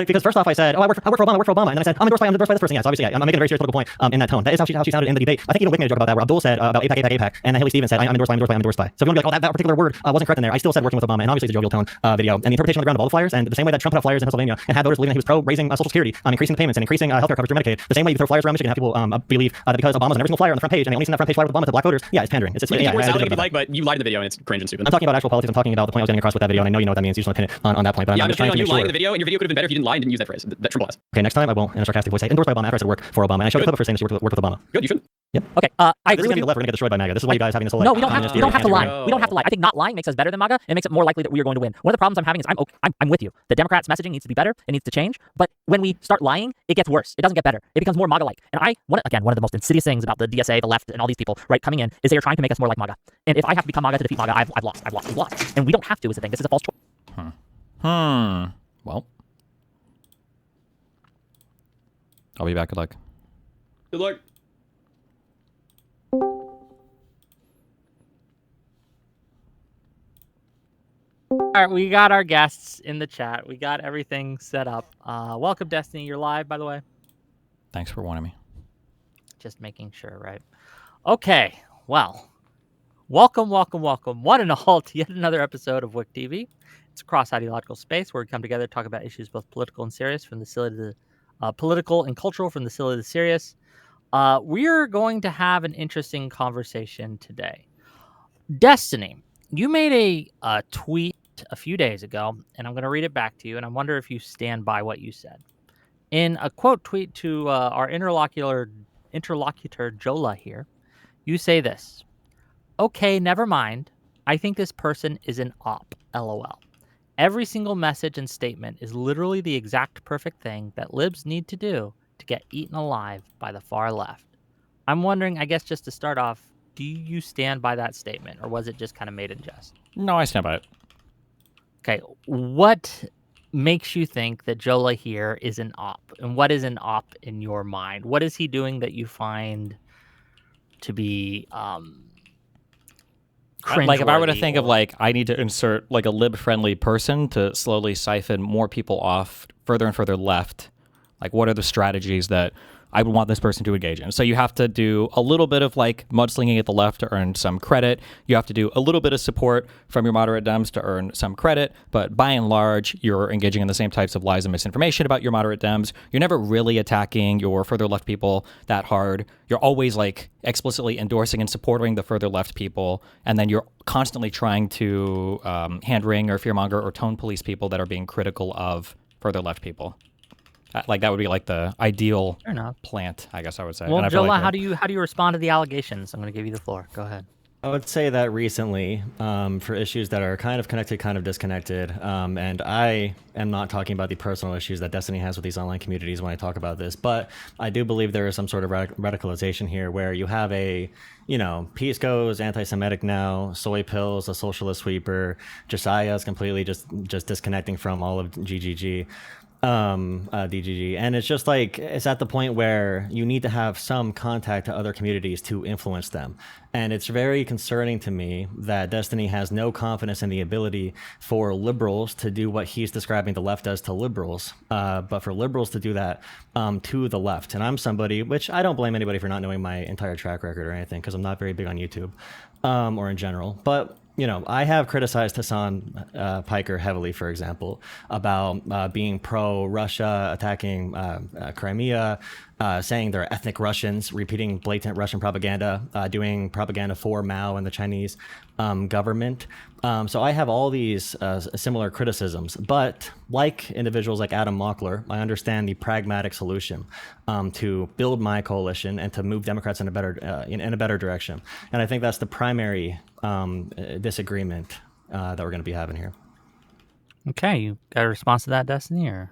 because first off I said, I work for Obama, and then I said I'm endorsed by this person. Yes, obviously, I'm making a very serious political point in that tone. That is how she sounded in the debate. I think even Whick made a joke about that, where Abdul said about APAK, and then Haley Stevens said I'm endorsed by. So if you want to be like, that particular word wasn't correct in there, I still said working with Obama, and obviously it's a jovial tone video. And the interpretation on the ground of all the flyers, and the same way that Trump put out flyers in Pennsylvania and had voters believing that he was pro raising Social Security, increasing the payments and increasing healthcare coverage through Medicaid. The same way you throw flyers around Michigan and have people believe that because Obama's on every single flyer on the front page, and they only seen that front page flyer with Obama to black voters. Yeah, it's pandering. It's but you lied in the video, and it's cringe and stupid. I'm talking about actual politics. I'm talking about the point I was getting across with that video, and I know you know what that means. You just want to pin it on that point. But I'm just trying to make sure. sure. In the video, and your video could have been better if you didn't lie and didn't use that phrase. That triple S. Okay, next time I will, in a sarcastic voice, say endorsed by Obama after I said work for Obama, and I showed a clip of her saying she worked with Obama. Good, you should. Yep. Okay. I agree with you. We're gonna get destroyed by MAGA. This is why you guys having this whole. No, we don't have to lie. We don't have to lie. I think not lying makes us better than MAGA. And makes it more likely that we are going to win. One of the problems I'm having is I'm with you. The Democrats' messaging needs to be better. It needs to change. But when we start lying, it gets worse. It doesn't get better. It becomes more MAGA-like. And one of the most insidious things about the DSA, the left, and all these people, right, coming in, is they are trying to make us more like MAGA. And if I have to become MAGA to defeat MAGA, I've lost. And we don't have to. Is the thing. This is a false choice. Well, I'll be back. Good luck. Good luck. All right, we got our guests in the chat. We got everything set up. Welcome, Destiny. You're live, by the way. Thanks for warning me. Just making sure, right? Okay, well, welcome, one and all, to yet another episode of Whick TV. It's a cross-ideological space where we come together to talk about issues both political and serious, from the silly to the political and cultural, from the silly to the serious. We're going to have an interesting conversation today. Destiny, you made a tweet a few days ago, and I'm going to read it back to you, and I wonder if you stand by what you said. In a quote tweet to our interlocutor Jolah here, you say this: "Okay, never mind. I think this person is an op, lol. Every single message and statement is literally the exact perfect thing that libs need to do to get eaten alive by the far left." I'm wondering, I guess just to start off, do you stand by that statement, or was it just kind of made in jest? No, I stand by it. Okay, what makes you think that Jolah here is an op, and what is an op in your mind? What is he doing that you find to be like if I were to cringeworthy think of or- like I need to insert like a lib-friendly person to slowly siphon more people off further and further left, like what are the strategies that I would want this person to engage in? So you have to do a little bit of like mudslinging at the left to earn some credit. You have to do a little bit of support from your moderate Dems to earn some credit. But by and large, you're engaging in the same types of lies and misinformation about your moderate Dems. You're never really attacking your further left people that hard. You're always like explicitly endorsing and supporting the further left people. And then you're constantly trying to hand wring or fearmonger or tone police people that are being critical of further left people. Like that would be like the ideal plant, I guess I would say. Well, And I feel Jolah, like how do you respond to the allegations? I'm going to give you the floor. Go ahead. I would say that recently, for issues that are kind of connected, kind of disconnected, and I am not talking about the personal issues that Destiny has with these online communities when I talk about this, but I do believe there is some sort of radicalization here where you have a, Peace Goes, anti-Semitic now, soy pills, a socialist sweeper, Josiah is completely just disconnecting from all of GGG. DGG, and it's just like it's at the point where you need to have some contact to other communities to influence them, and it's very concerning to me that Destiny has no confidence in the ability for liberals to do what he's describing the left does to liberals, but for liberals to do that to the left. And I'm somebody, which I don't blame anybody for not knowing my entire track record or anything, because I'm not very big on YouTube or in general, but I have criticized Hassan Piker heavily, for example, about being pro-Russia, attacking Crimea, saying they're ethnic Russians, repeating blatant Russian propaganda, doing propaganda for Mao and the Chinese government. So I have all these similar criticisms, but like individuals like Adam Mockler, I understand the pragmatic solution to build my coalition and to move Democrats in a better direction. And I think that's the primary disagreement that we're going to be having here. Okay, you got a response to that, Destiny, or?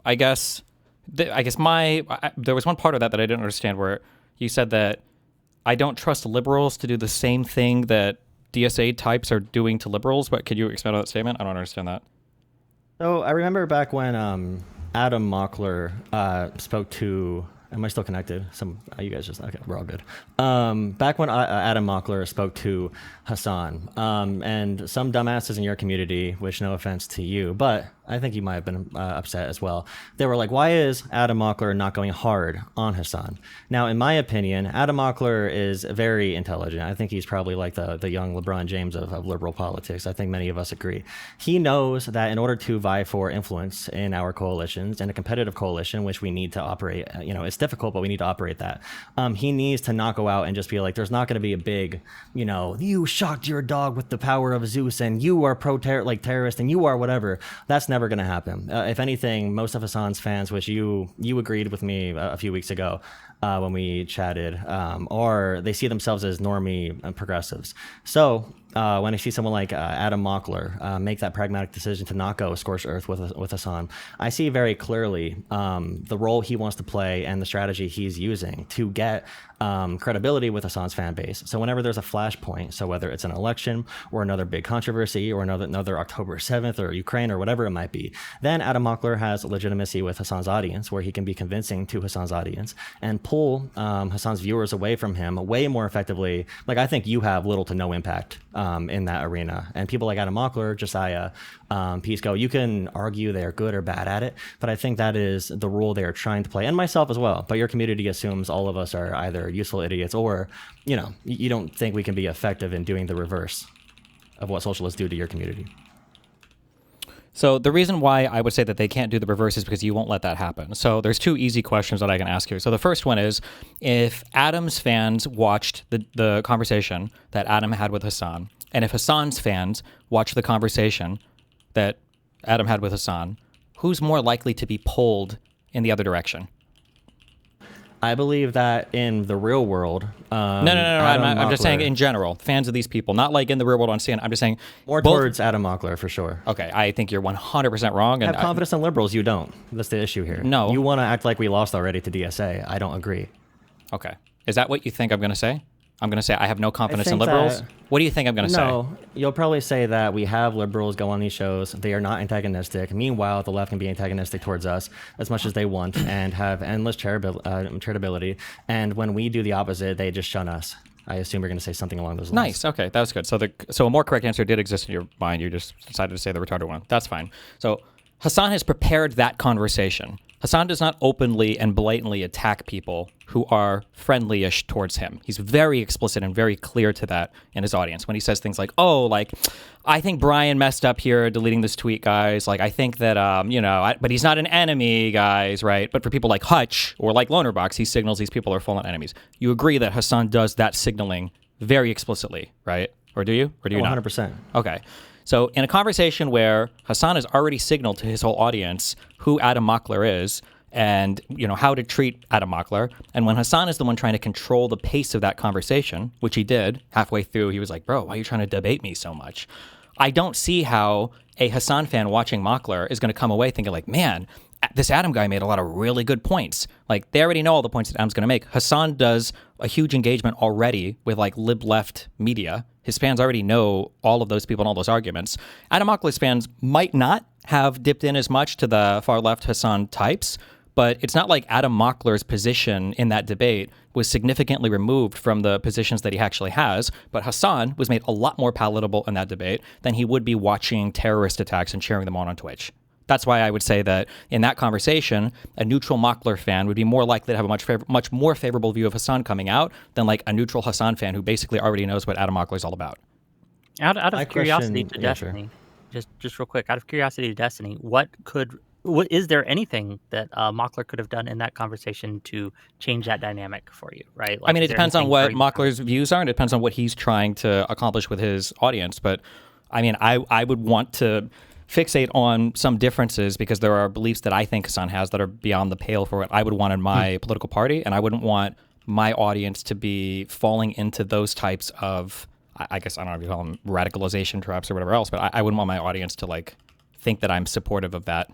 I guess there was one part of that I didn't understand where you said that I don't trust liberals to do the same thing that DSA types are doing to liberals, but could you expand on that statement? I don't understand that. So I remember back when Adam Mockler spoke to. Am I still connected? You guys just okay. We're all good. Back when Adam Mockler spoke to Hassan, and some dumbasses in your community, which no offense to you, but I think you might have been upset as well. They were like, "Why is Adam Mockler not going hard on Hassan?" Now, in my opinion, Adam Mockler is very intelligent. I think he's probably like the young LeBron James of liberal politics. I think many of us agree. He knows that in order to vie for influence in our coalitions, in a competitive coalition, which we need to operate, it's difficult, but we need to operate that. He needs to not go out and just be like, there's not going to be a big, you shocked your dog with the power of Zeus and you are terrorist and you are whatever. That's never going to happen. If anything, most of Hassan's fans, which you agreed with me a few weeks ago when we chatted, or they see themselves as normie progressives. So when I see someone like Adam Mockler make that pragmatic decision to not go scorched earth with Hassan, I see very clearly the role he wants to play and the strategy he's using to get credibility with Hassan's fan base. So whenever there's a flashpoint, so whether it's an election or another big controversy or another October 7th or Ukraine or whatever it might be, then Adam Mockler has legitimacy with Hassan's audience where he can be convincing to Hassan's audience and pull Hassan's viewers away from him way more effectively. Like I think you have little to no impact in that arena. And people like Adam Mockler, Josiah, Pisco, you can argue they're good or bad at it, but I think that is the role they are trying to play, and myself as well. But your community assumes all of us are either useful idiots or, you don't think we can be effective in doing the reverse of what socialists do to your community. So the reason why I would say that they can't do the reverse is because you won't let that happen. So there's two easy questions that I can ask you. So the first one is, if Adam's fans watched the conversation that Adam had with Hassan, and if Hassan's fans watched the conversation that Adam had with Hassan, who's more likely to be pulled in the other direction? I believe that in the real world. No. I'm just saying in general, fans of these people, not like in the real world on CNN. I'm just saying more towards Adam Mockler for sure. Okay, I think you're 100% wrong. And have confidence in liberals. You don't. That's the issue here. No, you want to act like we lost already to DSA. I don't agree. Okay. Is that what you think I'm going to say? I'm going to say I have no confidence in think liberals. that- What do you think I'm going to say? No, you'll probably say that we have liberals go on these shows. They are not antagonistic. Meanwhile, the left can be antagonistic towards us as much as they want and have endless charitability. And when we do the opposite, they just shun us. I assume you're going to say something along those lines. Nice. Okay, that was good. So a more correct answer did exist in your mind. You just decided to say the retarded one. That's fine. So Hassan has prepared that conversation. Hassan does not openly and blatantly attack people who are friendly-ish towards him. He's very explicit and very clear to that in his audience when he says things like, "Oh, like, I think Brian messed up here deleting this tweet, guys. Like, I think that, but he's not an enemy, guys, right? But for people like Hutch or like Lonerbox, he signals these people are full-on enemies." You agree that Hassan does that signaling very explicitly, right? Or do you? Or do you not? 100%. Okay. So in a conversation where Hassan has already signaled to his whole audience who Adam Mockler is and, how to treat Adam Mockler, and when Hassan is the one trying to control the pace of that conversation, which he did halfway through, he was like, "Bro, why are you trying to debate me so much?" I don't see how a Hassan fan watching Mockler is going to come away thinking like, "Man, this Adam guy made a lot of really good points." Like, they already know all the points that Adam's going to make. Hassan does a huge engagement already with like lib left media. His fans already know all of those people and all those arguments. Adam Mockler's fans might not have dipped in as much to the far left Hassan types, but it's not like Adam Mockler's position in that debate was significantly removed from the positions that he actually has. But Hassan was made a lot more palatable in that debate than he would be watching terrorist attacks and cheering them on Twitch. That's why I would say that in that conversation, a neutral Mockler fan would be more likely to have a much more favorable view of Hassan coming out than like a neutral Hassan fan who basically already knows what Adam Mockler is all about. Out of curiosity to Destiny, just real quick, out of curiosity to Destiny, is there anything that Mockler could have done in that conversation to change that dynamic for you, right? Like, I mean, it depends on what Mockler's views are, and it depends on what he's trying to accomplish with his audience. But I mean, I would want to fixate on some differences because there are beliefs that I think Hassan has that are beyond the pale for what I would want in my political party, and I wouldn't want my audience to be falling into those types of, I guess, I don't know if you call them radicalization traps or whatever else, but I wouldn't want my audience to like think that I'm supportive of that.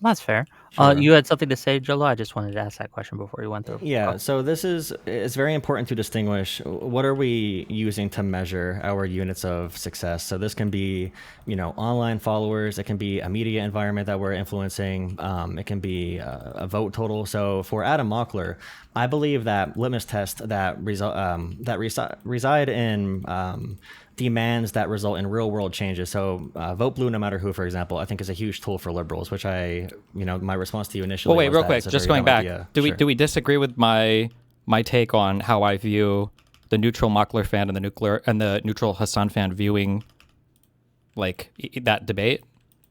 That's fair. Sure. You had something to say, Jolah? I just wanted to ask that question before you went through. Yeah, so it's very important to distinguish what are we using to measure our units of success. So this can be, online followers. It can be a media environment that we're influencing. It can be a vote total. So for Adam Mockler, I believe that litmus tests that reside in demands that result in real world changes. So vote blue no matter who, for example, I think is a huge tool for liberals, which my response to you initially. Well, wait, was real that quick, it's a just very going dumb back. idea. Do Sure. we disagree with my take on how I view the neutral Mockler fan and the neutral Hassan fan viewing like that debate?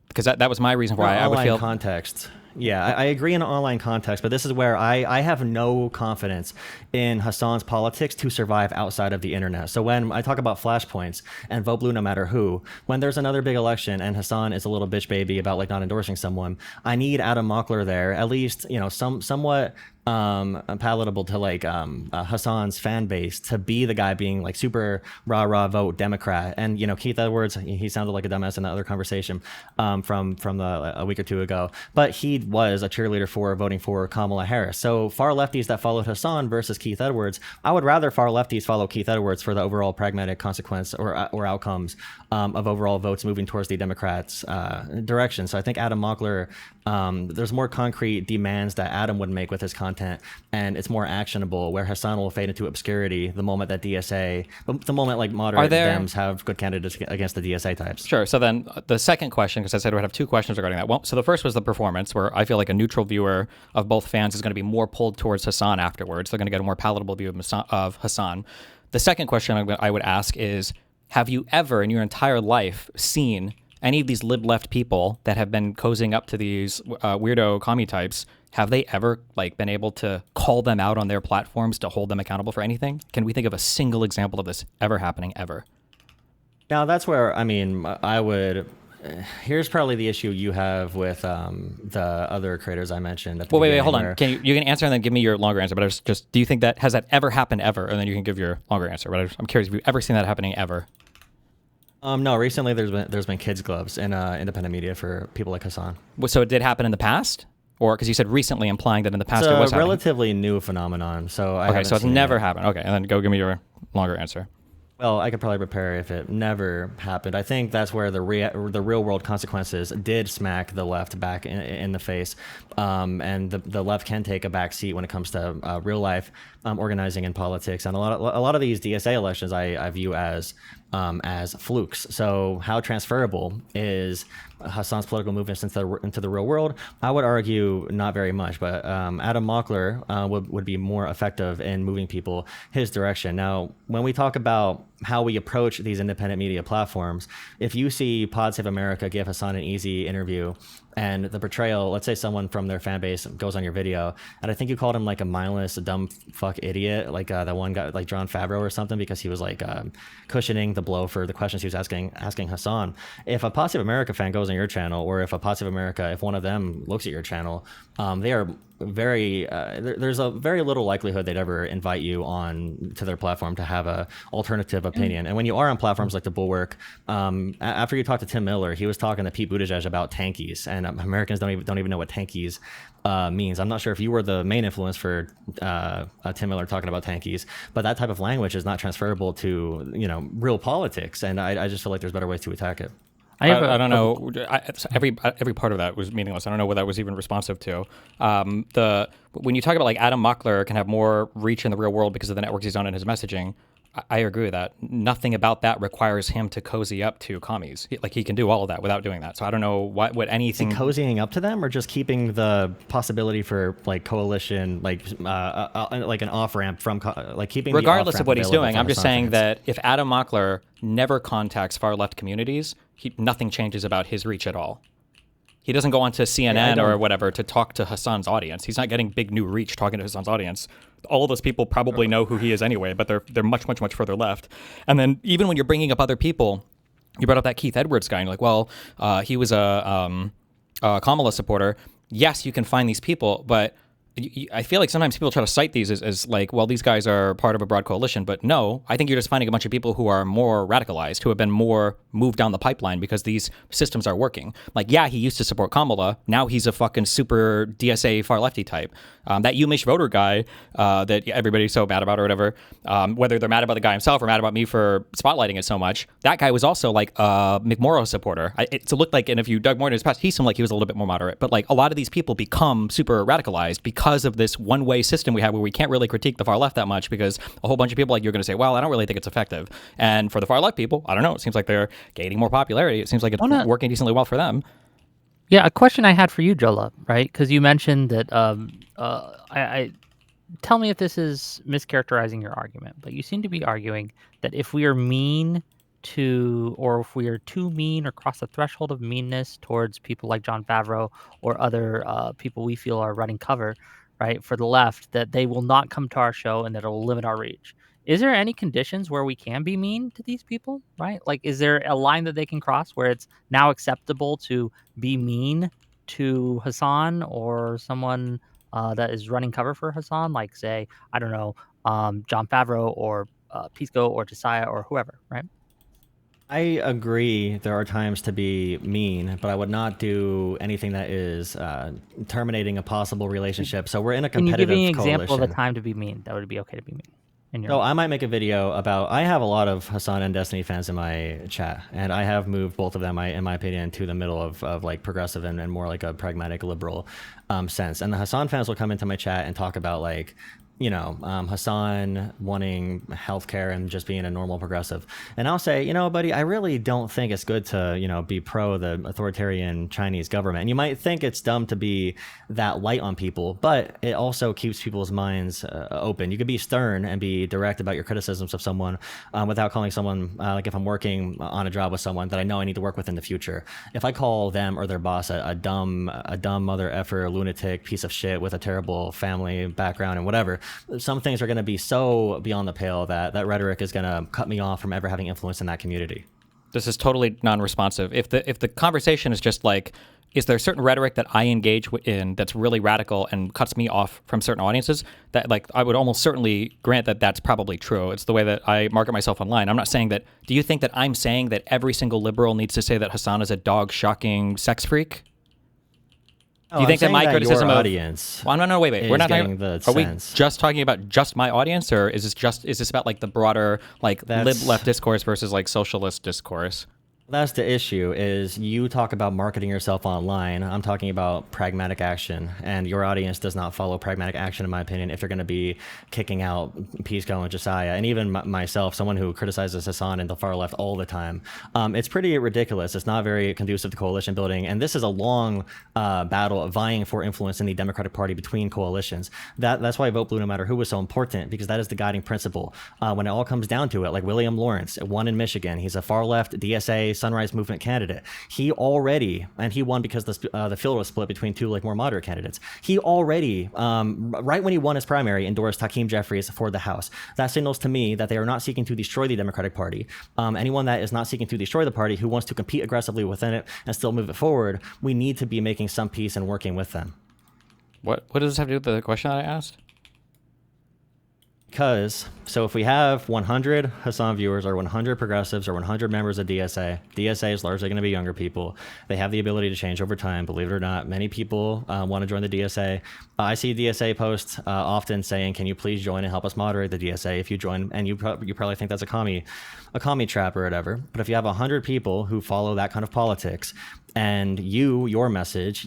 Because that was my reason why I would feel context. Yeah, I agree in an online context, but this is where I have no confidence in Hassan's politics to survive outside of the internet. So when I talk about flashpoints and vote blue no matter who, when there's another big election and Hassan is a little bitch baby about like not endorsing someone, I need Adam Mockler there, at least, somewhat palatable to like Hassan's fan base to be the guy being like super rah vote Democrat. And Keith Edwards, he sounded like a dumbass in that other conversation from a week or two ago, but he was a cheerleader for voting for Kamala Harris. So far lefties that followed Hassan versus Keith Edwards, I would rather far lefties follow Keith Edwards for the overall pragmatic consequence or outcomes of overall votes moving towards the Democrats' direction. So I think Adam Mockler, there's more concrete demands that Adam would make with his content, and it's more actionable, where Hassan will fade into obscurity the moment that the moment like moderate Dems have good candidates against the DSA types. Sure. So then the second question, because I said I would have two questions regarding that. Well, so the first was the performance, where I feel like a neutral viewer of both fans is going to be more pulled towards Hassan afterwards. They're going to get a more palatable view of Hassan. The second question I would ask is, have you ever in your entire life seen any of these lib-left people that have been cozying up to these weirdo commie types, have they ever been able to call them out on their platforms to hold them accountable for anything? Can we think of a single example of this ever happening ever? Now that's where, I would... Here's probably the issue you have with the other creators I mentioned. At the Wait, hold on. where... You can answer and then give me your longer answer. But just, do you think has that ever happened ever? And then you can give your longer answer. But I'm curious if you've ever seen that happening ever. No, recently there's been kids gloves in independent media for people like Hassan. So it did happen in the past? Or because you said recently, implying that in the past It's it was a happening. relatively new phenomenon. So I Okay, haven't so it's seen never it. happened. Okay, and then go give me your longer answer. Well, I could probably prepare if it never happened. I think that's where the real world consequences did smack the left back in the face, and the left can take a back seat when it comes to real life organizing and politics. And a lot of these DSA elections I view as flukes. So how transferable is Hassan's political movements into the real world? I would argue not very much, but Adam Mockler would be more effective in moving people his direction. Now, when we talk about how we approach these independent media platforms, if you see Pod Save America give Hassan an easy interview, and the portrayal, let's say someone from their fan base goes on your video, and I think you called him like a mindless, dumb fuck idiot, like that one guy, like John Favreau or something, because he was like cushioning the blow for the questions he was asking Hassan. If a Pod Save America fan goes on your channel, or if a Pod Save America, if one of them looks at your channel, they are there's a very little likelihood they'd ever invite you on to their platform to have a alternative opinion. And when you are on platforms like the Bulwark, after you talk to Tim Miller, he was talking to Pete Buttigieg about tankies, and Americans don't even know what tankies means. I'm not sure if you were the main influence for Tim Miller talking about tankies, but that type of language is not transferable to real politics, and I just feel like there's better ways to attack it. I don't know. Every part of that was meaningless. I don't know what that was even responsive to. When you talk about like Adam Mockler can have more reach in the real world because of the networks he's on in his messaging, I agree with that. Nothing about that requires him to cozy up to commies. He can do all of that without doing that. So I don't know what anything. Is he cozying up to them, or just keeping the possibility for like coalition, like an off ramp from keeping. Regardless of what he's doing, I'm just saying that if Adam Mockler never contacts far left communities, nothing changes about his reach at all. He doesn't go on to CNN or whatever to talk to Hassan's audience. He's not getting big new reach talking to Hassan's audience. All of those people probably know who he is anyway, but they're much, much, much further left. And then even when you're bringing up other people, you brought up that Keith Edwards guy, and you're like, well, he was a Kamala supporter. Yes, you can find these people, but I feel like sometimes people try to cite these as like, well, these guys are part of a broad coalition, but no, I think you're just finding a bunch of people who are more radicalized, who have been more moved down the pipeline because these systems are working. Like, yeah, he used to support Kamala. Now he's a fucking super DSA far lefty type. That Umish voter guy that everybody's so mad about or whatever, whether they're mad about the guy himself or mad about me for spotlighting it so much, that guy was also like a McMorrow supporter. It looked like, and if you dug more into his past, he seemed like he was a little bit more moderate. But like a lot of these people become super radicalized because of this one-way system we have where we can't really critique the far left that much because a whole bunch of people like you're going to say, well, I don't really think it's effective. And for the far left people, I don't know. It seems like they're gaining more popularity. It seems like it's working decently well for them. Yeah, a question I had for you, Jolah, right? Because you mentioned that tell me if this is mischaracterizing your argument, but you seem to be arguing that if we are mean to, or if we are too mean or cross the threshold of meanness towards people like John Favreau or other people we feel are running cover, right, for the left, that they will not come to our show and that it will limit our reach. Is there any conditions where we can be mean to these people, right? Like, is there a line that they can cross where it's now acceptable to be mean to Hassan or someone that is running cover for Hassan, like, say, I don't know, John Favreau or Pisco or Josiah or whoever, right? I agree there are times to be mean, but I would not do anything that is terminating a possible relationship. So we're in a competitive Can you give me an coalition. example of a time to be mean? That would be okay to be mean. So I might make a video about, I have a lot of Hassan and Destiny fans in my chat, and I have moved both of them, in my opinion, to the middle of like progressive and more like a pragmatic liberal sense. And the Hassan fans will come into my chat and talk about like, Hassan wanting healthcare and just being a normal progressive. And I'll say, buddy, I really don't think it's good to, be pro the authoritarian Chinese government. And you might think it's dumb to be that light on people, but it also keeps people's minds open. You could be stern and be direct about your criticisms of someone without calling someone, like if I'm working on a job with someone that I know I need to work with in the future. If I call them or their boss a dumb mother effer, lunatic, piece of shit with a terrible family background and whatever, some things are going to be so beyond the pale that rhetoric is going to cut me off from ever having influence in that community. This is totally non-responsive. If the conversation is just like, is there certain rhetoric that I engage in that's really radical and cuts me off from certain audiences, that like I would almost certainly grant that that's probably true. It's the way that I market myself online. I'm not saying that. Do you think that I'm saying that every single liberal needs to say that Hassan is a dog shocking sex freak? Do you think that my criticism your of audience? Well, no, wait. We're is not getting talking. the Are we sense. just talking about just my audience, or is this about like the broader like lib left discourse versus like socialist discourse? That's the issue, is you talk about marketing yourself online. I'm talking about pragmatic action, and your audience does not follow pragmatic action, in my opinion, if you're going to be kicking out Pisco and Josiah, and even myself, someone who criticizes Hassan and the far left all the time. It's pretty ridiculous. It's not very conducive to coalition building, and this is a long battle of vying for influence in the Democratic Party between coalitions. That's why Vote Blue, no matter who, was so important, because that is the guiding principle. When it all comes down to it, like William Lawrence won in Michigan. He's a far left DSA Sunrise Movement candidate. He already, and he won because the field was split between two like more moderate candidates. He already, right when he won his primary, endorsed Hakeem Jeffries for the House. That signals to me that they are not seeking to destroy the Democratic Party. Anyone that is not seeking to destroy the party, who wants to compete aggressively within it and still move it forward, we need to be making some peace and working with them. What does this have to do with the question that I asked? Because, so if we have 100 Hassan viewers or 100 progressives or 100 members of DSA, DSA is largely going to be younger people. They have the ability to change over time, believe it or not. Many people want to join the DSA. I see DSA posts often saying, can you please join and help us moderate the DSA if you join? And you probably think that's a commie trap or whatever. But if you have 100 people who follow that kind of politics, and your message,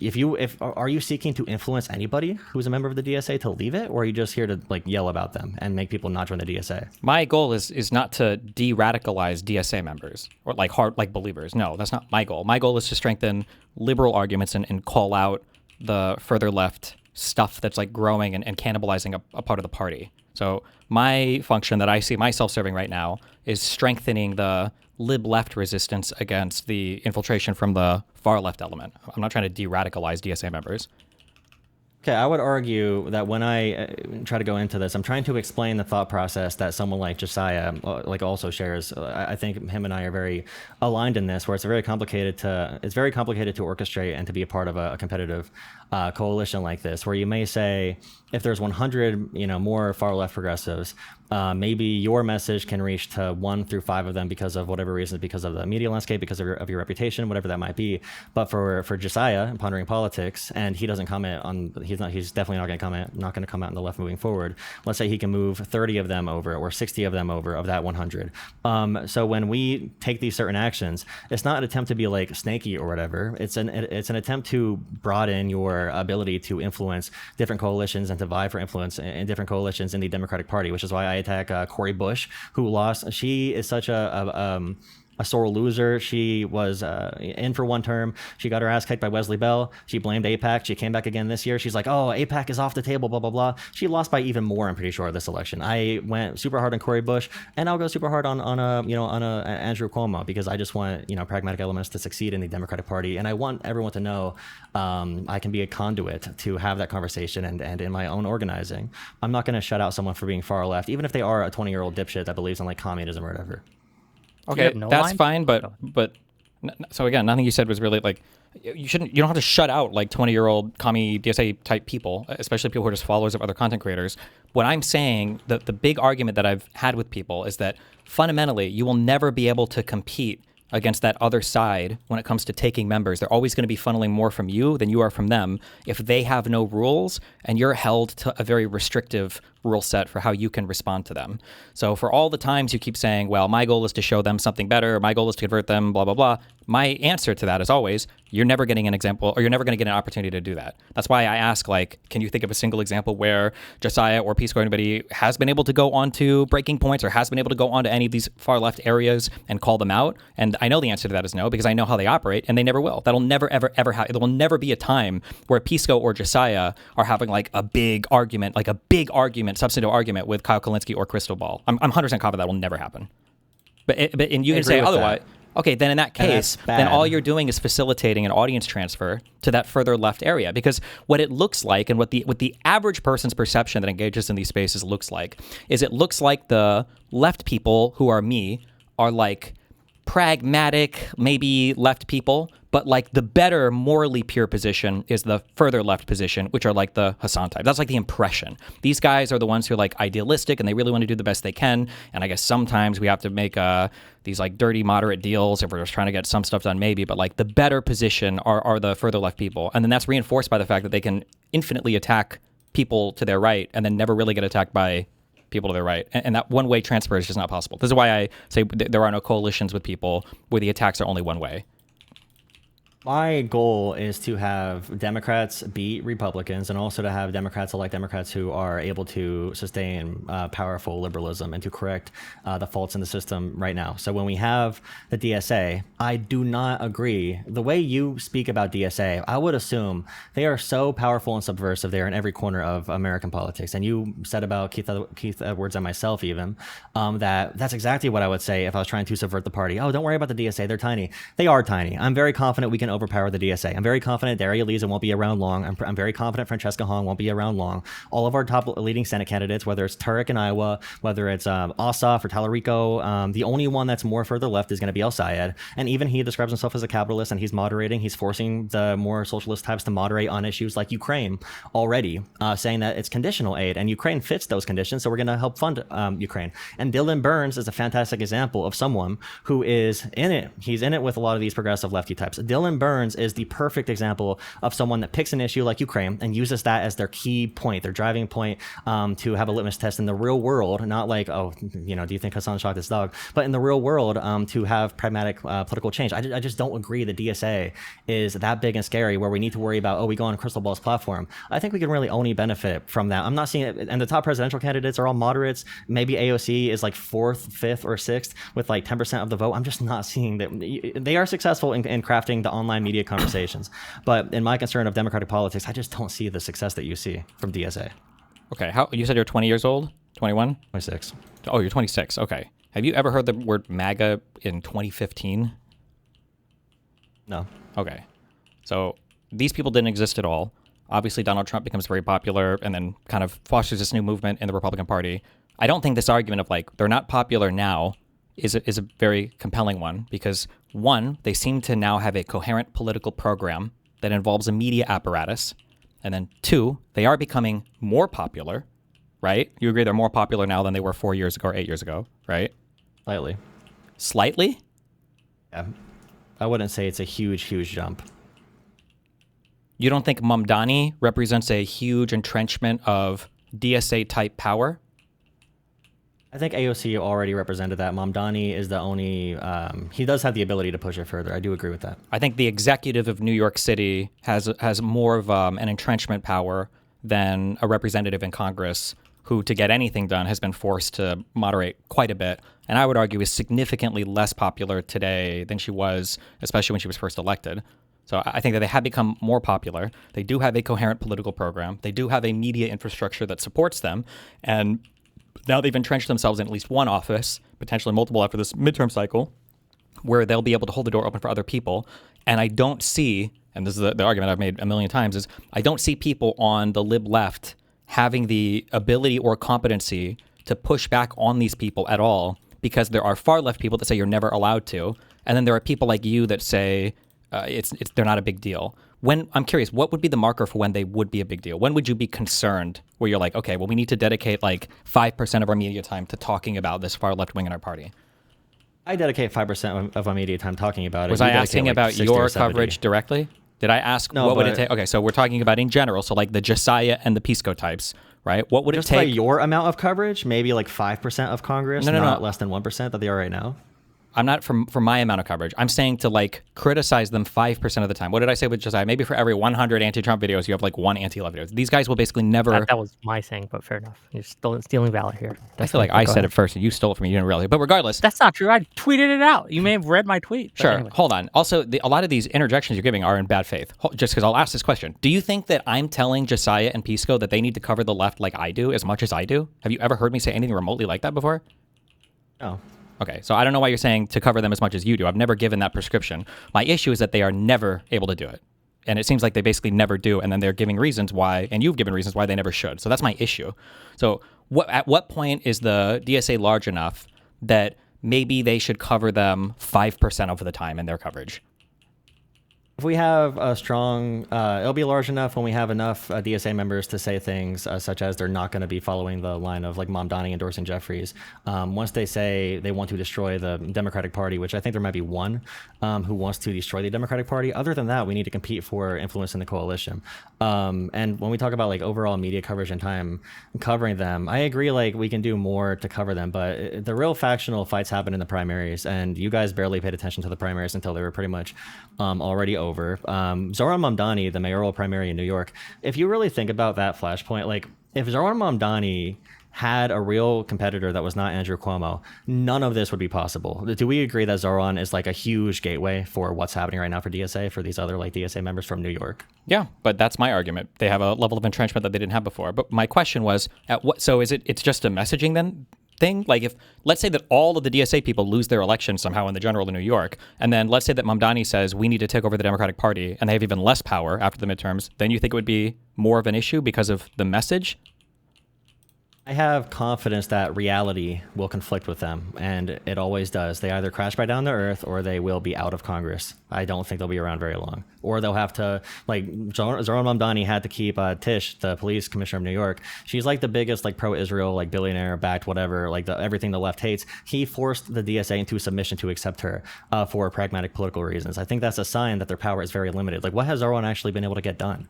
are you seeking to influence anybody who's a member of the DSA to leave it, or are you just here to like yell about them and make people not join the DSA? My goal is not to de-radicalize DSA members or like hard like believers. No, that's not my goal. My goal is to strengthen liberal arguments and call out the further left stuff that's like growing and cannibalizing a part of the party. So my function that I see myself serving right now is strengthening the lib left resistance against the infiltration from the far left element. I'm not trying to de-radicalize DSA members. Okay, I would argue that when I try to go into this, I'm trying to explain the thought process that someone like Josiah like also shares. I think him and I are very aligned in this, where it's very complicated to orchestrate and to be a part of a competitive coalition like this, where you may say, if there's 100, more far left progressives, maybe your message can reach to 1 through 5 of them because of whatever reason, because of the media landscape, because of your reputation, whatever that might be. But for Josiah, pondering politics, and he doesn't comment on, he's definitely not going to come out in the left moving forward. Let's say he can move 30 of them over or 60 of them over of that 100. So when we take these certain actions, it's not an attempt to be like snaky or whatever. It's an attempt to broaden your ability to influence different coalitions and to vie for influence in different coalitions in the Democratic Party, which is why I attack Cori Bush, who lost. She is such a sore loser. She was in for one term. She got her ass kicked by Wesley Bell. She blamed APAC. She came back again this year. She's like, oh, APAC is off the table, blah, blah, blah. She lost by even more, I'm pretty sure, this election. I went super hard on Cori Bush, and I'll go super hard on Andrew Cuomo, because I just want, pragmatic elements to succeed in the Democratic Party. And I want everyone to know I can be a conduit to have that conversation and in my own organizing. I'm not going to shut out someone for being far left, even if they are a 20-year-old dipshit that believes in like communism or whatever. Okay, that's fine, but so again, nothing you said was really like, you don't have to shut out like 20-year-old commie DSA type people, especially people who are just followers of other content creators. What I'm saying, the big argument that I've had with people is that fundamentally you will never be able to compete against that other side when it comes to taking members. They're always going to be funneling more from you than you are from them if they have no rules and you're held to a very restrictive rule set for how you can respond to them. So for all the times you keep saying, well, my goal is to show them something better, my goal is to convert them, blah, blah, blah, my answer to that is always, you're never getting an example, or you're never going to get an opportunity to do that. That's why I ask, like, can you think of a single example where Josiah or Pisco or anybody has been able to go onto breaking points or has been able to go onto any of these far left areas and call them out? And I know the answer to that is no, because I know how they operate, and they never will. That'll never, ever, ever happen. There will never be a time where Pisco or Josiah are having like a big argument, substantive argument with Kyle Kalinske or Crystal Ball. I'm 100% confident that will never happen. And you can say otherwise. That. Okay, then in that case, then all you're doing is facilitating an audience transfer to that further left area. Because what it looks like, and what the average person's perception that engages in these spaces looks like, is it looks like the left people who are me are like pragmatic, maybe left people, but like the better morally pure position is the further left position, which are like the Hassan type. That's like the impression. These guys are the ones who are like idealistic and they really want to do the best they can. And I guess sometimes we have to make these like dirty moderate deals if we're just trying to get some stuff done maybe, but like the better position are the further left people. And then that's reinforced by the fact that they can infinitely attack people to their right and then never really get attacked by people to their right. And that one-way transfer is just not possible. This is why I say there are no coalitions with people where the attacks are only one way. My goal is to have Democrats beat Republicans and also to have Democrats elect Democrats who are able to sustain powerful liberalism and to correct the faults in the system right now. So when we have the DSA, I do not agree. The way you speak about DSA, I would assume they are so powerful and subversive. They are in every corner of American politics. And you said about Keith Edwards and myself even, that's exactly what I would say if I was trying to subvert the party. Oh, don't worry about the DSA. They're tiny. They are tiny. I'm very confident we can overpower the DSA. I'm very confident Daria Leza won't be around long. I'm very confident Francesca Hong won't be around long. All of our top leading Senate candidates, whether it's Turek in Iowa, whether it's Ossoff or Tallarico, the only one that's more further left is going to be El Sayed. And even he describes himself as a capitalist and he's moderating. He's forcing the more socialist types to moderate on issues like Ukraine already, saying that it's conditional aid and Ukraine fits those conditions. So we're going to help fund Ukraine. And Dylan Burns is a fantastic example of someone who is in it. He's in it with a lot of these progressive lefty types. Dylan Burns is the perfect example of someone that picks an issue like Ukraine and uses that as their key point, their driving point to have a litmus test in the real world, not like, oh, you know, do you think Hassan shot this dog? But in the real world to have pragmatic political change. I just don't agree the DSA is that big and scary where we need to worry about, oh, we go on Crystal Ball's platform. I think we can really only benefit from that. I'm not seeing it. And the top presidential candidates are all moderates. Maybe AOC is like 4th, 5th, or 6th with like 10% of the vote. I'm just not seeing that. They are successful in crafting the online media conversations. But in my concern of democratic politics, I just don't see the success that you see from DSA. Okay, you said you're 20 years old? 21? 26. Oh, you're 26. Okay. Have you ever heard the word MAGA in 2015? No. Okay. So these people didn't exist at all. Obviously, Donald Trump becomes very popular and then kind of fosters this new movement in the Republican Party. I don't think this argument of like, they're not popular now is a very compelling one because, one, they seem to now have a coherent political program that involves a media apparatus. And then 2, they are becoming more popular, right? You agree they're more popular now than they were 4 years ago or 8 years ago, right? Slightly. Slightly? Yeah. I wouldn't say it's a huge, huge jump. You don't think Mamdani represents a huge entrenchment of DSA-type power? I think AOC already represented that. Mamdani is the only, he does have the ability to push it further. I do agree with that. I think the executive of New York City has more of an entrenchment power than a representative in Congress who, to get anything done, has been forced to moderate quite a bit. And I would argue is significantly less popular today than she was, especially when she was first elected. So I think that they have become more popular. They do have a coherent political program. They do have a media infrastructure that supports them. And now they've entrenched themselves in at least one office, potentially multiple after this midterm cycle, where they'll be able to hold the door open for other people. And I don't see, and this is the argument I've made a million times, is I don't see people on the lib left having the ability or competency to push back on these people at all, because there are far left people that say you're never allowed to. And then there are people like you that say they're not a big deal. I'm curious, what would be the marker for when they would be a big deal? When would you be concerned where you're like, okay, well, we need to dedicate like 5% of our media time to talking about this far left wing in our party? I dedicate 5% of my media time talking about it. Was I asking about your coverage directly? Did I ask what would it take? Okay, so we're talking about in general, so like the Josiah and the Pisco types, right? What would it take? Just by your amount of coverage, maybe like 5% of Congress, not less than 1% that they are right now? I'm not from my amount of coverage. I'm saying to like criticize them 5% of the time. What did I say with Josiah? Maybe for every 100 anti-Trump videos, you have like one anti-love videos. These guys will basically never. That was my saying, but fair enough. You're stealing valor here. I feel like I said it first and you stole it from me. You didn't really. But regardless. That's not true. I tweeted it out. You may have read my tweet. Sure. Anyway. Hold on. Also, a lot of these interjections you're giving are in bad faith. Just because I'll ask this question. Do you think that I'm telling Josiah and Pisco that they need to cover the left like I do, as much as I do? Have you ever heard me say anything remotely like that before? No. Okay, so I don't know why you're saying to cover them as much as you do. I've never given that prescription. My issue is that they are never able to do it. And it seems like they basically never do, and then they're giving reasons why, and you've given reasons why they never should. So that's my issue. So at what point is the DSA large enough that maybe they should cover them 5% of the time in their coverage. If we have a strong, it'll be large enough when we have enough DSA members to say things such as they're not going to be following the line of like Mamdani endorsing Jeffries. Once they say they want to destroy the Democratic Party, which I think there might be one who wants to destroy the Democratic Party. Other than that, we need to compete for influence in the coalition. And when we talk about like overall media coverage and time covering them, I agree like we can do more to cover them, but the real factional fights happen in the primaries, and you guys barely paid attention to the primaries until they were pretty much already over. Zoran Mamdani, the mayoral primary in New York, if you really think about that flashpoint, like if Zoran Mamdani had a real competitor that was not Andrew Cuomo, none of this would be possible. Do we agree that Zoran is like a huge gateway for what's happening right now for DSA, for these other like DSA members from New York? Yeah, but that's my argument. They have a level of entrenchment that they didn't have before. But my question was, so it's just a messaging then thing? Like if, let's say that all of the DSA people lose their election somehow in the general in New York, and then let's say that Mamdani says we need to take over the Democratic Party, and they have even less power after the midterms, then you think it would be more of an issue because of the message? I have confidence that reality will conflict with them, and it always does. They either crash back down to earth or they will be out of Congress. I don't think they'll be around very long. Or they'll have to, like, Zoran Mamdani had to keep Tish, the police commissioner of New York. She's like the biggest, like, pro-Israel, like, billionaire backed whatever, like, everything the left hates. He forced the DSA into submission to accept her for pragmatic political reasons. I think that's a sign that their power is very limited. Like, what has Zoran actually been able to get done?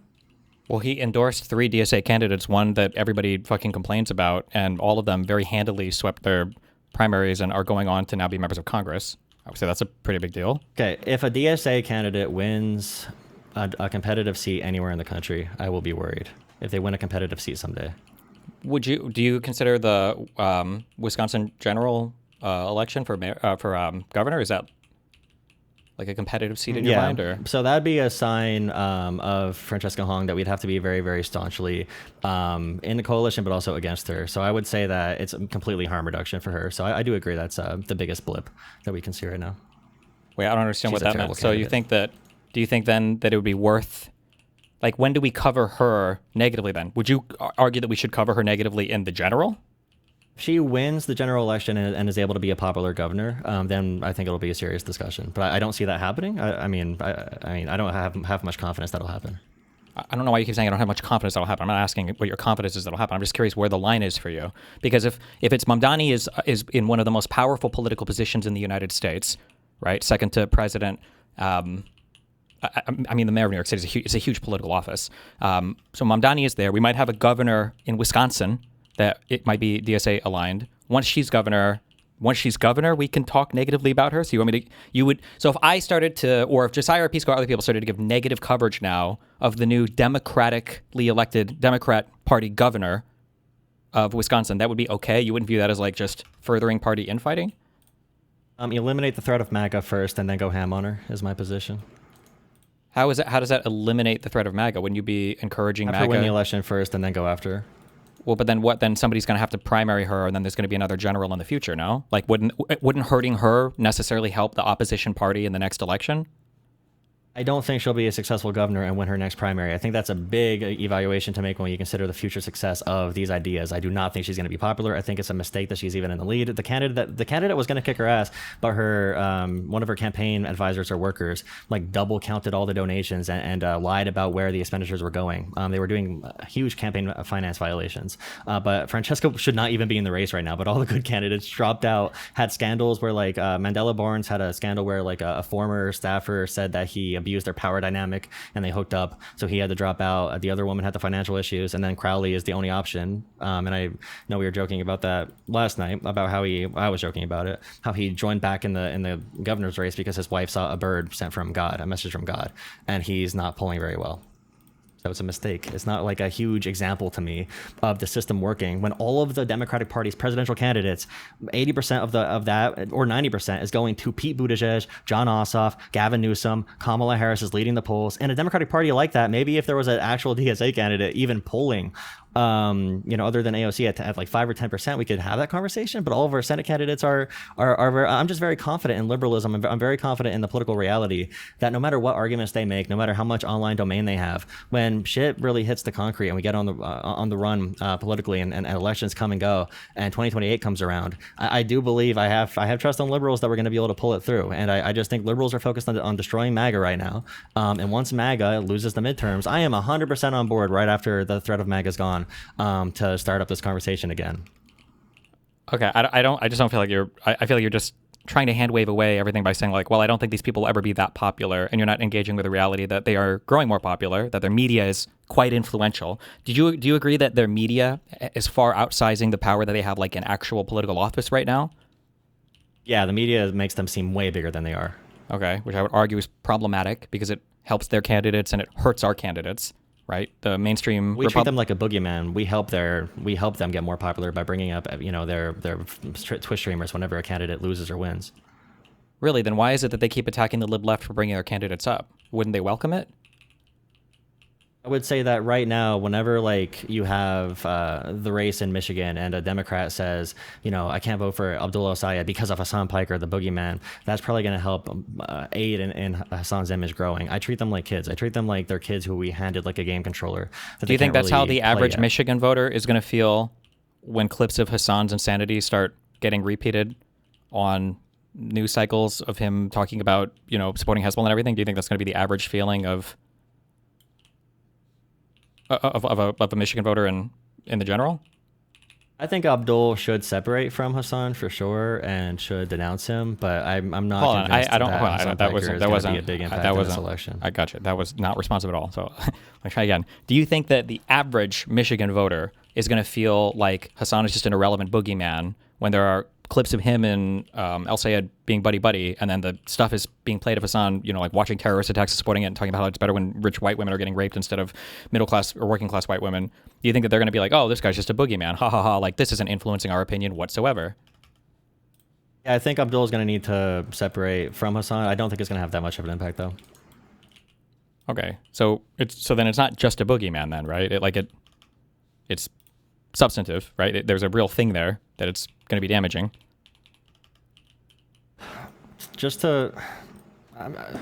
Well, he endorsed 3 DSA candidates, one that everybody fucking complains about, and all of them very handily swept their primaries and are going on to now be members of Congress. I would say that's a pretty big deal. Okay, if a DSA candidate wins a competitive seat anywhere in the country, I will be worried if they win a competitive seat someday. Do you consider the Wisconsin general election for governor? Is that like a competitive seat in your mind? Or? So that'd be a sign of Francesca Hong that we'd have to be very, very staunchly in the coalition, but also against her. So I would say that it's completely harm reduction for her. So I do agree that's the biggest blip that we can see right now. Wait, I don't understand what that meant. So do you think then that it would be worth, like, when do we cover her negatively then? Would you argue that we should cover her negatively in the general? If she wins the general election and is able to be a popular governor, then I think it'll be a serious discussion. But I don't see that happening. I mean, I don't have much confidence that'll happen. I don't know why you keep saying I don't have much confidence that'll happen. I'm not asking what your confidence is that'll happen. I'm just curious where the line is for you. Because if it's Mamdani is in one of the most powerful political positions in the United States, right, second to president. I mean, the mayor of New York City is a huge political office. So Mamdani is there. We might have a governor in Wisconsin that it might be DSA aligned. Once she's governor, we can talk negatively about her. So so if I started to, or if Josiah or Pisco or other people started to give negative coverage now of the new democratically elected Democrat Party governor of Wisconsin, that would be okay? You wouldn't view that as like just furthering party infighting? Eliminate the threat of MAGA first and then go ham on her is my position. How does that eliminate the threat of MAGA? Wouldn't you be encouraging MAGA? Win the election first and then go after her. Well, but then what? Then somebody's going to have to primary her, and then there's going to be another general in the future, no? Like, wouldn't hurting her necessarily help the opposition party in the next election? I don't think she'll be a successful governor and win her next primary. I think that's a big evaluation to make when you consider the future success of these ideas. I do not think she's going to be popular. I think it's a mistake that she's even in the lead. The candidate was going to kick her ass, but her one of her campaign advisors or workers like double counted all the donations and lied about where the expenditures were going. They were doing huge campaign finance violations. But Francesca should not even be in the race right now. But all the good candidates dropped out, had scandals where like Mandela Barnes had a scandal where like a former staffer said that he abused their power dynamic and they hooked up, so he had to drop out. The other woman had the financial issues, and then Crowley is the only option. And I know we were joking about that last night about how I was joking about it, how he joined back in the governor's race because his wife saw a bird sent from God, a message from God, and he's not polling very well. So it's a mistake. It's not like a huge example to me of the system working when all of the Democratic Party's presidential candidates, 80% of that or 90% is going to Pete Buttigieg, John Ossoff, Gavin Newsom, Kamala Harris is leading the polls. And a Democratic Party like that, maybe if there was an actual DSA candidate even polling other than AOC at like 5 or 10%, we could have that conversation. But all of our Senate candidates are I'm just very confident in liberalism. I'm very confident in the political reality that no matter what arguments they make, no matter how much online domain they have, when shit really hits the concrete and we get on the run politically and elections come and go and 2028 comes around, I do believe I have trust in liberals that we're going to be able to pull it through. And I just think liberals are focused on destroying MAGA right now. And once MAGA loses the midterms, I am 100% on board right after the threat of MAGA's gone to start up this conversation again. Okay, I just don't feel like I feel like you're just trying to hand wave away everything by saying like, well, I don't think these people will ever be that popular, and you're not engaging with the reality that they are growing more popular, that their media is quite influential. Do you agree that their media is far outsizing the power that they have like in actual political office right now? Yeah, the media makes them seem way bigger than they are. Okay, which I would argue is problematic because it helps their candidates and it hurts our candidates, right? The mainstream treat them like a boogeyman. We help them get more popular by bringing up their Twitch streamers whenever a candidate loses or wins. Really? Then why is it that they keep attacking the lib left for bringing our candidates up? Wouldn't they welcome it? I would say that right now, whenever like you have the race in Michigan and a Democrat says, I can't vote for Abdullah Sayed because of Hassan Piker, the boogeyman, that's probably going to help aid in Hassan's image growing. I treat them like kids. I treat them like they're kids who we handed like a game controller. Do you think that's how the average Michigan voter is going to feel when clips of Hassan's insanity start getting repeated on news cycles of him talking about, supporting Hezbollah and everything? Do you think that's going to be the average feeling of a Michigan voter in the general? I think Abdul should separate from Hassan for sure and should denounce him, but I'm not convinced that wasn't a big impact in this election. I got you. That was not responsive at all. So I'll try again. Do you think that the average Michigan voter is going to feel like Hassan is just an irrelevant boogeyman when there are clips of him and El Sayed being buddy-buddy, and then the stuff is being played of Hassan, like watching terrorist attacks and supporting it and talking about how it's better when rich white women are getting raped instead of middle-class or working-class white women? Do you think that they're going to be like, oh, this guy's just a boogeyman, ha ha ha, like this isn't influencing our opinion whatsoever? Yeah, I think Abdul is going to need to separate from Hassan. I don't think it's going to have that much of an impact, though. Okay, so then it's not just a boogeyman then, right? It's substantive, right? There's a real thing there that it's going to be damaging.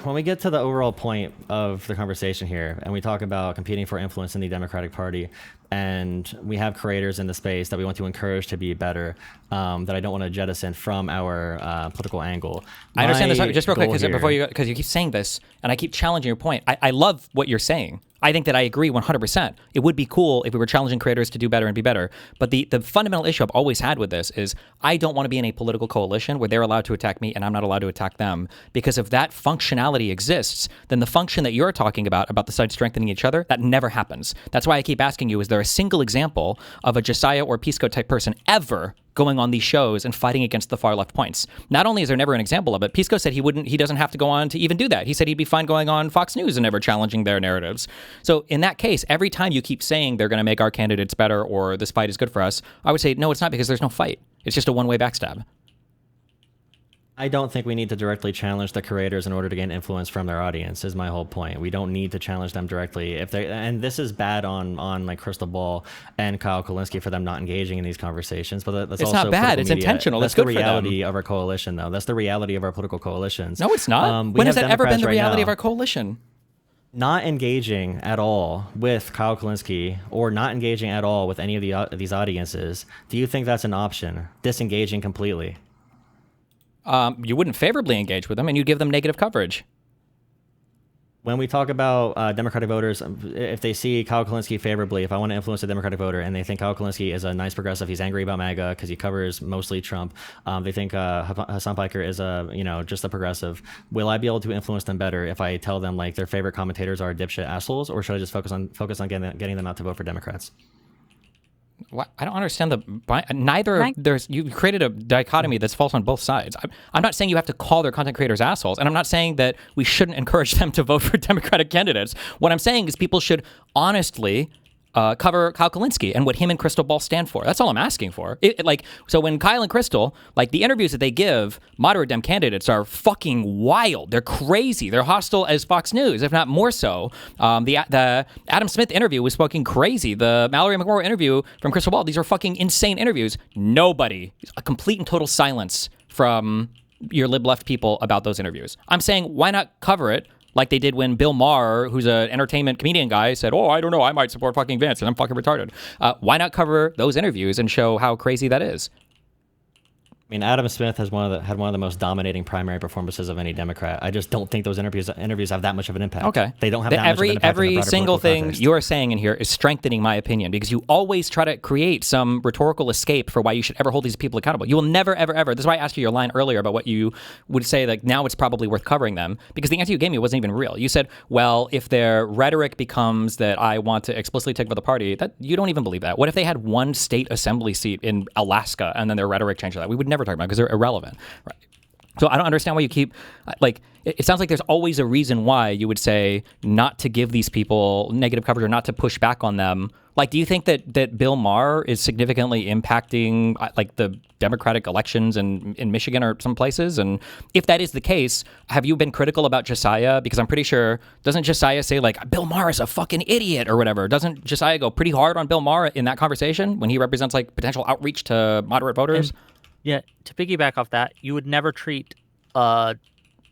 When we get to the overall point of the conversation here, and we talk about competing for influence in the Democratic Party, and we have creators in the space that we want to encourage to be better, that I don't want to jettison from our political angle. I understand this just real quick because you keep saying this, and I keep challenging your point. I love what you're saying. I think that I agree 100%. It would be cool if we were challenging creators to do better and be better. But the fundamental issue I've always had with this is I don't want to be in a political coalition where they're allowed to attack me and I'm not allowed to attack them. Because if that functionality exists, then the function that you're talking about the sides strengthening each other, that never happens. That's why I keep asking you, is there a single example of a Josiah or Pisco type person ever going on these shows and fighting against the far left points? Not only is there never an example of it, Pisco said he doesn't have to go on to even do that. He said he'd be fine going on Fox News and never challenging their narratives. So in that case, every time you keep saying they're going to make our candidates better or this fight is good for us, I would say, no, it's not, because there's no fight. It's just a one-way backstab. I don't think we need to directly challenge the creators in order to gain influence from their audience, is my whole point. We don't need to challenge them directly. And this is bad on like Crystal Ball and Kyle Kulinski for them not engaging in these conversations. But that's it's also not bad. It's media. Intentional. That's good the reality for them. of our coalition, though. That's the reality of our political coalitions. No, it's not. When has that ever been the reality of our coalition? Not engaging at all with Kyle Kulinski or not engaging at all with any of these audiences. Do you think that's an option? Disengaging completely? You wouldn't favorably engage with them, and you'd give them negative coverage. When we talk about Democratic voters, if they see Kyle Kulinski favorably, if I want to influence a Democratic voter and they think Kyle Kulinski is a nice progressive, he's angry about MAGA because he covers mostly Trump, they think Hassan Piker is just a progressive, will I be able to influence them better if I tell them like their favorite commentators are dipshit assholes, or should I just focus on getting them out to vote for Democrats? What? I don't understand you created a dichotomy that's false on both sides. I'm not saying you have to call their content creators assholes, and I'm not saying that we shouldn't encourage them to vote for Democratic candidates. What I'm saying is people should honestly cover Kyle Kalinske and what him and Crystal Ball stand for. That's all I'm asking for. So when Kyle and Crystal, like the interviews that they give, moderate Dem candidates are fucking wild. They're crazy. They're hostile as Fox News, if not more so. The Adam Smith interview was fucking crazy. The Mallory McMorrow interview from Crystal Ball, these are fucking insane interviews. Nobody, a complete and total silence from your lib left people about those interviews. I'm saying, why not cover it like they did when Bill Maher, who's an entertainment comedian guy, said, oh, I don't know, I might support fucking Vance and I'm fucking retarded. Why not cover those interviews and show how crazy that is? I mean, Adam Smith had one of the most dominating primary performances of any Democrat. I just don't think those interviews have that much of an impact. Okay, they don't have that much of an impact. Every single thing you're saying in here is strengthening my opinion because you always try to create some rhetorical escape for why you should ever hold these people accountable. You will never, ever, ever. This is why I asked you your line earlier about what you would say. Like now, it's probably worth covering them because the answer you gave me wasn't even real. You said, "Well, if their rhetoric becomes that I want to explicitly take over the party, that you don't even believe that. What if they had one state assembly seat in Alaska and then their rhetoric changed to that? We would never talk about it because they're irrelevant." Right. So I don't understand why you keep it sounds like there's always a reason why you would say not to give these people negative coverage or not to push back on them. Like, do you think that Bill Maher is significantly impacting like the Democratic elections in Michigan or some places? And if that is the case, have you been critical about Josiah? Because I'm pretty sure, doesn't Josiah say like Bill Maher is a fucking idiot or whatever? Doesn't Josiah go pretty hard on Bill Maher in that conversation when he represents like potential outreach to moderate voters? Yeah, to piggyback off that, you would never treat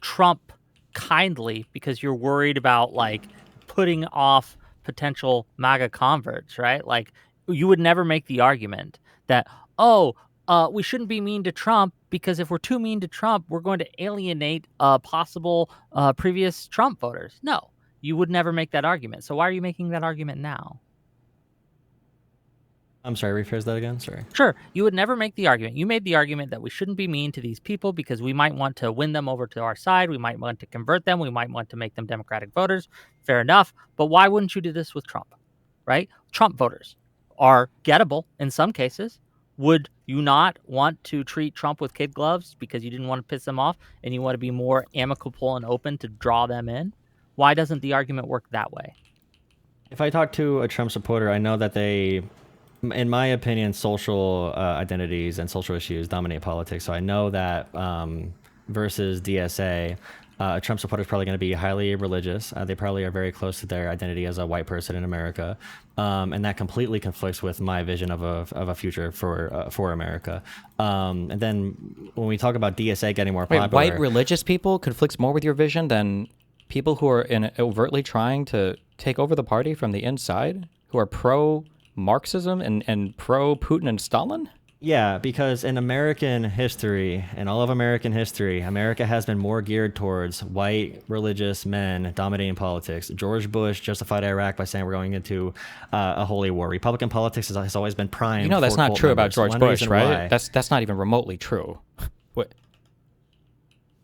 Trump kindly because you're worried about like putting off potential MAGA converts, right? Like you would never make the argument that, we shouldn't be mean to Trump because if we're too mean to Trump, we're going to alienate possible previous Trump voters. No, you would never make that argument. So why are you making that argument now? I'm sorry, rephrase that again. Sorry. Sure. You would never make the argument. You made the argument that we shouldn't be mean to these people because we might want to win them over to our side. We might want to convert them. We might want to make them Democratic voters. Fair enough. But why wouldn't you do this with Trump? Right? Trump voters are gettable in some cases. Would you not want to treat Trump with kid gloves because you didn't want to piss them off and you want to be more amicable and open to draw them in? Why doesn't the argument work that way? If I talk to a Trump supporter, I know that they, in my opinion, social identities and social issues dominate politics. So I know that versus DSA, a Trump supporter is probably going to be highly religious. They probably are very close to their identity as a white person in America, and that completely conflicts with my vision of a future for America. And then when we talk about DSA getting more popular, white religious people conflicts more with your vision than people who are overtly trying to take over the party from the inside, who are pro-Marxism and pro-Putin and Stalin? Yeah, because in American history, in all of American history, America has been more geared towards white religious men dominating politics. George Bush justified Iraq by saying we're going into a holy war. Republican politics has always been primed. You know that's not true about George Bush, right? Why. That's not even remotely true. What?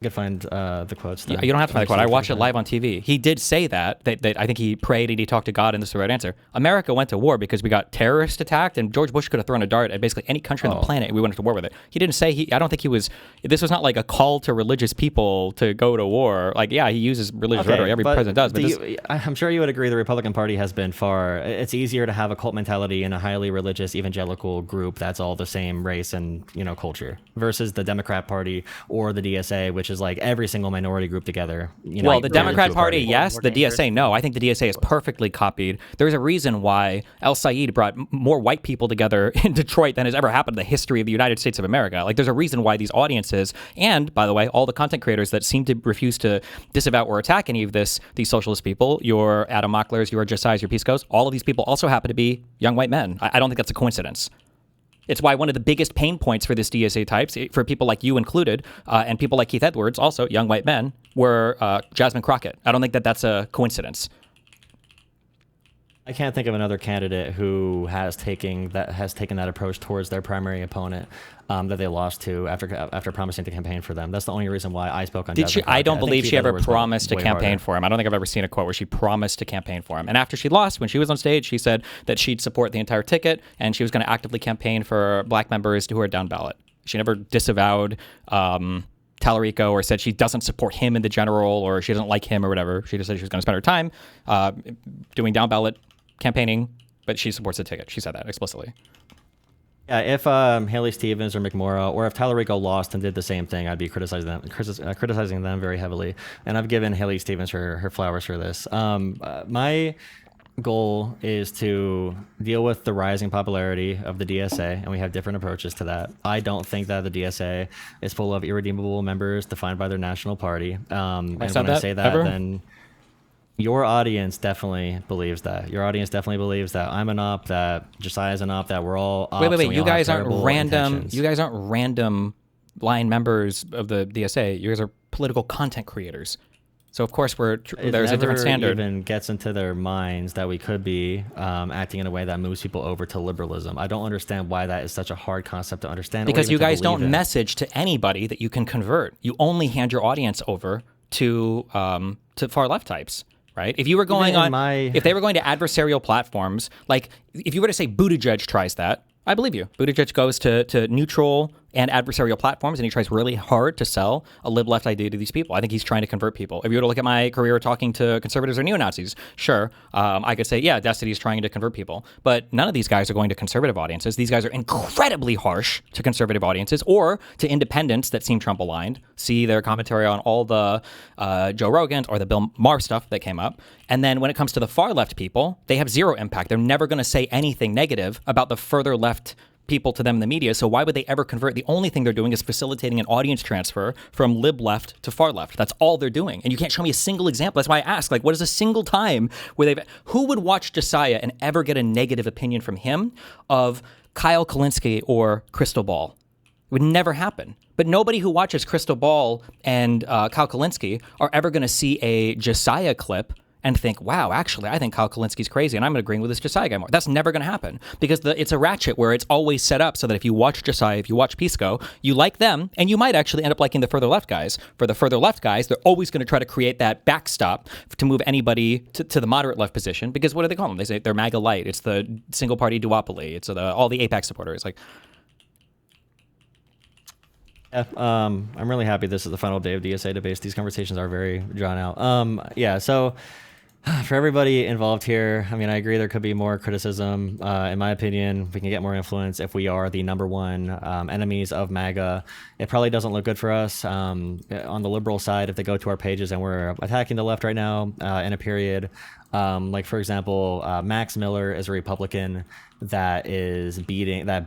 You could find the quotes. You don't have to find the quote. I watched it live on TV. He did say that I think he prayed and he talked to God, and this is the right answer. America went to war because we got terrorist attacked, and George Bush could have thrown a dart at basically any country on the planet, and we went to war with it. He didn't say I don't think he was. This was not like a call to religious people to go to war. Like, yeah, he uses religious rhetoric. Every president does. But I'm sure you would agree the Republican Party has been far. It's easier to have a cult mentality in a highly religious evangelical group that's all the same race and culture versus the Democrat Party or the DSA, which is like every single minority group together. Well, the Democrat Party, yes. The DSA, no. I think the DSA is perfectly copied. There's a reason why El Sayed brought more white people together in Detroit than has ever happened in the history of the United States of America. Like, there's a reason why these audiences, and by the way, all the content creators that seem to refuse to disavow or attack any of these socialist people, your Adam Mocklers, your Josiahs, your Piscos, all of these people also happen to be young white men. I don't think that's a coincidence. It's why one of the biggest pain points for this DSA types, for people like you included, and people like Keith Edwards, also young white men, were Jasmine Crockett. I don't think that's a coincidence. I can't think of another candidate who has taken that approach towards their primary opponent that they lost to after promising to campaign for them. That's the only reason why I spoke on. Did she? I don't believe she ever promised to campaign for him. I don't think I've ever seen a quote where she promised to campaign for him. And after she lost, when she was on stage, she said that she'd support the entire ticket and she was going to actively campaign for black members who are down ballot. She never disavowed Tallarico or said she doesn't support him in the general or she doesn't like him or whatever. She just said she was going to spend her time doing down ballot campaigning but she supports the ticket. She said that explicitly. Yeah, if Haley Stevens or McMorrow or if Tallarico lost and did the same thing, I'd be criticizing them very heavily. And I've given Haley Stevens her flowers for this. My goal is to deal with the rising popularity of the DSA, and we have different approaches to that. I don't think that the DSA is full of irredeemable members defined by their national party. And when I say that, then your audience definitely believes that. Your audience definitely believes that I'm an op, that Josiah's an op, that we're all ops. Wait. You guys aren't random. You guys aren't random blind members of the DSA. You guys are political content creators. So of course there's a different standard. It even gets into their minds that we could be acting in a way that moves people over to liberalism. I don't understand why that is such a hard concept to understand. Because you guys don't message to anybody that you can convert. You only hand your audience over to far left types. Right? If you were going if they were going to adversarial platforms, like if you were to say Buttigieg tries that, I believe you. Buttigieg goes to neutral and adversarial platforms, and he tries really hard to sell a lib-left idea to these people. I think he's trying to convert people. If you were to look at my career talking to conservatives or neo-Nazis, sure, I could say, yeah, Destiny's trying to convert people. But none of these guys are going to conservative audiences. These guys are incredibly harsh to conservative audiences or to independents that seem Trump-aligned. See their commentary on all the Joe Rogans or the Bill Maher stuff that came up. And then when it comes to the far-left people, they have zero impact. They're never going to say anything negative about the further left people to them in the media. So why would they ever convert? The only thing they're doing is facilitating an audience transfer from lib left to far left. That's all they're doing. And you can't show me a single example. That's why I ask, like, what is a single time where who would watch Josiah and ever get a negative opinion from him of Kyle Kalinske or Crystal Ball? It would never happen. But nobody who watches Crystal Ball and Kyle Kalinske are ever going to see a Josiah clip and think, wow, actually, I think Kyle Kalinski's crazy, and I'm agreeing with this Josiah guy more. That's never going to happen because it's a ratchet where it's always set up so that if you watch Josiah, if you watch Pisco, you like them, and you might actually end up liking the further left guys. For the further left guys, they're always going to try to create that backstop to move anybody to the moderate left position because what do they call them? They say they're MAGA light. It's the single party duopoly. It's all the APAC supporters. Like, yeah, I'm really happy this is the final day of DSA debates. These conversations are very drawn out. Yeah, so for everybody involved here, I mean, I agree there could be more criticism. In my opinion, we can get more influence if we are the #1 enemies of MAGA. It probably doesn't look good for us. On the liberal side, if they go to our pages and we're attacking the left right now in a period, like for example, Max Miller is a Republican that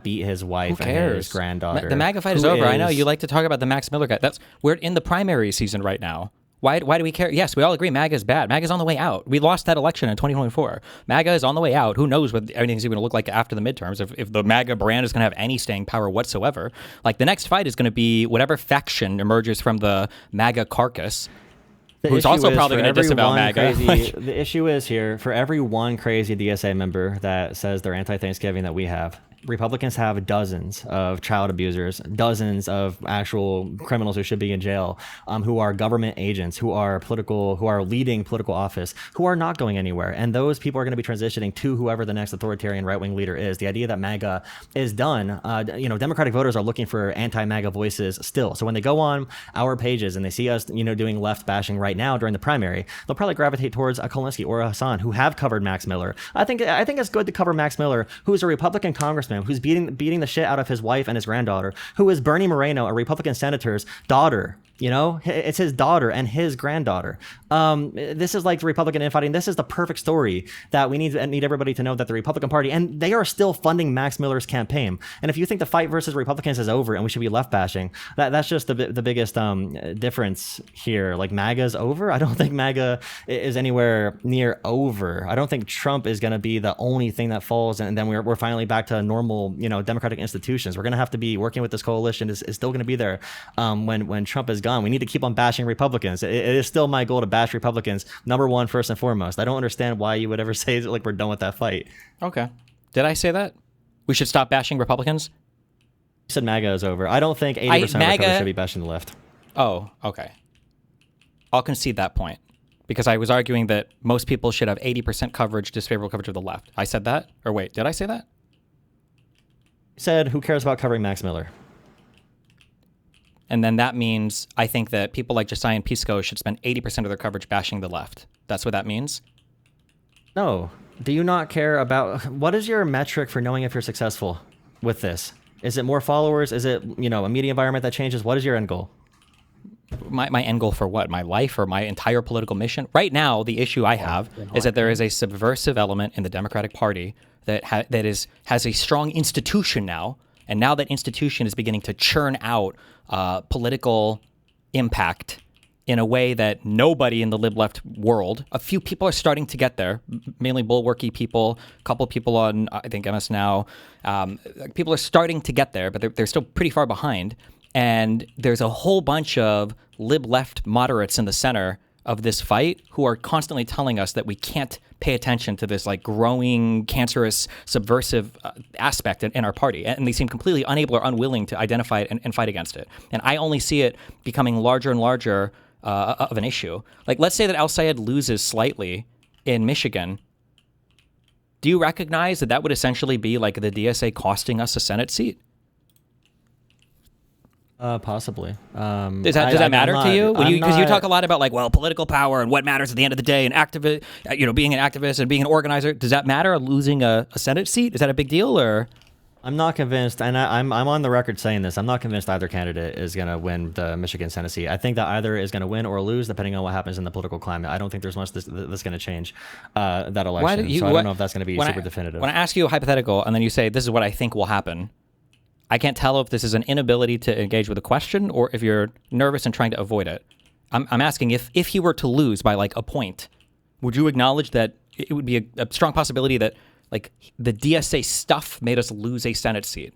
beat his wife and his granddaughter. The MAGA fight is over. I know you like to talk about the Max Miller guy. We're in the primary season right now. Why do we care? Yes, we all agree MAGA is bad. MAGA is on the way out. We lost that election in 2024. MAGA is on the way out. Who knows what everything's going to look like after the midterms, if the MAGA brand is going to have any staying power whatsoever. Like, the next fight is going to be whatever faction emerges from the MAGA carcass, who's also probably going to disavow MAGA. The issue is here, for every one crazy DSA member that says they're anti-Thanksgiving that we have, Republicans have dozens of child abusers, dozens of actual criminals who should be in jail, who are government agents, who are leading political office, who are not going anywhere. And those people are going to be transitioning to whoever the next authoritarian right-wing leader is. The idea that MAGA is done, Democratic voters are looking for anti-MAGA voices still. So when they go on our pages and they see us, doing left bashing right now during the primary, they'll probably gravitate towards a Kalinske or a Hassan who have covered Max Miller. I think it's good to cover Max Miller, who is a Republican congressman who's beating the shit out of his wife and his granddaughter, who is Bernie Moreno, a Republican senator's daughter. It's his daughter and his granddaughter. This is like the Republican infighting. This is the perfect story that we need everybody to know that the Republican Party, and they are still funding Max Miller's campaign. And if you think the fight versus Republicans is over and we should be left bashing, that's just the biggest difference here. Like, MAGA is over. I don't think MAGA is anywhere near over. I don't think Trump is going to be the only thing that falls, and then we're finally back to normal, democratic institutions. We're going to have to be working with this coalition. Is still going to be there when Trump is gone. We need to keep on bashing Republicans. It is still my goal to bash Republicans, #1 first and foremost. I don't understand why you would ever say like we're done with that fight. Okay. Did I say that? We should stop bashing Republicans? You said MAGA is over. I don't think 80% of Republicans should be bashing the left. Oh, okay. I'll concede that point because I was arguing that most people should have 80% coverage, disfavorable coverage of the left. I said that? Or wait, did I say that? You said, who cares about covering Max Miller? And then that means I think that people like Josiah and Pisco should spend 80% of their coverage bashing the left. That's what that means? No. Do you not care about what is your metric for knowing if you're successful with this? Is it more followers? Is it, you know, a media environment that changes? What is your end goal? My end goal for what? My life or my entire political mission? Right now, the issue I have is that there is a subversive element in the Democratic Party that has a strong institution now, and now that institution is beginning to churn out political impact in a way that nobody in the lib-left world, a few people are starting to get there, mainly bulwarky people, a couple people on, I think, MS Now. People are starting to get there, but they're still pretty far behind. And there's a whole bunch of lib-left moderates in the center of this fight who are constantly telling us that we can't pay attention to this like growing, cancerous, subversive aspect in our party. And they seem completely unable or unwilling to identify it and fight against it. And I only see it becoming larger and larger of an issue. Like, let's say that Al-Sayed loses slightly in Michigan. Do you recognize that that would essentially be like the DSA costing us a Senate seat? Possibly. Does that matter to you? Because you talk a lot about like, well, political power and what matters at the end of the day, and being an activist and being an organizer. Does that matter? Losing a Senate seat, is that a big deal? Or I'm not convinced, and I'm on the record saying this. I'm not convinced either candidate is going to win the Michigan Senate seat. I think that either is going to win or lose, depending on what happens in the political climate. I don't think there's much that's going to change that election. So I don't know if that's going to be super definitive. When I ask you a hypothetical, and then you say this is what I think will happen, I can't tell if this is an inability to engage with a question or if you're nervous and trying to avoid it. I'm asking if he were to lose by like a point, would you acknowledge that it would be a strong possibility that like the DSA stuff made us lose a Senate seat?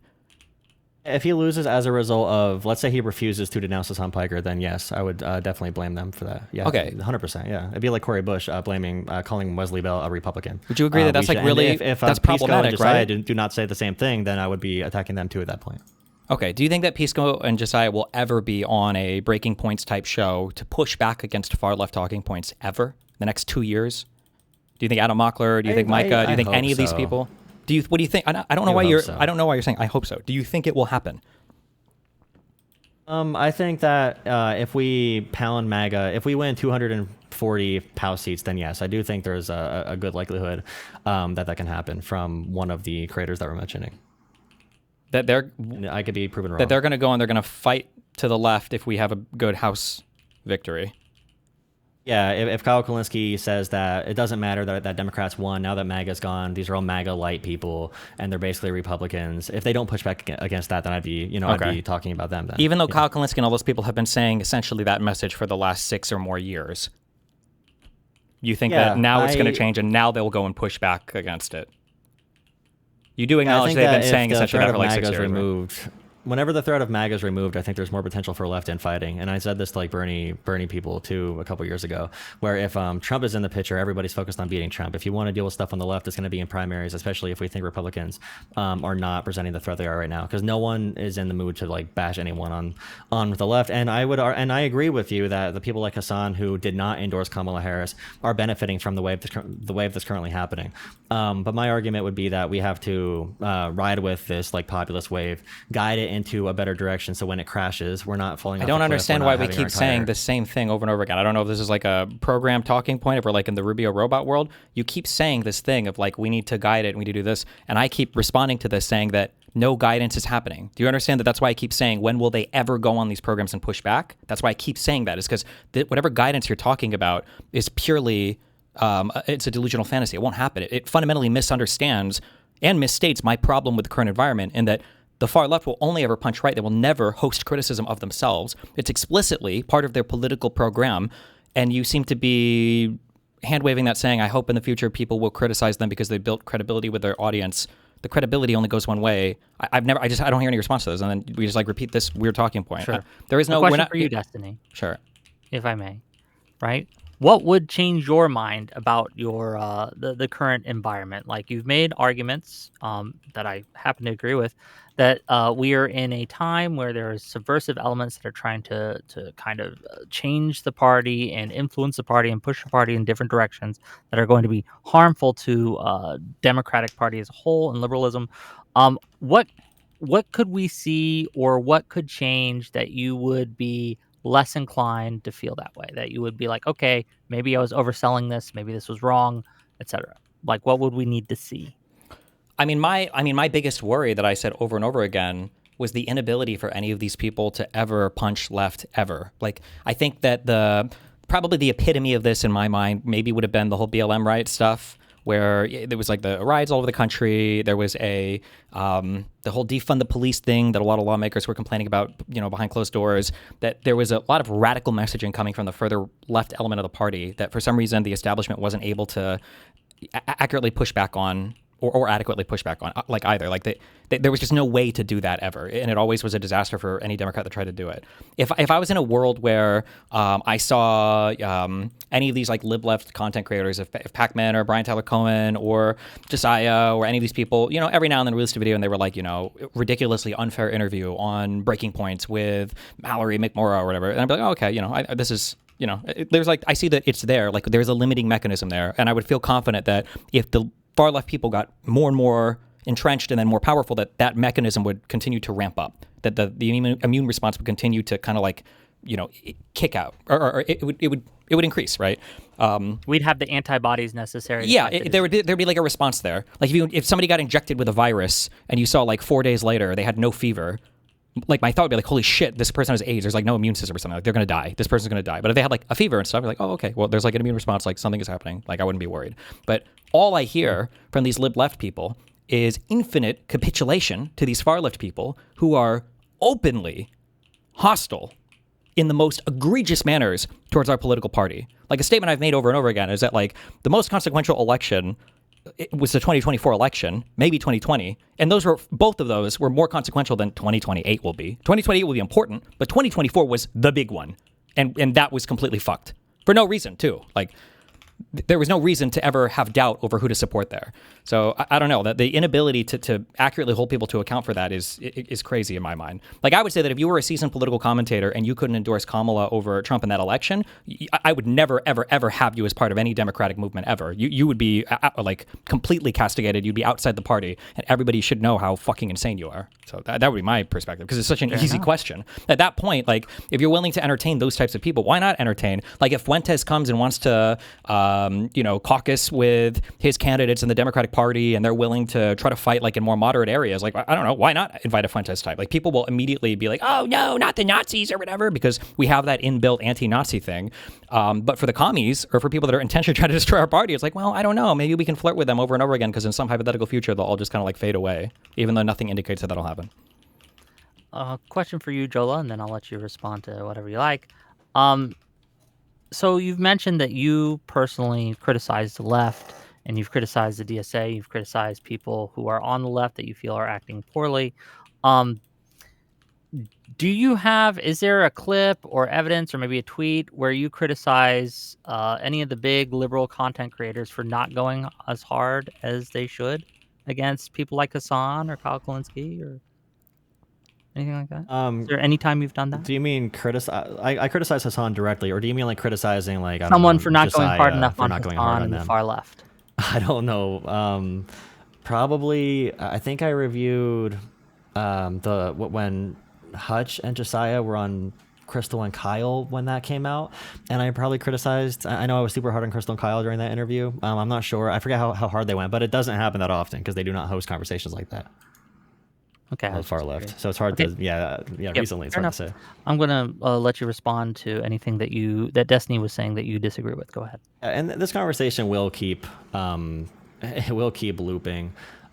If he loses as a result of, let's say he refuses to denounce Hassan Piker, then yes, I would definitely blame them for that. Yeah. Okay. 100%. Yeah. It'd be like Cory Bush calling Wesley Bell a Republican. Would you agree that that's like really, if that's problematic, right? Do not say the same thing, then I would be attacking them too at that point. Okay. Do you think that Pisco and Josiah will ever be on a Breaking Points type show to push back against far left talking points ever? The next 2 years? Do you think Adam Mockler? Do you think Micah? Do you think any of these people? What do you think? I don't know why you're. I don't know why you're saying I hope so. Do you think it will happen? I think that if we pound MAGA, if we win 240 POW seats, then yes, I do think there's a good likelihood that can happen from one of the creators that we're mentioning. I could be proven wrong. That they're going to go and they're going to fight to the left if we have a good House victory. Yeah, if Kyle Kulinski says that it doesn't matter that Democrats won, now that MAGA's gone, these are all MAGA light people, and they're basically Republicans. If they don't push back against that, then I'd be talking about them then. Even though Kyle Kulinski and all those people have been saying essentially that message for the last 6 or more years. You think that now it's going to change and now they'll go and push back against it? You do acknowledge they've been saying essentially that for like 6 years. Whenever the threat of MAGA is removed, I think there's more potential for left infighting. And I said this to like Bernie people too a couple years ago, where if Trump is in the picture, everybody's focused on beating Trump. If you want to deal with stuff on the left, it's going to be in primaries, especially if we think Republicans are not presenting the threat they are right now, because no one is in the mood to like bash anyone on the left. And I agree with you that the people like Hassan who did not endorse Kamala Harris are benefiting from the wave that's currently happening. But my argument would be that we have to ride with this like populist wave, guide it into a better direction, so when it crashes, we're not falling off the cliff. I don't understand why we keep saying the same thing over and over again. I don't know if this is like a program talking point, if we're like in the Rubio robot world. You keep saying this thing of like, we need to guide it, and we need to do this, and I keep responding to this saying that no guidance is happening. Do you understand that that's why I keep saying, when will they ever go on these programs and push back? That's why I keep saying that, is because whatever guidance you're talking about is purely, it's a delusional fantasy. It won't happen. It fundamentally misunderstands and misstates my problem with the current environment, in that the far left will only ever punch right. They will never host criticism of themselves. It's explicitly part of their political program, and you seem to be hand-waving that, saying, I hope in the future people will criticize them because they built credibility with their audience. The credibility only goes one way. I don't hear any response to those, and then we just like repeat this weird talking point. Sure. There is no question for you, Destiny. Sure. If I may, right? What would change your mind about your the current environment? Like, you've made arguments that I happen to agree with, that we are in a time where there are subversive elements that are trying to kind of change the party and influence the party and push the party in different directions that are going to be harmful to Democratic Party as a whole and liberalism. What could we see, or what could change that you would be less inclined to feel that way, that you would be like, okay, maybe I was overselling this, maybe this was wrong, etc.? Like, what would we need to see? I mean, my biggest worry that I said over and over again was the inability for any of these people to ever punch left ever. Like, I think that probably the epitome of this in my mind maybe would have been the whole BLM riot stuff, where there was like the riots all over the country. There was the whole defund the police thing that a lot of lawmakers were complaining about, behind closed doors, that there was a lot of radical messaging coming from the further left element of the party that for some reason the establishment wasn't able to accurately push back on or adequately push back on, like either. Like there was just no way to do that ever, and it always was a disaster for any Democrat that tried to do it. If I was in a world where I saw any of these like lib-left content creators, if Pac-Man or Brian Tyler Cohen or Josiah or any of these people, every now and then released a video and they were like, ridiculously unfair interview on Breaking Points with Mallory McMorrow or whatever, and I'd be like, oh, okay, this is. There's like, I see that it's there, like there's a limiting mechanism there, and I would feel confident that if the far left people got more and more entrenched and then more powerful, that mechanism would continue to ramp up, that the immune response would continue to kind of like, kick out, or it would increase, right? We'd have the antibodies necessary. There'd be like a response there. Like if somebody got injected with a virus and you saw like 4 days later they had no fever, like my thought would be like, holy shit, this person has AIDS. There's like no immune system or something. Like they're gonna die. This person's gonna die. But if they had like a fever and stuff, you're like, oh, okay, well, there's like an immune response. Like something is happening. Like I wouldn't be worried. But all I hear from these lib-left people is infinite capitulation to these far-left people who are openly hostile in the most egregious manners towards our political party. Like a statement I've made over and over again is that like the most consequential election it was the 2024 election, maybe 2020, and both of those were more consequential than 2028 will be. 2028 will be important, but 2024 was the big one, and that was completely fucked for no reason too. Like there was no reason to ever have doubt over who to support there. So I don't know, that the inability to accurately hold people to account for that is crazy in my mind. Like I would say that if you were a seasoned political commentator and you couldn't endorse Kamala over Trump in that election, I would never, ever, ever have you as part of any Democratic movement ever. You would be like completely castigated. You'd be outside the party, and everybody should know how fucking insane you are. So that would be my perspective, because it's such an easy question. At that point, like if you're willing to entertain those types of people, why not entertain? Like if Fuentes comes and wants to caucus with his candidates in the Democratic Party and they're willing to try to fight like in more moderate areas, like I don't know, why not invite a Fuentes type? Like people will immediately be like, oh no, not the Nazis or whatever, because we have that inbuilt anti-Nazi thing. But for the commies or for people that are intentionally trying to destroy our party, it's like, well, I don't know, maybe we can flirt with them over and over again, because in some hypothetical future they'll all just kind of like fade away, even though nothing indicates that that'll happen. Question for you, Jolah, and then I'll let you respond to whatever you like. So you've mentioned that you personally criticized the left, and you've criticized the DSA, you've criticized people who are on the left that you feel are acting poorly. Is there a clip or evidence or maybe a tweet where you criticize any of the big liberal content creators for not going as hard as they should against people like Hassan or Kyle Kalinske or anything like that? Is there any time you've done that? Do you mean criticize? I criticize Hassan directly, or do you mean like criticizing like someone for not going hard enough on Hassan and the far left? I don't know. Probably. I think I reviewed when Hutch and Josiah were on Crystal and Kyle when that came out, and I probably criticized. I know I was super hard on Crystal and Kyle during that interview. I'm not sure. I forget how hard they went, but it doesn't happen that often because they do not host conversations like that. Okay. Far left. So it's hard to, recently it's hard to say. I'm going to let you respond to anything that Destiny was saying that you disagree with. Go ahead. And this conversation will keep looping.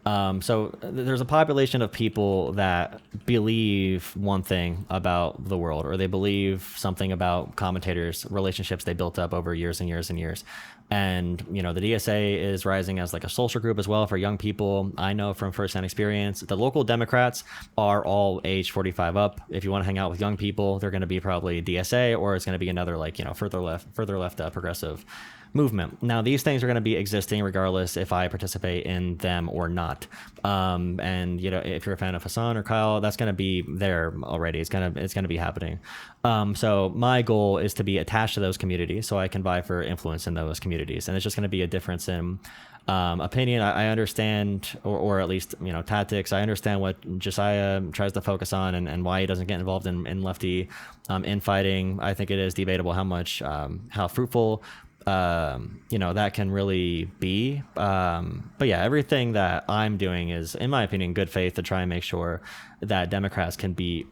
So there's a population of people that believe one thing about the world, or they believe something about commentators, relationships they built up over years and years and years. And, the DSA is rising as like a social group as well for young people. I know from firsthand experience, the local Democrats are all age 45 up. If you want to hang out with young people, they're going to be probably DSA, or it's going to be another further left progressive movement. Now, these things are going to be existing regardless if I participate in them or not. And if you're a fan of Hassan or Kyle, that's going to be there already. It's going to be happening. So my goal is to be attached to those communities so I can vie for influence in those communities. And it's just going to be a difference in opinion. I understand, or at least tactics. I understand what Josiah tries to focus on and why he doesn't get involved in lefty infighting. I think it is debatable how fruitful that can really be. But yeah, everything that I'm doing is, in my opinion, good faith to try and make sure that Democrats can beat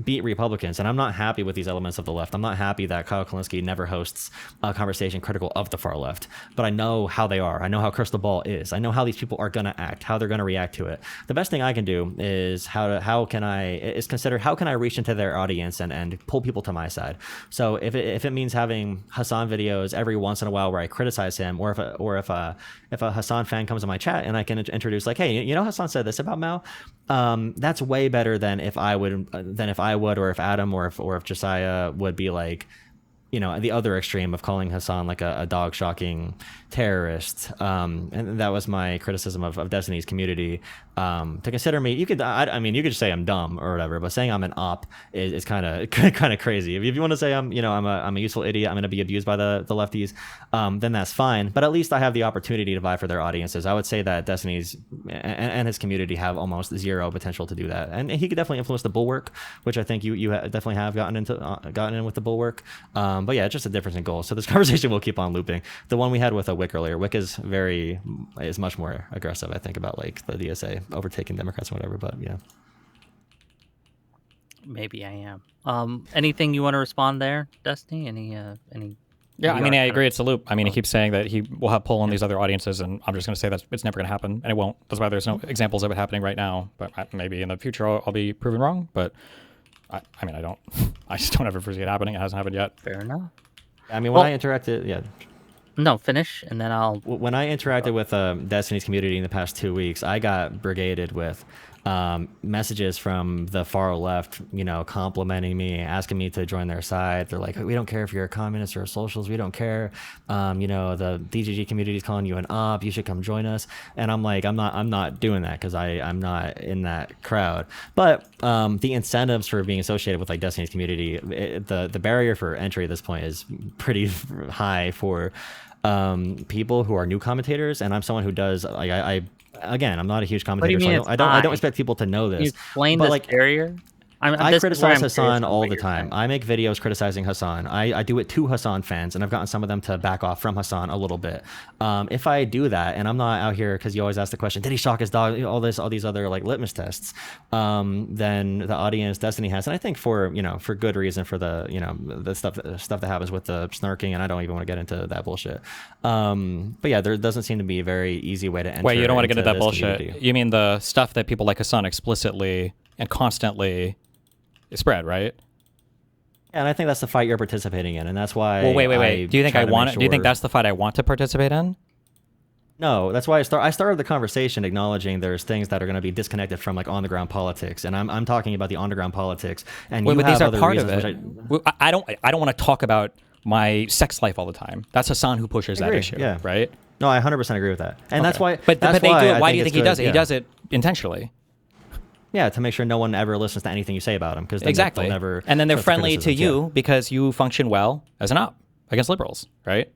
Republicans. And I'm not happy with these elements of the left. I'm not happy that Kyle Kalinske never hosts a conversation critical of the far left. But I know how they are. I know how crystal ball is. I know how these people are going to act, how they're going to react to it. The best thing I can do is consider how can I reach into their audience and pull people to my side. So if it means having Hassan videos every once in a while where I criticize him, or if a Hassan fan comes in my chat and I can introduce like, hey, Hassan said this about Mao. That's way better than if I would, or if Adam or if Josiah would be like, the other extreme of calling Hassan like a dog shocking terrorist. And that was my criticism of Destiny's community. To consider me, you could just say I'm dumb or whatever, but saying I'm an op is kind of crazy. If you want to say I'm a useful idiot, I'm going to be abused by the lefties, then that's fine. But at least I have the opportunity to vie for their audiences. I would say that Destiny's and his community have almost zero potential to do that. And he could definitely influence the Bulwark, which I think you definitely have gotten in with the Bulwark. But yeah, it's just a difference in goals. So this conversation will keep on looping. The one we had with Whick earlier, Whick is much more aggressive, I think, about like the DSA overtaking Democrats and whatever. But yeah, maybe I am. Anything you want to respond there, Destiny? Any? Yeah, I agree. It's a loop. He keeps saying that he will have pull on these other audiences, and I'm just going to say that it's never going to happen, and it won't. That's why there's no examples of it happening right now. But maybe in the future I'll be proven wrong. But I don't. I just don't ever foresee it happening. It hasn't happened yet. Fair enough. I interacted, yeah. No, finish, and then I'll... When I interacted with Destiny's community in the past 2 weeks, I got brigaded with messages from the far left, complimenting me, asking me to join their side. They're like, we don't care if you're a communist or a socialist. We don't care. The DGG community is calling you an op. You should come join us. And I'm like, I'm not doing that because I'm not in that crowd. But the incentives for being associated with like Destiny's community, the barrier for entry at this point is pretty high for people who are new commentators. And I'm someone who does again, I'm not a huge commentator, so I don't expect people to know this. Can you explain this barrier? I criticize Hassan all the time. I make videos criticizing Hassan. I do it to Hassan fans, and I've gotten some of them to back off from Hassan a little bit. If I do that, and I'm not out here because you always ask the question, did he shock his dog? All these other like litmus tests. Then the audience Destiny has, and I think for good reason, for the stuff that happens with the snarking, and I don't even want to get into that bullshit. But yeah, there doesn't seem to be a very easy way to enter. Wait, you don't want to get into that bullshit? Community. You mean the stuff that people like Hassan explicitly and constantly spread, right? And I think that's the fight you're participating in, and that's why. Well, wait. Do you think Do you think that's the fight I want to participate in? No, that's why I started the conversation acknowledging there's things that are going to be disconnected from like on the ground politics, and I'm talking about the underground politics. And but these are part of it. I don't want to talk about my sex life all the time. That's Hassan who pushes that issue, yeah. right? No, I 100% agree with that, and that's why. But they do it. Why do you think he does it? Yeah. He does it intentionally. Yeah, to make sure no one ever listens to anything you say about them, because exactly. they'll never. And then they're friendly to you because you function well as an op against liberals, right?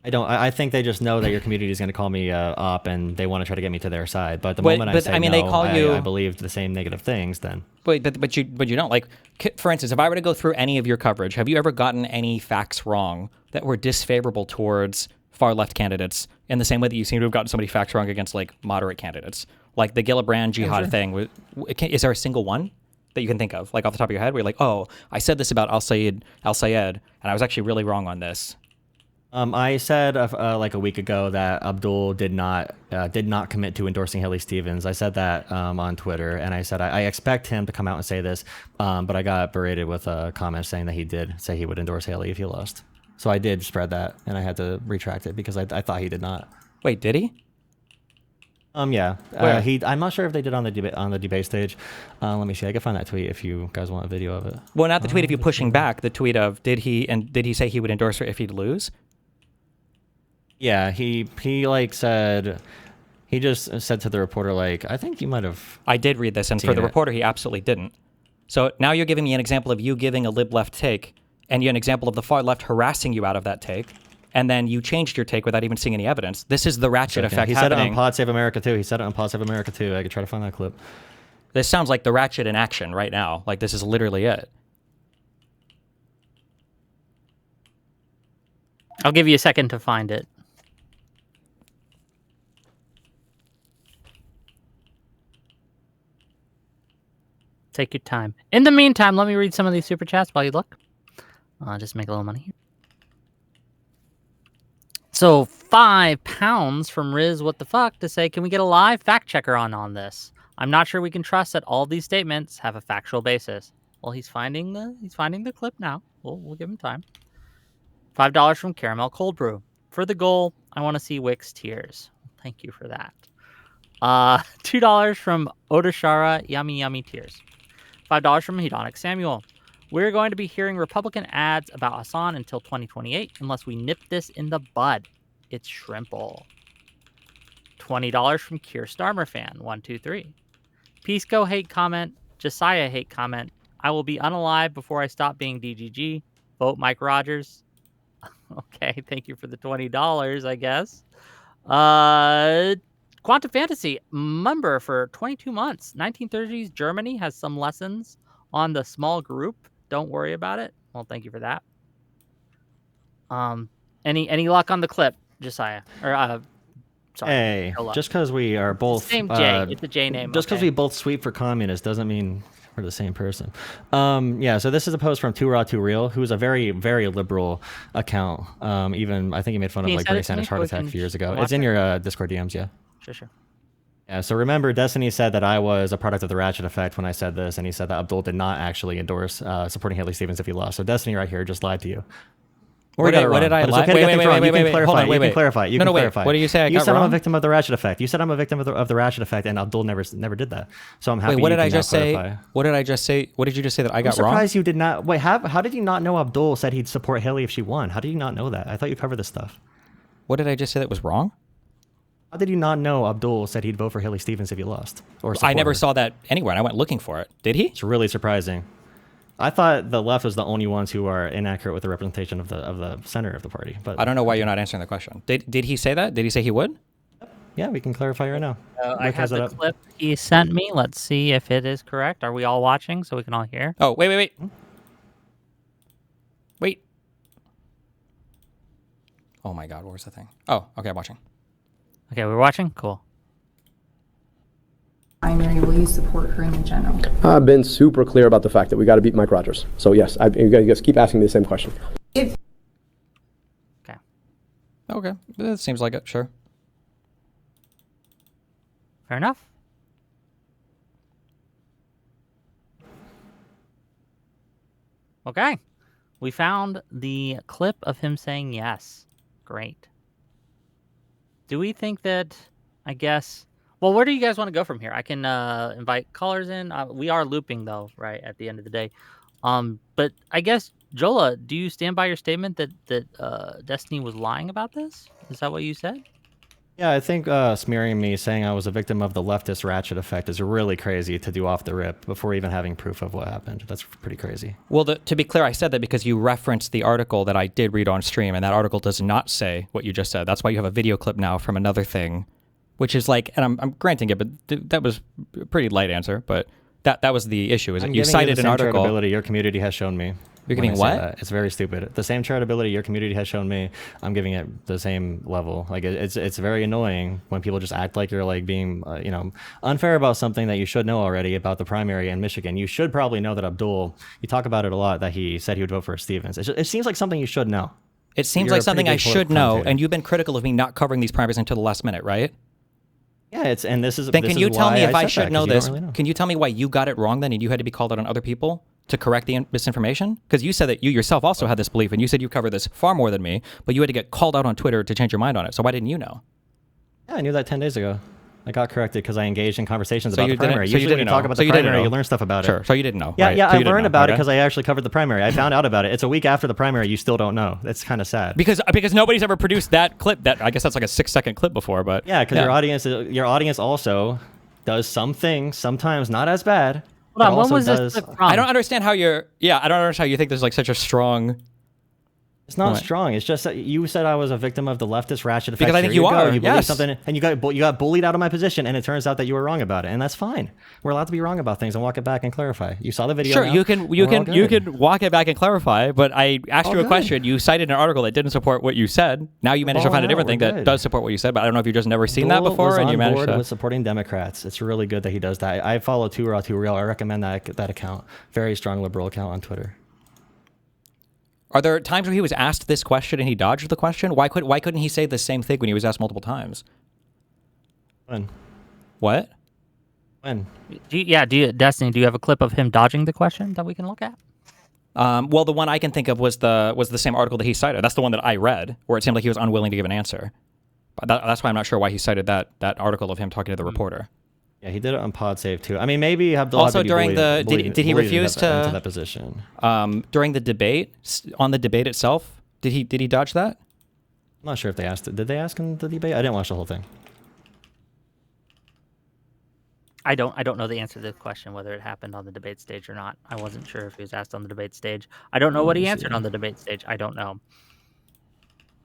I think they just know that your community is going to call me op, and they want to try to get me to their side. But the moment I say they call you. I believe the same negative things. Then. But you don't, like. For instance, if I were to go through any of your coverage, have you ever gotten any facts wrong that were disfavorable towards far left candidates in the same way that you seem to have gotten so many facts wrong against like moderate candidates? Like the Gillibrand jihad thing. Is there a single one that you can think of, like off the top of your head, where you're like, oh, I said this about Al-Sayed, and I was actually really wrong on this? I said like a week ago that Abdul did not commit to endorsing Haley Stevens. I said that on Twitter, and I said I expect him to come out and say this, but I got berated with a comment saying that he did say he would endorse Haley if he lost. So I did spread that, and I had to retract it because I thought he did not. Wait, did he? Yeah. I'm not sure if they did on the debate stage. Let me see. I can find that tweet if you guys want a video of it. Well, not the tweet of you pushing back. The tweet of did he say he would endorse her if he'd lose? Yeah, he just said to the reporter, like, I think you might have. I did read this, and for the reporter, he absolutely didn't. So now you're giving me an example of you giving a lib left take, and you're an example of the far left harassing you out of that take. And then you changed your take without even seeing any evidence. This is the ratchet effect happening. He said it on Pod Save America too. I could try to find that clip. This sounds like the ratchet in action right now. Like this is literally it. I'll give you a second to find it. Take your time. In the meantime, let me read some of these super chats while you look. I'll just make a little money here. So £5 from Riz what the fuck to say, can we get a live fact checker on this? I'm not sure we can trust that all these statements have a factual basis. Well, he's finding the clip now. We'll give him time. $5 from Caramel Cold Brew. For the goal, I want to see Wick's tears. Thank you for that. $2 from Odashara, Yummy Yummy Tears. $5 from Hedonic Samuel. We're going to be hearing Republican ads about Hassan until 2028 unless we nip this in the bud. It's shrimple. $20 from Kier Starmer Fan, 123. Pisco hate comment, Josiah hate comment. I will be unalive before I stop being DGG. Vote Mike Rogers. Okay, thank you for the $20, I guess. Quantum Fantasy, member for 22 months. 1930s Germany has some lessons on the small group. Don't worry about it. Well, thank you for that. Any luck on the clip, Josiah? Or sorry. Hey, just because we are both Same J. It's a J name. Just because we both sweep for communists doesn't mean we're the same person. Yeah, so this is a post from Too Raw Too Real, who's a very, very liberal account. Even I think he made fun of like Bernie Sanders' heart attack a few years ago. It's in your Discord DMs, yeah. Sure. Yeah, so remember, Destiny said that I was a product of the Ratchet Effect when I said this, and he said that Abdul did not actually endorse supporting Haley Stevens if he lost. So Destiny right here just lied to you. What did I lie? Wait, You can clarify. You can clarify. What do you say I got You said wrong? I'm a victim of the Ratchet Effect. You said I'm a victim of the Ratchet Effect, and Abdul never did that. So I'm happy. Wait, what did I just say? Clarify. What did I just say? What did you just say that I got I'm wrong? surprised you did not. Wait, how did you not know Abdul said he'd support Haley if she won? How did you not know that? I thought you covered this stuff. What did I just say that was wrong? How did you not know Abdul said he'd vote for Haley Stevens if he lost? Or I never her? saw that anywhere, and I went looking for it. Did he? It's really surprising. I thought the left was the only ones who are inaccurate with the representation of the center of the party. But I don't know why you're not answering the question. Did he say that? Did he say he would? Yeah, we can clarify right now. I have the clip he sent me. Let's see if it is correct. Are we all watching so we can all hear? Oh, wait. Wait. Oh my God, where's the thing? Oh, okay, I'm watching. Okay, we're watching? Cool. Primary, will you support her in the general? I've been super clear about the fact that we got to beat Mike Rogers. So yes, you guys keep asking me the same question. Okay, that seems like it. Sure. Fair enough. Okay. We found the clip of him saying yes. Great. Do we think that, I guess... Well, where do you guys want to go from here? I can invite callers in. We are looping, though, right, at the end of the day. But I guess, Jolah, do you stand by your statement that Destiny was lying about this? Is that what you said? Yeah, I think smearing me, saying I was a victim of the leftist Ratchet Effect is really crazy to do off the rip before even having proof of what happened. That's pretty crazy. Well, to be clear, I said that because you referenced the article that I did read on stream, and that article does not say what you just said. That's why you have a video clip now from another thing, which is like, and I'm granting it, but that was a pretty light answer, but that was the issue, is that you cited an article. Charitability your community has shown me. You're getting what? It's very stupid. The same charitability your community has shown me, I'm giving it the same level. Like it's very annoying when people just act like you're like being unfair about something that you should know already about the primary in Michigan. You should probably know that Abdul. You talk about it a lot that he said he would vote for Stevens. It seems like something you should know. It seems like something I should know, and you've been critical of me not covering these primaries until the last minute, right? Yeah, and this is. Then can you tell me if I should know this? Really know. Can you tell me why you got it wrong then, and you had to be called out on other people to correct the misinformation? Because you said that you yourself also had this belief, and you said you covered this far more than me, but you had to get called out on Twitter to change your mind on it. So why didn't you know? Yeah, I knew that 10 days ago. I got corrected because I engaged in conversations about the didn't- primary. so you Usually when didn't you talk know. about So the you didn't primary, know. you learn stuff about Sure. it. So you didn't know. Yeah, right? yeah, So I you didn't learned know. about it Okay. because I actually covered the primary. I found out about it. It's a week after the primary. You still don't know. That's kind of sad. Because nobody's ever produced that clip. That I guess that's like a 6-second clip before, but Yeah, because your audience also does some things, sometimes not as bad. Hold on, but when also was this does- clip from? I don't understand how you're. Yeah, I don't understand how you think there's like such a strong It's not What? strong. It's just that you said I was a victim of the leftist ratchet effect. Because I think Here you go. are, You believe yes. something, and you got bullied out of my position, and it turns out that you were wrong about it, and that's fine. We're allowed to be wrong about things and walk it back and clarify. You saw the video. Sure, now, you and we're all can good. walk it back and clarify. But I asked All you a good. question. You cited an article that didn't support what you said. Now you managed to Ball find a out, different thing we're that good. does support what you said. But I don't know if you've just never seen that Abdul before, was and you on managed board to. with supporting Democrats. It's really good that he does that. I follow Too Raw Too Real. I recommend that account. Very strong liberal account on Twitter. Are there times where he was asked this question and he dodged the question? Why couldn't he say the same thing when he was asked multiple times? When? What? When? Destiny, do you have a clip of him dodging the question that we can look at? Well, the one I can think of was the same article that he cited. That's the one that I read, where it seemed like he was unwilling to give an answer. That's why I'm not sure why he cited that article of him talking to the reporter. Yeah, he did it on PodSave too. I mean, maybe Abdul Also, had to be during bullied, did he bullied refuse into to that position? During the debate, on the debate itself, did he dodge that? I'm not sure if they asked it. Did they ask him the debate? I didn't watch the whole thing. I don't know the answer to the question whether it happened on the debate stage or not. I wasn't sure if he was asked on the debate stage. I don't know what he answered on the debate stage. I don't know.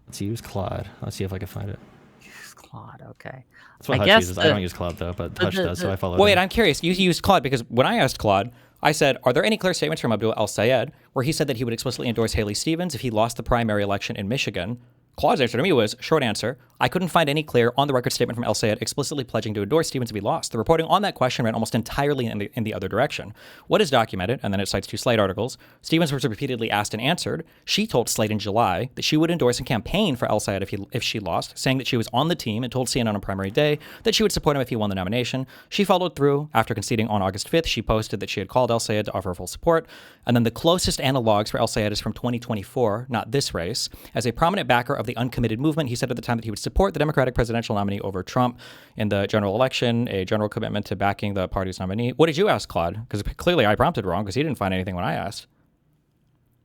Let's use Claude. Let's see if I can find it. Use Claude. Okay. That's what I Hutch guess uses. I don't use Claude though, but Hutch does, so I follow. Wait, I'm curious. You used Claude because when I asked Claude, I said, are there any clear statements from Abdul El-Sayed where he said that he would explicitly endorse Haley Stevens if he lost the primary election in Michigan? Claude's answer to me was, short answer, I couldn't find any clear on-the-record statement from El-Sayed explicitly pledging to endorse Stevens if he lost. The reporting on that question ran almost entirely in the other direction. What is documented, and then it cites two Slate articles, Stevens was repeatedly asked and answered. She told Slate in July that she would endorse and campaign for El-Sayed if she lost, saying that she was on the team and told CNN on primary day that she would support him if he won the nomination. She followed through. After conceding on August 5th, she posted that she had called El-Sayed to offer her full support. And then the closest analogs for El-Sayed is from 2024, not this race. As a prominent backer of the uncommitted movement, he said at the time that he would support the Democratic presidential nominee over Trump in the general election, a general commitment to backing the party's nominee. What did you ask, Claude? Because clearly I prompted wrong because he didn't find anything when I asked.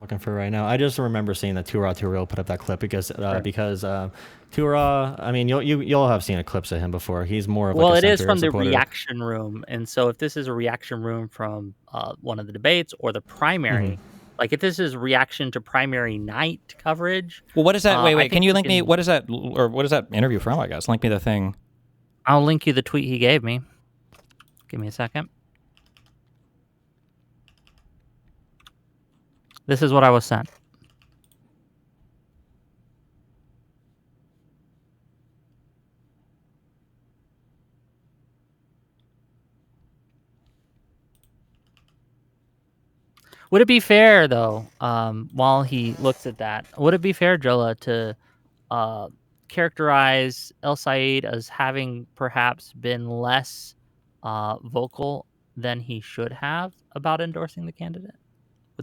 Looking for it right now. I just remember seeing that Too Raw Too Real put up that clip because Too Raw. I mean, you'll have seen clips of him before. He's more of Well, like a it is center from the supporter. reaction room, and so if this is a reaction room from one of the debates or the primary, like if this is reaction to primary night coverage. Well, what is that? Wait, I can think you we link me? What is that? Or what is that interview from? I guess link me the thing. I'll link you the tweet he gave me. Give me a second. This is what I was sent. Would it be fair, though, while he looks at that, would it be fair, Jolah, to characterize El-Sayed as having perhaps been less vocal than he should have about endorsing the candidate?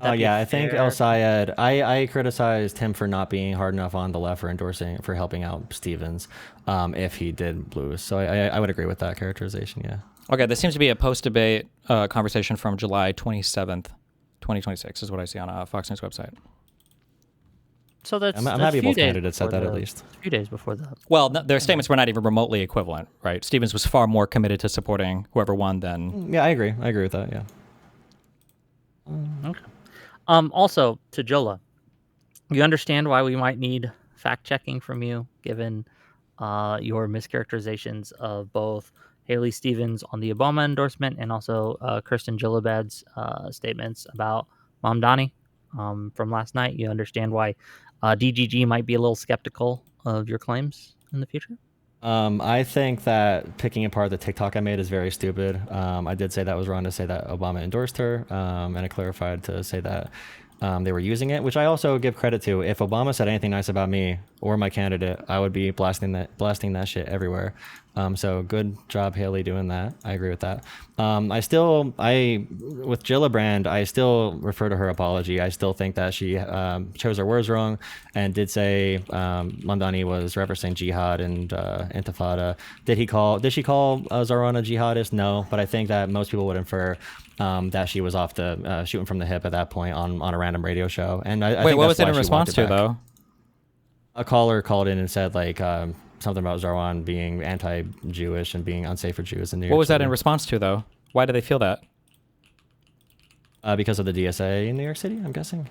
Oh yeah, I think El-Sayed. I criticized him for not being hard enough on the left for helping out Stevens, if he did lose. So I would agree with that characterization. Yeah. Okay, this seems to be a post-debate conversation from July 27th, 2026, is what I see on a Fox News website. So that's I'm that's happy a few both days candidates said before that at the- least. A few days before the. Well, their statements were not even remotely equivalent, right? Stevens was far more committed to supporting whoever won than. Yeah, I agree. I agree with that. Yeah. Okay. Also, to Jolah, you understand why we might need fact checking from you, given your mischaracterizations of both Haley Stevens on the Obama endorsement and also Kirsten Gillibrand's statements about Mamdani from last night. You understand why DGG might be a little skeptical of your claims in the future? I think that picking apart the TikTok I made is very stupid. I did say that was wrong to say that Obama endorsed her, and I clarified to say that they were using it, which I also give credit to. If Obama said anything nice about me or my candidate, I would be blasting that shit everywhere. So good job, Haley, doing that. I agree with that. With Gillibrand, I still refer to her apology. I still think that she chose her words wrong and did say Mamdani was referencing jihad and intifada. Did she call Zarwan a jihadist? No, but I think that most people would infer that she was off the shooting from the hip at that point on a random radio show. And I Wait, think what that's was it why in she response walked to it back. though? A caller called in and said like something about Zarwan being anti-Jewish and being unsafe for Jews in New York. What was that City. in response to though? Why do they feel that? Because of the DSA in New York City, I'm guessing.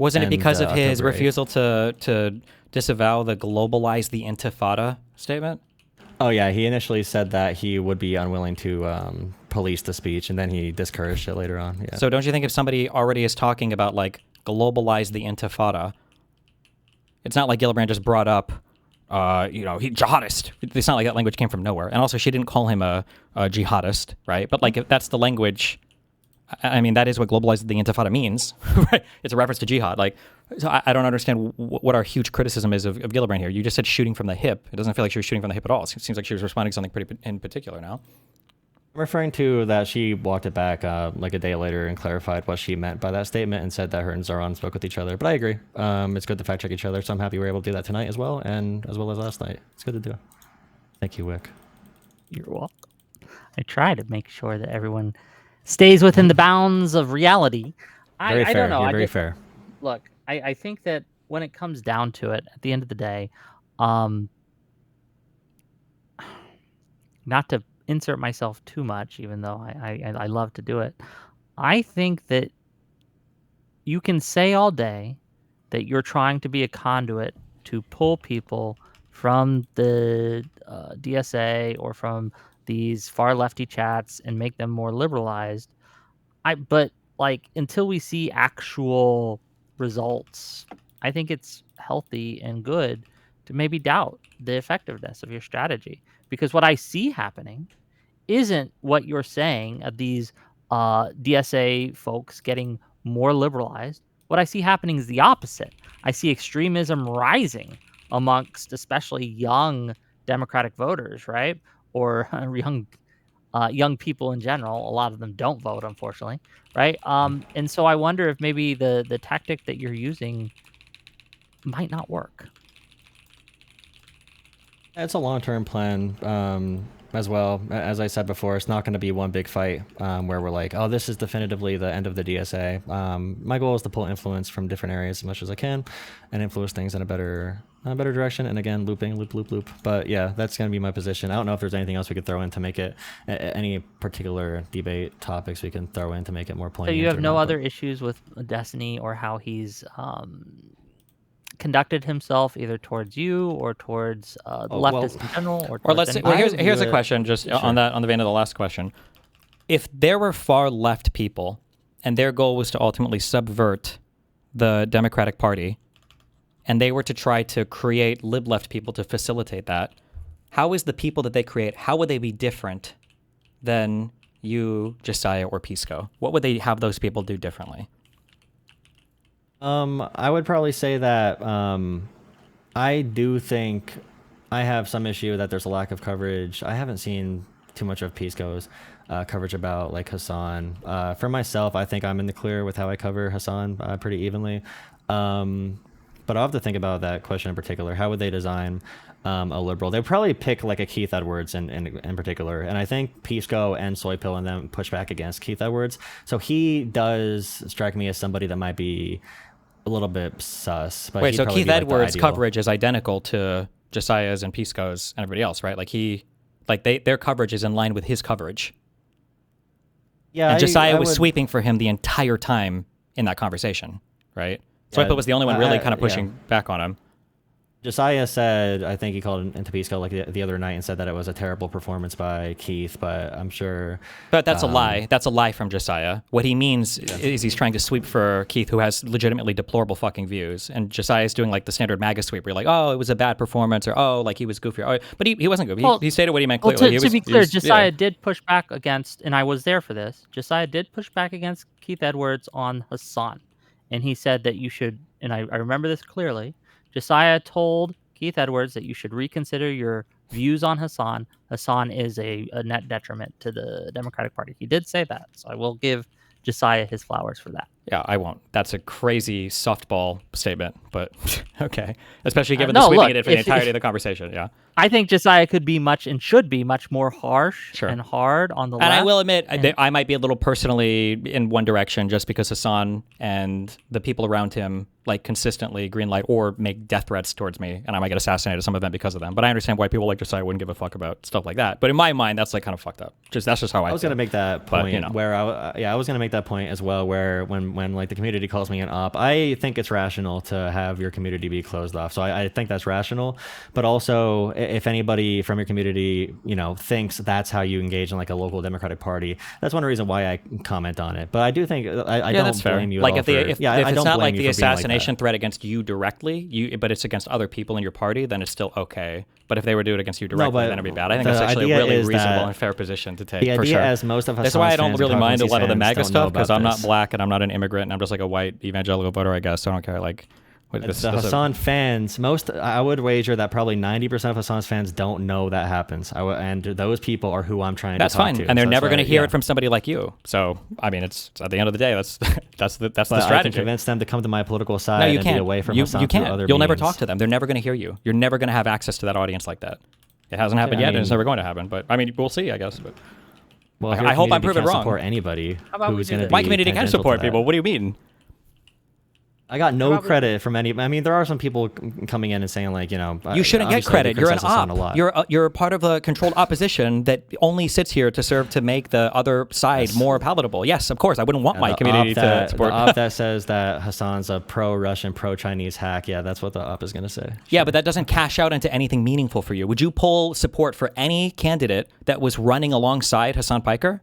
Wasn't it and, because of his October 8th. refusal to disavow the globalize the intifada statement? Oh yeah, he initially said that he would be unwilling to police the speech, and then he discouraged it later on. Yeah. So don't you think if somebody already is talking about like globalize the intifada, it's not like Gillibrand just brought up, he jihadist. It's not like that language came from nowhere. And also, she didn't call him a jihadist, right? But like, if that's the language, I mean, that is what globalize the intifada means, right? It's a reference to jihad. Like, so I don't understand what our huge criticism is of Gillibrand here. You just said shooting from the hip. It doesn't feel like she was shooting from the hip at all. It seems like she was responding to something pretty in particular now. I'm referring to that she walked it back like a day later and clarified what she meant by that statement and said that her and Zoran spoke with each other. But I agree. It's good to fact check each other, so I'm happy we were able to do that tonight as well, and as well as last night. It's good to do. Thank you, Whick. You're welcome. I try to make sure that everyone stays within the bounds of reality. Very I fair. don't know. You're very fair. Look, I think that when it comes down to it, at the end of the day, not to insert myself too much, even though I love to do it, I think that you can say all day that you're trying to be a conduit to pull people from the DSA or from these far lefty chats and make them more liberalized. But like, until we see actual results, I think it's healthy and good to maybe doubt the effectiveness of your strategy, because what I see happening isn't what you're saying of these DSA folks getting more liberalized. What I see happening is the opposite. I see extremism rising amongst especially young Democratic voters, right? Or young people in general. A lot of them don't vote, unfortunately, right? And so I wonder if maybe the tactic that you're using might not work. It's a long-term plan as well. As I said before, it's not going to be one big fight where we're like, oh, this is definitively the end of the DSA. My goal is to pull influence from different areas as much as I can and influence things in a better direction. And again, loop. But yeah, that's going to be my position. I don't know if there's anything else we could throw in to make it any particular debate topics we can throw in to make it more poignant. So you have no other issues with Destiny or how he's conducted himself either towards you or towards the leftists in general, or let's say, here's a question just on the vein of the last question. If there were far left people and their goal was to ultimately subvert the Democratic Party, and they were to try to create lib left people to facilitate that, how is the people that they create, how would they be different than you, Josiah, or Pisco? What would they have those people do differently? I would probably say that I do think I have some issue that there's a lack of coverage. I haven't seen too much of Pisco's coverage about like Hassan. For myself, I think I'm in the clear with how I cover Hassan pretty evenly. But I'll have to think about that question in particular. How would they design a liberal? They'd probably pick like a Keith Edwards in particular. And I think Pisco and Soypill and them push back against Keith Edwards. So he does strike me as somebody that might be a little bit sus. But wait, so Keith Edwards' coverage is identical to Josiah's and Pisco's and everybody else, right? Like their coverage is in line with his coverage. Yeah, and Josiah was sweeping for him the entire time in that conversation, right? Soypill was the only one really kind of pushing back on him. Josiah said, I think he called into Pisco like the other night and said that it was a terrible performance by Keith, but I'm sure... But that's a lie. That's a lie from Josiah. What he means is he's trying to sweep for Keith, who has legitimately deplorable fucking views. And Josiah's doing like the standard MAGA sweep where you're like, oh, it was a bad performance, or oh, like he was goofy. Oh, but he wasn't goofy. He stated what he meant clearly. To be clear, Josiah did push back against, and I was there for this, Josiah did push back against Keith Edwards on Hassan. And he said that you should, and I remember this clearly, Josiah told Keith Edwards that you should reconsider your views on Hassan. Hassan is a net detriment to the Democratic Party. He did say that, so I will give Josiah his flowers for that. Yeah, I won't. That's a crazy softball statement, but okay. Especially given the sweeping it in for the entirety of the conversation, yeah. I think Josiah could be much and should be much more harsh and hard on the left. And I will admit, I might be a little personally in one direction just because Hassan and the people around him like consistently green light or make death threats towards me, and I might get assassinated at some event because of them. But I understand why people like Josiah wouldn't give a fuck about stuff like that. But in my mind, that's like kind of fucked up. That's just how I was going to make that point but, I was going to make that point as well, where when like the community calls me an op, I think it's rational to have your community be closed off. So I think that's rational. But also, if anybody from your community, thinks that's how you engage in like a local Democratic Party, that's one reason why I comment on it. But I do think I don't blame you. Like at if all if it's not like the assassination threat against you directly, but it's against other people in your party, then it's still okay. But if they were to do it against you directly, then it'd be bad. I think that's actually a really reasonable and fair position to take. The idea, for sure. as most of us, that's why I don't really mind a lot of the MAGA stuff, because I'm not this. black and I'm not an immigrant and I'm just like a white evangelical voter, I guess. So I don't care. Like. The Hassan fans, I would wager that probably 90% of Hassan's fans don't know that happens. And those people are who I'm trying to talk to. That's fine, and they're never going to hear it from somebody like you. So I mean, it's at the end of the day, that's the strategy. I can convince them to come to my political side and be away from Hassan. You can't. Other You'll never means. talk to them. They're never going to hear you. You're never going to have access to that audience like that. It hasn't happened yet, and it's never going to happen. But I mean, we'll see, I guess. But well, I hope I'm proven wrong. Support anybody who's going to be my community can support people. What do you mean? I got no credit from any. I mean, there are some people coming in and saying like, you shouldn't get credit. You're an op. You're part of a controlled opposition that only sits here to serve to make the other side more palatable. Yes, of course. I wouldn't want my community to support. The op that says that Hassan's a pro-Russian, pro-Chinese hack. Yeah, that's what the op is going to say. Yeah, but that doesn't cash out into anything meaningful for you. Would you pull support for any candidate that was running alongside Hassan Piker?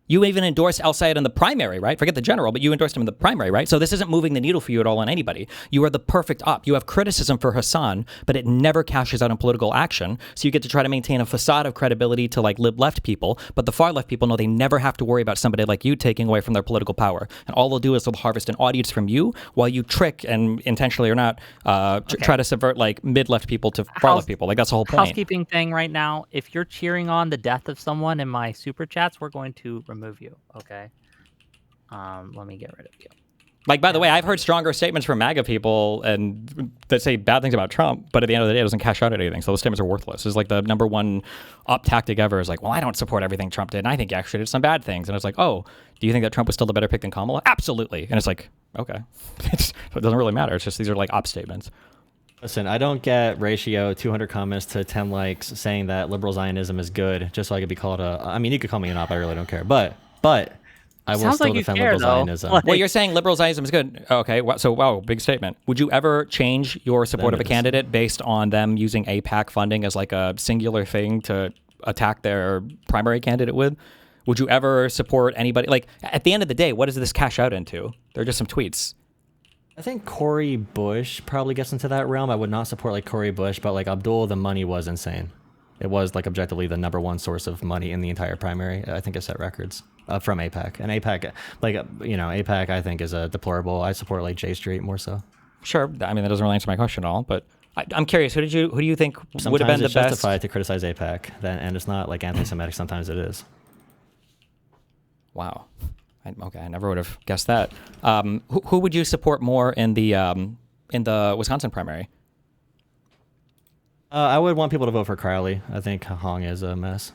You even endorsed El Sayed in the primary, right? Forget the general, but you endorsed him in the primary, right? So this isn't moving the needle for you at all on anybody. You are the perfect op. You have criticism for Hassan, but it never cashes out in political action. So you get to try to maintain a facade of credibility to like lib-left people, but the far-left people know they never have to worry about somebody like you taking away from their political power. And all they'll do is they'll harvest an audience from you while you trick, and intentionally or not, try to subvert like mid-left people to far-left people. Like that's the whole point. Housekeeping thing right now, if you're cheering on the death of someone in my super chats, we're going to remove you. Okay. Let me get rid of you. Like, by the way, I've heard stronger statements from MAGA people and that say bad things about Trump, but at the end of the day, it doesn't cash out at anything. So those statements are worthless. It's like the number one op tactic ever is like, well, I don't support everything Trump did, and I think he actually did some bad things. And it's like, oh, do you think that Trump was still the better pick than Kamala? Absolutely. And it's like, okay. It doesn't really matter. It's just these are like op statements. Listen, I don't get ratio 200 comments to 10 likes saying that liberal Zionism is good just so I could be called I mean, you could call me an op. I really don't care. But I will still defend liberal Zionism. Well, you're saying liberal Zionism is good. Okay, so wow, big statement. Would you ever change your support of a candidate based on them using APAC funding as like a singular thing to attack their primary candidate with? Would you ever support anybody? Like, at the end of the day, what does this cash out into? They're just some tweets. I think Cori Bush probably gets into that realm. I would not support like Cori Bush, but like Abdul, the money was insane. It was like objectively the number one source of money in the entire primary. I think it set records from APAC. And APAC, like, APAC I think is a deplorable. I support like J Street more so. Sure. I mean, that doesn't really answer my question at all, but I'm curious. Who do you think sometimes would have been the it's best? justified to criticize APAC, and it's not like anti-Semitic. Sometimes it is. Wow. Okay, I never would have guessed that. Who would you support more in the Wisconsin primary? I would want people to vote for Crowley. I think Hong is a mess.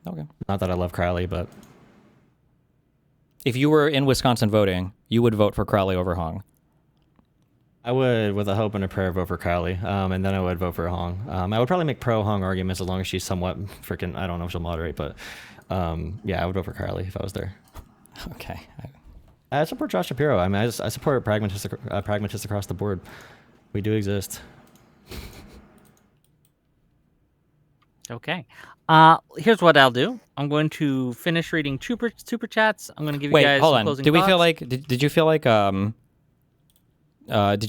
Okay. Not that I love Crowley, but if you were in Wisconsin voting, you would vote for Crowley over Hong. I would, with a hope and a prayer, vote for Crowley, and then I would vote for Hong. I would probably make pro-Hong arguments as long as she's somewhat freaking. I don't know if she'll moderate, but yeah, I would vote for Crowley if I was there. Okay. I support Josh Shapiro. I mean, I support pragmatists across the board. We do exist. Okay. Here's what I'll do. I'm going to finish reading super chats. I'm going to give you guys some closing thoughts. Did you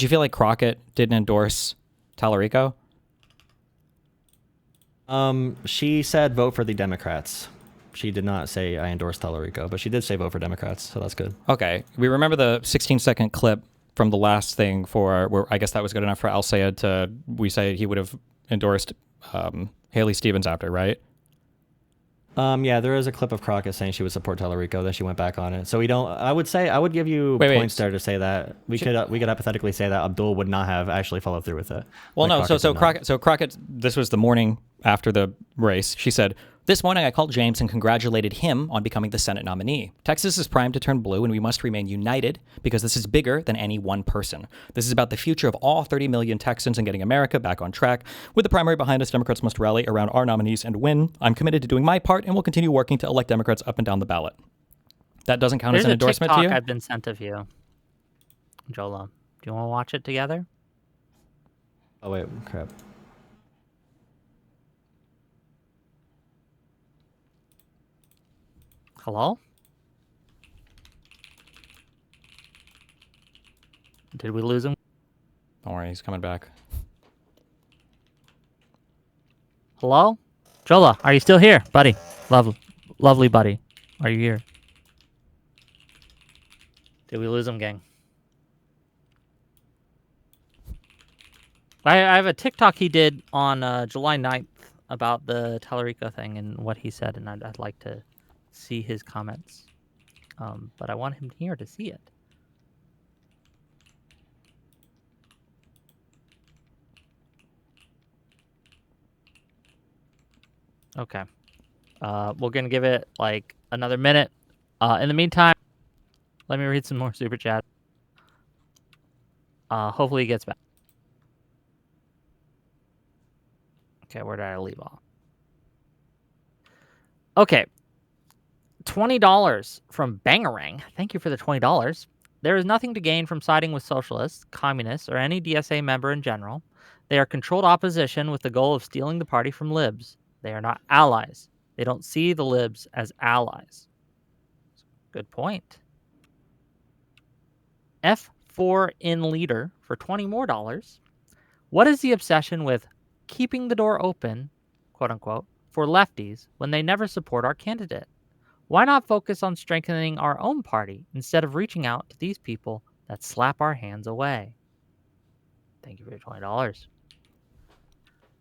feel like Crockett didn't endorse Tallarico? She said vote for the Democrats. She did not say I endorse Tallarico, but she did say vote for Democrats, so that's good. Okay. We remember the 16-second clip from the last thing where I guess that was good enough for El Sayed we say he would have endorsed Haley Stevens after, right? Yeah, there is a clip of Crockett saying she would support Tellerico, then she went back on it. So we don't. I would give you points there to say that we could hypothetically say that Abdul would not have actually followed through with it. Well, like no. Crockett So Crockett. This was the morning after the race. She said, "This morning I called James and congratulated him on becoming the Senate nominee. Texas is primed to turn blue, and we must remain united because this is bigger than any one person. This is about the future of all 30 million Texans and getting America back on track. With the primary behind us, Democrats must rally around our nominees and win. I'm committed to doing my part and will continue working to elect Democrats up and down the ballot." That doesn't count as an endorsement to you? There's a TikTok I've been sent of you, Jolah. Do you want to watch it together? Oh wait, crap. Hello? Did we lose him? Don't worry, he's coming back. Hello? Jolah, are you still here, buddy? Lovely buddy. Are you here? Did we lose him, gang? I have a TikTok he did on July 9th about the Tellerico thing and what he said, and I'd like to see his comments. But I want him here to see it. Okay. We're going to give it like another minute. In the meantime, let me read some more super chat. Hopefully he gets back. Okay, where did I leave off? Okay. $20 from Bangarang. Thank you for the $20. There is nothing to gain from siding with socialists, communists, or any DSA member in general. They are controlled opposition with the goal of stealing the party from libs. They are not allies. They don't see the libs as allies. Good point. F4 in leader for $20 more. What is the obsession with keeping the door open, quote unquote, for lefties when they never support our candidate? Why not focus on strengthening our own party instead of reaching out to these people that slap our hands away? Thank you for your $20.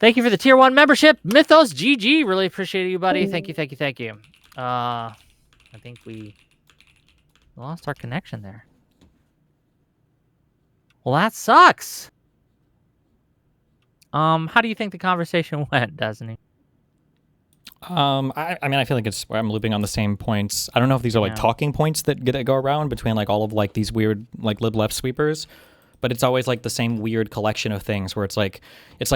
Thank you for the tier 1 membership, Mythos GG. Really appreciate you, buddy. Thank you. I think we lost our connection there. Well, that sucks. How do you think the conversation went, Destiny? I mean, I feel like I'm looping on the same points. I don't know if these are like talking points that go around between like all of like these weird like lib left sweepers, but it's always like the same weird collection of things where it's like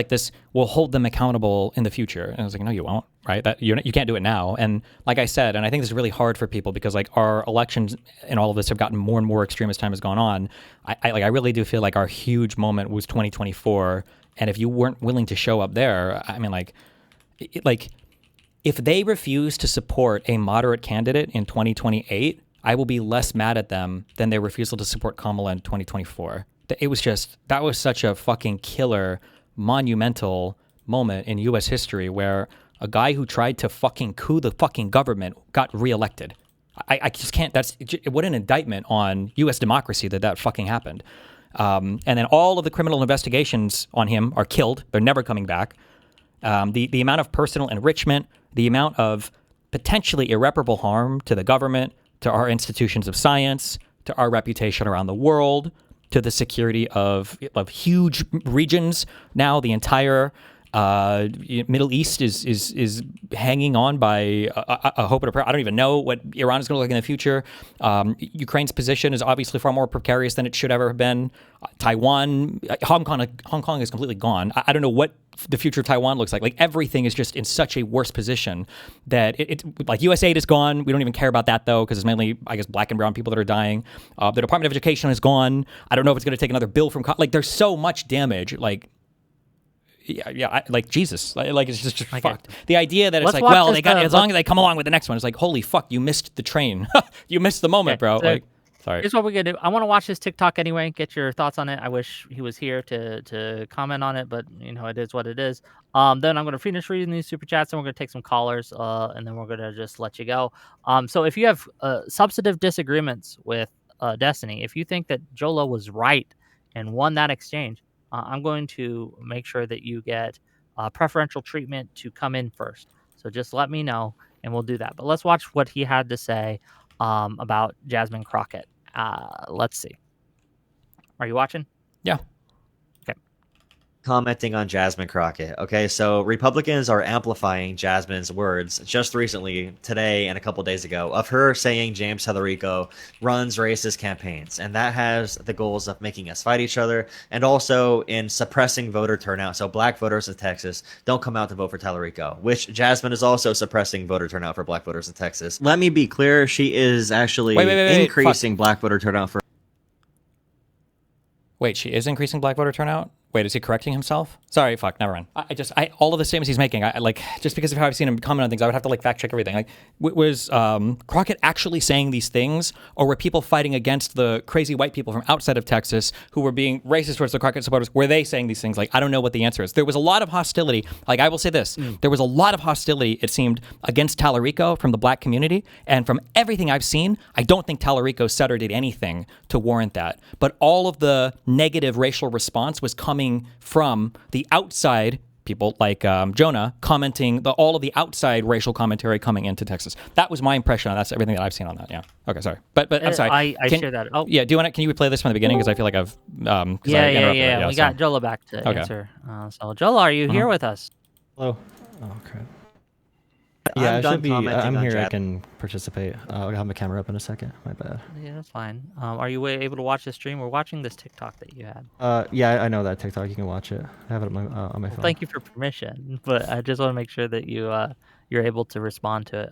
this, we'll hold them accountable in the future. And I was like, no, you won't, right? That you can't do it now. And like I said, and I think this is really hard for people because like our elections and all of this have gotten more and more extreme as time has gone on. I really do feel like our huge moment was 2024. And if you weren't willing to show up there, I mean, if they refuse to support a moderate candidate in 2028, I will be less mad at them than their refusal to support Kamala in 2024. That was such a fucking killer, monumental moment in U.S. history where a guy who tried to fucking coup the fucking government got reelected. I just can't, what an indictment on U.S. democracy that fucking happened. And then all of the criminal investigations on him are killed. They're never coming back. The amount of personal enrichment, the amount of potentially irreparable harm to the government, to our institutions of science, to our reputation around the world, to the security of huge regions. Now the entire Middle East is hanging on by a hope and a prayer. I don't even know what Iran is going to look like in the future. Ukraine's position is obviously far more precarious than it should ever have been. Taiwan, Hong Kong is completely gone. I don't know what the future of Taiwan looks like. Like everything is just in such a worse position that like USAID is gone. We don't even care about that though, because it's mainly, I guess, black and brown people that are dying. The Department of Education is gone. I don't know if it's going to take another bill from, like there's so much damage. Like, like Jesus, like it's just fucked. The idea that it's like, well, they got as long as they come along with the next one, it's like, holy fuck, you missed the train, you missed the moment, bro. Like, sorry. Here's what we're gonna do. I want to watch this TikTok anyway. Get your thoughts on it. I wish he was here to comment on it, but you know, it is what it is. Then I'm gonna finish reading these super chats, and we're gonna take some callers, and then we're gonna just let you go. So if you have substantive disagreements with Destiny, if you think that Jolah was right and won that exchange, I'm going to make sure that you get preferential treatment to come in first. So just let me know and we'll do that. But let's watch what he had to say about Jasmine Crockett. Let's see. Are you watching? Yeah. Commenting on Jasmine Crockett. Okay, so Republicans are amplifying Jasmine's words just recently, today and a couple days ago, of her saying James Tallarico runs racist campaigns, and that has the goals of making us fight each other and also in suppressing voter turnout. So black voters in Texas don't come out to vote for Tallarico, which Jasmine is also suppressing voter turnout for black voters in Texas. Let me be clear, she is actually increasing black voter turnout for... Wait, she is increasing black voter turnout? Wait, is he correcting himself? Sorry, fuck, never mind. I all of the statements he's making, like, just because of how I've seen him comment on things, I would have to like fact check everything. Like, was Crockett actually saying these things, or were people fighting against the crazy white people from outside of Texas who were being racist towards the Crockett supporters? Were they saying these things? Like, I don't know what the answer is. There was a lot of hostility. Like, I will say this: there was a lot of hostility, it seemed, against Tallarico from the black community, and from everything I've seen, I don't think Tallarico said or did anything to warrant that. But all of the negative racial response was coming from the outside people like Jonah commenting, all of the outside racial commentary coming into Texas. That was my impression. That's everything that I've seen on that. Yeah. Okay. Sorry, but I'm sorry. I share that. Oh, yeah. Do you want to? Can you replay this from the beginning? Because I feel like I've yeah. We got Jolah back to answer. So Jolah, are you here with us? Hello. Oh crap. Yeah, I should be. I'm here. I can participate. I'll have my camera up in a second. My bad. Yeah, that's fine. Are you able to watch the stream? We're watching this TikTok that you had. Yeah, I know that TikTok. You can watch it. I have it on my phone. Thank you for permission, but I just want to make sure that you're able to respond to it.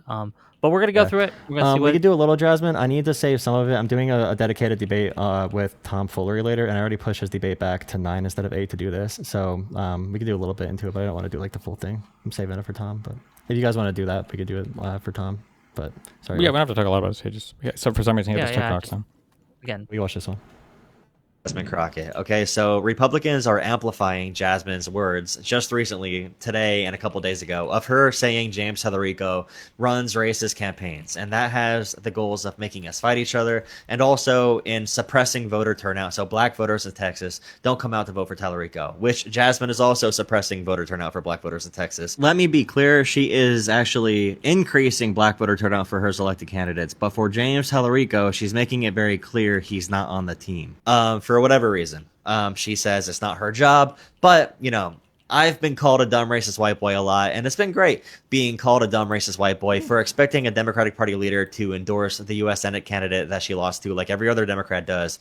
But we're gonna go through it. We're gonna see we could do a little, Jasmine. I need to save some of it. I'm doing a dedicated debate with Tom Foolery later, and I already pushed his debate back to 9 instead of 8 to do this. So we could do a little bit into it, but I don't want to do like the full thing. I'm saving it for Tom, but. If you guys want to do that, we could do it for Tom. But sorry. Yeah, we don't have to talk a lot about it. So for some reason, he has TikTok. So. Again, we watch this one. Jasmine Crockett. Okay, so Republicans are amplifying Jasmine's words just recently, today and a couple days ago, of her saying James Tallarico runs racist campaigns, and that has the goals of making us fight each other and also in suppressing voter turnout. So black voters in Texas don't come out to vote for Tallarico, which Jasmine is also suppressing voter turnout for black voters in Texas. Let me be clear, she is actually increasing black voter turnout for her selected candidates, but for James Tallarico, she's making it very clear he's not on the team. For whatever reason. She says it's not her job, but, you know, I've been called a dumb racist white boy a lot, and it's been great being called a dumb racist white boy for expecting a Democratic Party leader to endorse the U.S. Senate candidate that she lost to, like every other Democrat does,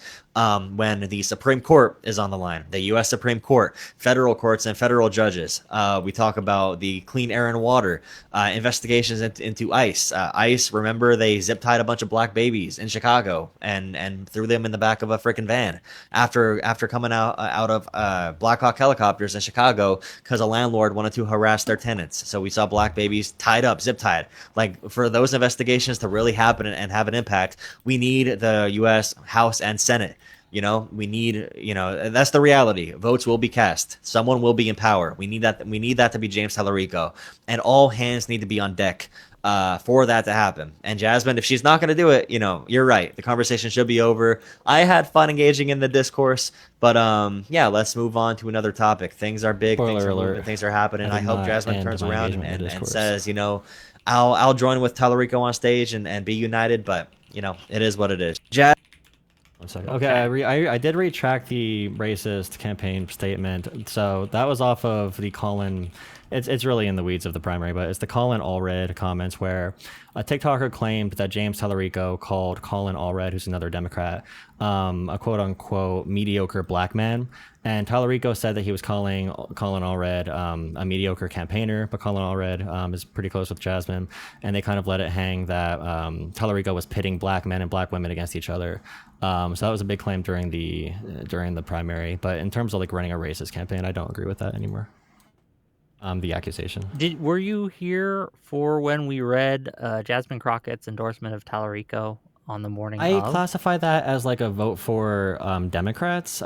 when the Supreme Court is on the line. The U.S. Supreme Court, federal courts, and federal judges. We talk about the clean air and water, investigations into ICE. ICE, remember, they zip-tied a bunch of black babies in Chicago and threw them in the back of a freaking van after coming out of Black Hawk helicopters in Chicago because a landlord wanted to harass their tenants. So we saw black babies tied up, zip tied. Like, for those investigations to really happen and have an impact, we need the U.S. House and Senate. You know, we need, you know, that's the reality. Votes will be cast. Someone will be in power. We need that. We need that to be James Tallarico, and all hands need to be on deck for that to happen. And Jasmine, if she's not going to do it, you know, you're right. The conversation should be over. I had fun engaging in the discourse, but yeah, let's move on to another topic. Things are big. Things are moving. Things are happening. I hope Jasmine turns around and says, you know, I'll join with Tallarico on stage and be united. But you know, it is what it is. One second. Okay, I did retract the racist campaign statement. So that was off of the Colin. It's really in the weeds of the primary, but it's the Colin Allred comments where a TikToker claimed that James Tallarico called Colin Allred, who's another Democrat, a quote-unquote mediocre black man. And Tallarico said that he was calling Colin Allred a mediocre campaigner, but Colin Allred is pretty close with Jasmine, and they kind of let it hang that Tallarico was pitting black men and black women against each other. So that was a big claim during the primary. But in terms of like running a racist campaign, I don't agree with that anymore. The accusation. Were you here for when we read Jasmine Crockett's endorsement of Tallarico on the morning I of. classify that as like a vote for Democrats.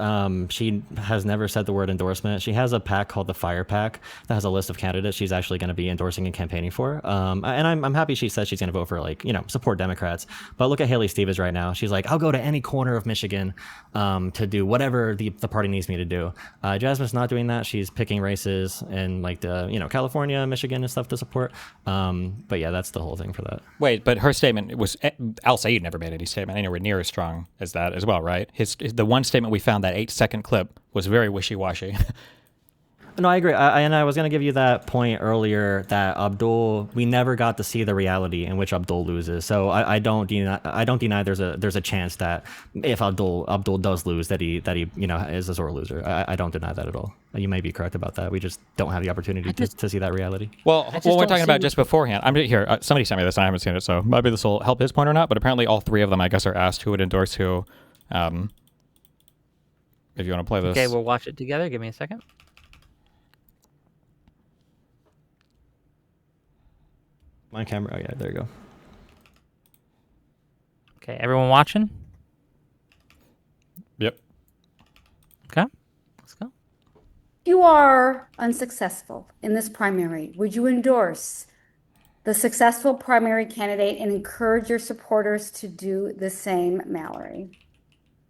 She has never said the word endorsement. She has a PAC called the Fire PAC that has a list of candidates she's actually going to be endorsing and campaigning for. And I'm happy she said she's going to vote for, like, you know, support Democrats. But look at Haley Stevens right now. She's like, I'll go to any corner of Michigan to do whatever the party needs me to do. Jasmine's not doing that. She's picking races in like the, you know, California, Michigan and stuff to support. But yeah, that's the whole thing for that. Wait, but her statement was Al Sayed never made any statement anywhere near as strong as that as well, right? The one statement we found, that 8-second clip, was very wishy-washy. No, I agree. And I was going to give you that point earlier that Abdul, we never got to see the reality in which Abdul loses. So I don't deny there's a chance that if Abdul does lose, that he you know, is a sore loser. I don't deny that at all. You may be correct about that. We just don't have the opportunity to see that reality. Well, what we're talking about just beforehand, I'm here. Somebody sent me this and I haven't seen it, so maybe this will help his point or not. But apparently, all three of them, I guess, are asked who would endorse who. If you want to play this, Okay, we'll watch it together. Give me a second. My camera. Oh yeah, there you go. Okay, everyone watching? Yep. Okay, let's go. You are unsuccessful in this primary. Would you endorse the successful primary candidate and encourage your supporters to do the same, Mallory?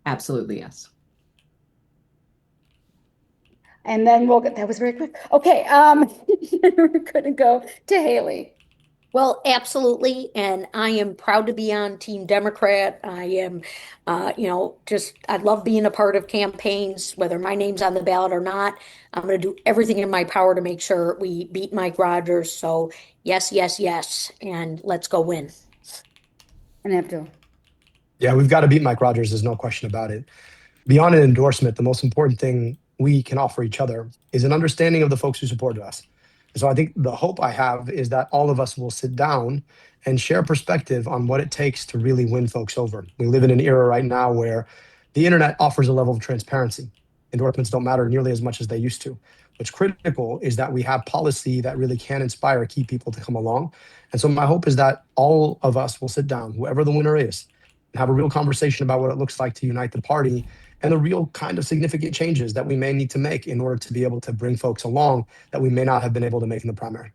Absolutely, yes. And then we'll get, that was very quick. Okay, we're gonna go to Haley. Well, absolutely. And I am proud to be on Team Democrat. I am, I love being a part of campaigns, whether my name's on the ballot or not. I'm going to do everything in my power to make sure we beat Mike Rogers. So yes, yes, yes. And let's go win. And Abdul. Yeah, we've got to beat Mike Rogers. There's no question about it. Beyond an endorsement, the most important thing we can offer each other is an understanding of the folks who supported us. So I think the hope I have is that all of us will sit down and share perspective on what it takes to really win folks over. We live in an era right now where the internet offers a level of transparency. Endorsements don't matter nearly as much as they used to. What's critical is that we have policy that really can inspire key people to come along. And so my hope is that all of us will sit down, whoever the winner is, and have a real conversation about what it looks like to unite the party and the real kind of significant changes that we may need to make in order to be able to bring folks along that we may not have been able to make in the primary.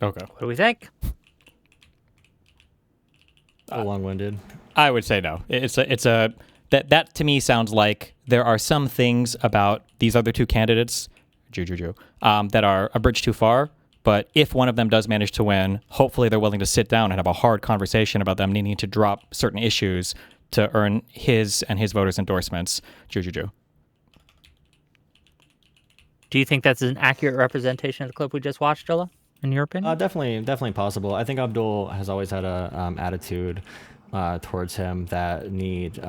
Okay. What do we think? Long-winded. I would say no. That to me sounds like there are some things about these other two candidates, that are a bridge too far. But if one of them does manage to win, hopefully they're willing to sit down and have a hard conversation about them needing to drop certain issues to earn his and his voters' endorsements. Do you think that's an accurate representation of the clip we just watched, Jolah, in your opinion? Definitely possible. I think Abdul has always had a attitude towards him that needed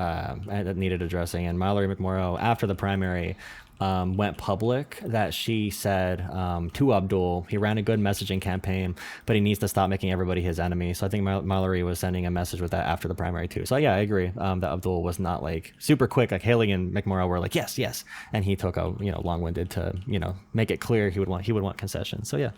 addressing. And Mallory McMorrow, after the primary, went public that she said to Abdul, he ran a good messaging campaign, but he needs to stop making everybody his enemy. So I think Mallory was sending a message with that after the primary too. So yeah, I agree that Abdul was not like super quick. Like Haley and McMorrow were like, yes, yes. And he took a, long-winded to, make it clear he would want concessions. So yeah.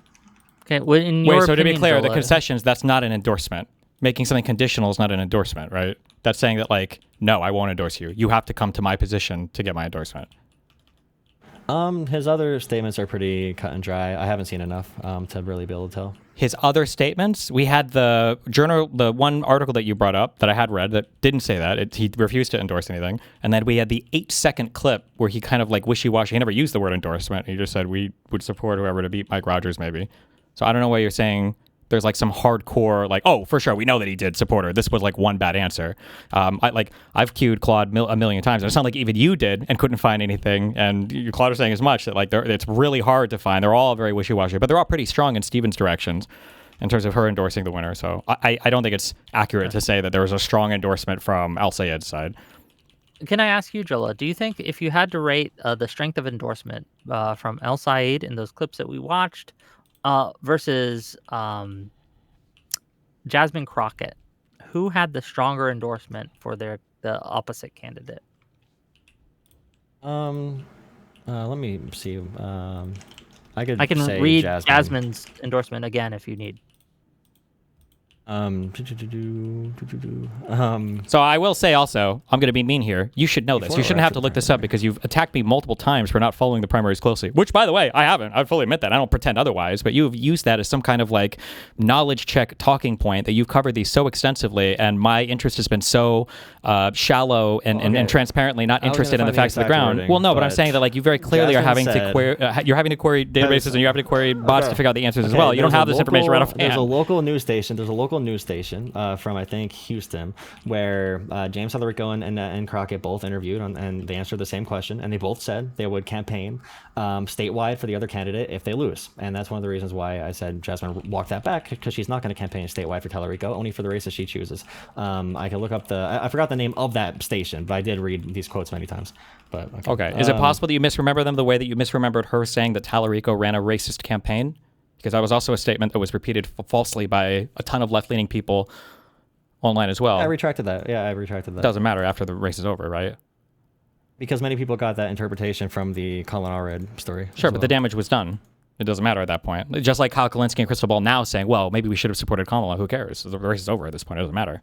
Okay. Well, in your so to be opinion, clear, the Jolah, concessions, that's not an endorsement. Making something conditional is not an endorsement, right? That's saying that, like, no, I won't endorse you. You have to come to my position to get my endorsement. His other statements are pretty cut and dry. I haven't seen enough to really be able to tell. His other statements, we had the one article that you brought up that I had read that didn't say that. He refused to endorse anything. And then we had the 8-second clip where he kind of like wishy-washy. He never used the word endorsement. He just said we would support whoever to beat Mike Rogers maybe. So I don't know why you're saying there's like some hardcore, like, oh, for sure, we know that he did support her. This was like one bad answer. I've queued Claude a million times, and it's not like even you did and couldn't find anything. And Claude was saying as much that like it's really hard to find. They're all very wishy-washy, but they're all pretty strong in Steven's directions in terms of her endorsing the winner. So I don't think it's accurate to say that there was a strong endorsement from Al Sayed's side. Can I ask you, Jolah, do you think if you had to rate the strength of endorsement from Al Sayed in those clips that we watched versus Jasmine Crockett, who had the stronger endorsement for the opposite candidate? Let me see. I can say read Jasmine's endorsement again if you need. So I will say also, I'm going to be mean here. You should know this. You shouldn't have to look this up because you've attacked me multiple times for not following the primaries closely. Which, by the way, I haven't. I fully admit that. I don't pretend otherwise. But you've used that as some kind of like knowledge check talking point that you've covered these so extensively, and my interest has been so shallow and transparently not interested in the facts of the ground. Wording, well, no, but I'm saying that like you very clearly are having to query. You're having to query databases and you're having to query bots to figure out the answers as well. You don't have this information right off hand. There's a local news station. There's a local news station from I think Houston where James Talarico and Crockett both interviewed and they answered the same question, and they both said they would campaign statewide for the other candidate if they lose. And that's one of the reasons why I said Jasmine walk that back, because she's not going to campaign statewide for Talarico, only for the races she chooses. I can look up I forgot the name of that station, but I did read these quotes many times. But okay. Is it possible that you misremember them the way that you misremembered her saying that Talarico ran a racist campaign? Because that was also a statement that was repeated falsely by a ton of left-leaning people online as well. I retracted that. Yeah, I retracted that. Doesn't matter after the race is over, right? Because many people got that interpretation from the Colin Allred story. Sure, but the damage was done. It doesn't matter at that point. Just like Kyle Kalinske and Crystal Ball now saying, well, maybe we should have supported Kamala. Who cares? The race is over at this point. It doesn't matter.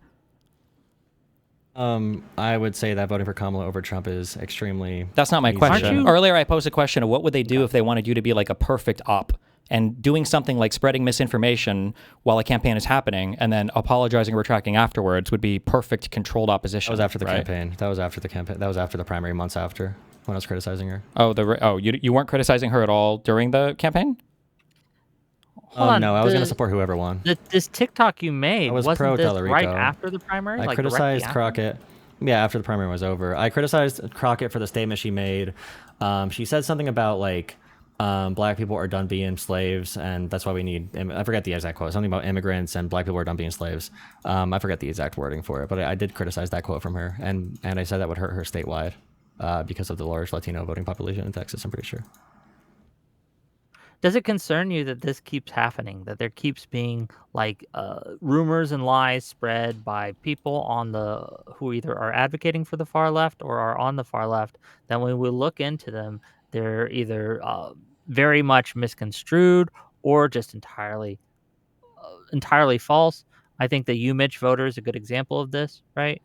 I would say that voting for Kamala over Trump is extremely... That's not my question. Earlier, I posed a question of what would they do if they wanted you to be like a perfect op, and doing something like spreading misinformation while a campaign is happening and then apologizing or retracting afterwards would be perfect controlled opposition. That was after the right? campaign. That was after the campaign. That was after the primary, months after, when I was criticizing her. Oh, you weren't criticizing her at all during the campaign? No, I was going to support whoever won. This TikTok you made, wasn't pro this Talarico. right after the primary? I like criticized directly Crockett. Yeah, after the primary was over. I criticized Crockett for the statement she made. She said something about like black people are done being slaves, and that's why we need... I forget the exact quote. Something about immigrants and black people are done being slaves. I forget the exact wording for it, but I did criticize that quote from her, and I said that would hurt her statewide because of the large Latino voting population in Texas, I'm pretty sure. Does it concern you that this keeps happening, that there keeps being like rumors and lies spread by people on who either are advocating for the far left or are on the far left, that when we look into them, they're either very much misconstrued or just entirely false? I think the UMitch voter is a good example of this, right?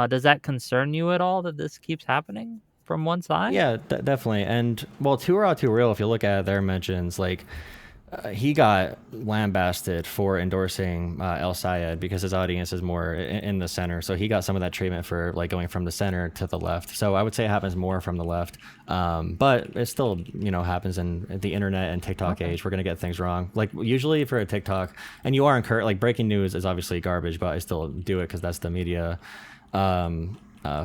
Does that concern you at all that this keeps happening from one side? Yeah, definitely. And well, Too Raw Too Real, if you look at their mentions, like he got lambasted for endorsing El Sayed because his audience is more in the center. So he got some of that treatment for like going from the center to the left. So I would say it happens more from the left. But it still, happens in the internet and TikTok age. We're going to get things wrong. Like usually for a TikTok, and you are encouraged, like breaking news is obviously garbage, but I still do it because that's the media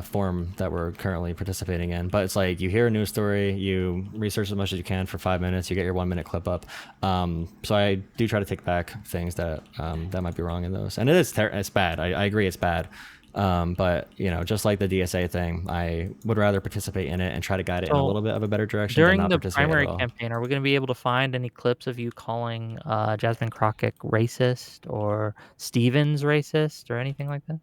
form that we're currently participating in. But it's like you hear a news story, you research as much as you can for 5 minutes, you get your 1 minute clip up. So I do try to take back things that that might be wrong in those, and it's bad. I agree it's bad. But just like the DSA thing, I would rather participate in it and try to guide it in a little bit of a better direction during than not the participate primary at all. campaign. Are we going to be able to find any clips of you calling Jasmine Crockett racist or Stevens racist or anything like that?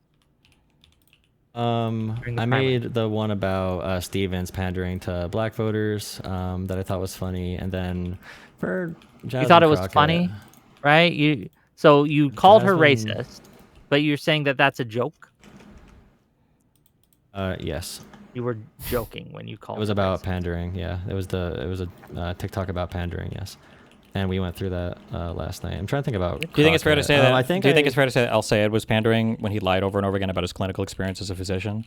I made the one about Stevens pandering to black voters that I thought was funny, and then for Jasmine you thought it was Crockett, funny, right? You called her racist, but you're saying that that's a joke? Yes. You were joking when you called It was her about racist. pandering. Yeah, it was a TikTok about pandering. Yes. And we went through that last night. I'm trying to think about. Do you think it's fair to say that? Do you think it's fair to say that El Sayed was pandering when he lied over and over again about his clinical experience as a physician?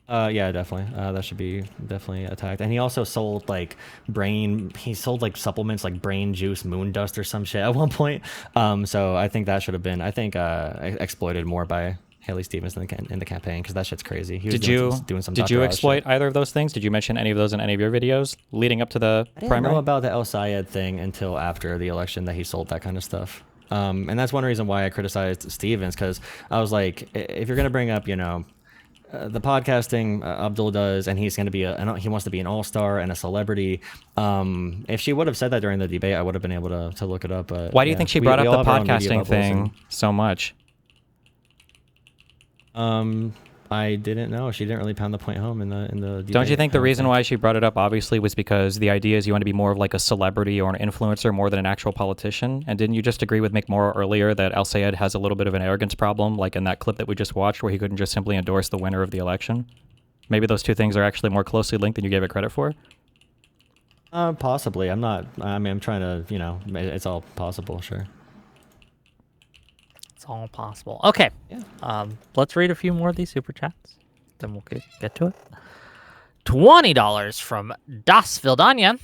Yeah, definitely. That should be definitely attacked. And he also sold like supplements like brain juice, moon dust, or some shit at one point. So I think that should have been exploited more by Haley Stevens in the campaign, because that shit's crazy. He was doing some Did you Dr. Oz exploit shit. either of those things? Did you mention any of those in any of your videos leading up to the I didn't primary? know about the El Sayed thing until after the election, that he sold that kind of stuff. And that's one reason why I criticized Stevens, because I was like, if you're going to bring up, the podcasting Abdul does, and he's going to be he wants to be an all-star and a celebrity. If she would have said that during the debate, I would have been able to look it up. But Why do you think she brought up the podcasting thing so much? I didn't know. She didn't really pound the point home in the Don't you debate. think the reason why she brought it up obviously was because the idea is you want to be more of like a celebrity or an influencer more than an actual politician? And didn't you just agree with McMorrow earlier that El Sayed has a little bit of an arrogance problem, like in that clip that we just watched where he couldn't just simply endorse the winner of the election? Maybe those two things are actually more closely linked than you gave it credit for? Possibly. I'm not. I mean, I'm trying to. You know, it's all possible. Sure. It's all possible. Okay. Yeah. Let's read a few more of these super chats. Then we'll get to it. $20 from Das Vildania.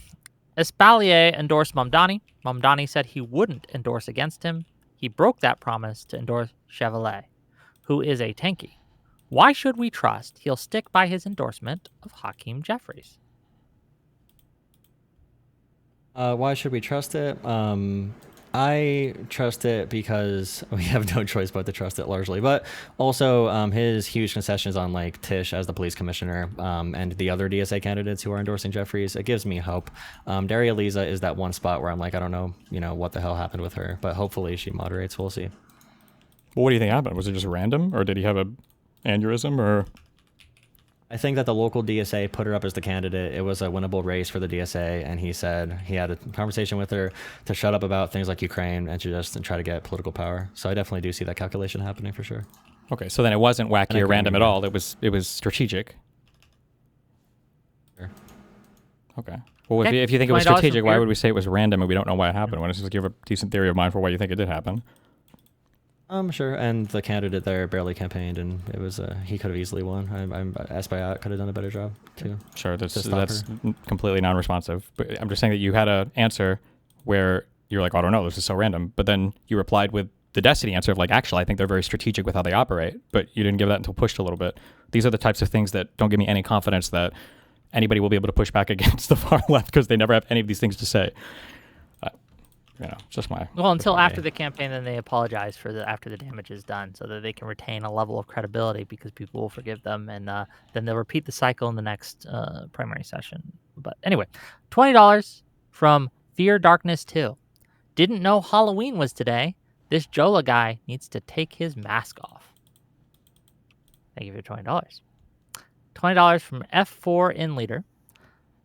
Espalier endorsed Mamdani. Mamdani said he wouldn't endorse against him. He broke that promise to endorse Chevrolet, who is a tanky. Why should we trust he'll stick by his endorsement of Hakeem Jeffries? Why should we trust it? I trust it because we have no choice but to trust it largely. But also his huge concessions on like Tish as the police commissioner and the other DSA candidates who are endorsing Jeffries, it gives me hope. Daria Lisa is that one spot where I'm like, I don't know, what the hell happened with her, but hopefully she moderates. We'll see. Well, what do you think happened? Was it just random, or did he have a aneurysm, or? I think that the local DSA put her up as the candidate. It was a winnable race for the DSA, and he said he had a conversation with her to shut up about things like Ukraine and to just try to get political power. So I definitely do see that calculation happening for sure. Okay, so then it wasn't wacky or random at all. It was strategic. Sure. Okay. Well, Okay. if you think it was $20 from strategic, why Beard. would we say it was random and we don't know why it happened? When it seems like you have a decent theory of mind for why you think it did happen. Sure. And the candidate there barely campaigned, and it was he could have easily won. Esbayat could have done a better job too. Sure, that's to stop her. completely non-responsive. But I'm just saying that you had an answer where you're like, I don't know, this is so random. But then you replied with the Destiny answer of like, actually, I think they're very strategic with how they operate. But you didn't give that until pushed a little bit. These are the types of things that don't give me any confidence that anybody will be able to push back against the far left because they never have any of these things to say. Just my. Well, until after the campaign, then they apologize for after the damage is done, so that they can retain a level of credibility because people will forgive them, and then they'll repeat the cycle in the next primary session. But anyway, $20 from Fear Darkness 2. Didn't know Halloween was today. This Jolah guy needs to take his mask off. Thank you for $20. $20 from F4 in leader.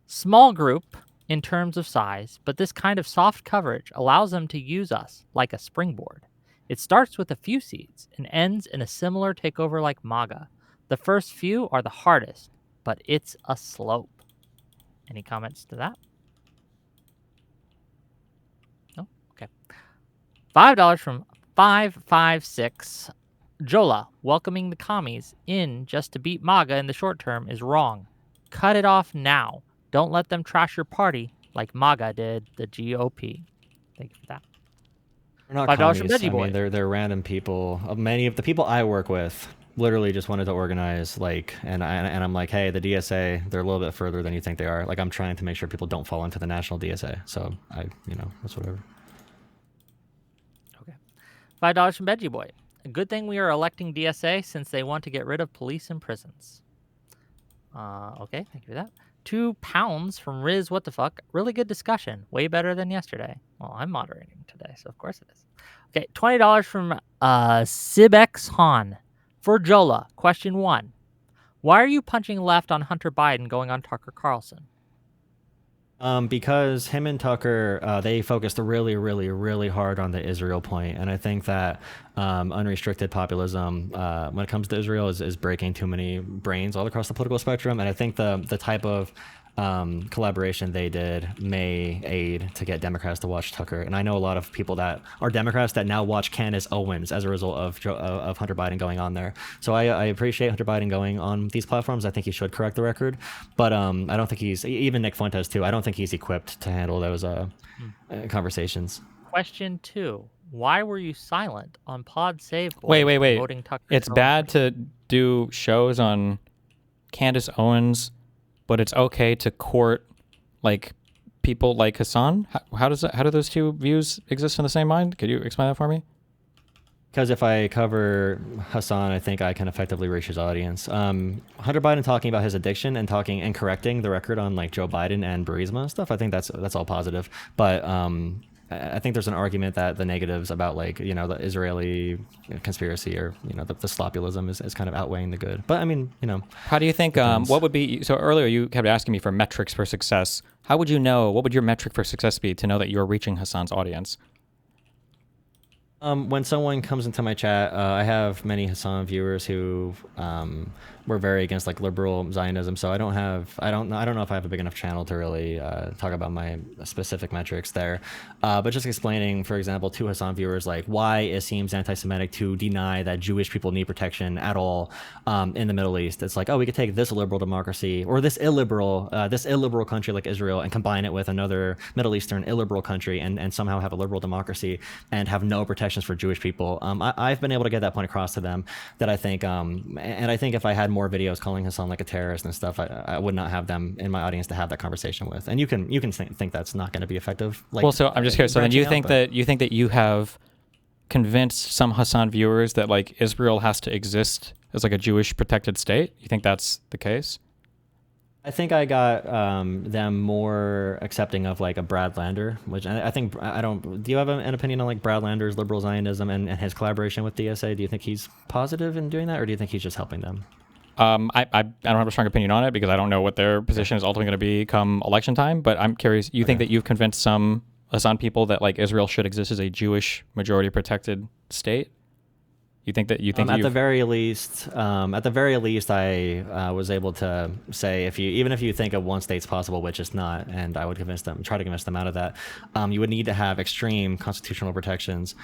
Small group in terms of size, but this kind of soft coverage allows them to use us like a springboard. It starts with a few seats and ends in a similar takeover like MAGA. The first few are the hardest, but it's a slope. Any comments to that? No? Okay. $5 from 556. Jolah, welcoming the commies in just to beat MAGA in the short term is wrong. Cut it off now. Don't let them trash your party like MAGA did the GOP. Thank you for that. They're not $5 commies. from Veggie Boy. I mean, they're random people. Many of the people I work with literally just wanted to organize, and I'm like, hey, the DSA, they're a little bit further than you think they are. Like, I'm trying to make sure people don't fall into the national DSA. So that's whatever. Okay. $5 from Veggie Boy. A good thing we are electing DSA since they want to get rid of police and prisons. Okay, thank you for that. £2 from Riz. What the fuck? Really good discussion. Way better than yesterday. Well, I'm moderating today, so of course it is. Okay, $20 from Sibex Han. For Jolah, question 1. Why are you punching left on Hunter Biden going on Tucker Carlson? Because him and Tucker, they focused really, really, really hard on the Israel point. And I think that unrestricted populism, when it comes to Israel, is breaking too many brains all across the political spectrum. And I think the type of collaboration they did may aid to get Democrats to watch Tucker. And I know a lot of people that are Democrats that now watch Candace Owens as a result of Hunter Biden going on there. So I appreciate Hunter Biden going on these platforms. I think he should correct the record. But I don't think even Nick Fuentes too, I don't think he's equipped to handle those conversations. Question 2. Why were you silent on Pod Save Boy Wait. voting Tucker It's Carlson? bad to do shows on Candace Owens, but it's okay to court like people like Hassan. How do those two views exist in the same mind? Could you explain that for me? Because if I cover Hassan, I think I can effectively reach his audience. Hunter Biden talking about his addiction and talking and correcting the record on like Joe Biden and Burisma and stuff. I think that's all positive. But I think there's an argument that the negatives about like, you know, the Israeli conspiracy or, you know, the slopulism is kind of outweighing the good. But I mean, you know. How do you think, what would be, so earlier you kept asking me for metrics for success. How would you know, what would your metric for success be to know that you're reaching Hassan's audience? When someone comes into my chat, I have many Hassan viewers who were very against like liberal Zionism. So I don't know if I have a big enough channel to really talk about my specific metrics there. But just explaining, for example, to Hassan viewers, like why it seems anti-Semitic to deny that Jewish people need protection at all in the Middle East. It's like, oh, we could take this liberal democracy or this illiberal country like Israel and combine it with another Middle Eastern illiberal country and somehow have a liberal democracy and have no protections for Jewish people. I've been able to get that point across to them that I think, and I think if I had more videos calling Hassan like a terrorist and stuff, I would not have them in my audience to have that conversation with. And you can think that's not going to be effective. Like, well, so I'm just curious. So then you think that you have convinced some Hassan viewers that like Israel has to exist as like a Jewish protected state? You think that's the case? I think I got them more accepting of like a Brad Lander, which I think do you have an opinion on like Brad Lander's liberal Zionism and his collaboration with DSA? Do you think he's positive in doing that, or do you think he's just helping them? I don't have a strong opinion on it because I don't know what their position is ultimately going to be come election time, but I'm curious, you think that you've convinced some Hassan people that like Israel should exist as a Jewish majority protected state? You think that at the very least, I was able to say even if you think of one state's possible, which is not, and I would try to convince them out of that, you would need to have extreme constitutional protections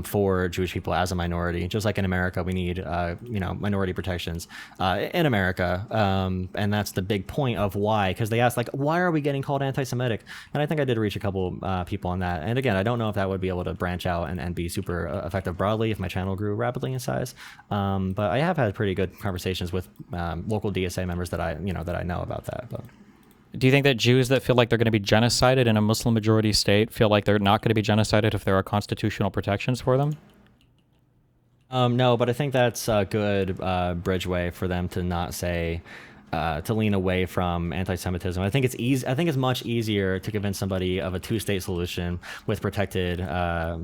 for Jewish people as a minority. Just like in America, we need minority protections in America, and that's the big point of why. Because they asked like, why are we getting called anti-Semitic? And I think I did reach a couple people on that. And again, I don't know if that would be able to branch out and be super effective broadly if my channel grew rapidly in size. But I have had pretty good conversations with local DSA members that I know about that. But. Do you think that Jews that feel like they're going to be genocided in a Muslim majority state feel like they're not going to be genocided if there are constitutional protections for them? No, but I think that's a good bridgeway for them to not say, to lean away from anti-Semitism. I think it's easy. I think it's much easier to convince somebody of a two-state solution with protected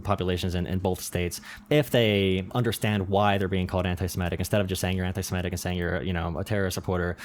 populations in both states if they understand why they're being called anti-Semitic instead of just saying you're anti-Semitic and saying you're a terrorist supporter.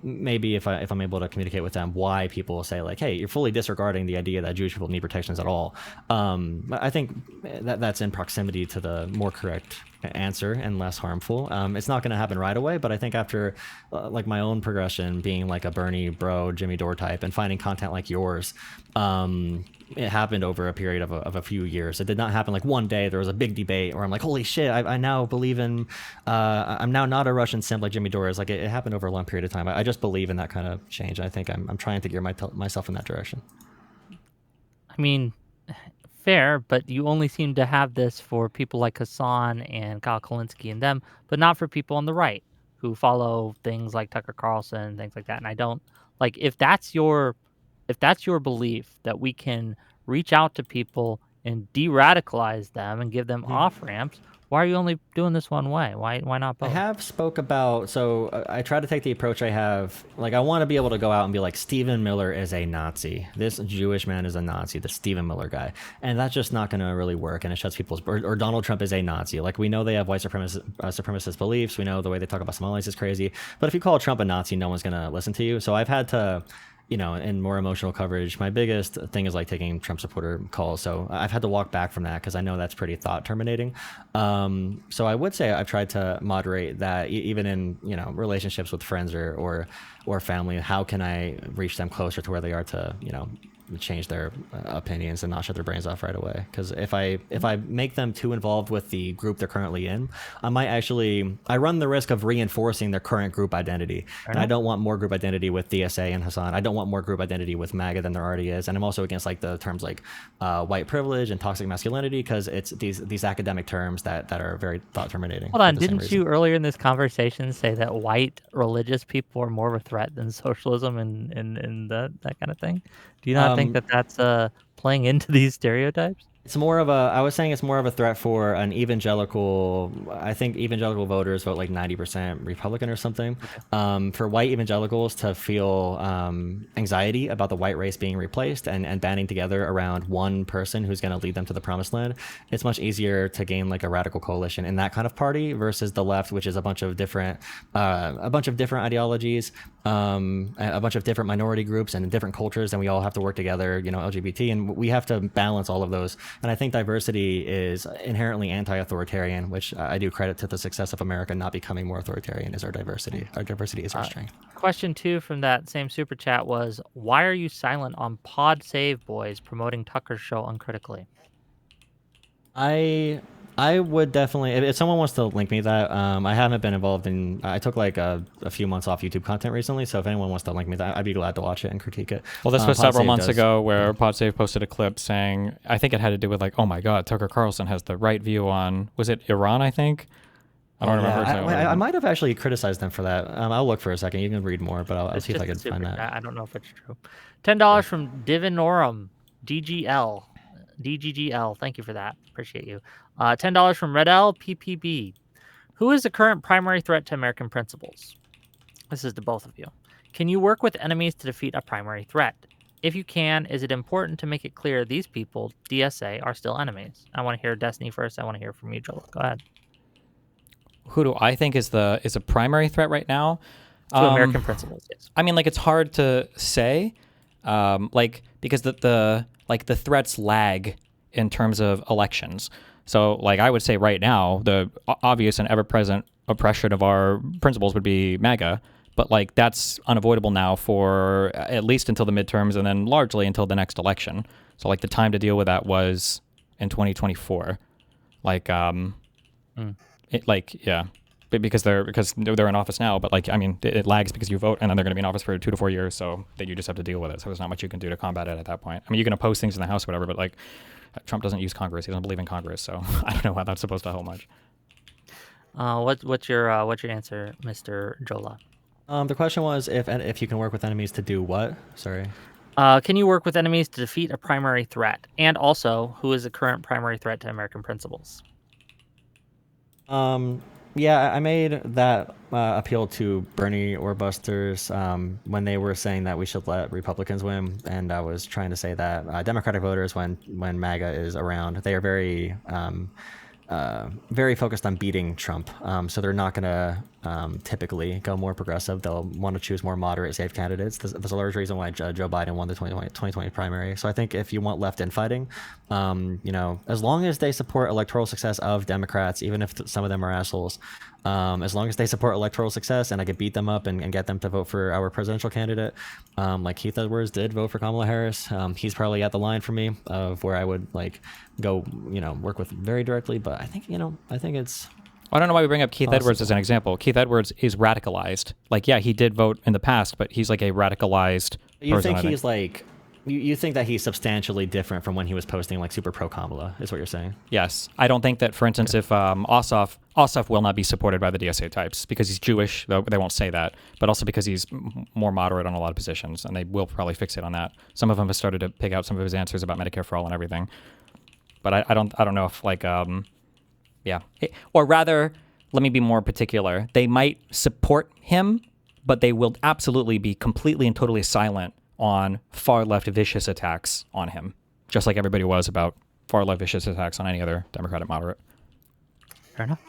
Maybe if I'm able to communicate with them why people say like, hey, you're fully disregarding the idea that Jewish people need protections at all. I think that's in proximity to the more correct answer and less harmful. It's not going to happen right away, but I think after like my own progression being like a Bernie bro Jimmy Dore type and finding content like yours, it happened over a period of a few years. It did not happen like one day there was a big debate where I'm like, holy shit, I now believe in I'm now not a Russian simp like Jimmy Dore is. Like it happened over a long period of time. I just believe in that kind of change. I think I'm trying to gear myself in that direction. I mean, fair, but you only seem to have this for people like Hassan and Kyle Kalinske and them, but not for people on the right who follow things like Tucker Carlson and things like that. And I don't like if that's your belief that we can reach out to people and de-radicalize them and give them off ramps. Why are you only doing this one way? Why not both? I have spoke about, so I try to take the approach I have, like I want to be able to go out and be like, Stephen Miller is a Nazi. This Jewish man is a Nazi, the Stephen Miller guy. And that's just not going to really work. And it shuts people's, or Donald Trump is a Nazi. Like we know they have white supremacist beliefs. We know the way they talk about Somalis is crazy. But if you call Trump a Nazi, no one's going to listen to you. So I've had to, in more emotional coverage, my biggest thing is like taking Trump supporter calls. So I've had to walk back from that because I know that's pretty thought terminating. So I would say I've tried to moderate that even in, relationships with friends or family. How can I reach them closer to where they are to, change their opinions and not shut their brains off right away? Because if I make them too involved with the group they're currently in, I run the risk of reinforcing their current group identity. And I don't want more group identity with DSA and Hassan. I don't want more group identity with MAGA than there already is. And I'm also against like the terms like white privilege and toxic masculinity because it's these academic terms that are very thought terminating. Hold on, didn't you earlier in this conversation say that white religious people are more of a threat than socialism and that kind of thing? Do you not think that that's playing into these stereotypes? It's more of a, I was saying it's more of a threat for an evangelical, I think evangelical voters vote like 90% Republican or something. For white evangelicals to feel anxiety about the white race being replaced and banding together around one person who's going to lead them to the promised land, it's much easier to gain like a radical coalition in that kind of party versus the left, which is a bunch of different ideologies, a bunch of different minority groups and different cultures, and we all have to work together, you know, LGBT, and we have to balance all of those. And I think diversity is inherently anti-authoritarian, which I do credit to the success of America not becoming more authoritarian is our diversity. Our diversity is our strength. Question 2 from that same super chat was, why are you silent on Pod Save Boys promoting Tucker's show uncritically? I would definitely, if someone wants to link me that, I haven't been involved in, I took like a few months off YouTube content recently, so if anyone wants to link me that, I'd be glad to watch it and critique it. Well, this was several months ago where PodSave posted a clip saying, I think it had to do with like, oh my God, Tucker Carlson has the right view on, was it Iran, I think? I don't remember. I might have actually criticized them for that. I'll look for a second. You can read more, but I'll see if I can find that. I don't know if it's true. $10 from Divinorum, DGL. DGGL, thank you for that. Appreciate you. $10 from Red L PPB. Who is the current primary threat to American principles? This is to both of you. Can you work with enemies to defeat a primary threat? If you can, is it important to make it clear these people, DSA, are still enemies? I want to hear Destiny first. I want to hear from you, Jolah. Go ahead. Who do I think is a primary threat right now? To American principles, yes. I mean, like, it's hard to say, because the threats lag in terms of elections. So, like, I would say right now, the obvious and ever-present oppression of our principles would be MAGA, but, like, that's unavoidable now for at least until the midterms and then largely until the next election. So, like, the time to deal with that was in 2024. Because they're in office now, but like, I mean, it lags because you vote and then they're going to be in office for 2 to 4 years, so that you just have to deal with it. So there's not much you can do to combat it at that point. I mean, you can oppose things in the House or whatever, but like, Trump doesn't use Congress. He doesn't believe in Congress, so I don't know how that's supposed to help much. What's your answer, Mr. Jolah? The question was if you can work with enemies to do what? Sorry. Can you work with enemies to defeat a primary threat? And also, who is the current primary threat to American principles? Yeah, I made that appeal to Bernie or Busters when they were saying that we should let Republicans win, and I was trying to say that Democratic voters, when MAGA is around, they are very focused on beating Trump. So they're not going to typically go more progressive. They'll want to choose more moderate, safe candidates. There's a large reason why Joe Biden won the 2020 primary. So I think if you want left infighting, as long as they support electoral success of Democrats, even if some of them are assholes, as long as they support electoral success and I could beat them up and get them to vote for our presidential candidate, like Keith Edwards did vote for Kamala Harris. He's probably at the line for me of where I would like go, work with very directly. But I think it's. I don't know why we bring up Keith Edwards as an example. Keith Edwards is radicalized. Like, yeah, he did vote in the past, but he's like a radicalized person. He's like, you think that he's substantially different from when he was posting like super pro Kamala, is what you're saying? Yes. I don't think that, for instance, if Ossoff will not be supported by the DSA types because he's Jewish, though they won't say that, but also because he's more moderate on a lot of positions, and they will probably fixate on that. Some of them have started to pick out some of his answers about Medicare for all and everything. But I don't know if like yeah. Or rather, let me be more particular. They might support him, but they will absolutely be completely and totally silent on far left vicious attacks on him, just like everybody was about far left vicious attacks on any other Democratic moderate. Fair enough.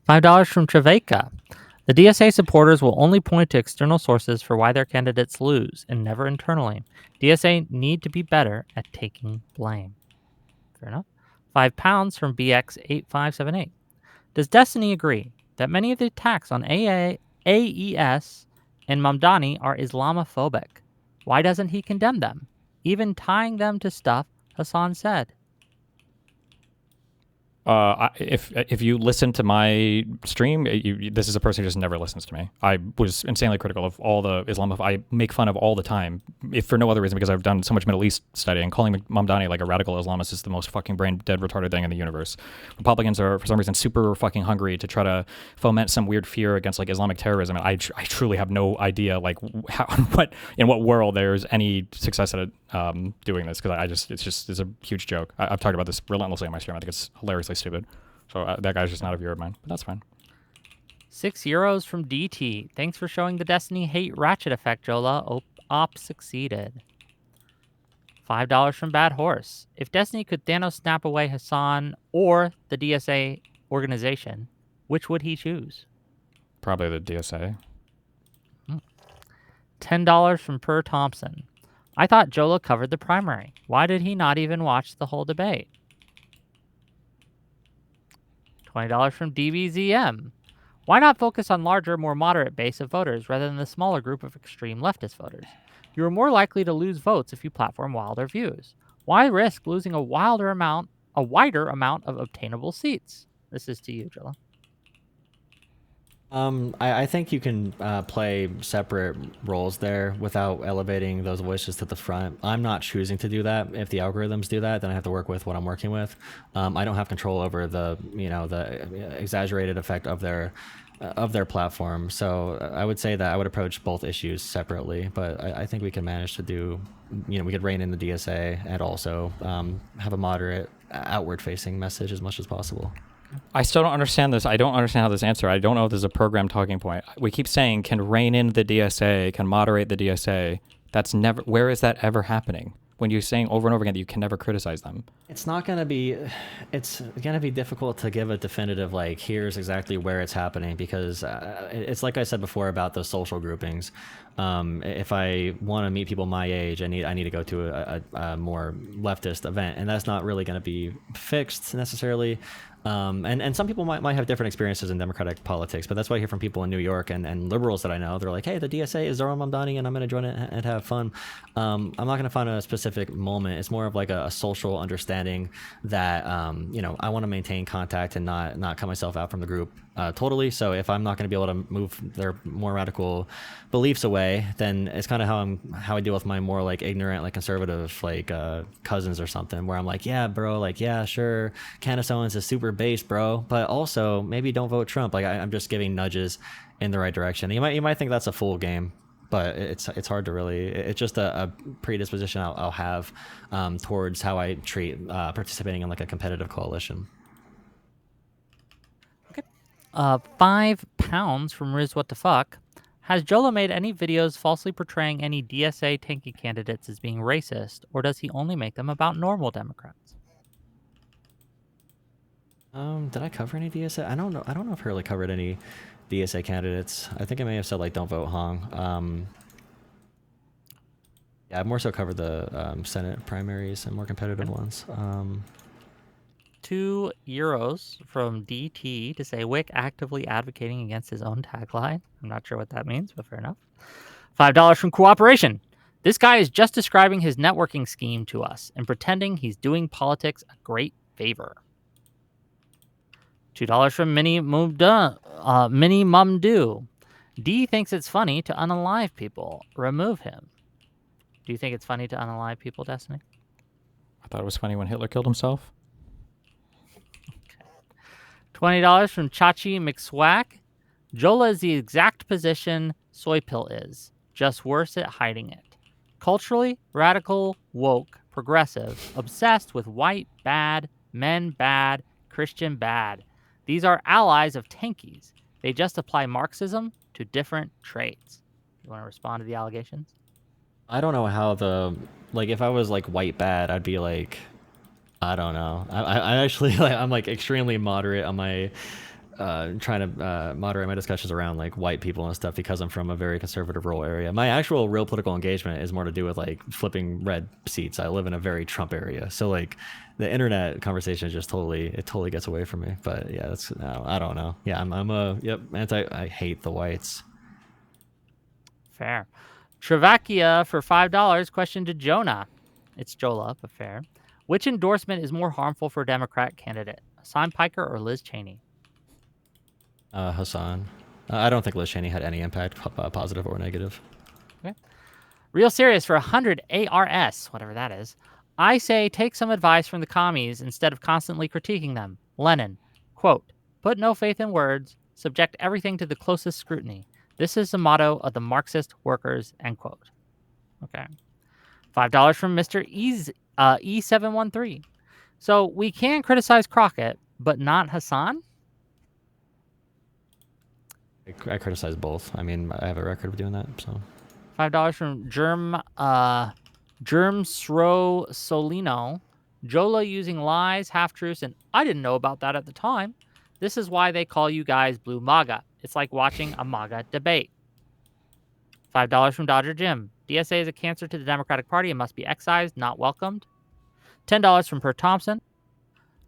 $5 from Treveka. The DSA supporters will only point to external sources for why their candidates lose and never internally. DSA need to be better at taking blame. Fair enough. £5 from BX8578. Does Destiny agree that many of the attacks on AES and Mamdani are Islamophobic? Why doesn't he condemn them, even tying them to stuff Hassan said? If you listen to my stream, this is a person who just never listens to me. I was insanely critical of all the I make fun of all the time, if for no other reason because I've done so much Middle East studying. Calling Mamdani like a radical Islamist is the most fucking brain dead retarded thing in the universe. Republicans are for some reason super fucking hungry to try to foment some weird fear against like Islamic terrorism, and I truly have no idea like how in what world there's any success at doing this because it's a huge joke. I've talked about this relentlessly on my stream. I think it's hilariously stupid. So that guy's just not a viewer of mine, but that's fine. €6 from DT. Thanks for showing the Destiny hate ratchet effect, Jolah. Op succeeded. $5 from Bad Horse. If Destiny could Thanos snap away Hassan or the DSA organization, which would he choose? Probably the DSA. $10 from Per Thompson. I thought Jolah covered the primary. Why did he not even watch the whole debate? $20 from DBZM. Why not focus on larger, more moderate base of voters rather than the smaller group of extreme leftist voters? You are more likely to lose votes if you platform wilder views. Why risk losing a wider amount of obtainable seats? This is to you, Jolah. I think you can play separate roles there without elevating those voices to the front. I'm not choosing to do that. If the algorithms do that, then I have to work with what I'm working with. I don't have control over the exaggerated effect of their platform. So I would say that I would approach both issues separately, but I think we can manage to do, we could rein in the DSA and also have a moderate outward facing message as much as possible. I still don't understand this. I don't understand how this answer. I don't know if there's a program talking point. We keep saying can rein in the DSA, can moderate the DSA. That's never. Where is that ever happening? When you're saying over and over again that you can never criticize them. It's not going to be, it's going to be difficult to give a definitive, like, here's exactly where it's happening, because it's like I said before about those social groupings. If I want to meet people my age, I need to go to a more leftist event, and that's not really going to be fixed necessarily. And some people might have different experiences in democratic politics, but that's what I hear from people in New York and liberals that I know. They're like, hey, the DSA is Zoran Mamdani, and I'm going to join it and have fun. I'm not going to find a specific moment. It's more of like a social understanding that, I want to maintain contact and not cut myself out from the group totally. So if I'm not going to be able to move their more radical beliefs away, then it's kind of how I deal with my more like ignorant, like conservative, like cousins or something, where I'm like, yeah, bro, like, yeah, sure, Candace Owens is super base, bro, but also maybe don't vote Trump. Like I'm just giving nudges in the right direction. You might think that's a full game, but it's hard to really. It's just a predisposition I'll have towards how I treat participating in like a competitive coalition. Okay. £5 from Riz What the Fuck. Has Jolah made any videos falsely portraying any DSA tanky candidates as being racist, or does he only make them about normal Democrats? Did I cover any DSA? I don't know if I really covered any DSA candidates. I think I may have said like don't vote Hong. Yeah, I've more so covered the Senate primaries and more competitive ones. €2 from DT to say Whick actively advocating against his own tagline. I'm not sure what that means, but fair enough. $5 from Cooperation. This guy is just describing his networking scheme to us and pretending he's doing politics a great favor. $2 from Mini Mumdu. D thinks it's funny to unalive people. Remove him. Do you think it's funny to unalive people, Destiny? I thought it was funny when Hitler killed himself. $20 from Chachi McSwack. Jolah is the exact position Soy Pill is, just worse at hiding it. Culturally, radical, woke, progressive, obsessed with white bad, men bad, Christian bad. These are allies of tankies. They just apply Marxism to different traits. You want to respond to the allegations? I don't know how if I was like white bad, I'd be like, I don't know. I actually I'm like extremely moderate on my trying to moderate my discussions around like white people and stuff because I'm from a very conservative rural area. My actual real political engagement is more to do with like flipping red seats. I live in a very Trump area, so like the internet conversation just totally gets away from me. But yeah, I don't know. Yeah, I'm I hate the whites. Fair. Travakia for $5. Question to Jonah. It's Jolah, but fair. Which endorsement is more harmful for a Democrat candidate, Hassan Piker or Liz Cheney? Hassan. I don't think Liz Cheney had any impact, positive or negative. Okay. Real Serious for 100 ARS, whatever that is. I say take some advice from the commies instead of constantly critiquing them. Lenin, quote, put no faith in words, subject everything to the closest scrutiny. This is the motto of the Marxist workers, end quote. Okay. $5 from Mr. E713. So we can criticize Crockett, but not Hassan? I criticize both. I mean, I have a record of doing that, so. $5 from Germsro Solino. Jolah using lies, half-truths, and I didn't know about that at the time. This is why they call you guys Blue MAGA. It's like watching a MAGA debate. $5 from Dodger Jim. DSA is a cancer to the Democratic Party and must be excised, not welcomed. $10 from Per Thompson.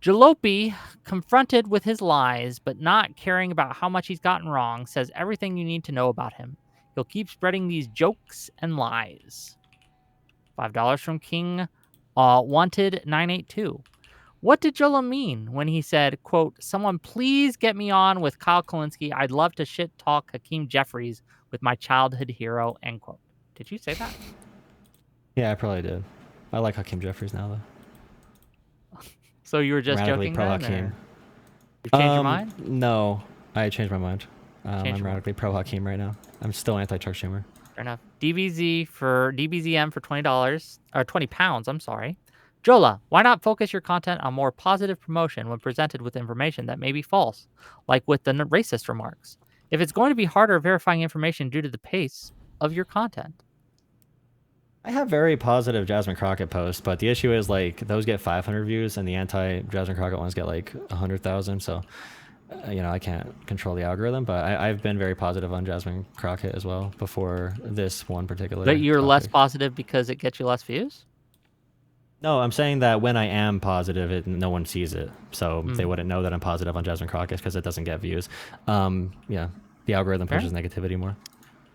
Jalopy, confronted with his lies, but not caring about how much he's gotten wrong, says everything you need to know about him. He'll keep spreading these jokes and lies. $5 from King Wanted 982. What did Jolah mean when he said, quote, someone please get me on with Kyle Kalinske. I'd love to shit talk Hakeem Jeffries with my childhood hero, end quote. Did you say that? Yeah, I probably did. I like Hakeem Jeffries now, though. So you were just Radically joking pro then? Hakeem. You changed your mind? No, I changed my mind. Changed I'm your radically pro Hakeem right now. I'm still anti-Chuck Schumer. Fair enough. DBZM for $20 or 20 pounds. I'm sorry. Jolah, why not focus your content on more positive promotion when presented with information that may be false, like with the racist remarks? If it's going to be harder verifying information due to the pace of your content. I have very positive Jasmine Crockett posts, but the issue is like those get 500 views and the anti-Jasmine Crockett ones get like 100,000. So, I can't control the algorithm, but I've been very positive on Jasmine Crockett as well before this one particular. But you're topic. less positive because it gets you less views? No, I'm saying that when I am positive, no one sees it. So they wouldn't know that I'm positive on Jasmine Crockett because it doesn't get views. Yeah, the algorithm pushes negativity more.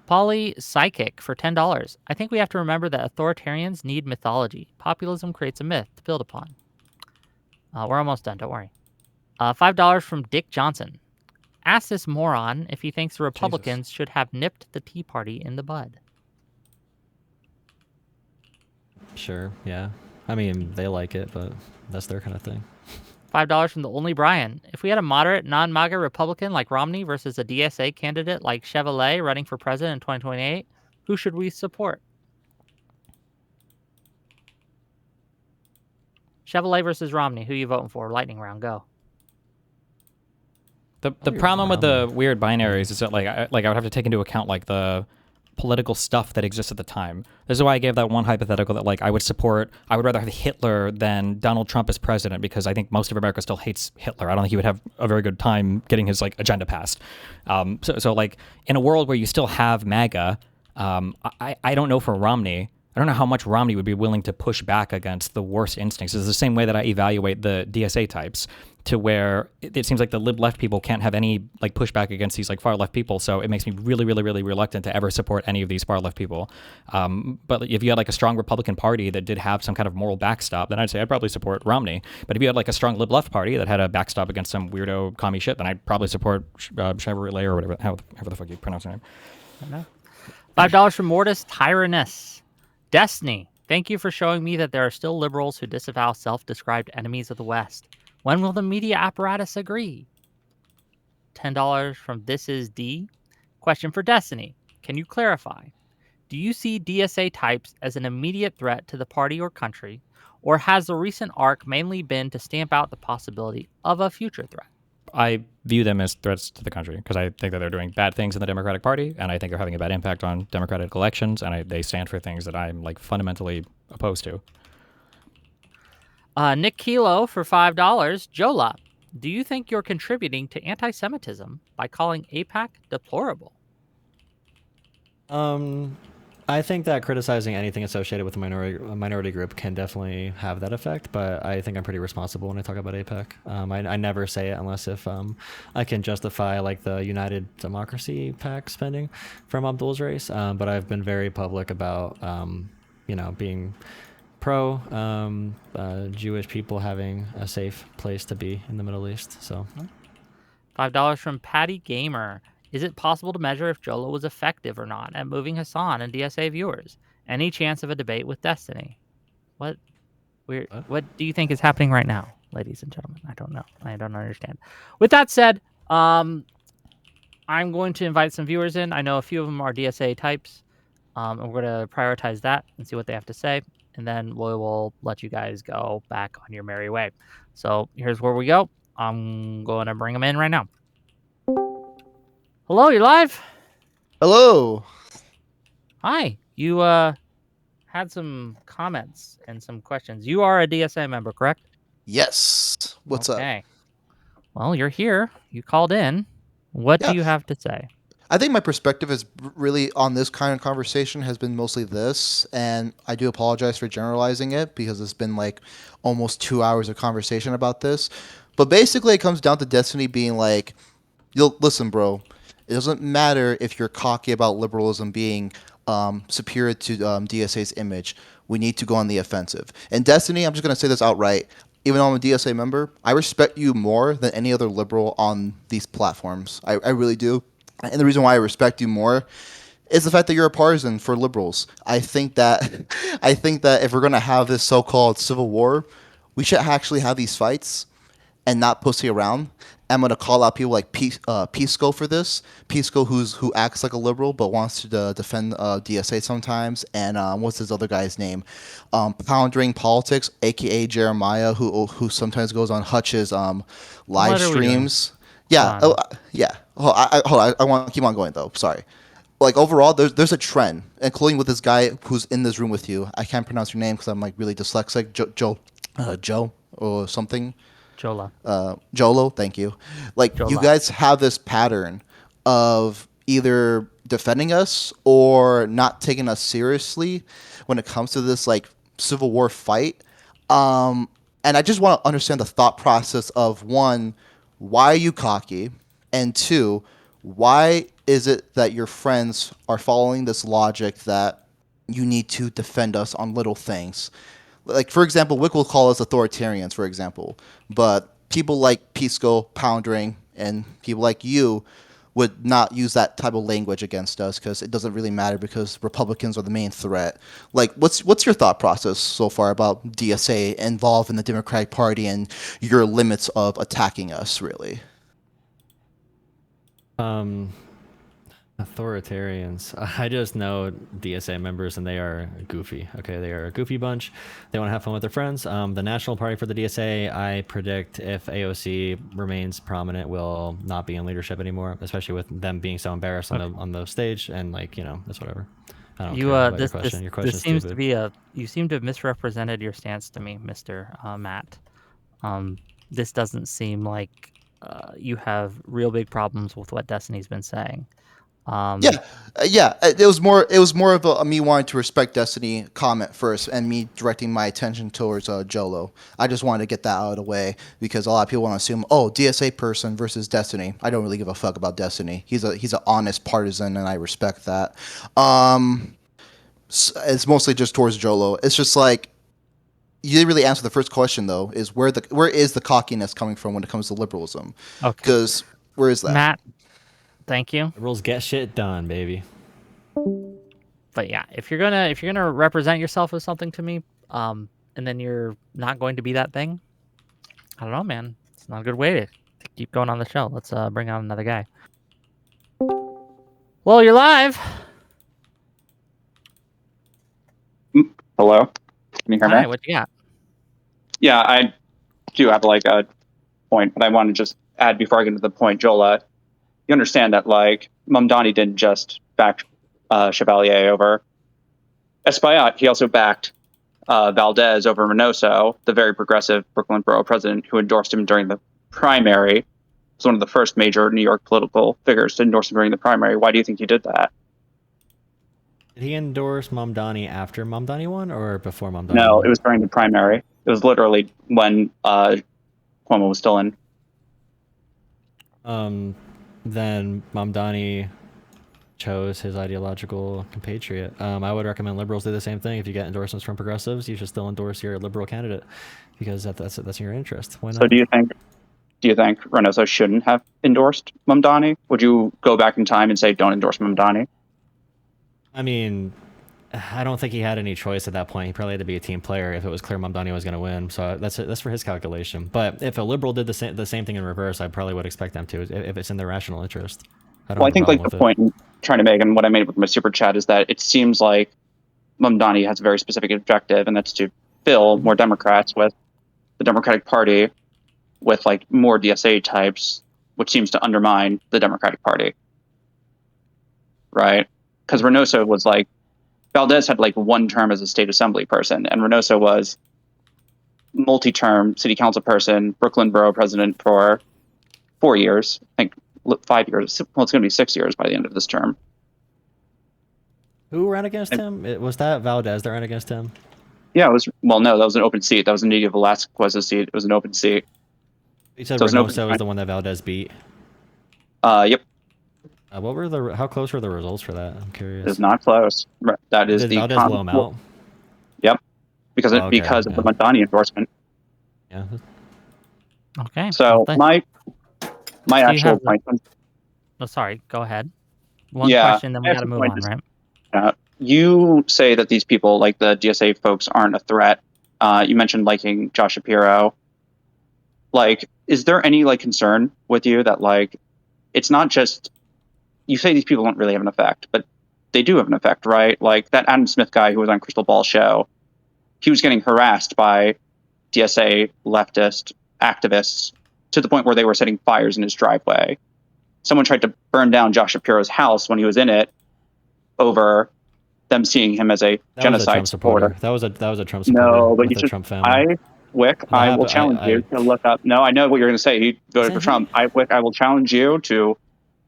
Poly Psychic for $10. I think we have to remember that authoritarians need mythology. Populism creates a myth to build upon. We're almost done, don't worry. $5 from Dick Johnson. Ask this moron if he thinks the Republicans should have nipped the Tea Party in the bud. Sure, yeah. I mean, they like it, but that's their kind of thing. $5 from the only Brian. If we had a moderate, non-MAGA Republican like Romney versus a DSA candidate like Chevrolet running for president in 2028, who should we support? Chevrolet versus Romney. Who are you voting for? Lightning round, go. The problem with the weird binaries is that I would have to take into account like the political stuff that exists at the time. This is why I gave that one hypothetical that I would rather have Hitler than Donald Trump as president, because I think most of America still hates Hitler. I don't think he would have a very good time getting his agenda passed. So in a world where you still have MAGA, I don't know for Romney. I don't know how much Romney would be willing to push back against the worst instincts. It's the same way that I evaluate the DSA types, to where it seems like the lib-left people can't have any pushback against these far-left people. So it makes me really, really, really reluctant to ever support any of these far-left people. But if you had a strong Republican Party that did have some kind of moral backstop, then I'd say I'd probably support Romney. But if you had a strong lib-left Party that had a backstop against some weirdo commie shit, then I'd probably support Chevrolet or whatever, however the fuck you pronounce her name. I don't know. $5 from Mortis Tyrannus. Destiny, thank you for showing me that there are still liberals who disavow self-described enemies of the West. When will the media apparatus agree? $10 from This Is D. Question for Destiny. Can you clarify? Do you see DSA types as an immediate threat to the party or country, or has the recent arc mainly been to stamp out the possibility of a future threat? I view them as threats to the country because I think that they're doing bad things in the Democratic Party, and I think they're having a bad impact on democratic elections, and they stand for things that I'm fundamentally opposed to. Nick Kilo for $5. Jolah, do you think you're contributing to anti-Semitism by calling APAC deplorable? I think that criticizing anything associated with a minority group can definitely have that effect, but I think I'm pretty responsible when I talk about APAC. I never say it unless if I can justify the United Democracy PAC spending from Abdul's race, but I've been very public about being pro Jewish people having a safe place to be in the Middle East. So $5 from Patty Gamer. Is it possible to measure if Jolah was effective or not at moving Hassan and DSA viewers? Any chance of a debate with Destiny? What do you think is happening right now, ladies and gentlemen? I don't know. I don't understand. With that said, I'm going to invite some viewers in. I know a few of them are DSA types, and we're going to prioritize that and see what they have to say. and then we will let you guys go back on your merry way. So here's where we go. I'm going to bring them in right now. Hello, you're live. Hello. Hi. You had some comments and some questions. You are a DSA member, correct? Yes. What's up? Okay. Well, you're here. You called in. What Yeah. do you have to say? I think my perspective is really on this kind of conversation has been mostly this, and I do apologize for generalizing it because it's been like almost 2 hours of conversation about this. But basically, it comes down to Destiny being like, listen, bro, it doesn't matter if you're cocky about liberalism being superior to DSA's image. We need to go on the offensive. And Destiny, I'm just going to say this outright. Even though I'm a DSA member, I respect you more than any other liberal on these platforms. I really do. And the reason why I respect you more is the fact that you're a partisan for liberals. I think that if we're going to have this so-called civil war, we should actually have these fights and not pussy around. I'm going to call out people like Pisco for this. Pisco, who acts like a liberal but wants to defend DSA sometimes. And what's his other guy's name? Poundering Politics, a.k.a. Jeremiah, who sometimes goes on Hutch's live streams. Yeah, yeah. Hold on. I want to keep on going, though. Sorry. Like, overall, there's a trend, including with this guy who's in this room with you. I can't pronounce your name because I'm, like, really dyslexic. Joe or something. Jolah. Jolah, thank you. Like, Jolah. You guys have this pattern of either defending us or not taking us seriously when it comes to this, like, civil war fight. And I just want to understand the thought process of, one, why are you cocky? And two, why is it that your friends are following this logic that you need to defend us on little things? Like, for example, Whick will call us authoritarians, for example. But people like Pisco, Poundering, and people like you would not use that type of language against us because it doesn't really matter because Republicans are the main threat. Like, what's your thought process so far about DSA involved in the Democratic Party and your limits of attacking us, really? Authoritarians. I just know DSA members and they are goofy. Okay, they are a goofy bunch. They want to have fun with their friends. The national party for the DSA, I predict if AOC remains prominent, will not be in leadership anymore, especially with them being so embarrassed on the stage and, like, you know, that's whatever. I don't care about your question. Your question this seems stupid. to be you seem to have misrepresented your stance to me, Mr. Matt. This doesn't seem like you have real big problems with what Destiny's been saying. Yeah. It was more of a me wanting to respect Destiny comment first, and me directing my attention towards Jolah. I just wanted to get that out of the way because a lot of people want to assume, oh, DSA person versus Destiny. I don't really give a fuck about Destiny. He's an honest partisan, and I respect that. It's mostly just towards Jolah. It's just like, you didn't really answer the first question though. Is where is the cockiness coming from when it comes to liberalism? Okay. Because where is that? Matt, thank you. Liberals get shit done, baby. But yeah, if you're gonna represent yourself as something to me, and then you're not going to be that thing, I don't know, man. It's not a good way to keep going on the show. Let's bring on another guy. Well, you're live. Hello? Can you hear me? Hi, what you got? Yeah, I do have like a point, but I want to just add before I get into the point, Jolah, you understand that like Mamdani didn't just back Chevalier over Espaillat, he also backed Valdez over Reynoso, the very progressive Brooklyn Borough president who endorsed him during the primary. He was one of the first major New York political figures to endorse him during the primary. Why do you think he did that? Did he endorse Mamdani after Mamdani won or before Mamdani No, won? it was during the primary. It was literally when Cuomo was still in. Then Mamdani chose his ideological compatriot. I would recommend liberals do the same thing. If you get endorsements from progressives, you should still endorse your liberal candidate because that's in your interest. Why not? So do you think Reynoso shouldn't have endorsed Mamdani? Would you go back in time and say don't endorse Mamdani? I mean, I don't think he had any choice at that point. He probably had to be a team player if it was clear Mamdani was going to win. So that's for his calculation. But if a liberal did the same thing in reverse, I probably would expect them to if it's in their rational interest. I think like the point I'm trying to make and what I made with my super chat is that it seems like Mamdani has a very specific objective, and that's to fill more Democrats with the Democratic Party with like more DSA types, which seems to undermine the Democratic Party. Right? Because Reynoso was like, Valdez had like one term as a state assembly person, and Reynoso was multi-term city council person, Brooklyn borough president for 4 years, I think 5 years. Well, it's going to be 6 years by the end of this term. Who ran against him? Was that Valdez that ran against him? Yeah, it was. Well, no, that was an open seat. That was Nydia Velasquez's seat. It was an open seat. You said So it was an Reynoso open- was the one that Valdez beat. Yep. What were the? How close were the results for that? I'm curious. It's not close. That is Did the Valdez blow him out? Yep. Because Oh, okay, because of yeah. the Mamdani endorsement. Yeah. Okay. So well, my Do you actual have the- point. Oh, sorry. Go ahead. One Yeah, question, then we my got to actual move point on, is- right? You say that these people, like the DSA folks, aren't a threat. You mentioned liking Josh Shapiro. Like, is there any like concern with you that like it's not just you say these people don't really have an effect, but they do have an effect, right? Like that Adam Smith guy who was on Crystal Ball show, he was getting harassed by DSA leftist activists to the point where they were setting fires in his driveway. Someone tried to burn down Josh Shapiro's house when he was in it over them seeing him as a That was a genocide Trump supporter. supporter. That was a Trump supporter. No, but with you the should. Trump family. I will challenge you to look up. No, I know what you're going to say. He voted for Trump. I will challenge you to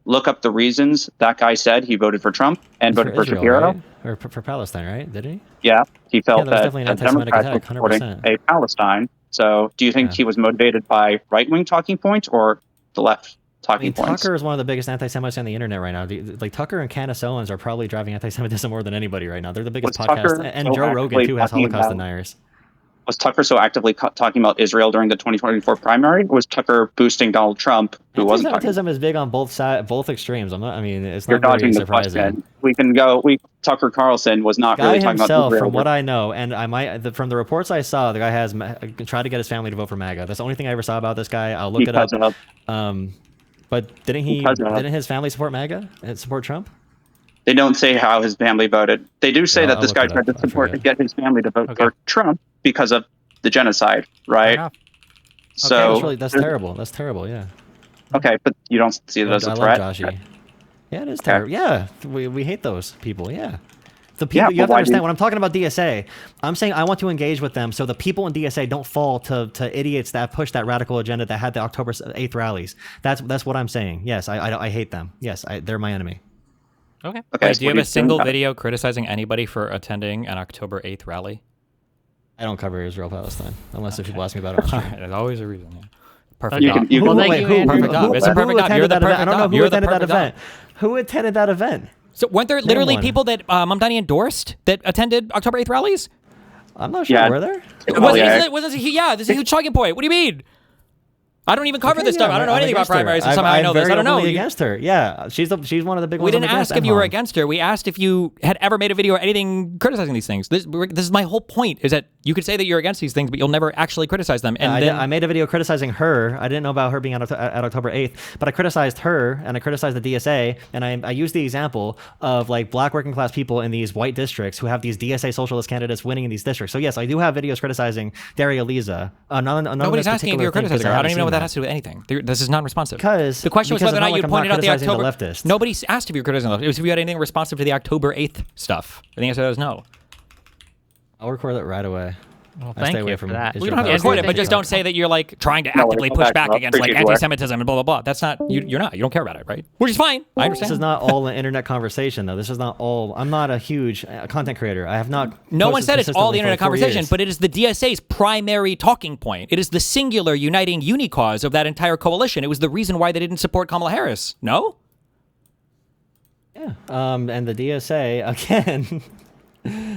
look up the reasons that guy said he voted for Trump and He's voted for Israel, Shapiro. right? Or for Palestine, right? Did he? Yeah, he Yeah, felt that was that definitely an the anti-Semitic Democrats were attack, supporting 100%. a Palestine. So, do you think he was motivated by right-wing talking points or the left I talking mean, points? Tucker is one of the biggest anti-Semites on the internet right now. Like Tucker and Candace Owens are probably driving anti-Semitism more than anybody right now. They're the biggest Was podcast, Tucker and so Joe Rogan actively too has talking Holocaust about- deniers. Was Tucker so actively talking about Israel during the 2024 primary? Or was Tucker boosting Donald Trump, who wasn't talking? Anti-Semitism is big on both sides, both extremes. I mean, it's You're not very dodging the surprising. question. We can go. Tucker Carlson was not Guy really talking about himself, Israel. from what I know, and from the reports I saw, the guy has tried to get his family to vote for MAGA. That's the only thing I ever saw about this guy. I'll look Because it up. of- But didn't his family support MAGA and support Trump? They don't say how his family voted. They do say Yeah, that I'll this look guy it tried up. to I support to forget. get his family to vote for Trump because of the genocide, right? enough. So that's terrible. That's terrible. Yeah. Okay, but you don't see that as a I threat. love Joshy. Yeah, it is Okay. terrible. Yeah, we hate those people. Yeah. The people, Yeah, you but have to why understand do- when I'm talking about DSA, I'm saying I want to engage with them so the people in DSA don't fall to idiots that push that radical agenda that had the October 8th rallies. That's what I'm saying. Yes, I hate them. Yes, they're my enemy. Okay. Wait, so do you what have are a single doing about it? video criticizing anybody for attending an October 8th rally? I don't cover Israel Palestine unless if people ask me about it. On All stream. right, there's always a reason. Yeah. Perfect. You job. can- you can- Well, thank you, Andrew. Perfect job. It's a perfect job. You're the perfect I don't know job. who You're the attended that perfect job. event. Who attended that event? So weren't there Name literally one. people that Mamdani endorsed that attended October 8th rallies? I'm not sure. Yeah. Were there? Wasn't he? Yeah, this is a huge talking point. What do you mean? I don't even cover Okay, this stuff. yeah, I don't know I'm anything about against her. primaries, and somehow I know I'm this. very I don't know. openly against her. Yeah, she's one of the big We ones. didn't I'm against ask if you were Emma. against her. We asked if you had ever made a video or anything criticizing these things. This is my whole point, is that you could say that you're against these things, but you'll never actually criticize them. And then I made a video criticizing her. I didn't know about her being at October 8th, but I criticized her and I criticized the DSA, and I used the example of like black working class people in these white districts who have these DSA socialist candidates winning in these districts. So yes, I do have videos criticizing Daria Leza. nobody's asking if you're criticizing her. I don't even know what that has to do with anything. This is non-responsive. The question was because whether or it's not not you like I'm pointed not out the criticizing the October. leftists. Nobody asked if you were criticizing the leftists. It was if you had anything responsive to the October 8th stuff. And the answer was no. I'll record it right away. Well, I thank stay you away for from that. Israel We don't have to Palestine. record it, but just don't say that you're like trying to actively push back against like anti-Semitism and blah blah blah. That's not you're not. You don't care about it, right? Which is fine. I understand. This is not all an internet conversation, though. This is not all. I'm not a huge content creator. I have not. No one posted said it's all the consistently internet for 4 conversation, years. but it is the DSA's primary talking point. It is the singular uniting uni-cause of that entire coalition. It was the reason why they didn't support Kamala Harris. No? Yeah. And the DSA again.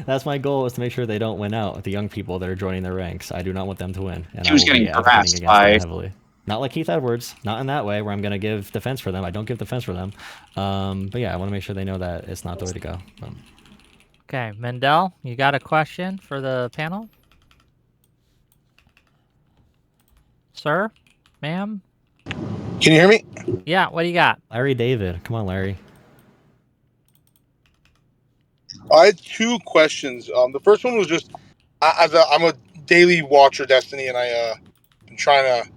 That's my goal, is to make sure they don't win out. The young people that are joining their ranks, I do not want them to win. And He was I will be getting advocating harassed against by- them heavily. Not like Keith Edwards, not in that way, where I'm going to give defense for them. I don't give defense for them. But yeah, I want to make sure they know that it's not the way to go. Okay, Mendel, you got a question for the panel? Sir? Ma'am? Can you hear me? Yeah, what do you got? Larry David. Come on, Larry. I had two questions. The first one was just, I'm a daily watcher Destiny, and been trying to.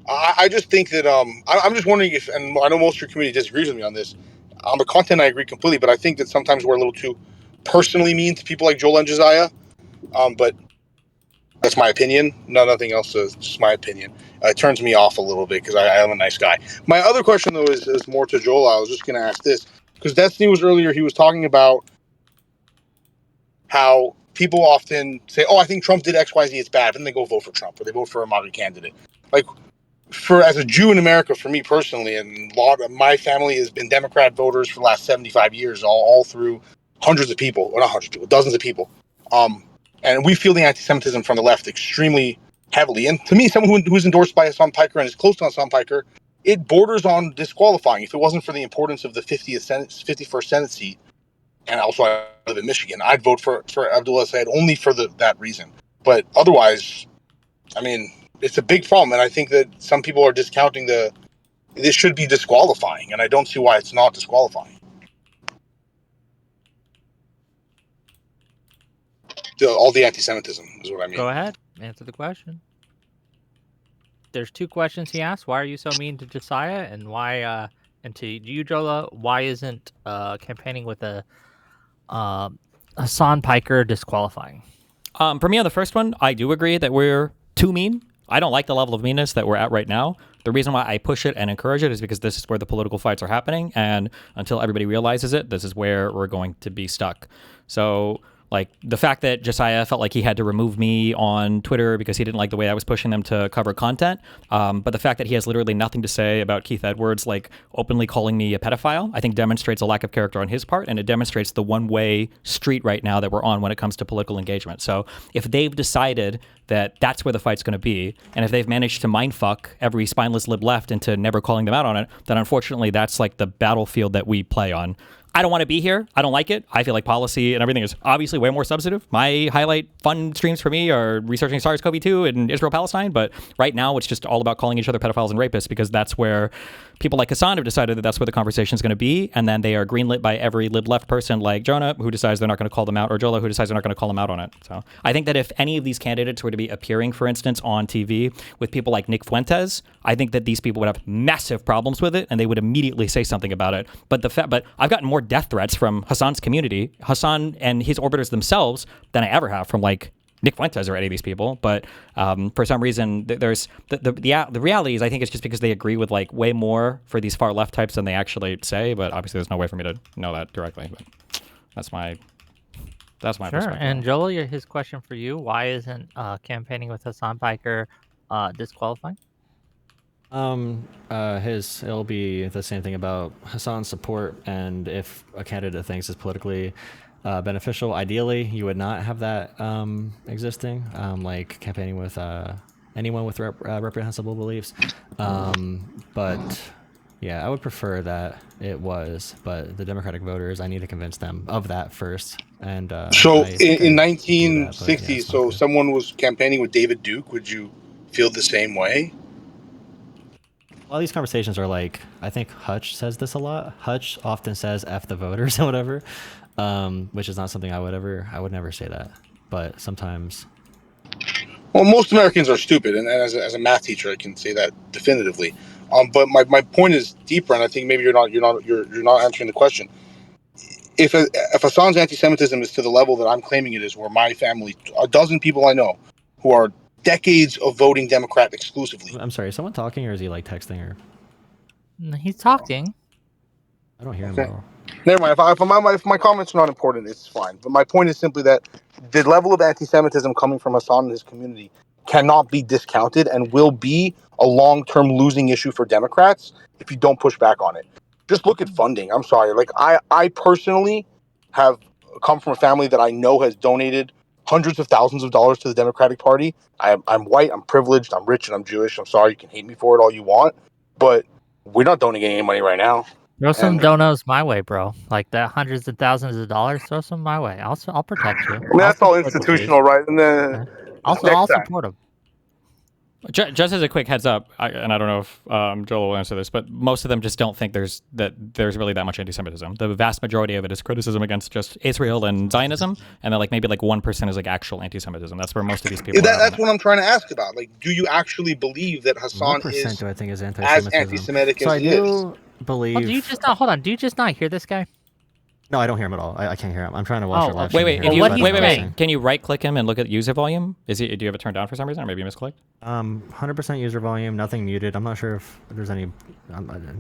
I just think that I'm just wondering if, and I know most of your community disagrees with me on this. On the content, I agree completely, but I think that sometimes we're a little too personally mean to people like Jolah and Josiah. But that's my opinion. Nothing else. Is just my opinion. It turns me off a little bit because I am a nice guy. My other question though is more to Jolah. I was just going to ask this because Destiny was earlier. He was talking about how people often say, "Oh, I think Trump did X, Y, Z. It's bad," but then they go vote for Trump or they vote for a MAGA candidate. Like, as a Jew in America, for me personally, and a lot of my family has been Democrat voters for the last 75 years, all through hundreds of people, or not hundreds of people, dozens of people. And we feel the anti-Semitism from the left extremely heavily. And to me, someone who's endorsed by Hassan Piker and is close to Hassan Piker, it borders on disqualifying. If it wasn't for the importance of the 51st Senate seat, and also I live in Michigan, I'd vote for Abdullah Sayed only for that reason. But otherwise, I mean, it's a big problem, and I think that some people are discounting this should be disqualifying, and I don't see why it's not disqualifying. All the anti-Semitism is what I mean. Go ahead, answer the question. There's two questions he asked. Why are you so mean to Josiah, and why, and to you, Jolah, why isn't campaigning with a Hassan Piker disqualifying? For me on the first one, I do agree that we're too mean. I don't like the level of meanness that we're at right now. The reason why I push it and encourage it is because this is where the political fights are happening, and until everybody realizes it, this is where we're going to be stuck. So, like, the fact that Josiah felt like he had to remove me on Twitter because he didn't like the way I was pushing them to cover content, but the fact that he has literally nothing to say about Keith Edwards, like, openly calling me a pedophile, I think demonstrates a lack of character on his part, and it demonstrates the one-way street right now that we're on when it comes to political engagement. So if they've decided that that's where the fight's going to be, and if they've managed to mindfuck every spineless lib left into never calling them out on it, then unfortunately that's like the battlefield that we play on. I don't want to be here. I don't like it. I feel like policy and everything is obviously way more substantive. My highlight fun streams for me are researching SARS-CoV-2 and Israel-Palestine, but right now it's just all about calling each other pedophiles and rapists because that's where people like Hassan have decided that that's where the conversation is going to be, and then they are greenlit by every lib-left person like Jonah, who decides they're not going to call them out, or Jolah, who decides they're not going to call them out on it. So I think that if any of these candidates were to be appearing, for instance, on TV with people like Nick Fuentes, I think that these people would have massive problems with it, and they would immediately say something about it. But I've gotten more death threats from Hassan's community, Hassan and his orbiters themselves, than I ever have from like Nick Fuentes or any of these people. But for some reason, there's the reality is I think it's just because they agree with like way more for these far left types than they actually say. But obviously, there's no way for me to know that directly. But that's my perspective. And Jolah, his question for you: why isn't campaigning with Hassan Piker disqualifying? It'll be the same thing about Hassan's support, and if a candidate thinks it's politically beneficial, ideally you would not have that existing, like campaigning with anyone with reprehensible beliefs. But yeah, I would prefer that it was, but the Democratic voters, I need to convince them of that first. And so in 1960, so someone was campaigning with David Duke. Would you feel the same way? All these conversations are like, I think Hutch says this a lot. Hutch often says "F the voters" or whatever, which is not something I would never say that. But sometimes. Well, most Americans are stupid, and as a math teacher, I can say that definitively. But my point is deeper, and I think maybe you're not answering the question. If Hassan's anti-Semitism is to the level that I'm claiming it is, where my family, a dozen people I know, who are decades of voting Democrat exclusively. I'm sorry, is someone talking or is he like texting or? No, he's talking. I don't hear him at all. Never mind. If my comments are not important, it's fine. But my point is simply that the level of anti-Semitism coming from Hassan and his community cannot be discounted and will be a long-term losing issue for Democrats if you don't push back on it. Just look at funding. I'm sorry. Like I personally have come from a family that I know has donated hundreds of thousands of dollars to the Democratic Party. I'm white, I'm privileged, I'm rich, and I'm Jewish. I'm sorry, you can hate me for it all you want, but we're not donating any money right now. Throw some donos my way, bro. Like that, hundreds of thousands of dollars. Throw some my way. I'll protect you. I mean, that's all institutional, right? And then I'll support them. Just as a quick heads up, and I don't know if Joel will answer this, but most of them just don't think there's really that much anti-Semitism. The vast majority of it is criticism against just Israel and Zionism, and then like maybe like 1% is like actual anti-Semitism. That's where most of these people. That's what I'm trying to ask about. Like, do you actually believe that Hassan What is percent do I think is as anti-Semitism? anti-Semitic So as I he is? do believe. Oh, do you just not hold on? Do you just not hear this guy? No, I don't hear him at all. I can't hear him. I'm trying to watch your live Wait, stream. wait. Can you right click him and look at user volume? Do you have it turned down for some reason, or maybe you misclicked? 100% user volume, nothing muted. I'm not sure if there's any.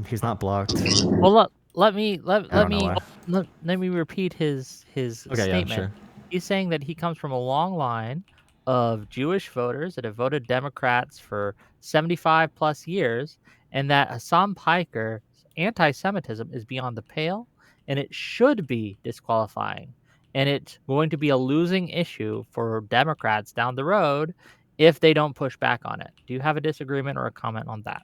He's not blocked. Well, let me repeat his Okay, statement. yeah, sure. He's saying that he comes from a long line of Jewish voters that have voted Democrats for 75 plus years, and that Hassan Piker's anti-Semitism is beyond the pale, and it should be disqualifying, and it's going to be a losing issue for Democrats down the road if they don't push back on it. Do you have a disagreement or a comment on that?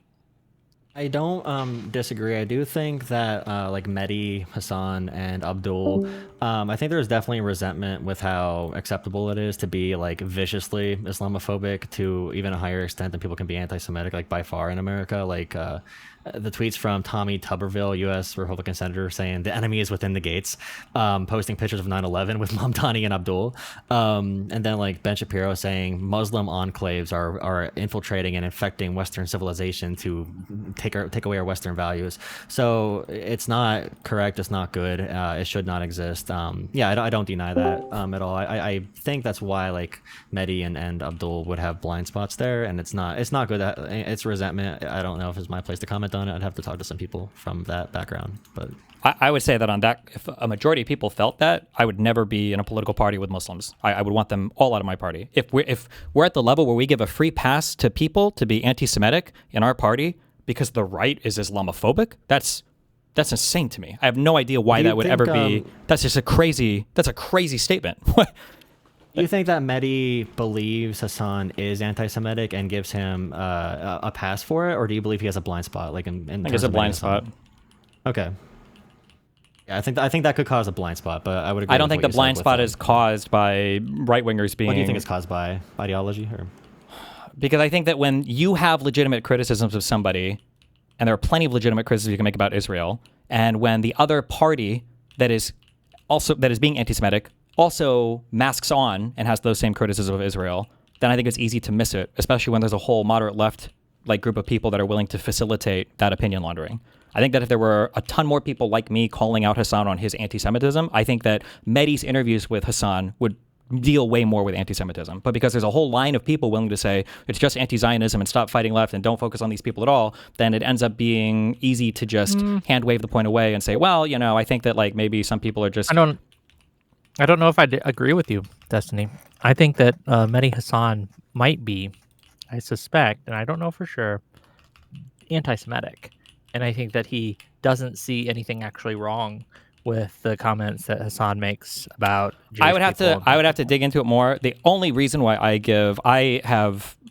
I don't disagree. I do think that like Mehdi, Hassan, and Abdul, I think there's definitely resentment with how acceptable it is to be like viciously Islamophobic to even a higher extent than people can be anti-Semitic, like by far in America. Like the tweets from Tommy Tuberville, U.S. Republican senator, saying the enemy is within the gates, posting pictures of 9/11 with Mamdani and Abdul, and then like Ben Shapiro saying Muslim enclaves are infiltrating and infecting Western civilization to take away our Western values. So it's not correct. It's not good. It should not exist. I don't deny that at all. I think that's why like Mehdi and Abdul would have blind spots there, and it's not good. That it's resentment. I don't know if it's my place to comment on it. I'd have to talk to some people from that background. But I would say that on that, if a majority of people felt that, I would never be in a political party with Muslims. I would want them all out of my party. If we're at the level where we give a free pass to people to be anti-Semitic in our party because the right is Islamophobic, that's insane to me. I have no idea why that would ever be. That's just a crazy statement. Do you think that Mehdi believes Hassan is anti-Semitic and gives him a pass for it, or do you believe he has a blind spot? Like in I think it's a blind spot. Okay. Yeah, I think that could cause a blind spot, but I would agree. I don't think the blind spot is caused by right-wingers being. What do you think it's caused by? Ideology, or? Because I think that when you have legitimate criticisms of somebody, and there are plenty of legitimate criticisms you can make about Israel, and when the other party that is being anti-Semitic also masks on and has those same criticisms of Israel, then I think it's easy to miss it, especially when there's a whole moderate left like group of people that are willing to facilitate that opinion laundering. I think that if there were a ton more people like me calling out Hassan on his anti-Semitism, I think that Mehdi's interviews with Hassan would deal way more with anti-Semitism. But because there's a whole line of people willing to say it's just anti-Zionism and stop fighting left and don't focus on these people at all, then it ends up being easy to just hand wave the point away and say, well, I think that like maybe some people are just... I don't know if I agree with you, Destiny. I think that Mehdi Hassan might be, I suspect, and I don't know for sure, anti-Semitic. And I think that he doesn't see anything actually wrong with the comments that Hassan makes about Jewish I would have to dig into it more. The only reason why I give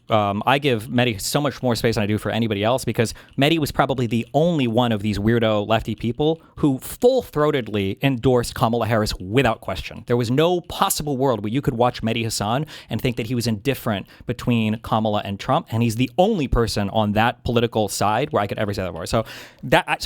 Mehdi so much more space than I do for anybody else, because Mehdi was probably the only one of these weirdo lefty people who full-throatedly endorsed Kamala Harris without question. There was no possible world where you could watch Mehdi Hassan and think that he was indifferent between Kamala and Trump, and he's the only person on that political side where I could ever say that for. So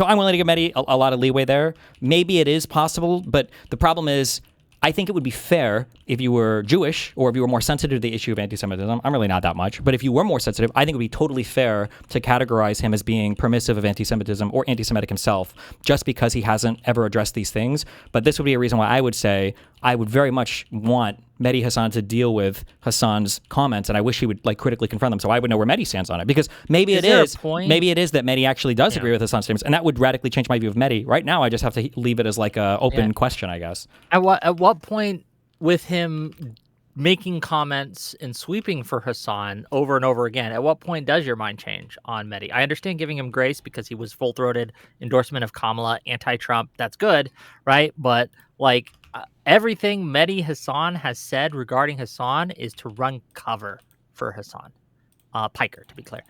I'm willing to give Mehdi a lot of leeway there. Maybe it is possible, but the problem is, I think it would be fair if you were Jewish or if you were more sensitive to the issue of anti-Semitism. I'm really not that much. But if you were more sensitive, I think it would be totally fair to categorize him as being permissive of anti-Semitism or anti-Semitic himself just because he hasn't ever addressed these things. But this would be a reason why I would say I would very much want Mehdi Hassan to deal with Hassan's comments, and I wish he would like critically confront them so I would know where Mehdi stands on it. Because maybe it is that Mehdi actually does agree with Hassan's statements, and that would radically change my view of Mehdi. Right now, I just have to leave it as like a open question, I guess. At what point with him making comments and sweeping for Hassan over and over again, at what point does your mind change on Mehdi? I understand giving him grace because he was full-throated endorsement of Kamala, anti-Trump. That's good, right? But like everything Mehdi Hassan has said regarding Hassan is to run cover for Hassan, Piker, to be clear,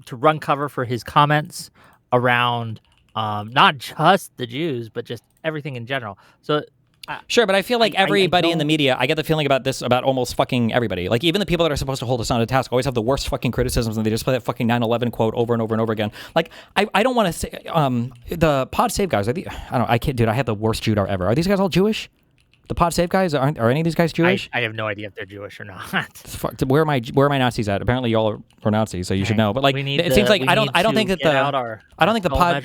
to run cover for his comments around not just the Jews, but just everything in general. So Sure, but I feel like I everybody in the don't- media, I get the feeling about this about almost fucking everybody. Like even the people that are supposed to hold us on to task always have the worst fucking criticisms, and they just play that fucking 9/11 quote over and over and over again. Like I don't want to say the pod save guys. I can't, dude. I have the worst Judar ever. Are these guys all Jewish? The pod save guys are any of these guys Jewish? I have no idea if they're Jewish or not. Where are my Nazis at? Apparently y'all are Nazis, so you should know. But like, it seems like I don't think that I don't think the pod.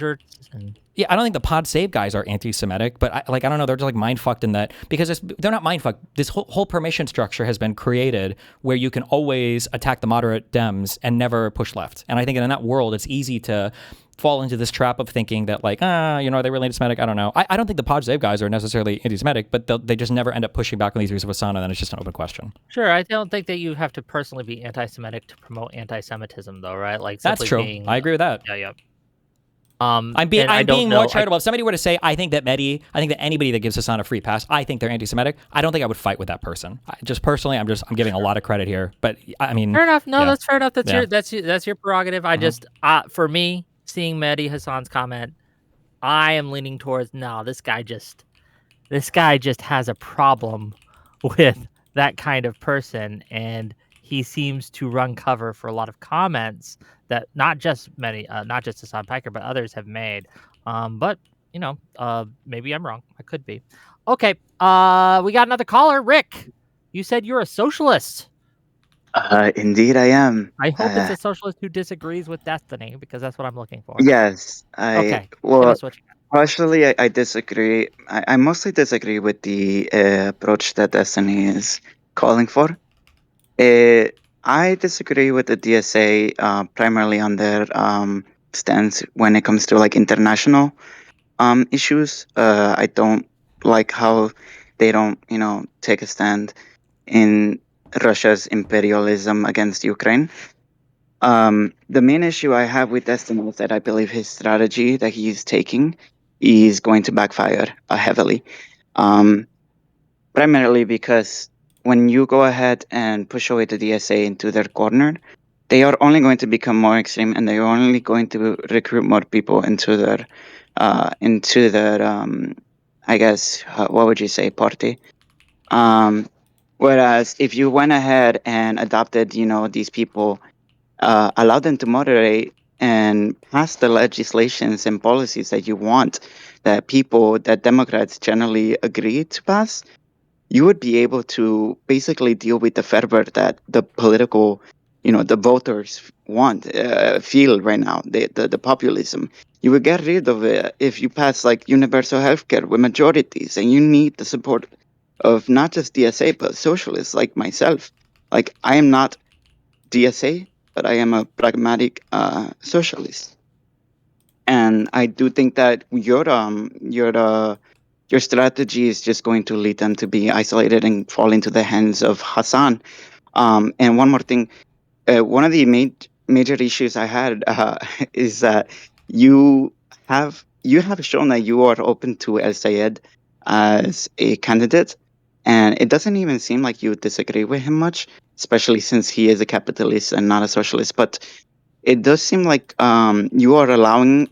Yeah, I don't think the pod save guys are anti-Semitic, but I don't know. They're just like mind fucked in that because they're not mind fucked. This whole permission structure has been created where you can always attack the moderate Dems and never push left. And I think in that world, it's easy to fall into this trap of thinking that like, are they really anti-Semitic? I don't know. I don't think the pod save guys are necessarily anti-Semitic, but they just never end up pushing back on these views of Hassan, and then it's just an open question. Sure, I don't think that you have to personally be anti-Semitic to promote anti-Semitism, though, right? Like that's true. I agree with that. Yeah. I'm being more charitable. If somebody were to say, I think that anybody that gives Hassan a free pass, I think they're anti-Semitic. I don't think I would fight with that person. Just personally, I'm giving a lot of credit here. But I mean, fair enough. No, yeah. that's fair enough. That's Yeah. that's your prerogative. I just for me, seeing Mehdi Hassan's comment, I am leaning towards no. This guy just has a problem with that kind of person, and he seems to run cover for a lot of comments that not just Hassan Piker, but others have made. But maybe I'm wrong. I could be. Okay. We got another caller, Rick. You said you're a socialist. Indeed, I am. I hope it's a socialist who disagrees with Destiny, because that's what I'm looking for. Yes. Okay. Well, partially, I disagree. I mostly disagree with the approach that Destiny is calling for. I disagree with the DSA primarily on their stance when it comes to like international issues. I don't like how they don't, take a stand in Russia's imperialism against Ukraine. The main issue I have with Destiny is that I believe his strategy that he's taking is going to backfire heavily. Primarily because when you go ahead and push away the DSA into their corner, they are only going to become more extreme, and they are only going to recruit more people into their I guess, what would you say, party? Whereas if you went ahead and adopted, these people, allowed them to moderate and pass the legislations and policies that you want, that Democrats generally agree to pass, you would be able to basically deal with the fervor that the political, the voters feel right now, the populism. You would get rid of it if you pass like universal healthcare with majorities, and you need the support of not just DSA, but socialists like myself. Like, I am not DSA, but I am a pragmatic socialist. And I do think that your strategy is just going to lead them to be isolated and fall into the hands of Hassan. And one more thing, one of the major issues I had is that you have shown that you are open to El Sayed as a candidate, and it doesn't even seem like you disagree with him much, especially since he is a capitalist and not a socialist. But it does seem like you are allowing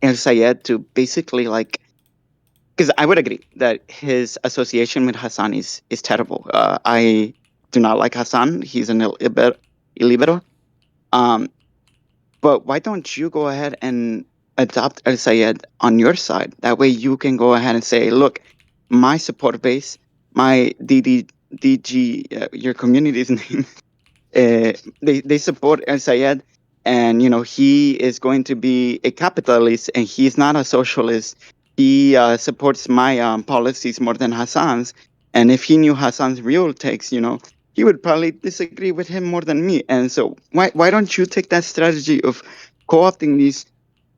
El Sayed to basically because I would agree that his association with Hassan is terrible. I do not like Hassan. He's an illiberal. But why don't you go ahead and adopt El Sayed on your side? That way you can go ahead and say, look, my support base, my DG, your community's name, they support El Sayed, and he is going to be a capitalist, and he's not a socialist. He supports my policies more than Hassan's, and if he knew Hassan's real takes, he would probably disagree with him more than me. And so why don't you take that strategy of co-opting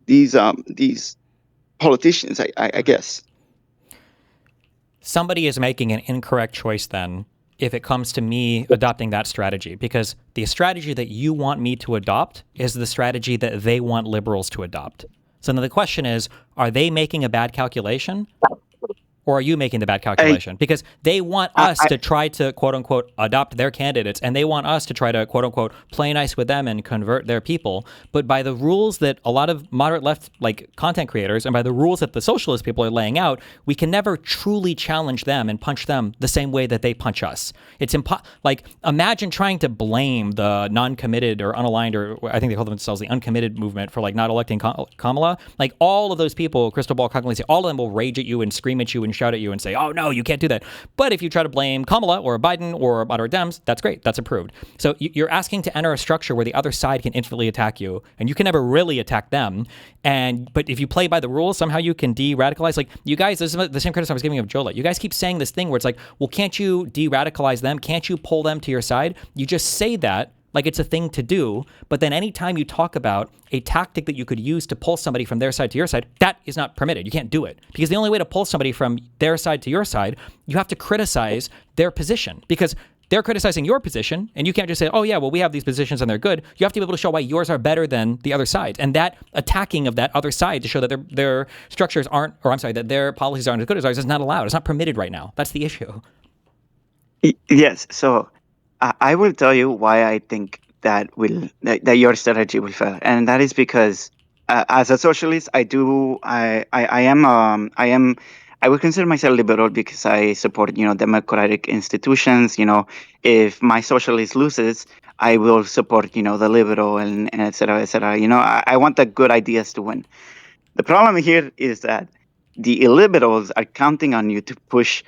these politicians? I guess somebody is making an incorrect choice then if it comes to me adopting that strategy, because the strategy that you want me to adopt is the strategy that they want liberals to adopt. So now the question is, are they making a bad calculation, Or are you making the bad calculation? Because they want us to try to, quote unquote, adopt their candidates, and they want us to try to, quote unquote, play nice with them and convert their people. But by the rules that a lot of moderate left content creators, and by the rules that the socialist people are laying out, we can never truly challenge them and punch them the same way that they punch us. It's imagine trying to blame the non-committed or unaligned, or I think they call themselves the uncommitted movement, for not electing Kamala. All of those people, Crystal Ball, Cognizant, all of them will rage at you and scream at you and shout at you and say, oh no, you can't do that. But if you try to blame Kamala or Biden or moderate Dems, that's great. That's approved. So you're asking to enter a structure where the other side can instantly attack you, and you can never really attack them. But if you play by the rules, somehow you can de-radicalize. You guys, this is the same criticism I was giving of Jolah. You guys keep saying this thing where it's well, can't you de-radicalize them? Can't you pull them to your side? You just say that like it's a thing to do, but then anytime you talk about a tactic that you could use to pull somebody from their side to your side, that is not permitted. You can't do it. Because the only way to pull somebody from their side to your side, you have to criticize their position. Because they're criticizing your position, and you can't just say, oh yeah, well, we have these positions and they're good. You have to be able to show why yours are better than the other side. And that attacking of that other side to show that their structures aren't, or I'm sorry, that their policies aren't as good as ours is not allowed. It's not permitted right now. That's the issue. Yes, so I will tell you why I think that your strategy will fail, and that is because as a socialist, I would consider myself liberal because I support democratic institutions. If my socialist loses, I will support the liberal and et cetera, et cetera. I want the good ideas to win. The problem here is that the illiberals are counting on you to push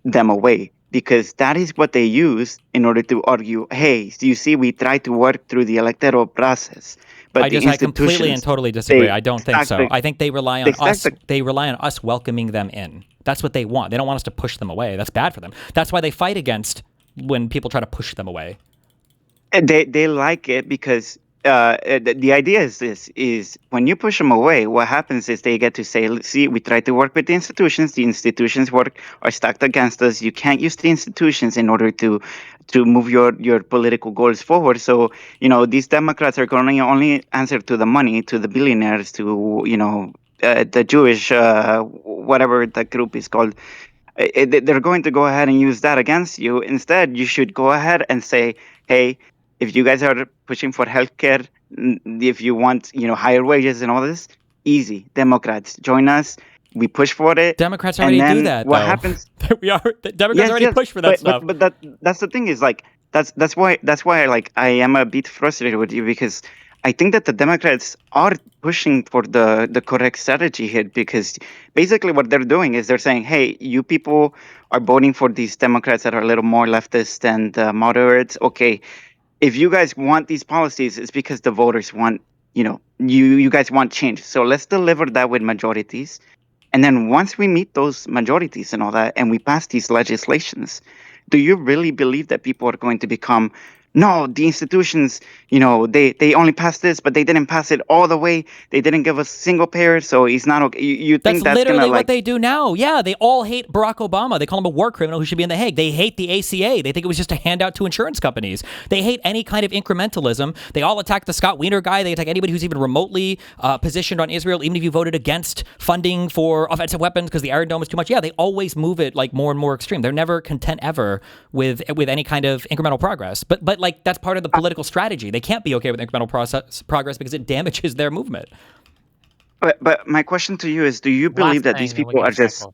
them away, because that is what they use in order to argue, hey, do you see, we try to work through the electoral process. But I completely and totally disagree. I don't think so. I think they rely on us. They rely on us welcoming them in. That's what they want. They don't want us to push them away. That's bad for them. That's why they fight against when people try to push them away. And they like it because the idea is this, is when you push them away, what happens is they get to say, see, we try to work with the institutions are stacked against us. You can't use the institutions in order to move your political goals forward. So, these Democrats are going to only answer to the money, to the billionaires, to, the Jewish, whatever the group is called. They're going to go ahead and use that against you. Instead, you should go ahead and say, hey, if you guys are pushing for healthcare, if you want, higher wages and all this, easy. Democrats, join us. We push for it. Democrats already do that. What happens? Democrats already push for that stuff. But that's the thing is that's why I am a bit frustrated with you, because I think that the Democrats are pushing for the correct strategy here, because basically what they're doing is they're saying, hey, you people are voting for these Democrats that are a little more leftist and moderates. Okay, if you guys want these policies, it's because the voters want, you guys want change. So let's deliver that with majorities. And then once we meet those majorities and all that, and we pass these legislations, do you really believe that people are going to become, no, the institutions, they only passed this, but they didn't pass it all the way. They didn't give us single payer, so he's not okay. You think that's literally what they do now. Yeah, they all hate Barack Obama. They call him a war criminal who should be in The Hague. They hate the ACA. They think it was just a handout to insurance companies. They hate any kind of incrementalism. They all attack the Scott Wiener guy. They attack anybody who's even remotely positioned on Israel, even if you voted against funding for offensive weapons because the Iron Dome is too much. Yeah, they always move it more and more extreme. They're never content ever with any kind of incremental progress. But that's part of the political strategy. They can't be okay with incremental progress because it damages their movement. But my question to you is, do you believe that these people are just...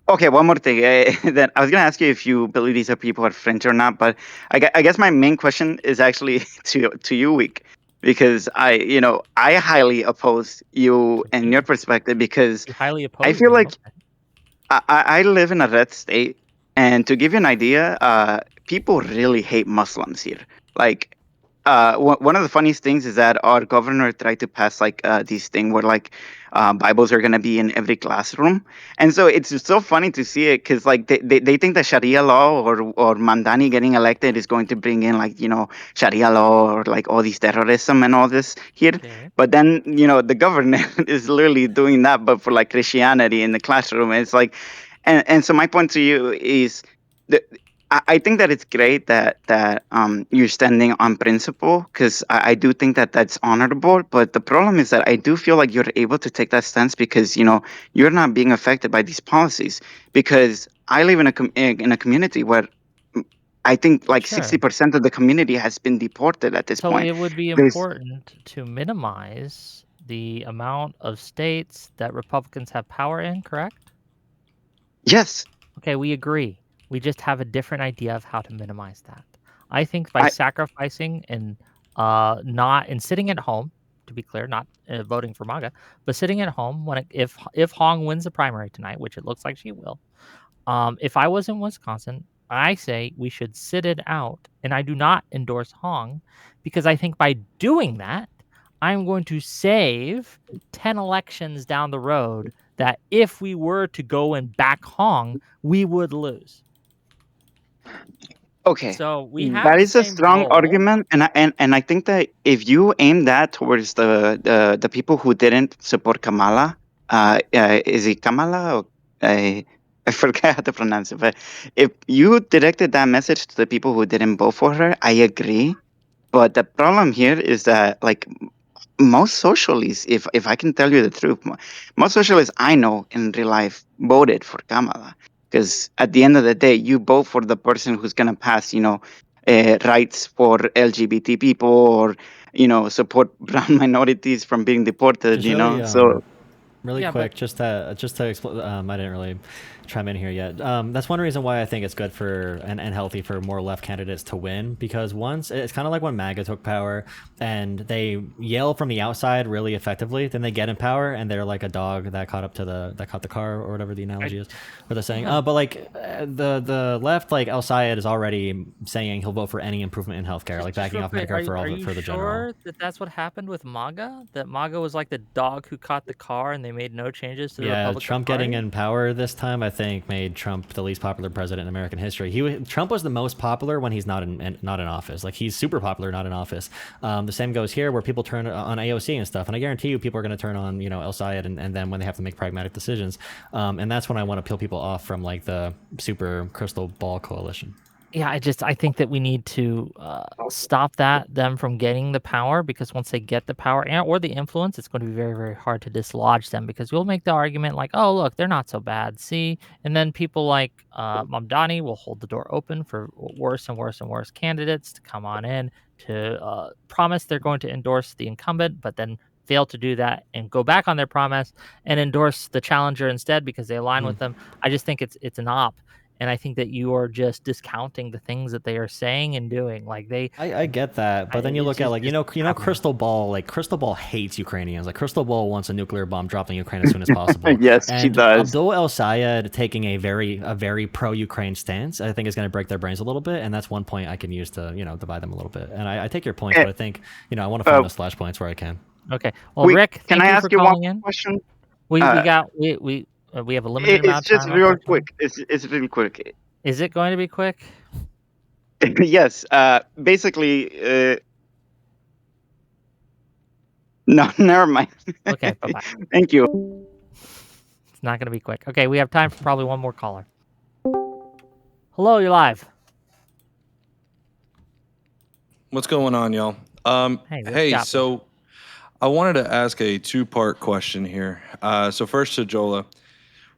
Okay, one more thing. Then I was going to ask you if you believe these people are fringe or not, but I guess my main question is actually to you, Whick, because I highly oppose you and your perspective, because I feel like I live in a red state, and to give you an idea, people really hate Muslims here. One of the funniest things is that our governor tried to pass this thing where Bibles are going to be in every classroom. And so it's just so funny to see it, because they think that Sharia law or Mamdani getting elected is going to bring in Sharia law or all these terrorism and all this here. Okay. But then, the governor is literally doing that, but for Christianity in the classroom. And it's and so my point to you is that I think that it's great that you're standing on principle, because I do think that that's honorable. But the problem is that I do feel like you're able to take that stance because you're not being affected by these policies. Because I live in a community where I think like Sure. 60% of the community has been deported at this So point. it would be There's important to minimize the amount of states that Republicans have power in, correct? Yes. Okay, we agree. We just have a different idea of how to minimize that. I think by sacrificing and not and sitting at home, to be clear, not voting for MAGA, but sitting at home when if Hong wins the primary tonight, which it looks like she will. If I was in Wisconsin, I say we should sit it out, and I do not endorse Hong because I think by doing that, I'm going to save 10 elections down the road that if we were to go and back Hong, we would lose. Okay. So we have That the is a same strong goal. argument, and I think that if you aim that towards the people who didn't support Kamala, is it Kamala? Or, I forget how to pronounce it, but if you directed that message to the people who didn't vote for her, I agree. But the problem here is that like most socialists, if I can tell you the truth, most socialists I know in real life voted for Kamala. Because at the end of the day, you vote for the person who's gonna pass, rights for LGBT people, or support brown minorities from being deported. Just really, So really Yeah, quick, just to explain. I didn't really chime in here yet. That's one reason why I think it's good for and healthy for more left candidates to win, because once it's kind of like when MAGA took power and they yell from the outside really effectively, then they get in power and they're like a dog that caught the car, or whatever the analogy is, or they're saying. But like the left, like El Sayed is already saying he'll vote for any improvement in healthcare, like backing off Medicare for all for the general. Are you sure that that's what happened with MAGA? That MAGA was like the dog who caught the car and they made no changes to the Yeah, Republican Trump Party? getting in power this time, I think, made Trump the least popular president in American history. Trump was the most popular when he's not in office. Like, he's super popular not in office. The same goes here, where people turn on AOC and stuff, and I guarantee you people are going to turn on El Sayed, and then when they have to make pragmatic decisions, and that's when I want to peel people off from like the super crystal ball coalition. Yeah, I think that we need to stop them from getting the power, because once they get the power or the influence, it's going to be very, very hard to dislodge them, because we'll make the argument like, oh, look, they're not so bad, see? And then people like Mamdani will hold the door open for worse and worse and worse candidates to come on in to promise they're going to endorse the incumbent, but then fail to do that and go back on their promise and endorse the challenger instead because they align with them. I just think it's an op. And I think that you are just discounting the things that they are saying and doing. Like I get that, but then you look at like Crystal Ball. Like, Crystal Ball hates Ukrainians. Like, Crystal Ball wants a nuclear bomb dropped on Ukraine as soon as possible. Yes, and she does. Abdul El Sayed taking a very pro-Ukraine stance, I think, is going to break their brains a little bit, and that's one point I can use to divide them a little bit. And I take your point, but I think I want to find the slash points where I can. Okay. Well, Rick, can thank I you ask for you calling one in. question? We have a limited amount of It's just time. real quick. It's really quick. Is it going to be quick? Yes. Basically. No, never mind. Okay, bye-bye. Thank you. It's not going to be quick. Okay, we have time for probably one more caller. Hello, you're live. What's going on, y'all? Hey, So I wanted to ask a two-part question here. So first to Jolah.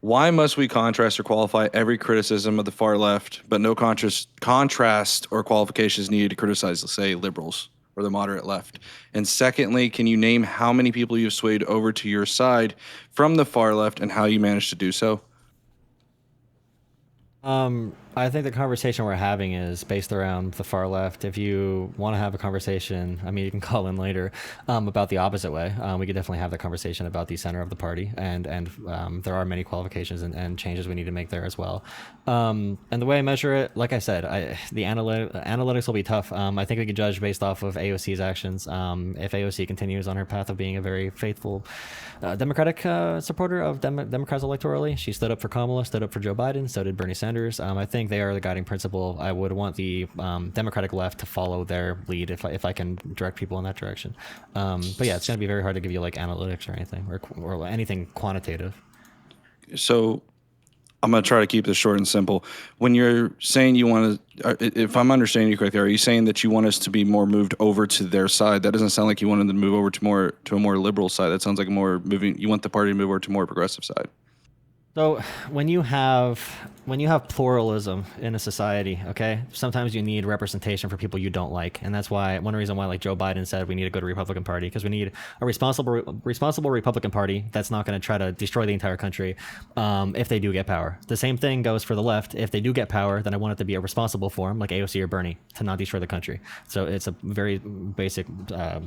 Why must we contrast or qualify every criticism of the far left, but no contrast or qualifications needed to criticize, say, liberals or the moderate left? And secondly, can you name how many people you've swayed over to your side from the far left and how you managed to do so? I think the conversation we're having is based around the far left. If you want to have a conversation, I mean, you can call in later about the opposite way. We could definitely have the conversation about the center of the party, and there are many qualifications and changes we need to make there as well. And the way I measure it, like I said, the analytics will be tough. I think we could judge based off of AOC's actions. If AOC continues on her path of being a very faithful Democratic supporter of Democrats electorally, she stood up for Kamala, stood up for Joe Biden, so did Bernie Sanders. I think they are the guiding principle. I would want the Democratic left to follow their lead if I can direct people in that direction. But yeah, it's going to be very hard to give you like analytics or anything or anything quantitative. So I'm going to try to keep this short and simple. When you're saying you want to, if I'm understanding you correctly, are you saying that you want us to be more moved over to their side? That doesn't sound like you wanted to move over to a more liberal side. That sounds like you want the party to move over to a more progressive side. So when you have pluralism in a society, okay, sometimes you need representation for people you don't like, and that's why one reason why like Joe Biden said we need to go to Republican Party, because we need a responsible Republican Party that's not going to try to destroy the entire country if they do get power. The same thing goes for the left. If they do get power, then I want it to be a responsible form like AOC or Bernie to not destroy the country. So it's a very basic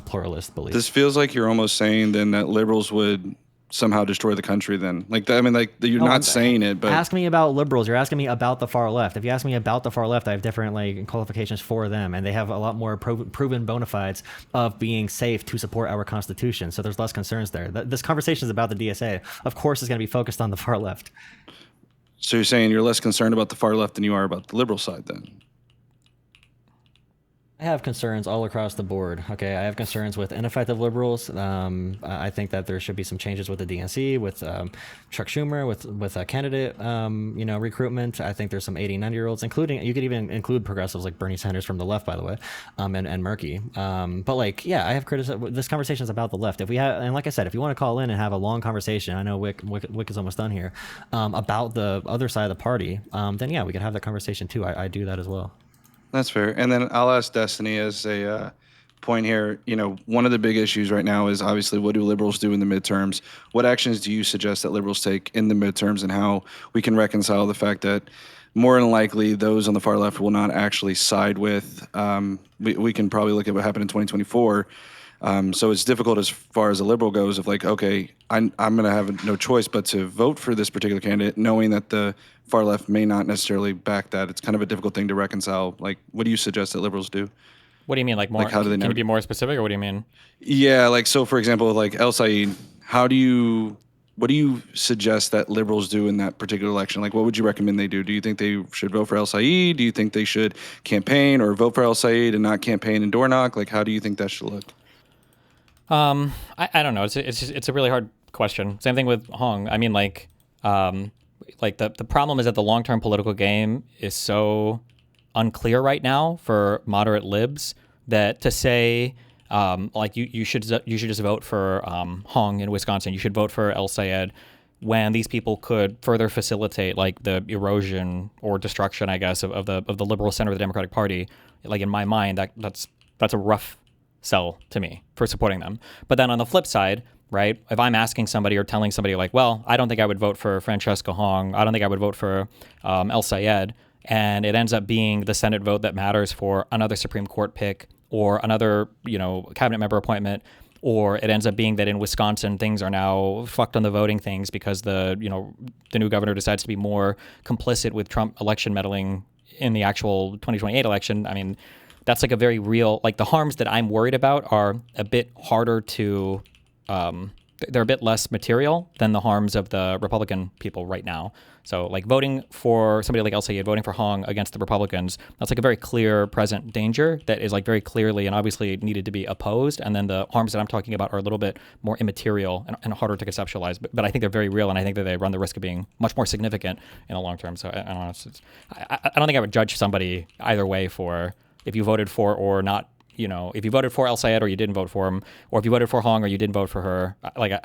pluralist belief. This feels like you're almost saying then that liberals would somehow destroy the country then. Like, I mean, like, you're not saying it, but... Ask me about liberals. You're asking me about the far left. If you ask me about the far left, I have different, like, qualifications for them, and they have a lot more proven bona fides of being safe to support our Constitution, so there's less concerns there. This conversation is about the DSA. Of course, it's going to be focused on the far left. So you're saying you're less concerned about the far left than you are about the liberal side then? I have concerns all across the board. Okay, I have concerns with ineffective liberals. I think that there should be some changes with the DNC, with Chuck Schumer, with a candidate, recruitment. I think there's some 80, 90-year-olds, including, you could even include progressives like Bernie Sanders from the left, by the way, and Murky. But like, yeah, I have criticism. This conversation is about the left. If we have, and like I said, if you want to call in and have a long conversation, I know Whick is almost done here, about the other side of the party, then yeah, we can have that conversation too. I do that as well. That's fair. And then I'll ask Destiny as a point here. You know, one of the big issues right now is obviously what do liberals do in the midterms? What actions do you suggest that liberals take in the midterms, and how we can reconcile the fact that more than likely those on the far left will not actually side with, we can probably look at what happened in 2024. So it's difficult as far as a liberal goes of like, okay, I'm going to have no choice but to vote for this particular candidate, knowing that the far left may not necessarily back that. It's kind of a difficult thing to reconcile. Like, what do you suggest that liberals do? What do you mean? Like more? Like how do they can you be more specific, or what do you mean? Yeah, like, so for example, like El Said, what do you suggest that liberals do in that particular election? Like, what would you recommend they do? Do you think they should vote for El Said? Do you think they should campaign or vote for El Said and not campaign and door knock? Like, how do you think that should look? I don't know. It's a really hard question. Same thing with Hong. I mean, like the problem is that the long-term political game is so unclear right now for moderate libs that to say like you should just vote for Hong in Wisconsin, you should vote for El Sayed, when these people could further facilitate like the erosion or destruction, I guess, of the liberal center of the Democratic Party. Like in my mind, that's a rough sell to me for supporting them. But then on the flip side, right, if I'm asking somebody or telling somebody like, well, I don't think I would vote for Francesca Hong, I don't think I would vote for El Sayed, and it ends up being the Senate vote that matters for another Supreme Court pick or another, cabinet member appointment, or it ends up being that in Wisconsin things are now fucked on the voting things because the new governor decides to be more complicit with Trump election meddling in the actual 2028 election. I mean, that's like a very real, like the harms that I'm worried about are a bit harder to, they're a bit less material than the harms of the Republican people right now. So like voting for somebody like El Sayed, voting for Hong against the Republicans, that's like a very clear present danger that is like very clearly and obviously needed to be opposed. And then the harms that I'm talking about are a little bit more immaterial and harder to conceptualize, but I think they're very real, and I think that they run the risk of being much more significant in the long term. So I don't know. I don't think I would judge somebody either way for if you voted for or not, if you voted for El Sayed or you didn't vote for him, or if you voted for Hong or you didn't vote for her. Like, I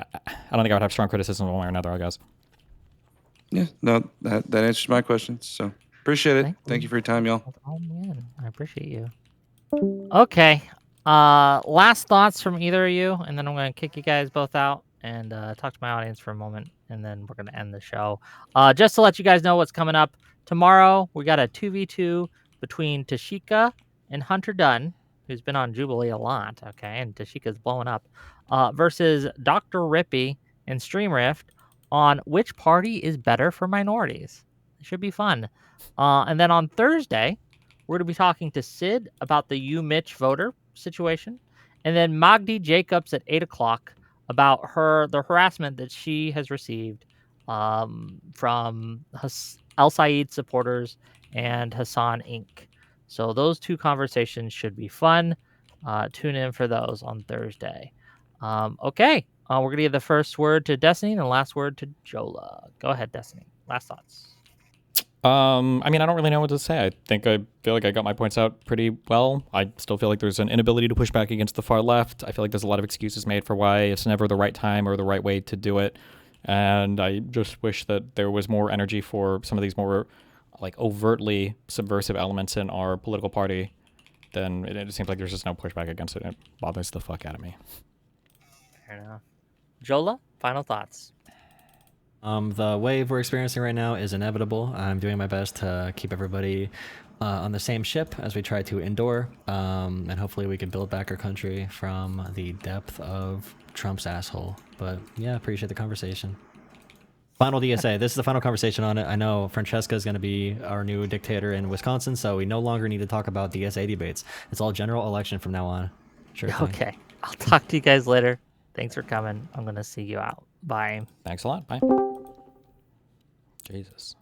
don't think I would have strong criticism one way or another, I guess. Yeah, no, that answers my questions. So appreciate it. Thank you for your time, y'all. Oh man, I appreciate you. Okay, last thoughts from either of you, and then I'm going to kick you guys both out and talk to my audience for a moment, and then we're going to end the show. Just to let you guys know what's coming up tomorrow, we got a 2v2 between Tashika and Hunter Dunn, who's been on Jubilee a lot, okay, and Tashika's blowing up, versus Dr. Rippy and StreamRiff on which party is better for minorities. It should be fun. And then on Thursday, we're going to be talking to Sid about the Mitch voter situation, and then Magdi Jacobs at 8 o'clock about the harassment that she has received from El Sayed supporters and Hassan Inc. So those two conversations should be fun. Tune in for those on Thursday. Okay, we're going to give the first word to Destiny and the last word to Jolah. Go ahead, Destiny. Last thoughts. I mean, I don't really know what to say. I feel like I got my points out pretty well. I still feel like there's an inability to push back against the far left. I feel like there's a lot of excuses made for why it's never the right time or the right way to do it. And I just wish that there was more energy for some of these more like overtly subversive elements in our political party. Then it seems like there's just no pushback against it. It bothers the fuck out of me. Fair enough. Jolah, final thoughts. The wave we're experiencing right now is inevitable. I'm doing my best to keep everybody on the same ship as we try to endure, and hopefully we can build back our country from the depth of Trump's asshole. But yeah, appreciate the conversation. Final DSA. This is the final conversation on it. I know Francesca is going to be our new dictator in Wisconsin, so we no longer need to talk about DSA debates. It's all general election from now on. Sure thing. Okay. I'll talk to you guys later. Thanks for coming. I'm going to see you out. Bye. Thanks a lot. Bye. Jesus.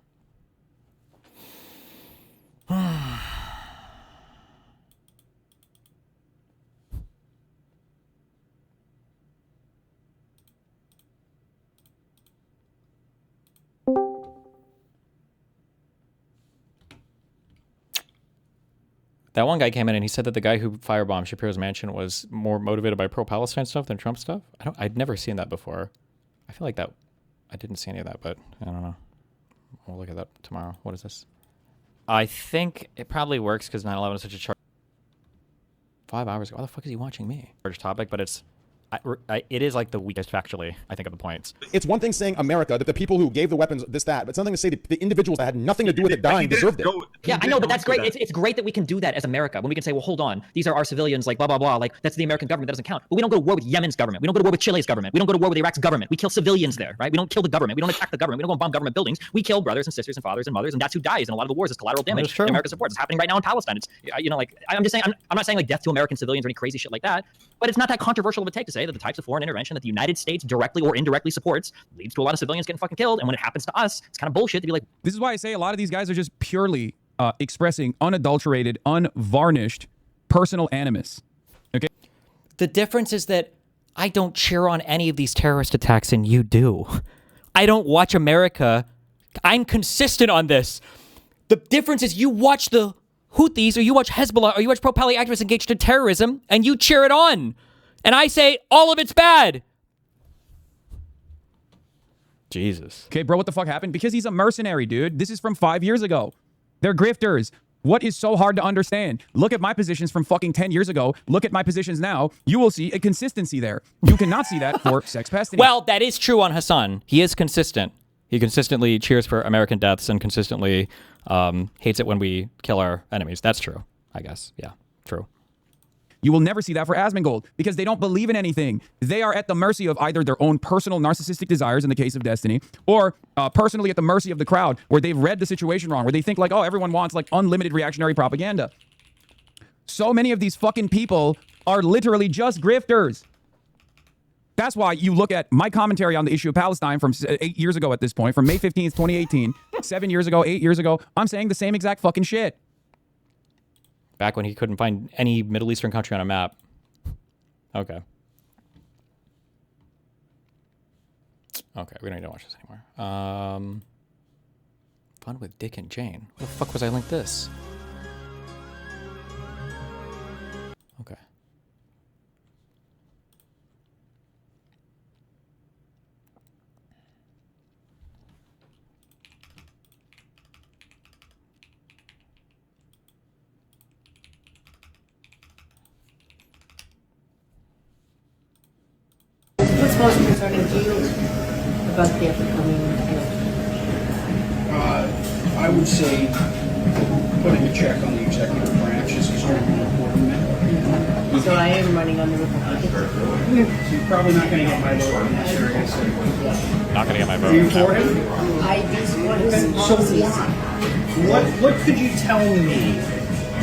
That one guy came in and he said that the guy who firebombed Shapiro's mansion was more motivated by pro-Palestine stuff than Trump stuff. I'd never seen that before. I feel like that. I didn't see any of that, but I don't know. We'll look at that tomorrow. What is this? I think it probably works because 9/11 is such a charge. 5 hours ago. Why the fuck is he watching me? Charge topic, but it is like the weakest factually, I think, of the points. It's one thing saying America, that the people who gave the weapons, this, that, but something to say that the individuals that had nothing to do with it dying deserved it. Yeah, I know, but that's great. It's great that we can do that as America when we can say, well, hold on, these are our civilians, like blah, blah, blah. Like, that's the American government. That doesn't count. But we don't go to war with Yemen's government. We don't go to war with Chile's government. We don't go to war with Iraq's government. We kill civilians there, right? We don't kill the government. We don't attack the government. We don't go and bomb government buildings. We kill brothers and sisters and fathers and mothers, and that's who dies in a lot of the wars. It's collateral damage. America supports. It's happening right now in Palestine. It's, like, I'm just saying, I'm not saying like death to American civilians or any crazy shit like that, but it's not that controversial of a take to say that the types of foreign intervention that the United States directly or indirectly supports leads to a lot of civilians getting fucking killed. And when it happens to us, it's kind of bullshit to be like. This is why I say a lot of these guys are just purely expressing unadulterated, unvarnished personal animus. Okay. The difference is that I don't cheer on any of these terrorist attacks and you do. I don't watch America. I'm consistent on this. The difference is you watch the Houthis or you watch Hezbollah or you watch pro-Pali activists engaged in terrorism and you cheer it on. And I say all of it's bad. Jesus. Okay, bro, what the fuck happened? Because he's a mercenary, dude. This is from 5 years ago. They're grifters. What is so hard to understand? Look at my positions from fucking 10 years ago. Look at my positions now. You will see a consistency there. You cannot see that for sex pesting. Well, that is true on Hassan. He is consistent. He consistently cheers for American deaths and consistently hates it when we kill our enemies. That's true, I guess. Yeah, true. You will never see that for Asmongold because they don't believe in anything. They are at the mercy of either their own personal narcissistic desires in the case of Destiny or personally at the mercy of the crowd where they've read the situation wrong, where they think like, oh, everyone wants like unlimited reactionary propaganda. So many of these fucking people are literally just grifters. That's why you look at my commentary on the issue of Palestine from 8 years ago at this point, from May 15th, 2018, 7 years ago, 8 years ago, I'm saying the same exact fucking shit. Back when he couldn't find any Middle Eastern country on a map. Okay. Okay, we don't need to watch this anymore. Fun with Dick and Jane. Where the fuck was I linked this? Okay. What's most concerning to you about the upcoming election? I would say putting a check on the executive branch is extremely important. So I am running on the Republican. So you're probably not going to get my vote in this area. So. Not going to get my vote. Are you for him? I do support his policies. What could you tell me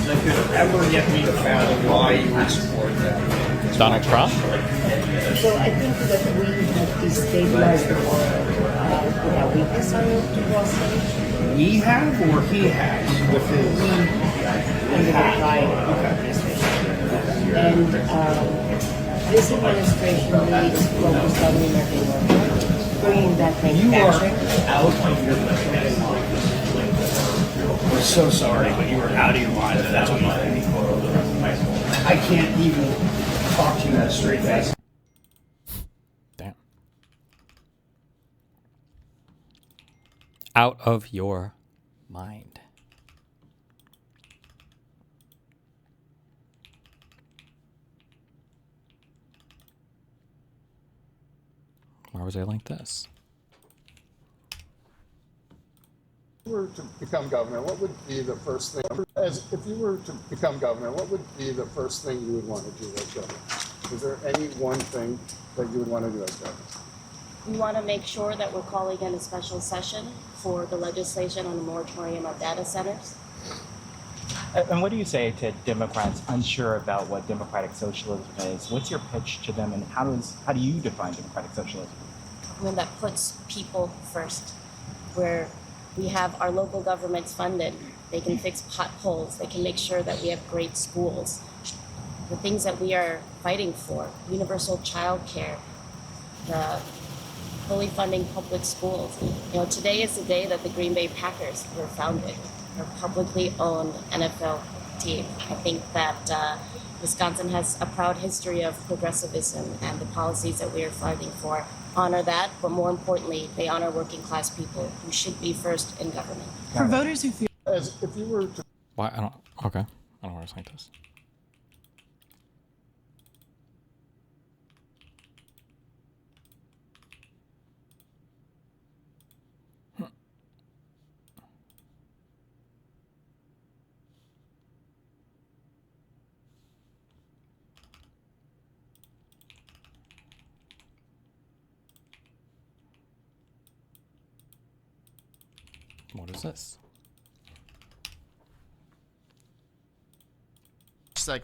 that could ever get me to fathom why you would support that? Donald Trump? So I think that we have destabilized the world with our weakness on the Wall Street. We have or he has with his under the prior administration. And this administration really is focused on the American worker, bringing that manufacturing out of your so sorry, but you were out of your mind if that's what you think. I can't even talk to you that straight face. Damn. Out of your mind. Why was I like this? If you were to become governor, what would be the first thing? If you were to become governor, what would be the first thing you would want to do as governor? Is there any one thing that you would want to do as governor? We want to make sure that we're calling in a special session for the legislation on the moratorium of data centers. And what do you say to Democrats unsure about what democratic socialism is? What's your pitch to them, and how do you define democratic socialism? One that puts people first, where we have our local governments funded. They can fix potholes. They can make sure that we have great schools. The things that we are fighting for, universal child care, the fully funding public schools. You know, today is the day that the Green Bay Packers were founded, a publicly owned NFL team. I think that Wisconsin has a proud history of progressivism, and the policies that we are fighting for honor that, but more importantly, they honor working class people who should be first in government. For voters who feel as if you were to Why? I don't. Okay. I don't want to like this. What is this?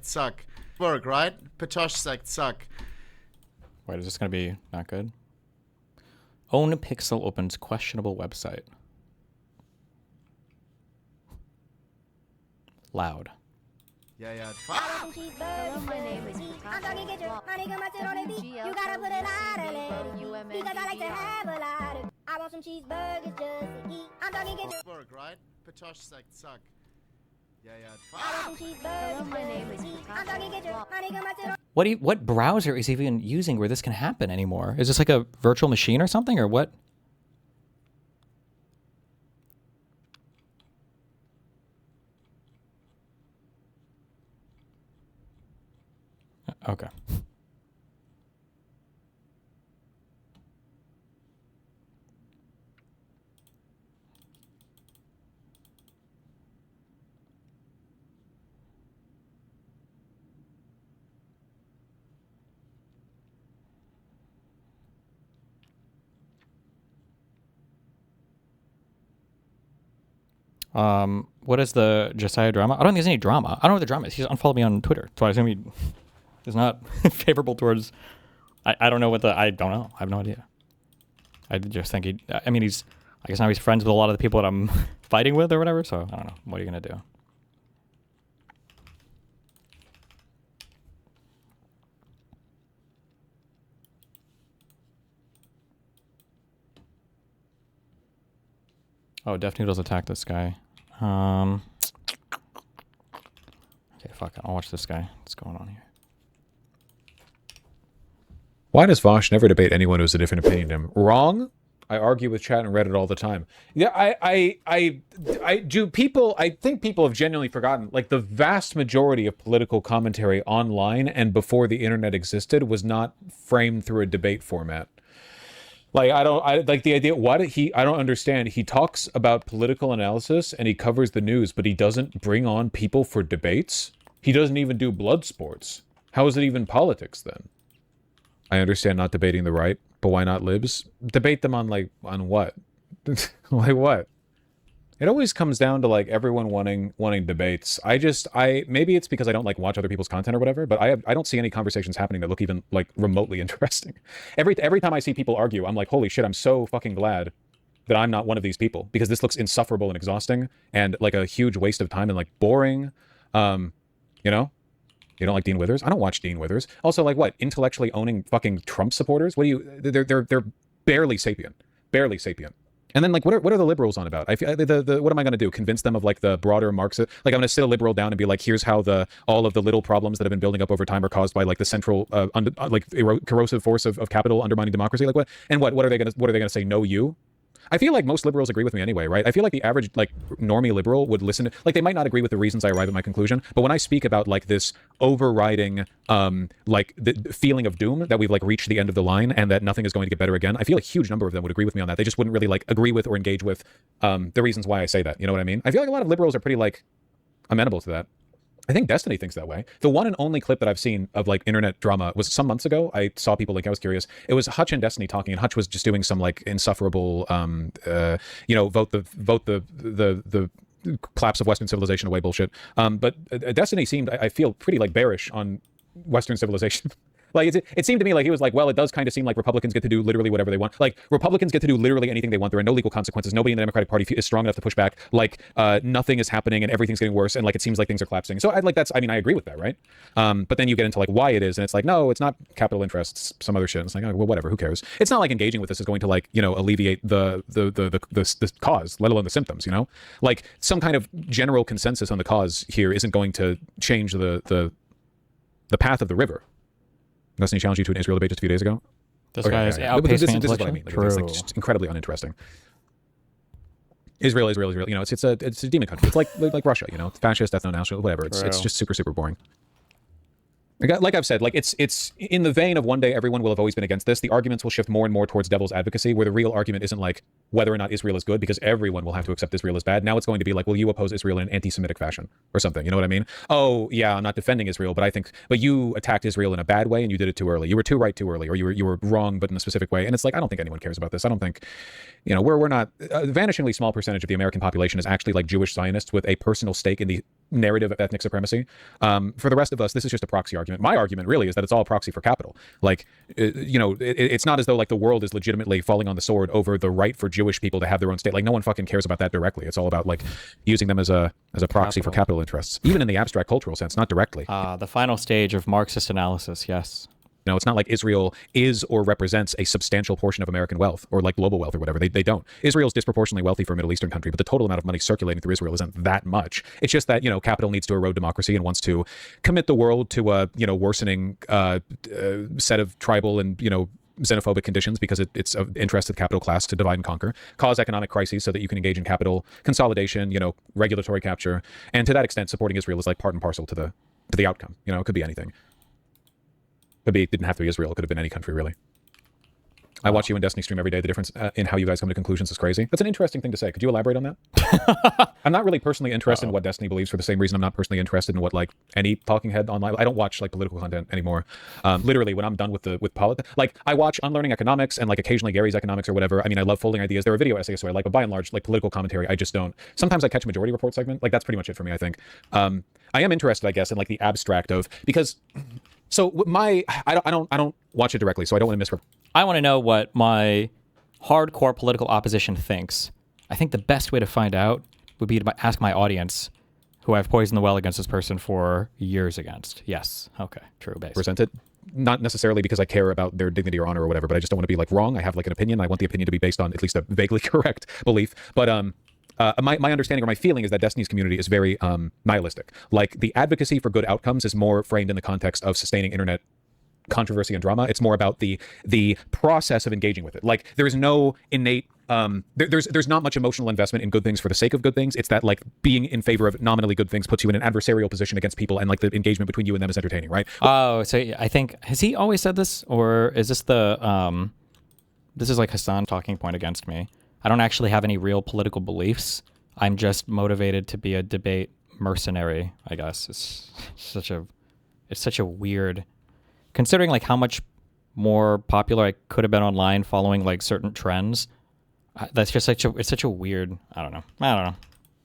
Suck. Work, right? Patosh suck. Wait, is this gonna be not good? Own Pixel opens questionable website. Loud. Yeah. Hello, my name is Picasso. You gotta put a lot of it because I like to have a lot of. I want some cheeseburgers just to eat. I'm talking get your work, right? Patosh suck. Yeah. Hello, my name is Picasso. I'm talking get your What browser is he even using where this can happen anymore? Is this like a virtual machine or something, or what? Okay. What is the Josiah drama? I don't think there's any drama. I don't know what the drama is. He's unfollowed me on Twitter, so I assume he is not favorable towards. I don't know what the. I don't know. I have no idea. I just think he. I mean, he's. I guess now he's friends with a lot of the people that I'm fighting with or whatever. So I don't know. What are you gonna do? Oh, Def Noodles attacked this guy. Okay, fuck it. I'll watch this guy. What's going on here? Why does Vosh never debate anyone who has a different opinion than him? Wrong? I argue with chat and Reddit all the time. Yeah, I think people have genuinely forgotten, like, the vast majority of political commentary online and before the internet existed was not framed through a debate format. Like, I like the idea, I don't understand. He talks about political analysis and he covers the news, but he doesn't bring on people for debates. He doesn't even do blood sports. How is it even politics then? I understand not debating the right, but why not libs? Debate them on what? Like what? It always comes down to like everyone wanting debates. Maybe it's because I don't like watch other people's content or whatever, but I don't see any conversations happening that look even like remotely interesting. Every time I see people argue, I'm like, holy shit, I'm so fucking glad that I'm not one of these people, because this looks insufferable and exhausting and like a huge waste of time and like boring. You know? You don't like Dean Withers? I don't watch Dean Withers. Also, like what? Intellectually owning fucking Trump supporters? What do you? They're barely sapient. Barely sapient. And then, like, what are the liberals on about? I feel what am I going to do? Convince them of like the broader Marxist? Like, I'm going to sit a liberal down and be like, here's how all of the little problems that have been building up over time are caused by like the central corrosive force of capital undermining democracy. Like, what are they going to say? No, you. I feel like most liberals agree with me anyway, right? I feel like the average like normie liberal would listen to, like, they might not agree with the reasons I arrive at my conclusion, but when I speak about like this overriding like the feeling of doom that we've like reached the end of the line and that nothing is going to get better again, I feel like a huge number of them would agree with me on that. They just wouldn't really like agree with or engage with the reasons why I say that. You know what I mean? I feel like a lot of liberals are pretty like amenable to that. I think Destiny thinks that way. The one and only clip that I've seen of like internet drama was some months ago. I saw people like, I was curious. It was Hutch and Destiny talking, and Hutch was just doing some like insufferable, you know, vote the collapse of Western civilization away bullshit. But Destiny seemed, I feel, pretty like bearish on Western civilization. Like, it seemed to me like he was like, well, it does kind of seem like Republicans get to do literally whatever they want. Like, Republicans get to do literally anything they want. There are no legal consequences. Nobody in the Democratic Party is strong enough to push back. Like, nothing is happening and everything's getting worse. And like, it seems like things are collapsing. So I mean, I agree with that, right? But then you get into like why it is, and it's like, no, it's not capital interests, some other shit. And it's like, oh, well, whatever, who cares? It's not like engaging with this is going to like, you know, alleviate the cause, let alone the symptoms, you know? Like, some kind of general consensus on the cause here isn't going to change the path of the river. Destiny challenged you to an Israel debate just a few days ago. This guy is outpaced me this is what I mean. Like, it's like just incredibly uninteresting. Israel. You know, it's a demon country. It's like Russia. You know, it's fascist, ethno-national, whatever. It's just super boring. Like I've said, like it's in the vein of one day everyone will have always been against this. The arguments will shift more and more towards devil's advocacy, where the real argument isn't like whether or not Israel is good, because everyone will have to accept Israel as bad. Now it's going to be like, will you oppose Israel in an anti-Semitic fashion or something? You know what I mean? Oh yeah, I'm not defending Israel, but you attacked Israel in a bad way and you did it too early. You were too right too early, or you were wrong but in a specific way. And it's like, I don't think anyone cares about this. I don't think, you know, we're not a vanishingly small percentage of the American population is actually like Jewish Zionists with a personal stake in the narrative of ethnic supremacy. For the rest of us, this is just a proxy argument. My argument really is that it's all a proxy for capital. Like, you know, it's not as though like the world is legitimately falling on the sword over the right for Jewish people to have their own state. Like, no one fucking cares about that directly. It's all about like using them as a proxy for capital interests, even in the abstract cultural sense, not directly. The final stage of Marxist analysis, yes. No, it's not like Israel is or represents a substantial portion of American wealth or like global wealth or whatever. They don't. Israel's disproportionately wealthy for a Middle Eastern country, but the total amount of money circulating through Israel isn't that much. It's just that, you know, capital needs to erode democracy and wants to commit the world to a, you know, worsening set of tribal and, you know, xenophobic conditions because it's of interest to the capital class to divide and conquer, cause economic crises so that you can engage in capital consolidation, you know, regulatory capture. And to that extent, supporting Israel is like part and parcel to the outcome. You know, it could be anything. It didn't have to be Israel. It could have been any country, really. I watch you and Destiny stream every day. The difference in how you guys come to conclusions is crazy. That's an interesting thing to say. Could you elaborate on that? I'm not really personally interested in what Destiny believes for the same reason I'm not personally interested in what like any talking head online. I don't watch like political content anymore. Literally, when I'm done with politics, like I watch Unlearning Economics and like occasionally Gary's Economics or whatever. I mean, I love folding ideas. There are video essays, so I like, but by and large, like political commentary, I just don't. Sometimes I catch a Majority Report segment. Like that's pretty much it for me, I think. I am interested, I guess, in like the abstract of because. So I don't watch it directly, so I don't want to misrepresent. I want to know what my hardcore political opposition thinks. I think the best way to find out would be to ask my audience, who I've poisoned the well against this person for years against. Yes. Okay. True. Base. Present it. Not necessarily because I care about their dignity or honor or whatever, but I just don't want to be like wrong. I have like an opinion. I want the opinion to be based on at least a vaguely correct belief. But my understanding or my feeling is that Destiny's community is very nihilistic. Like the advocacy for good outcomes is more framed in the context of sustaining internet controversy and drama. It's more about the process of engaging with it. Like there is no innate there's not much emotional investment in good things for the sake of good things. It's that like being in favor of nominally good things puts you in an adversarial position against people, and like the engagement between you and them is entertaining, right? Oh, so I think, has he always said this, or is this this is like Hassan talking point against me? I don't actually have any real political beliefs. I'm just motivated to be a debate mercenary, I guess. It's such a weird, considering like how much more popular I could have been online following like certain trends. That's just it's such a weird, I don't know.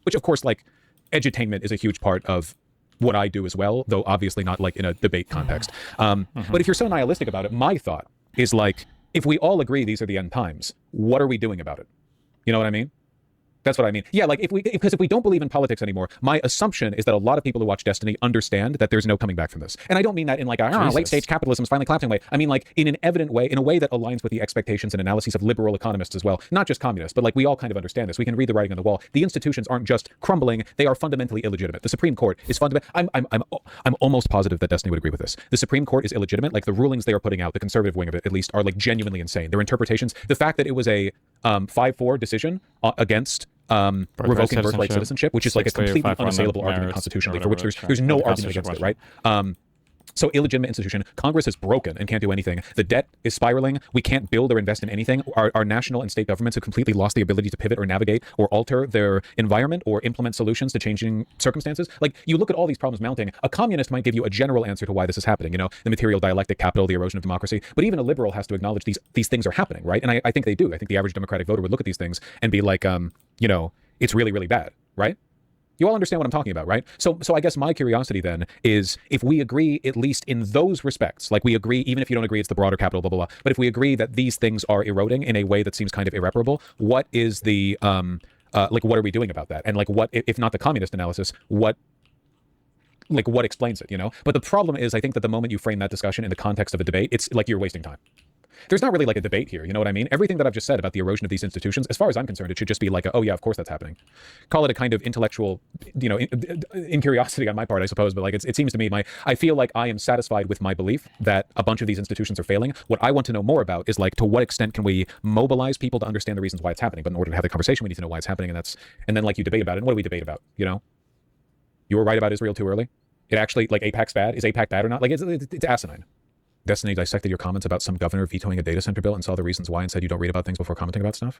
Which of course, like edutainment is a huge part of what I do as well, though obviously not like in a debate context. But if you're so nihilistic about it, my thought is like, if we all agree these are the end times, what are we doing about it? You know what I mean? That's what I mean. Yeah, like because if we don't believe in politics anymore, my assumption is that a lot of people who watch Destiny understand that there's no coming back from this. And I don't mean that in like a late stage capitalism is finally collapsing way. I mean like in an evident way, in a way that aligns with the expectations and analyses of liberal economists as well, not just communists, but like we all kind of understand this. We can read the writing on the wall. The institutions aren't just crumbling; they are fundamentally illegitimate. The Supreme Court is fundamental. I'm almost positive that Destiny would agree with this. The Supreme Court is illegitimate. Like the rulings they are putting out, the conservative wing of it at least, are like genuinely insane. Their interpretations, the fact that it was a 5-4 decision against revoking birthright citizenship, which is like a completely unassailable argument constitutionally, for which there's no argument against it, right? So illegitimate institution. Congress is broken and can't do anything. The debt is spiraling. We can't build or invest in anything. Our national and state governments have completely lost the ability to pivot or navigate or alter their environment or implement solutions to changing circumstances. Like you look at all these problems mounting. A communist might give you a general answer to why this is happening. You know, the material dialectic, capital, the erosion of democracy. But even a liberal has to acknowledge these things are happening, right? And I think they do. I think the average Democratic voter would look at these things and be like, you know, it's really, really bad, right? You all understand what I'm talking about, right? So I guess my curiosity then is if we agree, at least in those respects, like we agree, even if you don't agree it's the broader capital, blah, blah, blah, but if we agree that these things are eroding in a way that seems kind of irreparable, what is the, like, what are we doing about that? And like, what, if not the communist analysis, what explains it, you know? But the problem is, I think that the moment you frame that discussion in the context of a debate, it's like you're wasting time. There's not really like a debate here, you know what I mean? Everything that I've just said about the erosion of these institutions, as far as I'm concerned, it should just be like, oh yeah, of course that's happening. Call it a kind of intellectual, you know, incuriosity on my part, I suppose, but like it seems to me, I feel like I am satisfied with my belief that a bunch of these institutions are failing. What I want to know more about is like, to what extent can we mobilize people to understand the reasons why it's happening? But in order to have the conversation, we need to know why it's happening, and then like you debate about it. And what do we debate about, you know? You were right about Israel too early. It actually, like AIPAC's bad. Is AIPAC bad or not? Like it's asinine. Destiny dissected your comments about some governor vetoing a data center bill and saw the reasons why and said you don't read about things before commenting about stuff?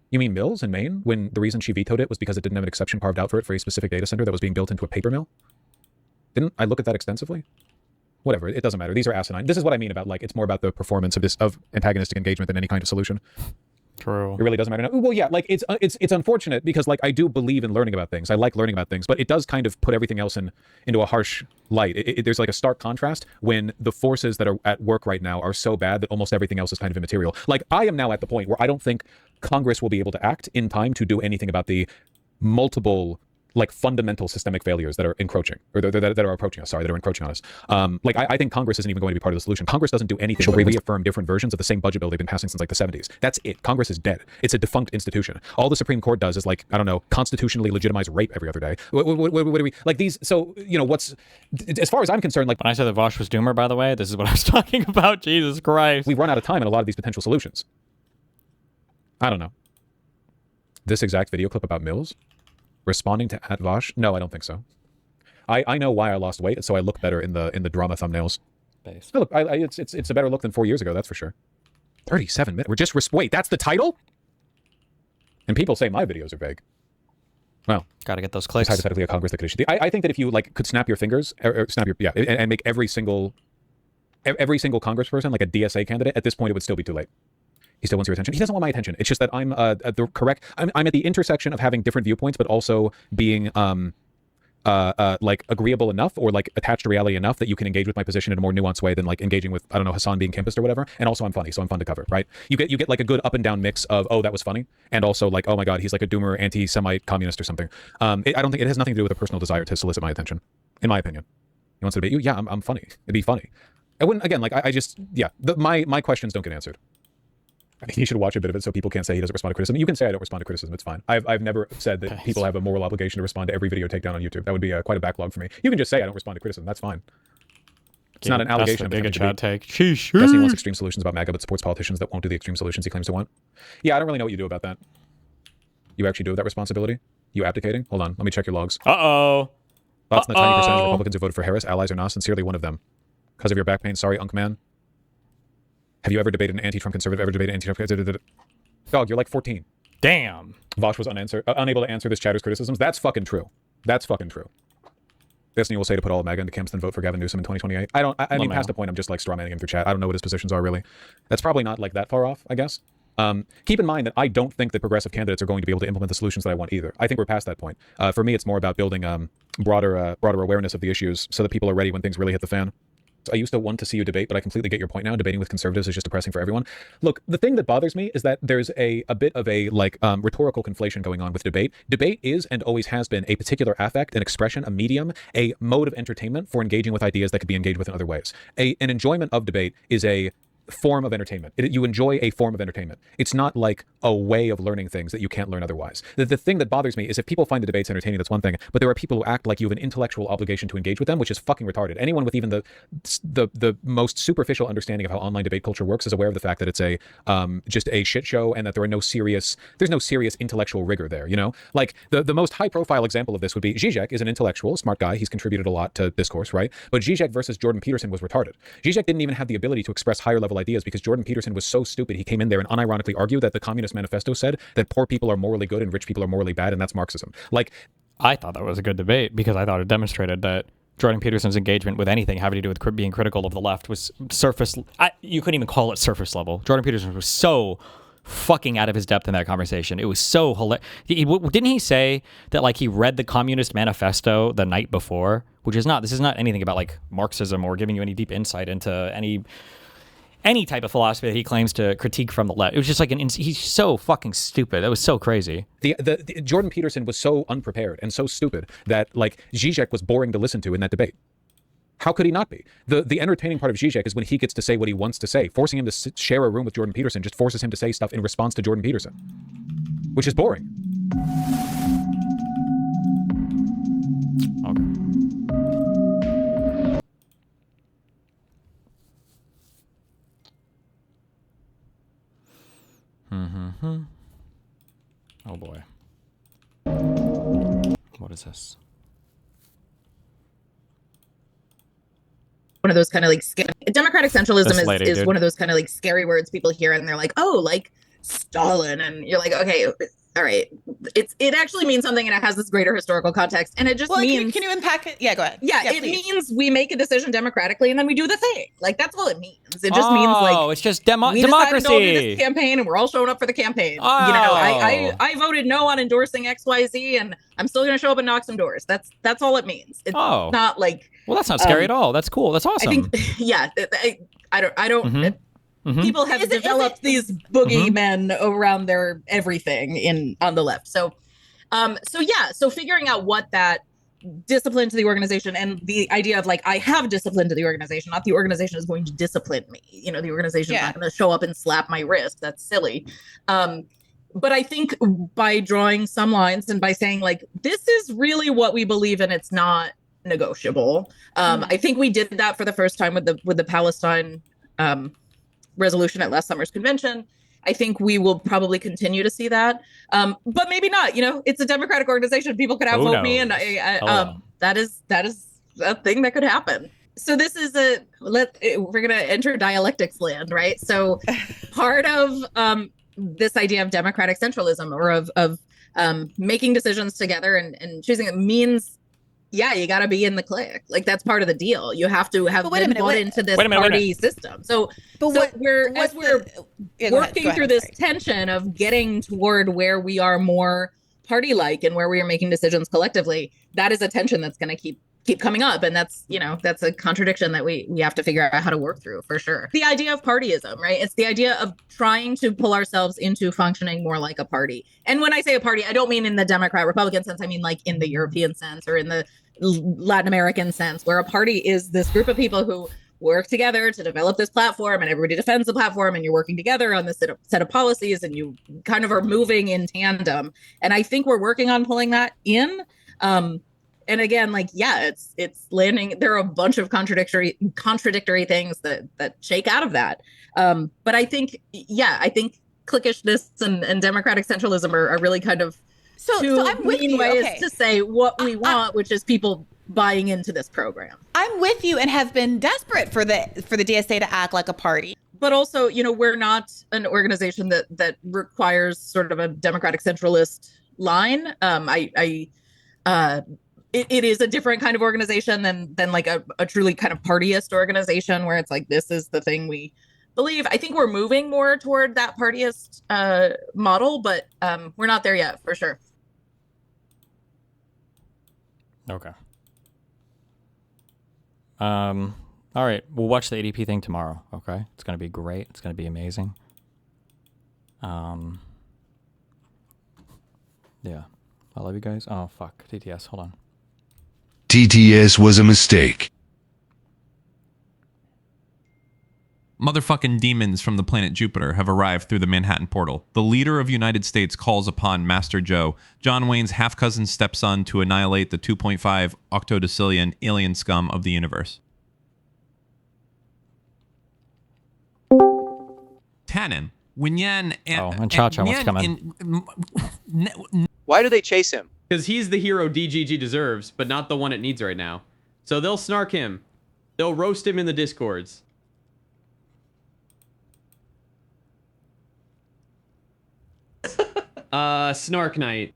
You mean Mills in Maine, when the reason she vetoed it was because it didn't have an exception carved out for it for a specific data center that was being built into a paper mill? Didn't I look at that extensively? Whatever, it doesn't matter. These are asinine. This is what I mean about like, it's more about the performance of antagonistic engagement than any kind of solution. True. It really doesn't matter. Well, yeah, like it's unfortunate because like I do believe in learning about things. I like learning about things, but it does kind of put everything else into a harsh light. There's like a stark contrast when the forces that are at work right now are so bad that almost everything else is kind of immaterial. Like I am now at the point where I don't think Congress will be able to act in time to do anything about the multiple like fundamental systemic failures that are encroaching or that are approaching us. Sorry, that are encroaching on us. Like I think Congress isn't even going to be part of the solution. Congress doesn't do anything but reaffirm different versions of the same budget bill they've been passing since like the 70s. That's it. Congress is dead. It's a defunct institution. All the Supreme Court does is like, I don't know, constitutionally legitimize rape every other day. What do we like these? So you know what's as far as I'm concerned, like when I said that Vosh was doomer, by the way, this is what I was talking about. Jesus Christ, we've run out of time in a lot of these potential solutions. I don't know. This exact video clip about Mills. Responding to @Vosh? No, I don't think so. I know why I lost weight, so I look better in the drama thumbnails. Look, it's a better look than 4 years ago, that's for sure. 37 minutes. We're just wait. That's the title. And people say my videos are vague. Well, gotta get those clicks. Hypothetically, a Congress that could issue. I think that if you like could snap your fingers or snap your and make every single Congressperson like a DSA candidate, at this point it would still be too late. He still wants your attention. He doesn't want my attention. It's just that I'm I'm at the intersection of having different viewpoints, but also being like agreeable enough or like attached to reality enough that you can engage with my position in a more nuanced way than like engaging with, I don't know, Hassan being campused or whatever. And also I'm funny, so I'm fun to cover, right? You get like a good up and down mix of, oh, that was funny, and also like, oh my God, he's like a doomer, anti-Semite, communist or something. I don't think it has nothing to do with a personal desire to solicit my attention, in my opinion. He wants to debate you? Yeah, I'm funny. It'd be funny. I wouldn't, again, like I just, yeah, my questions don't get answered. I mean, you should watch a bit of it so people can't say he doesn't respond to criticism. You can say I don't respond to criticism. It's fine. I've never said that people have a moral obligation to respond to every video takedown on YouTube. That would be quite a backlog for me. You can just say I don't respond to criticism. That's fine. It's not an allegation. That's the Giga take. Destiny wants extreme solutions about MAGA, but supports politicians that won't do the extreme solutions he claims to want. Yeah, I don't really know what you do about that. You actually do have that responsibility? You abdicating? Hold on. Let me check your logs. Uh-oh. Thoughts on the tiny percentage of Republicans who voted for Harris, allies or not? Sincerely, one of them. Because of your back pain. Sorry, Unk Man. Have you ever debated an anti-Trump conservative? Ever debated anti-Trump? Dog, you're like 14. Damn. Vosh was unable to answer this chatter's criticisms. That's fucking true. That's fucking true. Destiny will say to put all of MAGA into camps and vote for Gavin Newsom in 2028. I mean, past the point, I'm just like strawmanning him through chat. I don't know what his positions are really. That's probably not like that far off, I guess. Keep in mind that I don't think that progressive candidates are going to be able to implement the solutions that I want either. I think we're past that point. For me, it's more about building broader awareness of the issues so that people are ready when things really hit the fan. I used to want to see you debate, but I completely get your point now. Debating with conservatives is just depressing for everyone. Look, the thing that bothers me is that there's a bit of a rhetorical conflation going on with debate. Debate is and always has been a particular affect, an expression, a medium, a mode of entertainment for engaging with ideas that could be engaged with in other ways. An enjoyment of debate is a form of entertainment. You enjoy a form of entertainment. It's not like a way of learning things that you can't learn otherwise. The thing that bothers me is if people find the debates entertaining, that's one thing, but there are people who act like you have an intellectual obligation to engage with them, which is fucking retarded. Anyone with even the most superficial understanding of how online debate culture works is aware of the fact that it's just a shit show and that there's no serious intellectual rigor there, you know? Like the most high profile example of this would be Zizek is an intellectual, a smart guy. He's contributed a lot to discourse, right? But Zizek versus Jordan Peterson was retarded. Zizek didn't even have the ability to express higher level ideas because Jordan Peterson was so stupid he came in there and unironically argued that the Communist Manifesto said that poor people are morally good and rich people are morally bad, and that's Marxism. Like, I thought that was a good debate because I thought it demonstrated that Jordan Peterson's engagement with anything having to do with being critical of the left was surface. You couldn't even call it surface level. Jordan Peterson was so fucking out of his depth in that conversation. It was so hilarious. Didn't he say that like he read the Communist Manifesto the night before, which is not, this is not anything about like Marxism or giving you any deep insight into any type of philosophy that he claims to critique from the left. It was just like he's so fucking stupid. That was so crazy. The Jordan Peterson was so unprepared and so stupid that like Zizek was boring to listen to in that debate. How could he not be? The entertaining part of Zizek is when he gets to say what he wants to say. Forcing him to share a room with Jordan Peterson just forces him to say stuff in response to Jordan Peterson, which is boring. Okay. Oh boy. What is this? One of those kind of like democratic centralism lady, is dude. one of those kind of like scary words people hear and they're like, oh, like Stalin, and you're like, okay, all right, it actually means something and it has this greater historical context, and it just means can you unpack it? Yeah, go ahead. Yeah, it please. means we make a decision democratically and then we do the thing. Like that's all it means. It just means like it's just we democracy. decided to all do this campaign and we're all showing up for the campaign. You know, I voted no on endorsing XYZ and I'm still going to show up and knock some doors. That's all it means. It's not like, well, that's not scary at all. That's cool. That's awesome. I think, yeah, I don't. People have developed these boogeymen around their everything on the left. So figuring out what that discipline to the organization and the idea of like, I have discipline to the organization, not the organization is going to discipline me. You know, the organization is not going to show up and slap my wrist. That's silly. But I think by drawing some lines and by saying like, this is really what we believe in, it's not negotiable. I think we did that for the first time with the Palestine resolution at last summer's convention. I think we will probably continue to see that, but maybe not. You know, it's a democratic organization. People could outvote me, and that is a thing that could happen. So this is we're gonna enter dialectics land, right? So part of this idea of democratic centralism or of making decisions together and choosing it means, yeah, you got to be in the clique. Like that's part of the deal. You have to have been bought into this party system. So we're working through this tension of getting toward where we are more party-like and where we are making decisions collectively. That is a tension that's going to keep coming up, and that's a contradiction that we have to figure out how to work through for sure. The idea of partyism, right? It's the idea of trying to pull ourselves into functioning more like a party. And when I say a party, I don't mean in the Democrat-Republican sense. I mean like in the European sense or in the Latin American sense, where a party is this group of people who work together to develop this platform and everybody defends the platform and you're working together on this set of policies and you kind of are moving in tandem. And I think we're working on pulling that in. And again, like, yeah, it's landing. There are a bunch of contradictory things that shake out of that. But I think cliquishness and democratic centralism are really kind of two I'm with mean you. ways Okay. to say what we want, which is people buying into this program. I'm with you and have been desperate for the DSA to act like a party. But also, you know, we're not an organization that requires sort of a democratic centralist line. It is a different kind of organization than like a truly kind of partyist organization where it's like, this is the thing we believe. I think we're moving more toward that partyist model, but we're not there yet for sure. Okay. All right, we'll watch the ADP thing tomorrow. Okay, it's gonna be great. It's gonna be amazing. Yeah, I love you guys. Oh fuck, TTS. Hold on. TTS was a mistake. Motherfucking demons from the planet Jupiter have arrived through the Manhattan portal. The leader of United States calls upon Master Joe, John Wayne's half-cousin stepson, to annihilate the 2.5 octodecillion alien scum of the universe. Tannen, Winyan, and Cha-Cha wants to come in. Why do they chase him? Because he's the hero DGG deserves, but not the one it needs right now. So they'll snark him. They'll roast him in the discords. Snark Knight.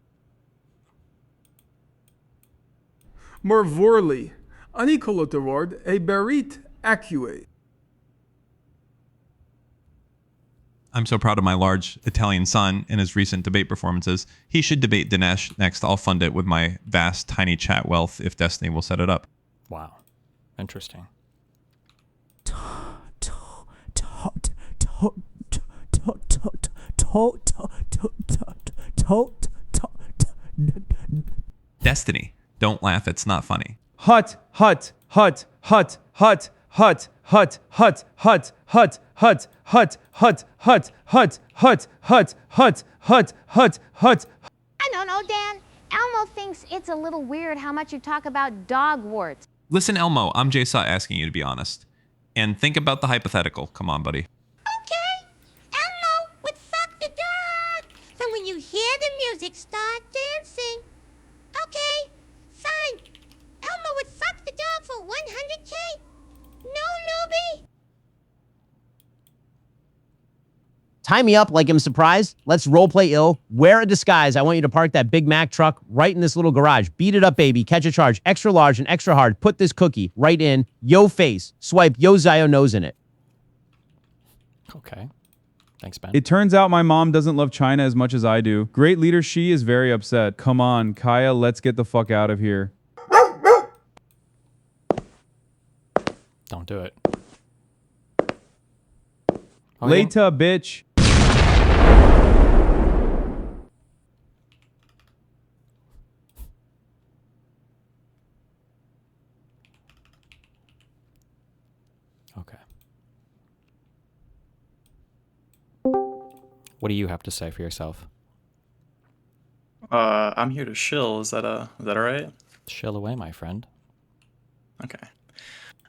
Morvorli, Anikolotaward, a Berit Acue. I'm so proud of my large Italian son in his recent debate performances. He should debate Dinesh next. I'll fund it with my vast, tiny chat wealth if Destiny will set it up. Wow. Interesting. Destiny. Don't laugh, it's not funny. Hut. I don't know, Dan. Elmo thinks it's a little weird how much you talk about dog warts. Listen, Elmo, I'm Jsa asking you to be honest. And think about the hypothetical. Come on, buddy. Elmo would fuck the dog. So when you hear the music, start dancing. Okay, fine. Elmo would fuck the dog for 100K. No, Luby. Tie me up like I'm surprised. Let's roleplay ill. Wear a disguise. I want you to park that Big Mac truck right in this little garage. Beat it up, baby. Catch a charge. Extra large and extra hard. Put this cookie right in yo face. Swipe yo Zio nose in it. Okay. Thanks, Ben. It turns out my mom doesn't love China as much as I do. Great leader, she is very upset. Come on, Kaya, let's get the fuck out of here. Don't do it. Later, bitch. Okay. What do you have to say for yourself? I'm here to shill. Is that all right? Shill away, my friend. Okay.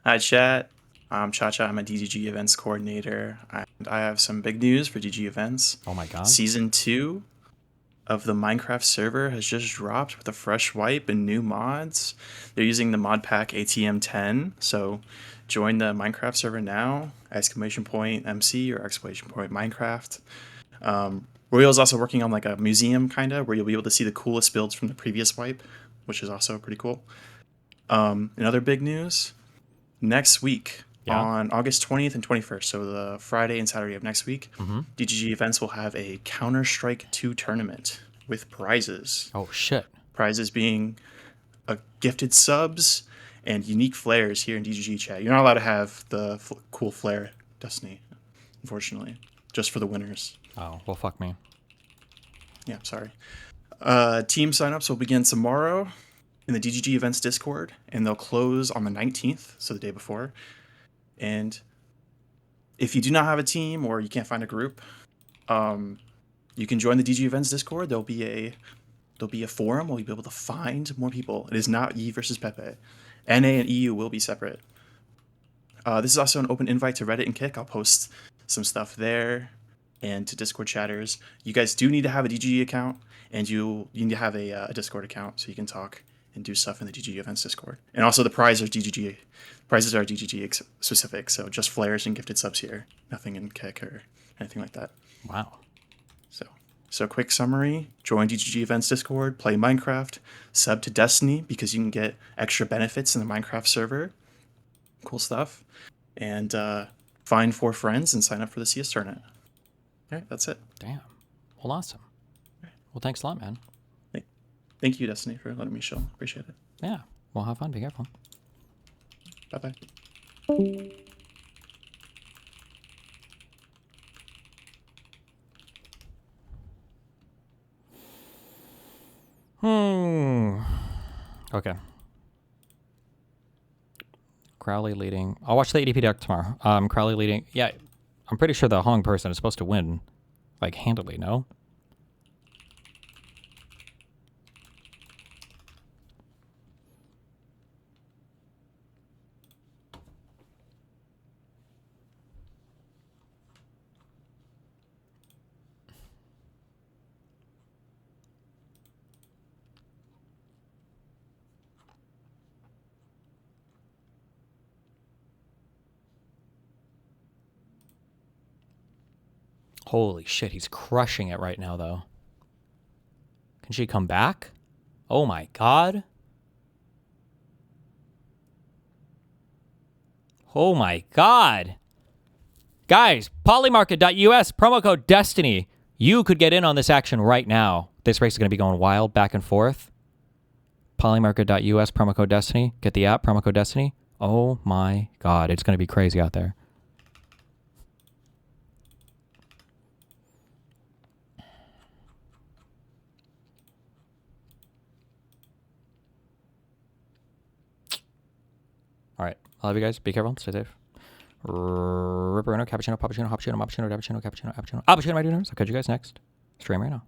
Hi, chat. I'm Cha-Cha. I'm a DGG events coordinator. And I have some big news for DG events. Oh my god. Season 2 of the Minecraft server has just dropped with a fresh wipe and new mods. They're using the mod pack ATM10. So join the Minecraft server now. !MC or !Minecraft. Royal's also working on like a museum kind of where you'll be able to see the coolest builds from the previous wipe, which is also pretty cool. Another big news, next week on August 20th and 21st, so the Friday and Saturday of next week, DGG Events will have a Counter-Strike 2 tournament with prizes. Oh shit. Prizes being gifted subs and unique flares here in DGG chat. You're not allowed to have the cool flare Destiny, unfortunately, just for the winners. Oh, well, fuck me. Yeah, sorry. Team signups will begin tomorrow in the DGG Events Discord, and they'll close on the 19th, so the day before. And if you do not have a team or you can't find a group, you can join the DG Events Discord. There'll be a forum where you'll be able to find more people. It is not Yi versus Pepe. NA and EU will be separate. This is also an open invite to Reddit and Kick. I'll post some stuff there and to Discord chatters. You guys do need to have a DGG account, and you need to have a Discord account so you can talk and do stuff in the DGG Events Discord. And also the prizes are DGG specific, so just flares and gifted subs here. Nothing in Kick or anything like that. Wow. So quick summary, join DGG Events Discord, play Minecraft, sub to Destiny because you can get extra benefits in the Minecraft server. Cool stuff. And find 4 friends and sign up for the CS tournament. All right, that's it. Damn. Well, awesome. Well, thanks a lot, man. Thank you, Destiny, for letting me show. Appreciate it. Yeah. Well, have fun. Be careful. Bye-bye. Okay. Crowley leading. I'll watch the ADP deck tomorrow. Crowley leading. Yeah, I'm pretty sure the Hong person is supposed to win, like, handily, no? Holy shit, he's crushing it right now, though. Can she come back? Oh my god. Oh my god. Guys, polymarket.us, promo code DESTINY. You could get in on this action right now. This race is going to be going wild back and forth. Polymarket.us, promo code DESTINY. Get the app, promo code DESTINY. Oh my god, it's going to be crazy out there. All right. I love you guys. Be careful. Stay safe. Ripperino, cappuccino, pappuccino, hoppuccino, moppuccino, cappuccino, cappuccino, appuccino, my dude. I'll catch you guys next stream right now.